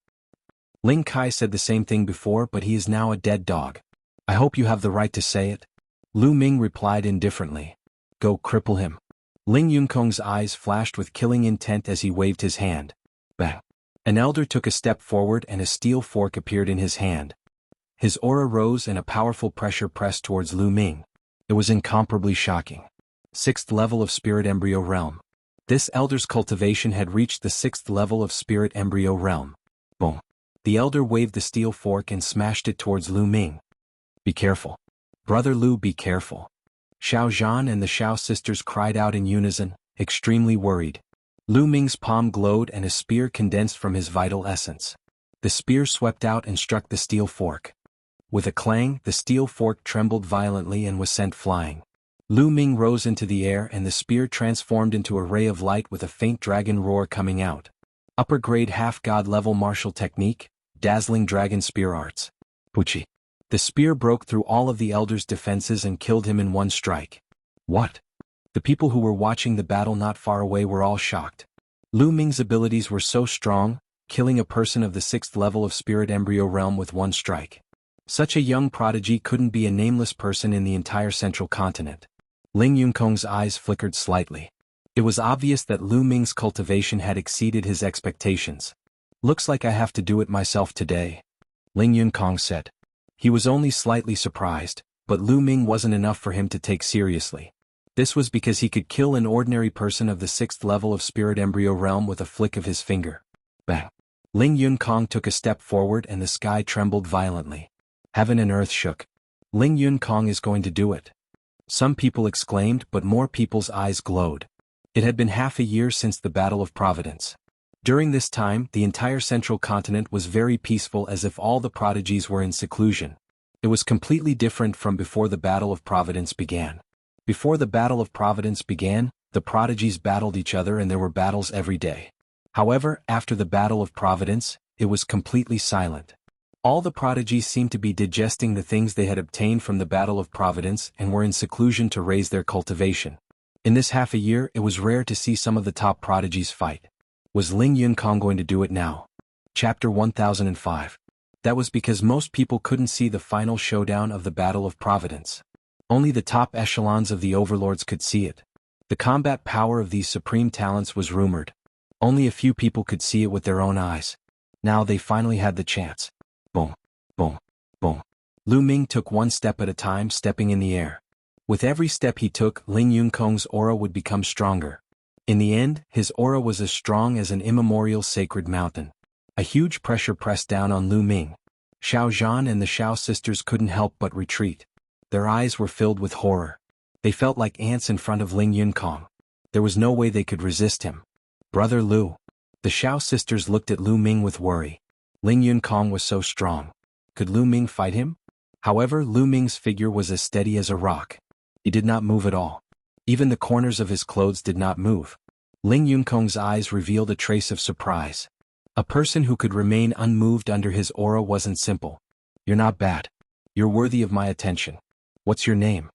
Ling Kai said the same thing before, but he is now a dead dog. I hope you have the right to say it. Lu Ming replied indifferently. Go cripple him. Ling Yunkong's eyes flashed with killing intent as he waved his hand. Bang. An elder took a step forward and a steel fork appeared in his hand. His aura rose and a powerful pressure pressed towards Lu Ming. It was incomparably shocking. 6th level of Spirit Embryo Realm. This elder's cultivation had reached the 6th level of Spirit Embryo Realm. Boom. The elder waved the steel fork and smashed it towards Lu Ming. Be careful. Brother Lu, be careful. Xiao Zhan and the Xiao sisters cried out in unison, extremely worried. Lu Ming's palm glowed and a spear condensed from his vital essence. The spear swept out and struck the steel fork. With a clang, the steel fork trembled violently and was sent flying. Lu Ming rose into the air and the spear transformed into a ray of light with a faint dragon roar coming out. Upper grade half-god level martial technique, dazzling dragon spear arts. Puchi. The spear broke through all of the elder's defenses and killed him in one strike. What? The people who were watching the battle not far away were all shocked. Lu Ming's abilities were so strong, killing a person of the 6th level of Spirit Embryo Realm with one strike. Such a young prodigy couldn't be a nameless person in the entire central continent. Ling Yunkong's eyes flickered slightly. It was obvious that Lu Ming's cultivation had exceeded his expectations. Looks like I have to do it myself today, Ling Yunkong said. He was only slightly surprised, but Lu Ming wasn't enough for him to take seriously. This was because he could kill an ordinary person of the 6th level of Spirit Embryo Realm with a flick of his finger. Bang. Ling Yunkong took a step forward and the sky trembled violently. Heaven and earth shook. Ling Yunkong is going to do it. Some people exclaimed, but more people's eyes glowed. It had been half a year since the Battle of Providence. During this time, the entire central continent was very peaceful, as if all the prodigies were in seclusion. It was completely different from before the Battle of Providence began. Before the Battle of Providence began, the prodigies battled each other and there were battles every day. However, after the Battle of Providence, it was completely silent. All the prodigies seemed to be digesting the things they had obtained from the Battle of Providence and were in seclusion to raise their cultivation. In this half a year, it was rare to see some of the top prodigies fight. Was Ling Yunkong going to do it now? Chapter 1005. That was because most people couldn't see the final showdown of the Battle of Providence. Only the top echelons of the overlords could see it. The combat power of these supreme talents was rumored. Only a few people could see it with their own eyes. Now they finally had the chance. Boom, boom, boom. Lu Ming took one step at a time, stepping in the air. With every step he took, Ling Yunkong's aura would become stronger. In the end, his aura was as strong as an immemorial sacred mountain. A huge pressure pressed down on Lu Ming. Xiao Zhan and the Xiao sisters couldn't help but retreat. Their eyes were filled with horror. They felt like ants in front of Ling Yunkong. There was no way they could resist him. Brother Lu. The Xiao sisters looked at Lu Ming with worry. Ling Yunkong was so strong. Could Lu Ming fight him? However, Lu Ming's figure was as steady as a rock. He did not move at all. Even the corners of his clothes did not move. Ling Yunkong's eyes revealed a trace of surprise. A person who could remain unmoved under his aura wasn't simple. You're not bad. You're worthy of my attention. What's your name?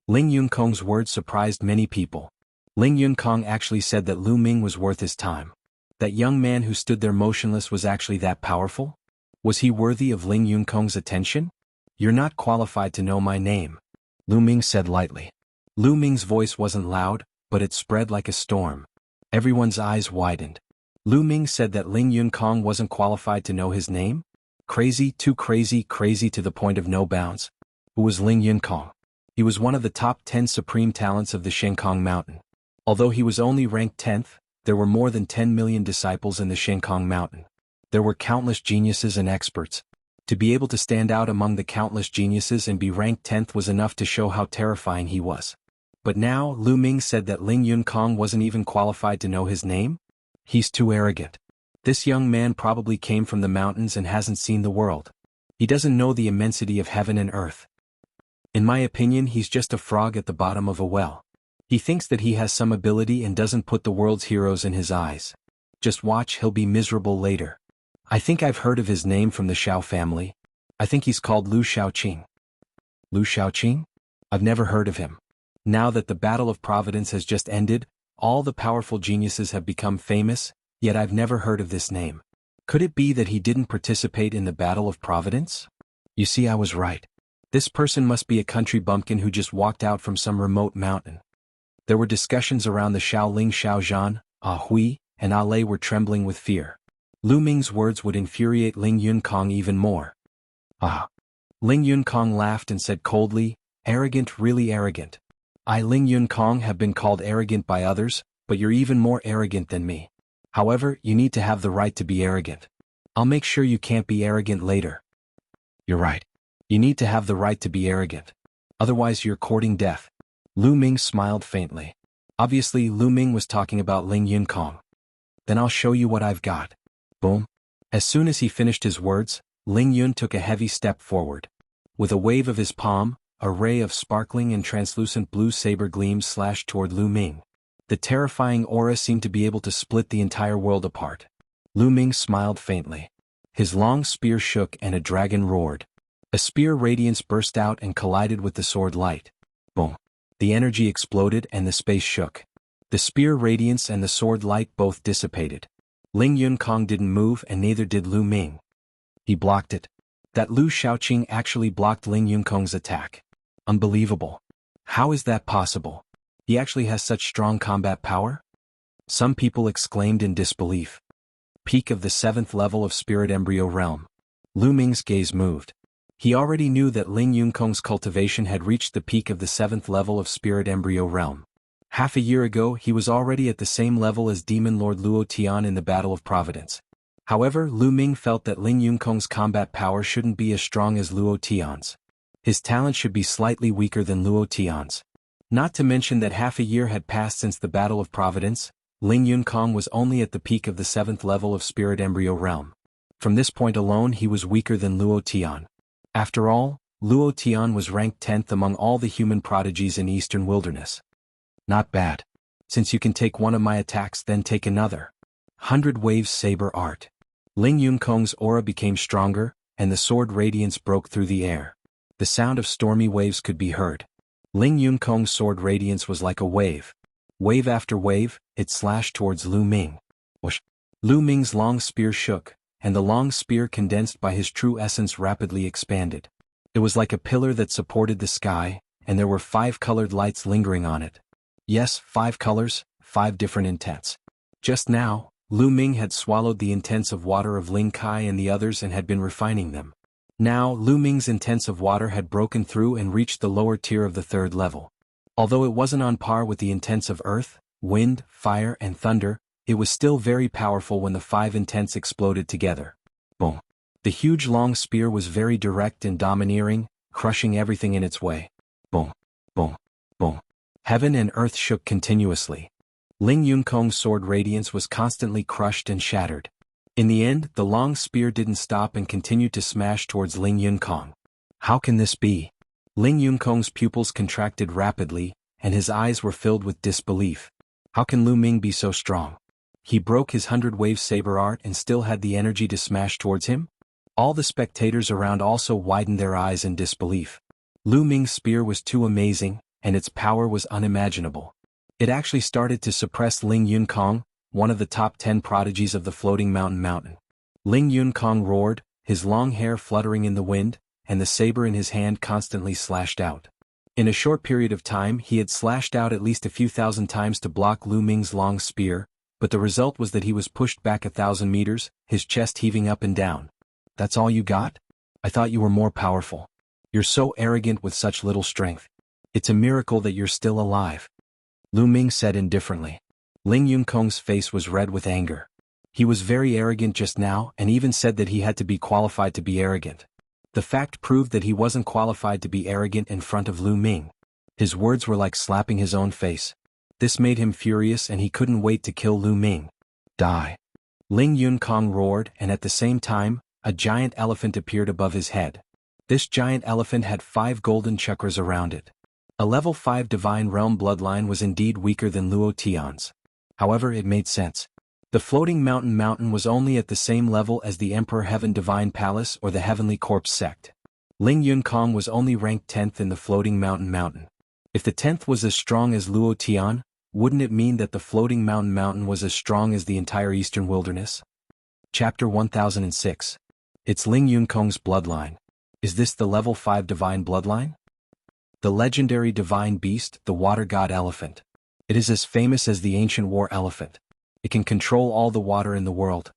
Ling Yunkong's words surprised many people. Ling Yunkong actually said that Lu Ming was worth his time. That young man who stood there motionless was actually that powerful? Was he worthy of Ling Yunkong's attention? You're not qualified to know my name, Lu Ming said lightly. Lu Ming's voice wasn't loud, but it spread like a storm. Everyone's eyes widened. Lu Ming said that Ling Yunkong wasn't qualified to know his name? Crazy, too crazy, crazy to the point of no bounds. Who was Ling Yunkong? He was one of the top 10 supreme talents of the Shenkong Mountain. Although he was only ranked 10th, there were more than 10 million disciples in the Shenkong Mountain. There were countless geniuses and experts. To be able to stand out among the countless geniuses and be ranked 10th was enough to show how terrifying he was. But now, Lu Ming said that Ling Yunkong wasn't even qualified to know his name? He's too arrogant. This young man probably came from the mountains and hasn't seen the world. He doesn't know the immensity of heaven and earth. In my opinion, he's just a frog at the bottom of a well. He thinks that he has some ability and doesn't put the world's heroes in his eyes. Just watch, he'll be miserable later. I think I've heard of his name from the Xiao family. I think he's called Lu Shaoqing. Lu Shaoqing? I've never heard of him. Now that the Battle of Providence has just ended, all the powerful geniuses have become famous, yet I've never heard of this name. Could it be that he didn't participate in the Battle of Providence? You see, I was right. This person must be a country bumpkin who just walked out from some remote mountain. There were discussions around the Shaoling Shaozhan, Hui, and Lei were trembling with fear. Lu Ming's words would infuriate Ling Yunkong even more. Ling Yunkong laughed and said coldly, arrogant, really arrogant. I, Ling Yunkong, have been called arrogant by others, but you're even more arrogant than me. However, you need to have the right to be arrogant. I'll make sure you can't be arrogant later. You're right. You need to have the right to be arrogant. Otherwise you're courting death. Lu Ming smiled faintly. Obviously, Lu Ming was talking about Ling Yunkong. Then I'll show you what I've got. Boom. As soon as he finished his words, Ling Yun took a heavy step forward. With a wave of his palm, a ray of sparkling and translucent blue saber gleams slashed toward Lu Ming. The terrifying aura seemed to be able to split the entire world apart. Lu Ming smiled faintly. His long spear shook and a dragon roared. A spear radiance burst out and collided with the sword light. Boom. The energy exploded and the space shook. The spear radiance and the sword light both dissipated. Ling Yunkong didn't move and neither did Lu Ming. He blocked it. That Lu Shaoqing actually blocked Ling Yunkong's attack. Unbelievable. How is that possible? He actually has such strong combat power? Some people exclaimed in disbelief. Peak of the 7th level of Spirit Embryo Realm. Lu Ming's gaze moved. He already knew that Ling Yunkong's cultivation had reached the peak of the 7th level of Spirit Embryo Realm. Half a year ago he was already at the same level as Demon Lord Luo Tian in the Battle of Providence. However, Lu Ming felt that Ling Yunkong's combat power shouldn't be as strong as Luo Tian's. His talent should be slightly weaker than Luo Tian's. Not to mention that half a year had passed since the Battle of Providence, Ling Yunkong was only at the peak of the 7th level of Spirit Embryo Realm. From this point alone he was weaker than Luo Tian. After all, Luo Tian was ranked 10th among all the human prodigies in Eastern Wilderness. Not bad. Since you can take one of my attacks, then take another. 100 Waves Saber Art. Ling Yunkong's aura became stronger, and the sword radiance broke through the air. The sound of stormy waves could be heard. Ling Yunkong's sword radiance was like a wave. Wave after wave, it slashed towards Lu Ming. Whoosh! Lu Ming's long spear shook, and the long spear condensed by his true essence rapidly expanded. It was like a pillar that supported the sky, and there were 5 colored lights lingering on it. Yes, 5 colors, 5 different intents. Just now, Lu Ming had swallowed the intents of water of Ling Kai and the others and had been refining them. Now, Lu Ming's intents of water had broken through and reached the lower tier of the 3rd level. Although it wasn't on par with the intents of earth, wind, fire, and thunder, it was still very powerful when the 5 intents exploded together. Boom. The huge long spear was very direct and domineering, crushing everything in its way. Boom. Boom. Boom. Heaven and earth shook continuously. Ling Yunkong's sword radiance was constantly crushed and shattered. In the end, the long spear didn't stop and continued to smash towards Ling Yunkong. How can this be? Ling Yunkong's pupils contracted rapidly, and his eyes were filled with disbelief. How can Lu Ming be so strong? He broke his 100-wave saber art and still had the energy to smash towards him? All the spectators around also widened their eyes in disbelief. Lu Ming's spear was too amazing, and its power was unimaginable. It actually started to suppress Ling Yunkong, one of the top 10 prodigies of the Floating Mountain. Ling Yunkong roared, his long hair fluttering in the wind, and the saber in his hand constantly slashed out. In a short period of time he had slashed out at least a few thousand times to block Lu Ming's long spear, but the result was that he was pushed back 1,000 meters, his chest heaving up and down. That's all you got? I thought you were more powerful. You're so arrogant with such little strength. It's a miracle that you're still alive. Lu Ming said indifferently. Ling Yunkong's face was red with anger. He was very arrogant just now and even said that he had to be qualified to be arrogant. The fact proved that he wasn't qualified to be arrogant in front of Lu Ming. His words were like slapping his own face. This made him furious and he couldn't wait to kill Lu Ming. Die. Ling Yunkong roared, and at the same time, a giant elephant appeared above his head. This giant elephant had 5 golden chakras around it. A level 5 divine realm bloodline was indeed weaker than Luo Tian's. However, it made sense. The floating mountain was only at the same level as the Emperor Heaven Divine Palace or the Heavenly Corpse sect. Ling Yunkong was only ranked 10th in the floating mountain. If the 10th was as strong as Luo Tian, wouldn't it mean that the floating mountain was as strong as the entire eastern wilderness? Chapter 1006. It's Ling Yunkong's bloodline. Is this the level 5 divine bloodline? The legendary divine beast, the water god elephant. It is as famous as the ancient war elephant. It can control all the water in the world.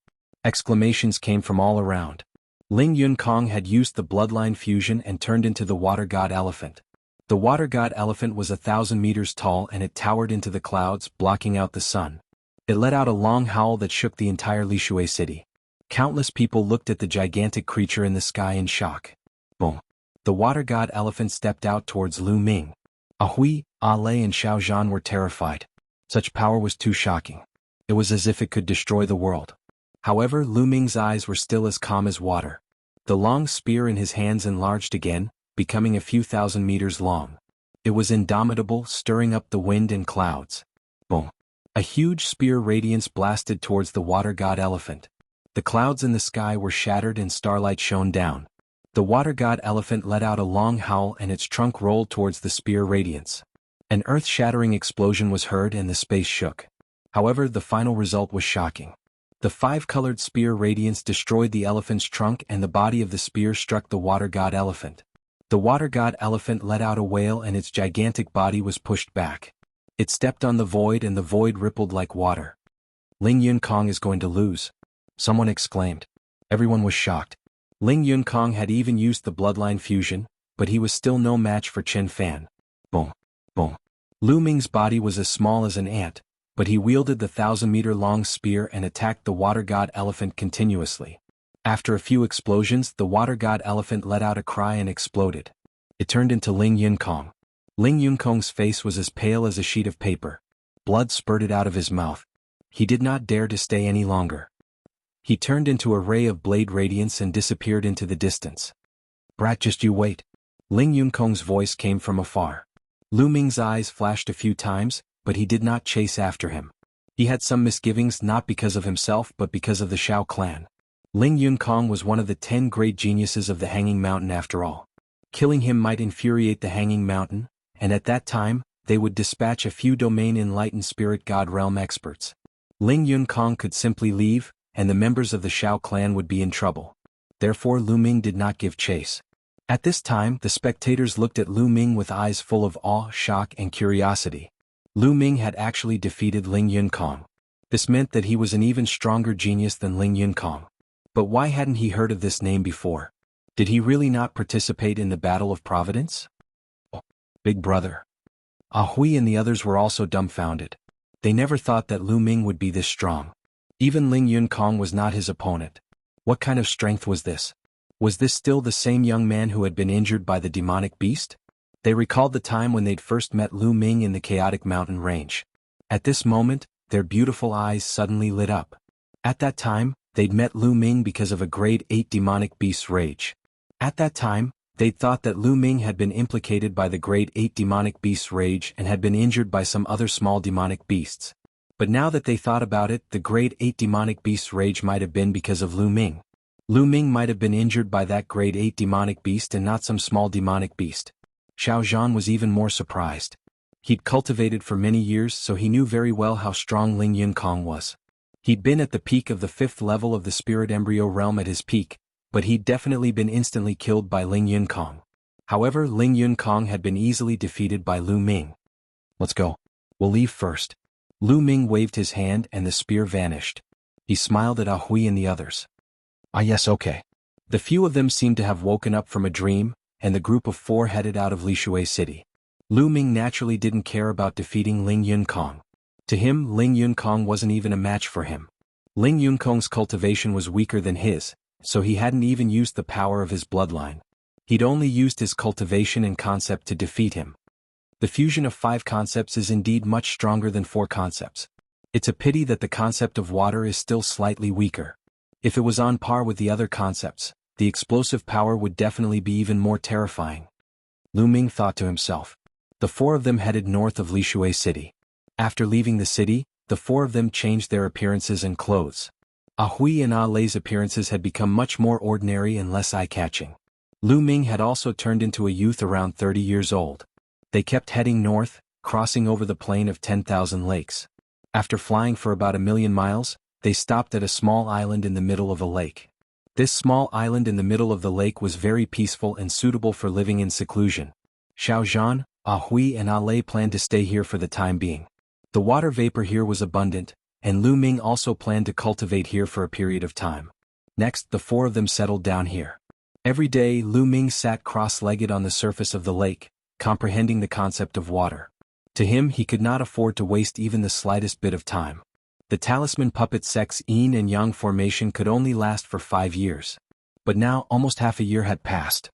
Exclamations came from all around. Ling Yunkong had used the bloodline fusion and turned into the water god elephant. The water god elephant was 1,000 meters tall and it towered into the clouds, blocking out the sun. It let out a long howl that shook the entire Lishui city. Countless people looked at the gigantic creature in the sky in shock. Boom. The water god elephant stepped out towards Lu Ming. Ahui, Lei and Xiao Zhan were terrified. Such power was too shocking. It was as if it could destroy the world. However, Lu Ming's eyes were still as calm as water. The long spear in his hands enlarged again, becoming a few thousand meters long. It was indomitable, stirring up the wind and clouds. Boom. A huge spear radiance blasted towards the water god elephant. The clouds in the sky were shattered and starlight shone down. The water god elephant let out a long howl and its trunk rolled towards the spear radiance. An earth-shattering explosion was heard and the space shook. However, the final result was shocking. The 5-colored spear radiance destroyed the elephant's trunk and the body of the spear struck the water god elephant. The water god elephant let out a wail and its gigantic body was pushed back. It stepped on the void and the void rippled like water. Ling Yunkong is going to lose. Someone exclaimed. Everyone was shocked. Ling Yunkong had even used the bloodline fusion, but he was still no match for Chen Fan. Boom. Boom. Lu Ming's body was as small as an ant, but he wielded the 1,000-meter-long spear and attacked the water god elephant continuously. After a few explosions, the water god elephant let out a cry and exploded. It turned into Ling Yunkong. Ling Yunkong's face was as pale as a sheet of paper. Blood spurted out of his mouth. He did not dare to stay any longer. He turned into a ray of blade radiance and disappeared into the distance. Brat, just you wait. Ling Yunkong's voice came from afar. Lu Ming's eyes flashed a few times, but he did not chase after him. He had some misgivings not because of himself but because of the Shao clan. Ling Yunkong was one of the 10 great geniuses of the Hanging Mountain after all. Killing him might infuriate the Hanging Mountain, and at that time, they would dispatch a few domain-enlightened spirit god realm experts. Ling Yunkong could simply leave, and the members of the Shao clan would be in trouble. Therefore Lu Ming did not give chase. At this time, the spectators looked at Lu Ming with eyes full of awe, shock and curiosity. Lu Ming had actually defeated Ling Yunkong. This meant that he was an even stronger genius than Ling Yunkong. But why hadn't he heard of this name before? Did he really not participate in the Battle of Providence? Oh, big brother. Ahui and the others were also dumbfounded. They never thought that Lu Ming would be this strong. Even Ling Yunkong was not his opponent. What kind of strength was this? Was this still the same young man who had been injured by the demonic beast? They recalled the time when they'd first met Lu Ming in the chaotic mountain range. At this moment, their beautiful eyes suddenly lit up. At that time, they'd met Lu Ming because of a grade 8 demonic beast's rage. At that time, they'd thought that Lu Ming had been implicated by the grade 8 demonic beast's rage and had been injured by some other small demonic beasts. But now that they thought about it, the grade 8 demonic beast's rage might have been because of Lu Ming. Lu Ming might have been injured by that grade 8 demonic beast and not some small demonic beast. Xiao Zhan was even more surprised. He'd cultivated for many years, so he knew very well how strong Ling Yunkong was. He'd been at the peak of the 5th level of the spirit embryo realm at his peak, but he'd definitely been instantly killed by Ling Yunkong. However, Ling Yunkong had been easily defeated by Lu Ming. Let's go. We'll leave first. Lu Ming waved his hand and the spear vanished. He smiled at Ah Hui and the others. Ah yes, okay. The few of them seemed to have woken up from a dream, and the group of 4 headed out of Lishui City. Lu Ming naturally didn't care about defeating Ling Yunkong. To him, Ling Yunkong wasn't even a match for him. Ling Yunkong's cultivation was weaker than his, so he hadn't even used the power of his bloodline. He'd only used his cultivation and concept to defeat him. The fusion of 5 concepts is indeed much stronger than 4 concepts. It's a pity that the concept of water is still slightly weaker. If it was on par with the other concepts, the explosive power would definitely be even more terrifying. Lu Ming thought to himself. The 4 of them headed north of Lishui City. After leaving the city, the 4 of them changed their appearances and clothes. Ah Hui and Ah Lei's appearances had become much more ordinary and less eye-catching. Lu Ming had also turned into a youth around 30 years old. They kept heading north, crossing over the plain of 10,000 lakes. After flying for about 1,000,000 miles, they stopped at a small island in the middle of a lake. This small island in the middle of the lake was very peaceful and suitable for living in seclusion. Xiao Zhan, Ah Hui and Ah Lei planned to stay here for the time being. The water vapor here was abundant, and Lu Ming also planned to cultivate here for a period of time. Next, the 4 of them settled down here. Every day, Lu Ming sat cross-legged on the surface of the lake, comprehending the concept of water. To him, he could not afford to waste even the slightest bit of time. The talisman puppet sex yin and yang formation could only last for 5 years. But now, almost half a year had passed.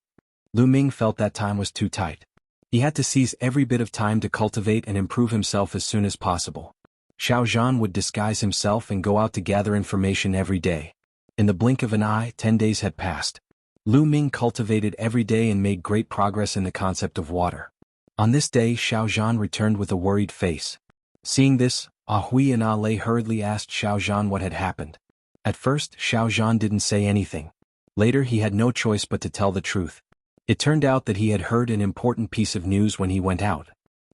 Lu Ming felt that time was too tight. He had to seize every bit of time to cultivate and improve himself as soon as possible. Xiao Zhan would disguise himself and go out to gather information every day. In the blink of an eye, 10 days had passed. Lu Ming cultivated every day and made great progress in the concept of water. On this day, Xiao Zhan returned with a worried face. Seeing this, Ah Hui and Ah Lei hurriedly asked Xiao Zhan what had happened. At first, Xiao Zhan didn't say anything. Later, he had no choice but to tell the truth. It turned out that he had heard an important piece of news when he went out.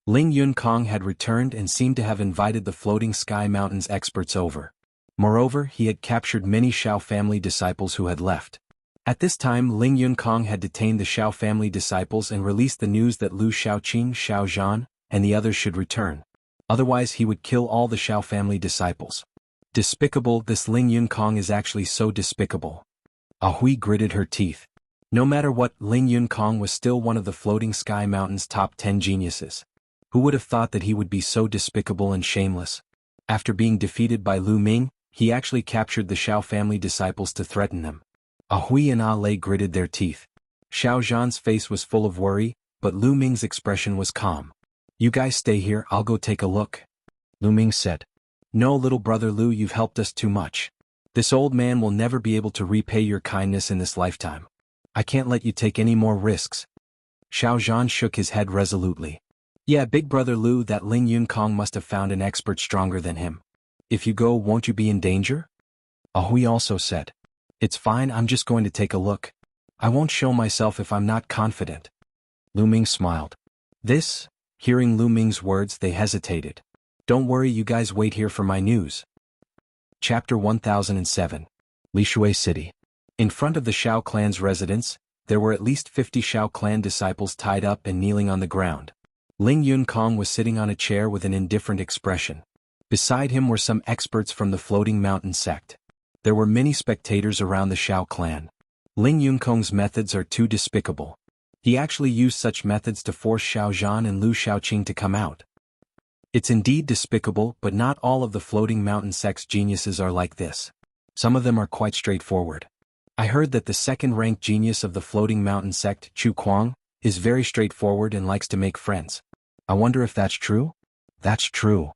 Ling Yunkong had returned and seemed to have invited the Floating Sky Mountains experts over. Moreover, he had captured many Xiao family disciples who had left. At this time, Ling Yunkong had detained the Xiao family disciples and released the news that Lu Xiaoqing, Xiao Zhan, and the others should return. Otherwise, he would kill all the Xiao family disciples. Despicable, this Ling Yunkong is actually so despicable. Ah Hui gritted her teeth. No matter what, Ling Yunkong was still one of the Floating Sky Mountains' top 10 geniuses. Who would have thought that he would be so despicable and shameless? After being defeated by Lu Ming, he actually captured the Xiao family disciples to threaten them. Ah Hui and Ah Lei gritted their teeth. Xiao Zhan's face was full of worry, but Lu Ming's expression was calm. You guys stay here, I'll go take a look. Lu Ming said. No, little brother Lu, you've helped us too much. This old man will never be able to repay your kindness in this lifetime. I can't let you take any more risks. Xiao Zhan shook his head resolutely. Yeah, big brother Lu, that Ling Yunkong must have found an expert stronger than him. If you go, won't you be in danger? Ah Hui also said. It's fine, I'm just going to take a look. I won't show myself if I'm not confident. Lu Ming smiled. Hearing Lu Ming's words, they hesitated. Don't worry, you guys wait here for my news. Chapter 1007. Lishui City. In front of the Xiao clan's residence, there were at least 50 Xiao clan disciples tied up and kneeling on the ground. Ling Yunkong was sitting on a chair with an indifferent expression. Beside him were some experts from the Floating Mountain sect. There were many spectators around the Xiao clan. Ling Yunkong's methods are too despicable. He actually used such methods to force Xiao Zhan and Lu Xiaoqing to come out. It's indeed despicable, but not all of the Floating Mountain sect's geniuses are like this. Some of them are quite straightforward. I heard that the second-ranked genius of the Floating Mountain sect, Chu Kuang, is very straightforward and likes to make friends. I wonder if that's true? That's true.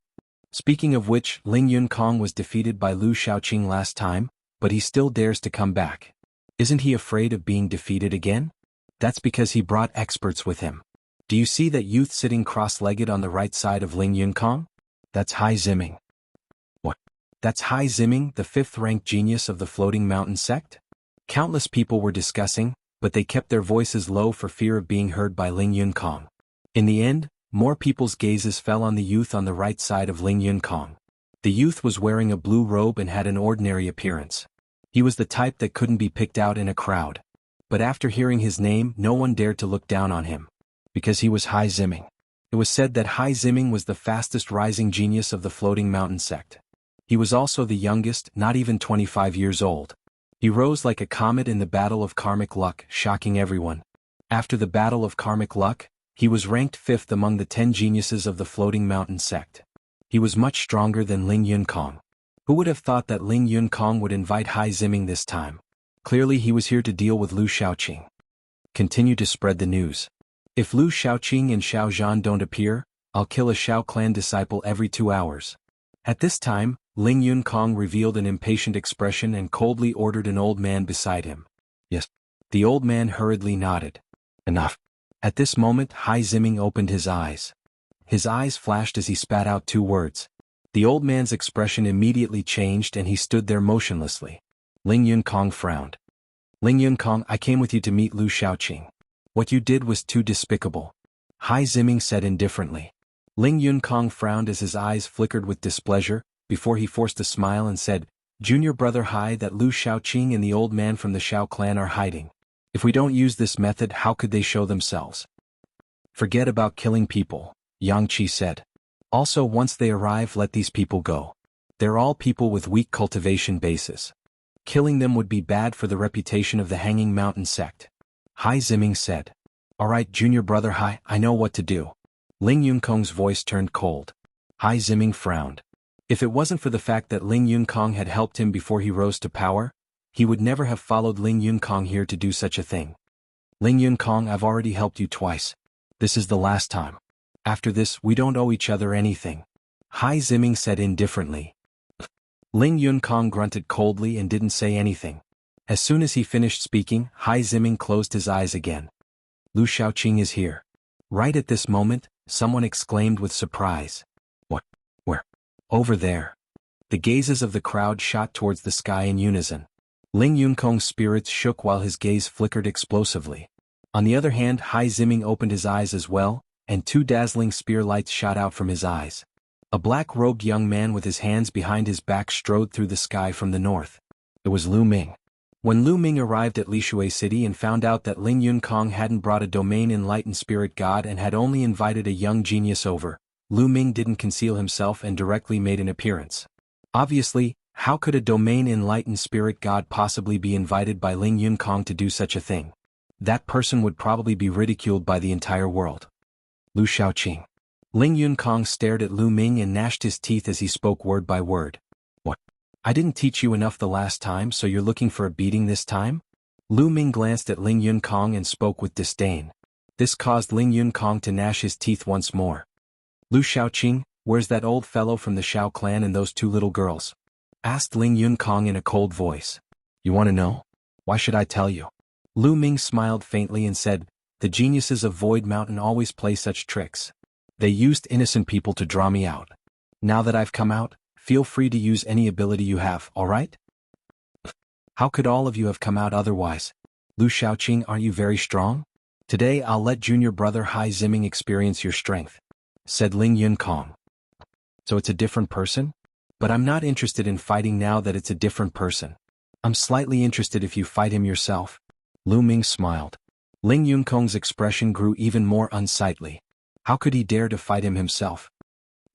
Speaking of which, Ling Yunkong was defeated by Lu Xiaoqing last time, but he still dares to come back. Isn't he afraid of being defeated again? That's because he brought experts with him. Do you see that youth sitting cross-legged on the right side of Ling Yunkong? That's Hai Ziming. What? That's Hai Ziming, the 5th-ranked genius of the Floating Mountain sect? Countless people were discussing, but they kept their voices low for fear of being heard by Ling Yunkong. In the end, more people's gazes fell on the youth on the right side of Ling Yunkong. The youth was wearing a blue robe and had an ordinary appearance. He was the type that couldn't be picked out in a crowd. But after hearing his name, no one dared to look down on him. Because he was Hai Ziming. It was said that Hai Ziming was the fastest rising genius of the floating mountain sect. He was also the youngest, not even 25 years old. He rose like a comet in the Battle of Karmic Luck, shocking everyone. After the Battle of Karmic Luck, he was ranked 5th among the 10 geniuses of the floating mountain sect. He was much stronger than Ling Yunkong. Who would have thought that Ling Yunkong would invite Hai Ziming this time? Clearly he was here to deal with Lu Shaoqing. Continue to spread the news. If Lu Shaoqing and Xiao Zhan don't appear, I'll kill a Shao clan disciple every 2 hours. At this time, Ling Yunkong revealed an impatient expression and coldly ordered an old man beside him. Yes. The old man hurriedly nodded. Enough. At this moment Hai Ziming opened his eyes. His eyes flashed as he spat out 2 words. The old man's expression immediately changed and he stood there motionlessly. Ling Yunkong frowned. Ling Yunkong, I came with you to meet Lu Shaoqing. What you did was too despicable. Hai Ziming said indifferently. Ling Yunkong frowned as his eyes flickered with displeasure, before he forced a smile and said, Junior brother Hai, that Lu Shaoqing and the old man from the Shao clan are hiding. If we don't use this method, how could they show themselves? Forget about killing people, Yang Qi said. Also, once they arrive, let these people go. They're all people with weak cultivation bases. Killing them would be bad for the reputation of the Hanging Mountain sect. Hai Ziming said. Alright Junior brother Hai, I know what to do. Ling Yunkong's voice turned cold. Hai Ziming frowned. If it wasn't for the fact that Ling Yunkong had helped him before he rose to power, he would never have followed Ling Yunkong here to do such a thing. Ling Yunkong, I've already helped you twice. This is the last time. After this, we don't owe each other anything. Hai Ziming said indifferently. Ling Yunkong grunted coldly and didn't say anything. As soon as he finished speaking, Hai Ziming closed his eyes again. Lu Shaoqing is here. Right at this moment, someone exclaimed with surprise. What? Where? Over there. The gazes of the crowd shot towards the sky in unison. Ling Yunkong's spirits shook while his gaze flickered explosively. On the other hand, Hai Ziming opened his eyes as well, and 2 dazzling spear lights shot out from his eyes. A black-robed young man with his hands behind his back strode through the sky from the north. It was Lu Ming. When Lu Ming arrived at Lishui City and found out that Ling Yunkong hadn't brought a domain enlightened spirit god and had only invited a young genius over, Lu Ming didn't conceal himself and directly made an appearance. Obviously, how could a domain enlightened spirit god possibly be invited by Ling Yunkong to do such a thing? That person would probably be ridiculed by the entire world. Lu Shaoqing. Ling Yunkong stared at Lu Ming and gnashed his teeth as he spoke word by word. What? I didn't teach you enough the last time, so you're looking for a beating this time? Lu Ming glanced at Ling Yunkong and spoke with disdain. This caused Ling Yunkong to gnash his teeth once more. Lu Shaoqing, where's that old fellow from the Shao clan and those 2 little girls? Asked Ling Yunkong in a cold voice. You want to know? Why should I tell you? Lu Ming smiled faintly and said, the geniuses of Void Mountain always play such tricks. They used innocent people to draw me out. Now that I've come out, feel free to use any ability you have, alright? How could all of you have come out otherwise? Lu Shaoqing, aren't you very strong? Today I'll let junior brother Hai Ziming experience your strength, said Ling Yunkong. So it's a different person? But I'm not interested in fighting now that it's a different person. I'm slightly interested if you fight him yourself. Lu Ming smiled. Ling Yunkong's expression grew even more unsightly. How could he dare to fight him himself?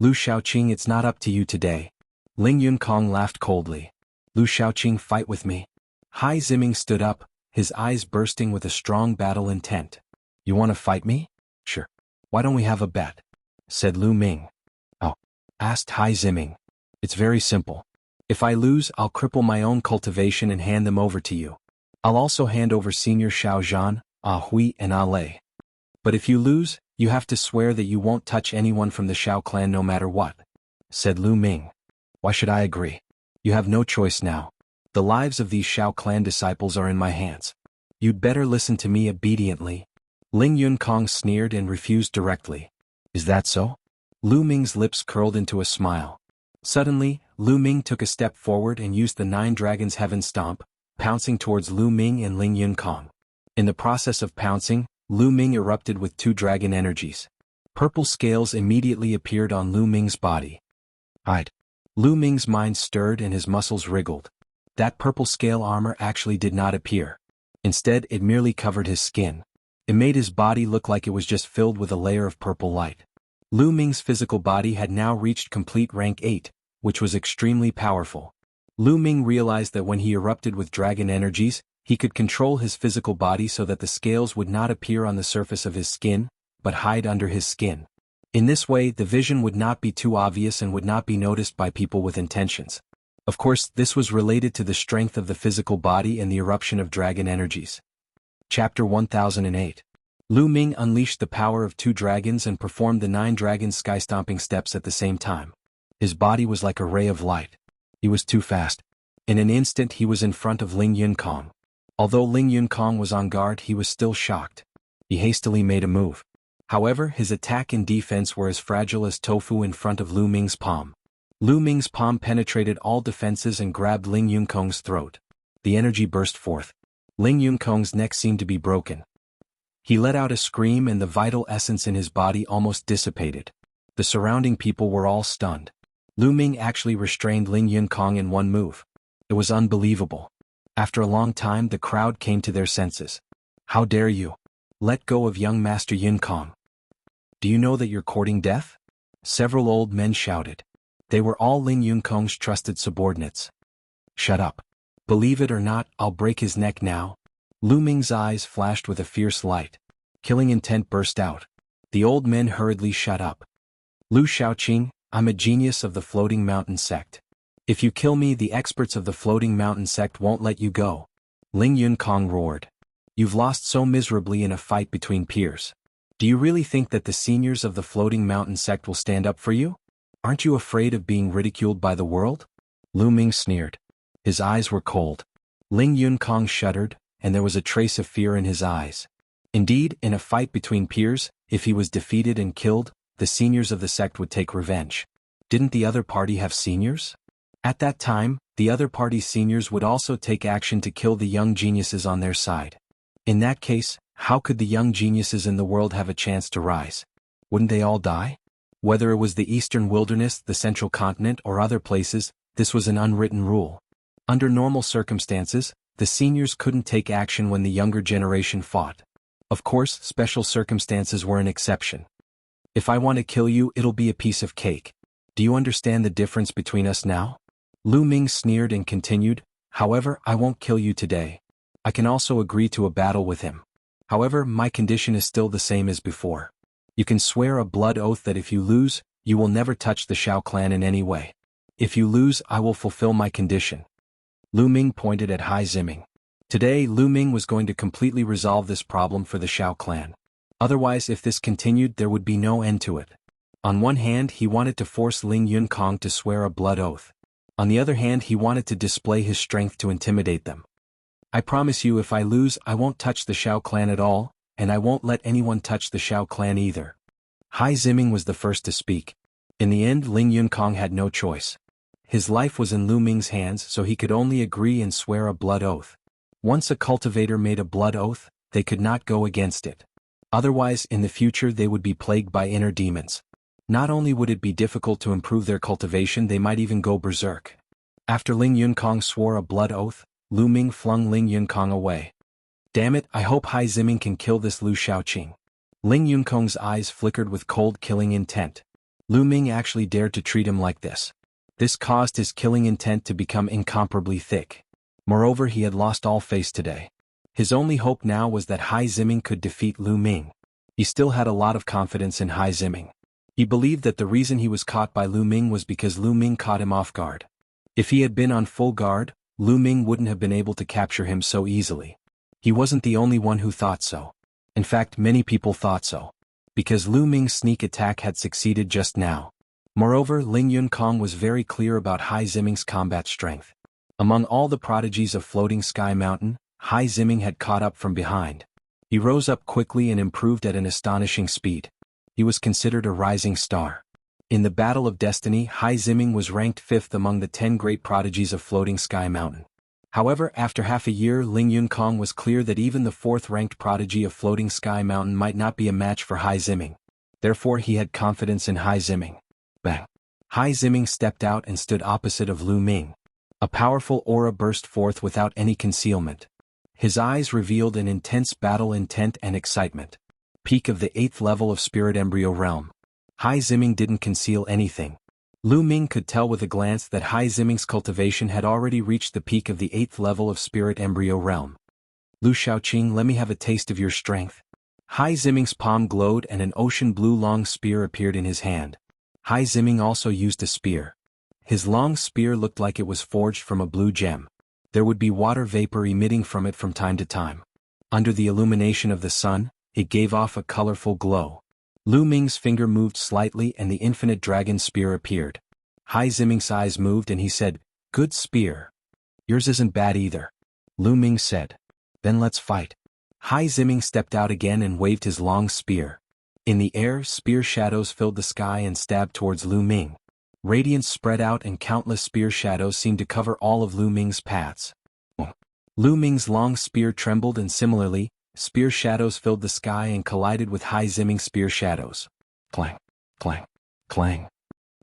Lu Shaoqing, it's not up to you today. Ling Yunkong laughed coldly. Lu Shaoqing, fight with me. Hai Ziming stood up, his eyes bursting with a strong battle intent. You want to fight me? Sure. Why don't we have a bet? Said Lu Ming. Oh. Asked Hai Ziming. It's very simple. If I lose, I'll cripple my own cultivation and hand them over to you. I'll also hand over Senior Xiao Zhan, Ah Hui and Ah Lei. But if you lose, you have to swear that you won't touch anyone from the Shao clan no matter what, said Lu Ming. Why should I agree? You have no choice now. The lives of these Shao clan disciples are in my hands. You'd better listen to me obediently. Ling Yunkong sneered and refused directly. Is that so? Lu Ming's lips curled into a smile. Suddenly, Lu Ming took a step forward and used the 9 Dragons Heaven Stomp, pouncing towards Lu Ming and Ling Yunkong. In the process of pouncing, Lu Ming erupted with 2 dragon energies. Purple scales immediately appeared on Lu Ming's body. Hide. Lu Ming's mind stirred and his muscles wriggled. That purple scale armor actually did not appear. Instead, it merely covered his skin. It made his body look like it was just filled with a layer of purple light. Lu Ming's physical body had now reached complete rank 8, which was extremely powerful. Lu Ming realized that when he erupted with dragon energies, he could control his physical body so that the scales would not appear on the surface of his skin, but hide under his skin. In this way, the vision would not be too obvious and would not be noticed by people with intentions. Of course, this was related to the strength of the physical body and the eruption of dragon energies. Chapter 1008. Lu Ming unleashed the power of 2 dragons and performed the 9 dragon sky-stomping steps at the same time. His body was like a ray of light. He was too fast. In an instant he was in front of Ling Yunkong. Although Ling Yunkong was on guard, he was still shocked. He hastily made a move. However, his attack and defense were as fragile as tofu in front of Lu Ming's palm. Lu Ming's palm penetrated all defenses and grabbed Ling Yunkong's throat. The energy burst forth. Ling Yunkong's neck seemed to be broken. He let out a scream and the vital essence in his body almost dissipated. The surrounding people were all stunned. Lu Ming actually restrained Ling Yunkong in one move. It was unbelievable. After a long time, the crowd came to their senses. How dare you? Let go of young Master Yunkong. Do you know that you're courting death? Several old men shouted. They were all Ling Yunkong's trusted subordinates. Shut up. Believe it or not, I'll break his neck now. Lu Ming's eyes flashed with a fierce light. Killing intent burst out. The old men hurriedly shut up. Lu Shaoqing, I'm a genius of the Floating Mountain sect. If you kill me, the experts of the Floating Mountain sect won't let you go. Ling Yunkong roared. You've lost so miserably in a fight between peers. Do you really think that the seniors of the Floating Mountain sect will stand up for you? Aren't you afraid of being ridiculed by the world? Lu Ming sneered. His eyes were cold. Ling Yunkong shuddered, and there was a trace of fear in his eyes. Indeed, in a fight between peers, if he was defeated and killed, the seniors of the sect would take revenge. Didn't the other party have seniors? At that time, the other party's seniors would also take action to kill the young geniuses on their side. In that case, how could the young geniuses in the world have a chance to rise? Wouldn't they all die? Whether it was the eastern wilderness, the central continent, or other places, this was an unwritten rule. Under normal circumstances, the seniors couldn't take action when the younger generation fought. Of course, special circumstances were an exception. If I want to kill you, it'll be a piece of cake. Do you understand the difference between us now? Lu Ming sneered and continued, however, I won't kill you today. I can also agree to a battle with him. However, my condition is still the same as before. You can swear a blood oath that if you lose, you will never touch the Shao clan in any way. If you lose, I will fulfill my condition. Lu Ming pointed at Hai Ziming. Today, Lu Ming was going to completely resolve this problem for the Shao clan. Otherwise, if this continued, there would be no end to it. On one hand, he wanted to force Ling Yunkong to swear a blood oath. On the other hand, he wanted to display his strength to intimidate them. I promise you, if I lose, I won't touch the Shao clan at all, and I won't let anyone touch the Shao clan either. Hai Ziming was the first to speak. In the end, Ling Yunkong had no choice. His life was in Lu Ming's hands, so he could only agree and swear a blood oath. Once a cultivator made a blood oath, they could not go against it. Otherwise, in the future they would be plagued by inner demons. Not only would it be difficult to improve their cultivation, they might even go berserk. After Ling Yunkong swore a blood oath, Lu Ming flung Ling Yunkong away. Damn it, I hope Hai Ziming can kill this Lu Shaoqing. Ling Yunkong's eyes flickered with cold killing intent. Lu Ming actually dared to treat him like this. This caused his killing intent to become incomparably thick. Moreover, he had lost all face today. His only hope now was that Hai Ziming could defeat Lu Ming. He still had a lot of confidence in Hai Ziming. He believed that the reason he was caught by Lu Ming was because Lu Ming caught him off guard. If he had been on full guard, Lu Ming wouldn't have been able to capture him so easily. He wasn't the only one who thought so. In fact, many people thought so. Because Lu Ming's sneak attack had succeeded just now. Moreover, Ling Yunkong was very clear about Hai Ziming's combat strength. Among all the prodigies of Floating Sky Mountain, Hai Ziming had caught up from behind. He rose up quickly and improved at an astonishing speed. He was considered a rising star. In the Battle of Destiny, Hai Ziming was ranked 5th among the 10 great prodigies of Floating Sky Mountain. However, after half a year, Ling Yunkong was clear that even the 4th-ranked prodigy of Floating Sky Mountain might not be a match for Hai Ziming. Therefore, he had confidence in Hai Ziming. Bang! Hai Ziming stepped out and stood opposite of Lu Ming. A powerful aura burst forth without any concealment. His eyes revealed an intense battle intent and excitement. Peak of the 8th level of Spirit Embryo Realm. Hai Ziming didn't conceal anything. Lu Ming could tell with a glance that Hai Ziming's cultivation had already reached the peak of the 8th level of spirit embryo realm. Lu Shaoqing, let me have a taste of your strength. Hai Ziming's palm glowed and an ocean blue long spear appeared in his hand. Hai Ziming also used a spear. His long spear looked like it was forged from a blue gem. There would be water vapor emitting from it from time to time. Under the illumination of the sun, it gave off a colorful glow. Lu Ming's finger moved slightly and the infinite dragon spear appeared. Hai Ziming's eyes moved and he said, "Good spear. Yours isn't bad either." Lu Ming said. "Then let's fight." Hai Ziming stepped out again and waved his long spear. In the air, spear shadows filled the sky and stabbed towards Lu Ming. Radiance spread out and countless spear shadows seemed to cover all of Lu Ming's paths. Lu Ming's long spear trembled and similarly, spear shadows filled the sky and collided with Hai Ziming's spear shadows. Clang, clang, clang.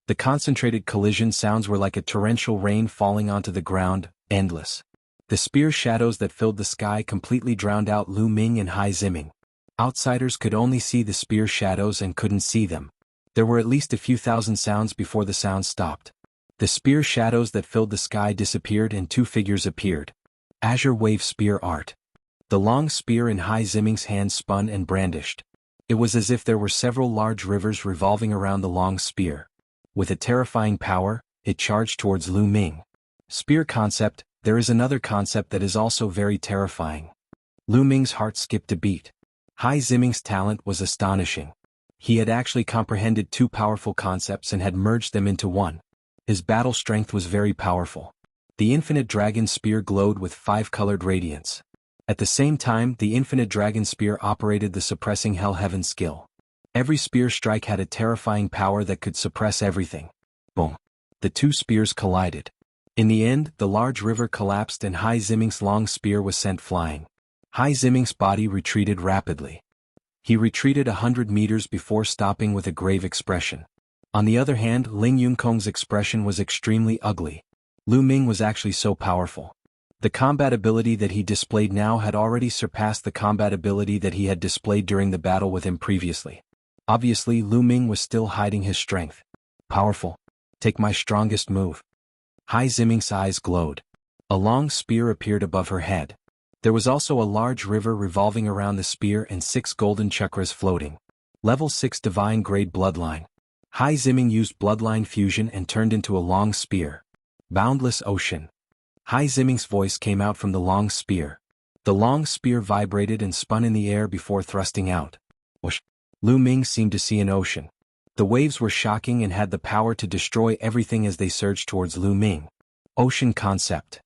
The concentrated collision sounds were like a torrential rain falling onto the ground, endless. The spear shadows that filled the sky completely drowned out Lu Ming and Hai Ziming. Outsiders could only see the spear shadows and couldn't see them. There were at least a few thousand sounds before the sound stopped. The spear shadows that filled the sky disappeared and two figures appeared. Azure Wave Spear Art. The long spear in Hai Ziming's hand spun and brandished. It was as if there were several large rivers revolving around the long spear. With a terrifying power, it charged towards Lu Ming. Spear concept. There is another concept that is also very terrifying. Lu Ming's heart skipped a beat. Hai Ziming's talent was astonishing. He had actually comprehended two powerful concepts and had merged them into one. His battle strength was very powerful. The infinite dragon spear glowed with 5-colored radiance. At the same time, the infinite dragon spear operated the suppressing hell heaven skill. Every spear strike had a terrifying power that could suppress everything. Boom. The two spears collided. In the end, the large river collapsed and Hai Ziming's long spear was sent flying. Hai Ziming's body retreated rapidly. He retreated 100 meters before stopping with a grave expression. On the other hand, Ling Yunкong's expression was extremely ugly. Lu Ming was actually so powerful. The combat ability that he displayed now had already surpassed the combat ability that he had displayed during the battle with him previously. Obviously, Lu Ming was still hiding his strength. Powerful. Take my strongest move. Hai Ziming's eyes glowed. A long spear appeared above her head. There was also a large river revolving around the spear and 6 golden chakras floating. Level 6 Divine Grade Bloodline. Hai Ziming used Bloodline Fusion and turned into a long spear. Boundless Ocean. Hai Ziming's voice came out from the long spear. The long spear vibrated and spun in the air before thrusting out. Whoosh. Lu Ming seemed to see an ocean. The waves were shocking and had the power to destroy everything as they surged towards Lu Ming. Ocean concept.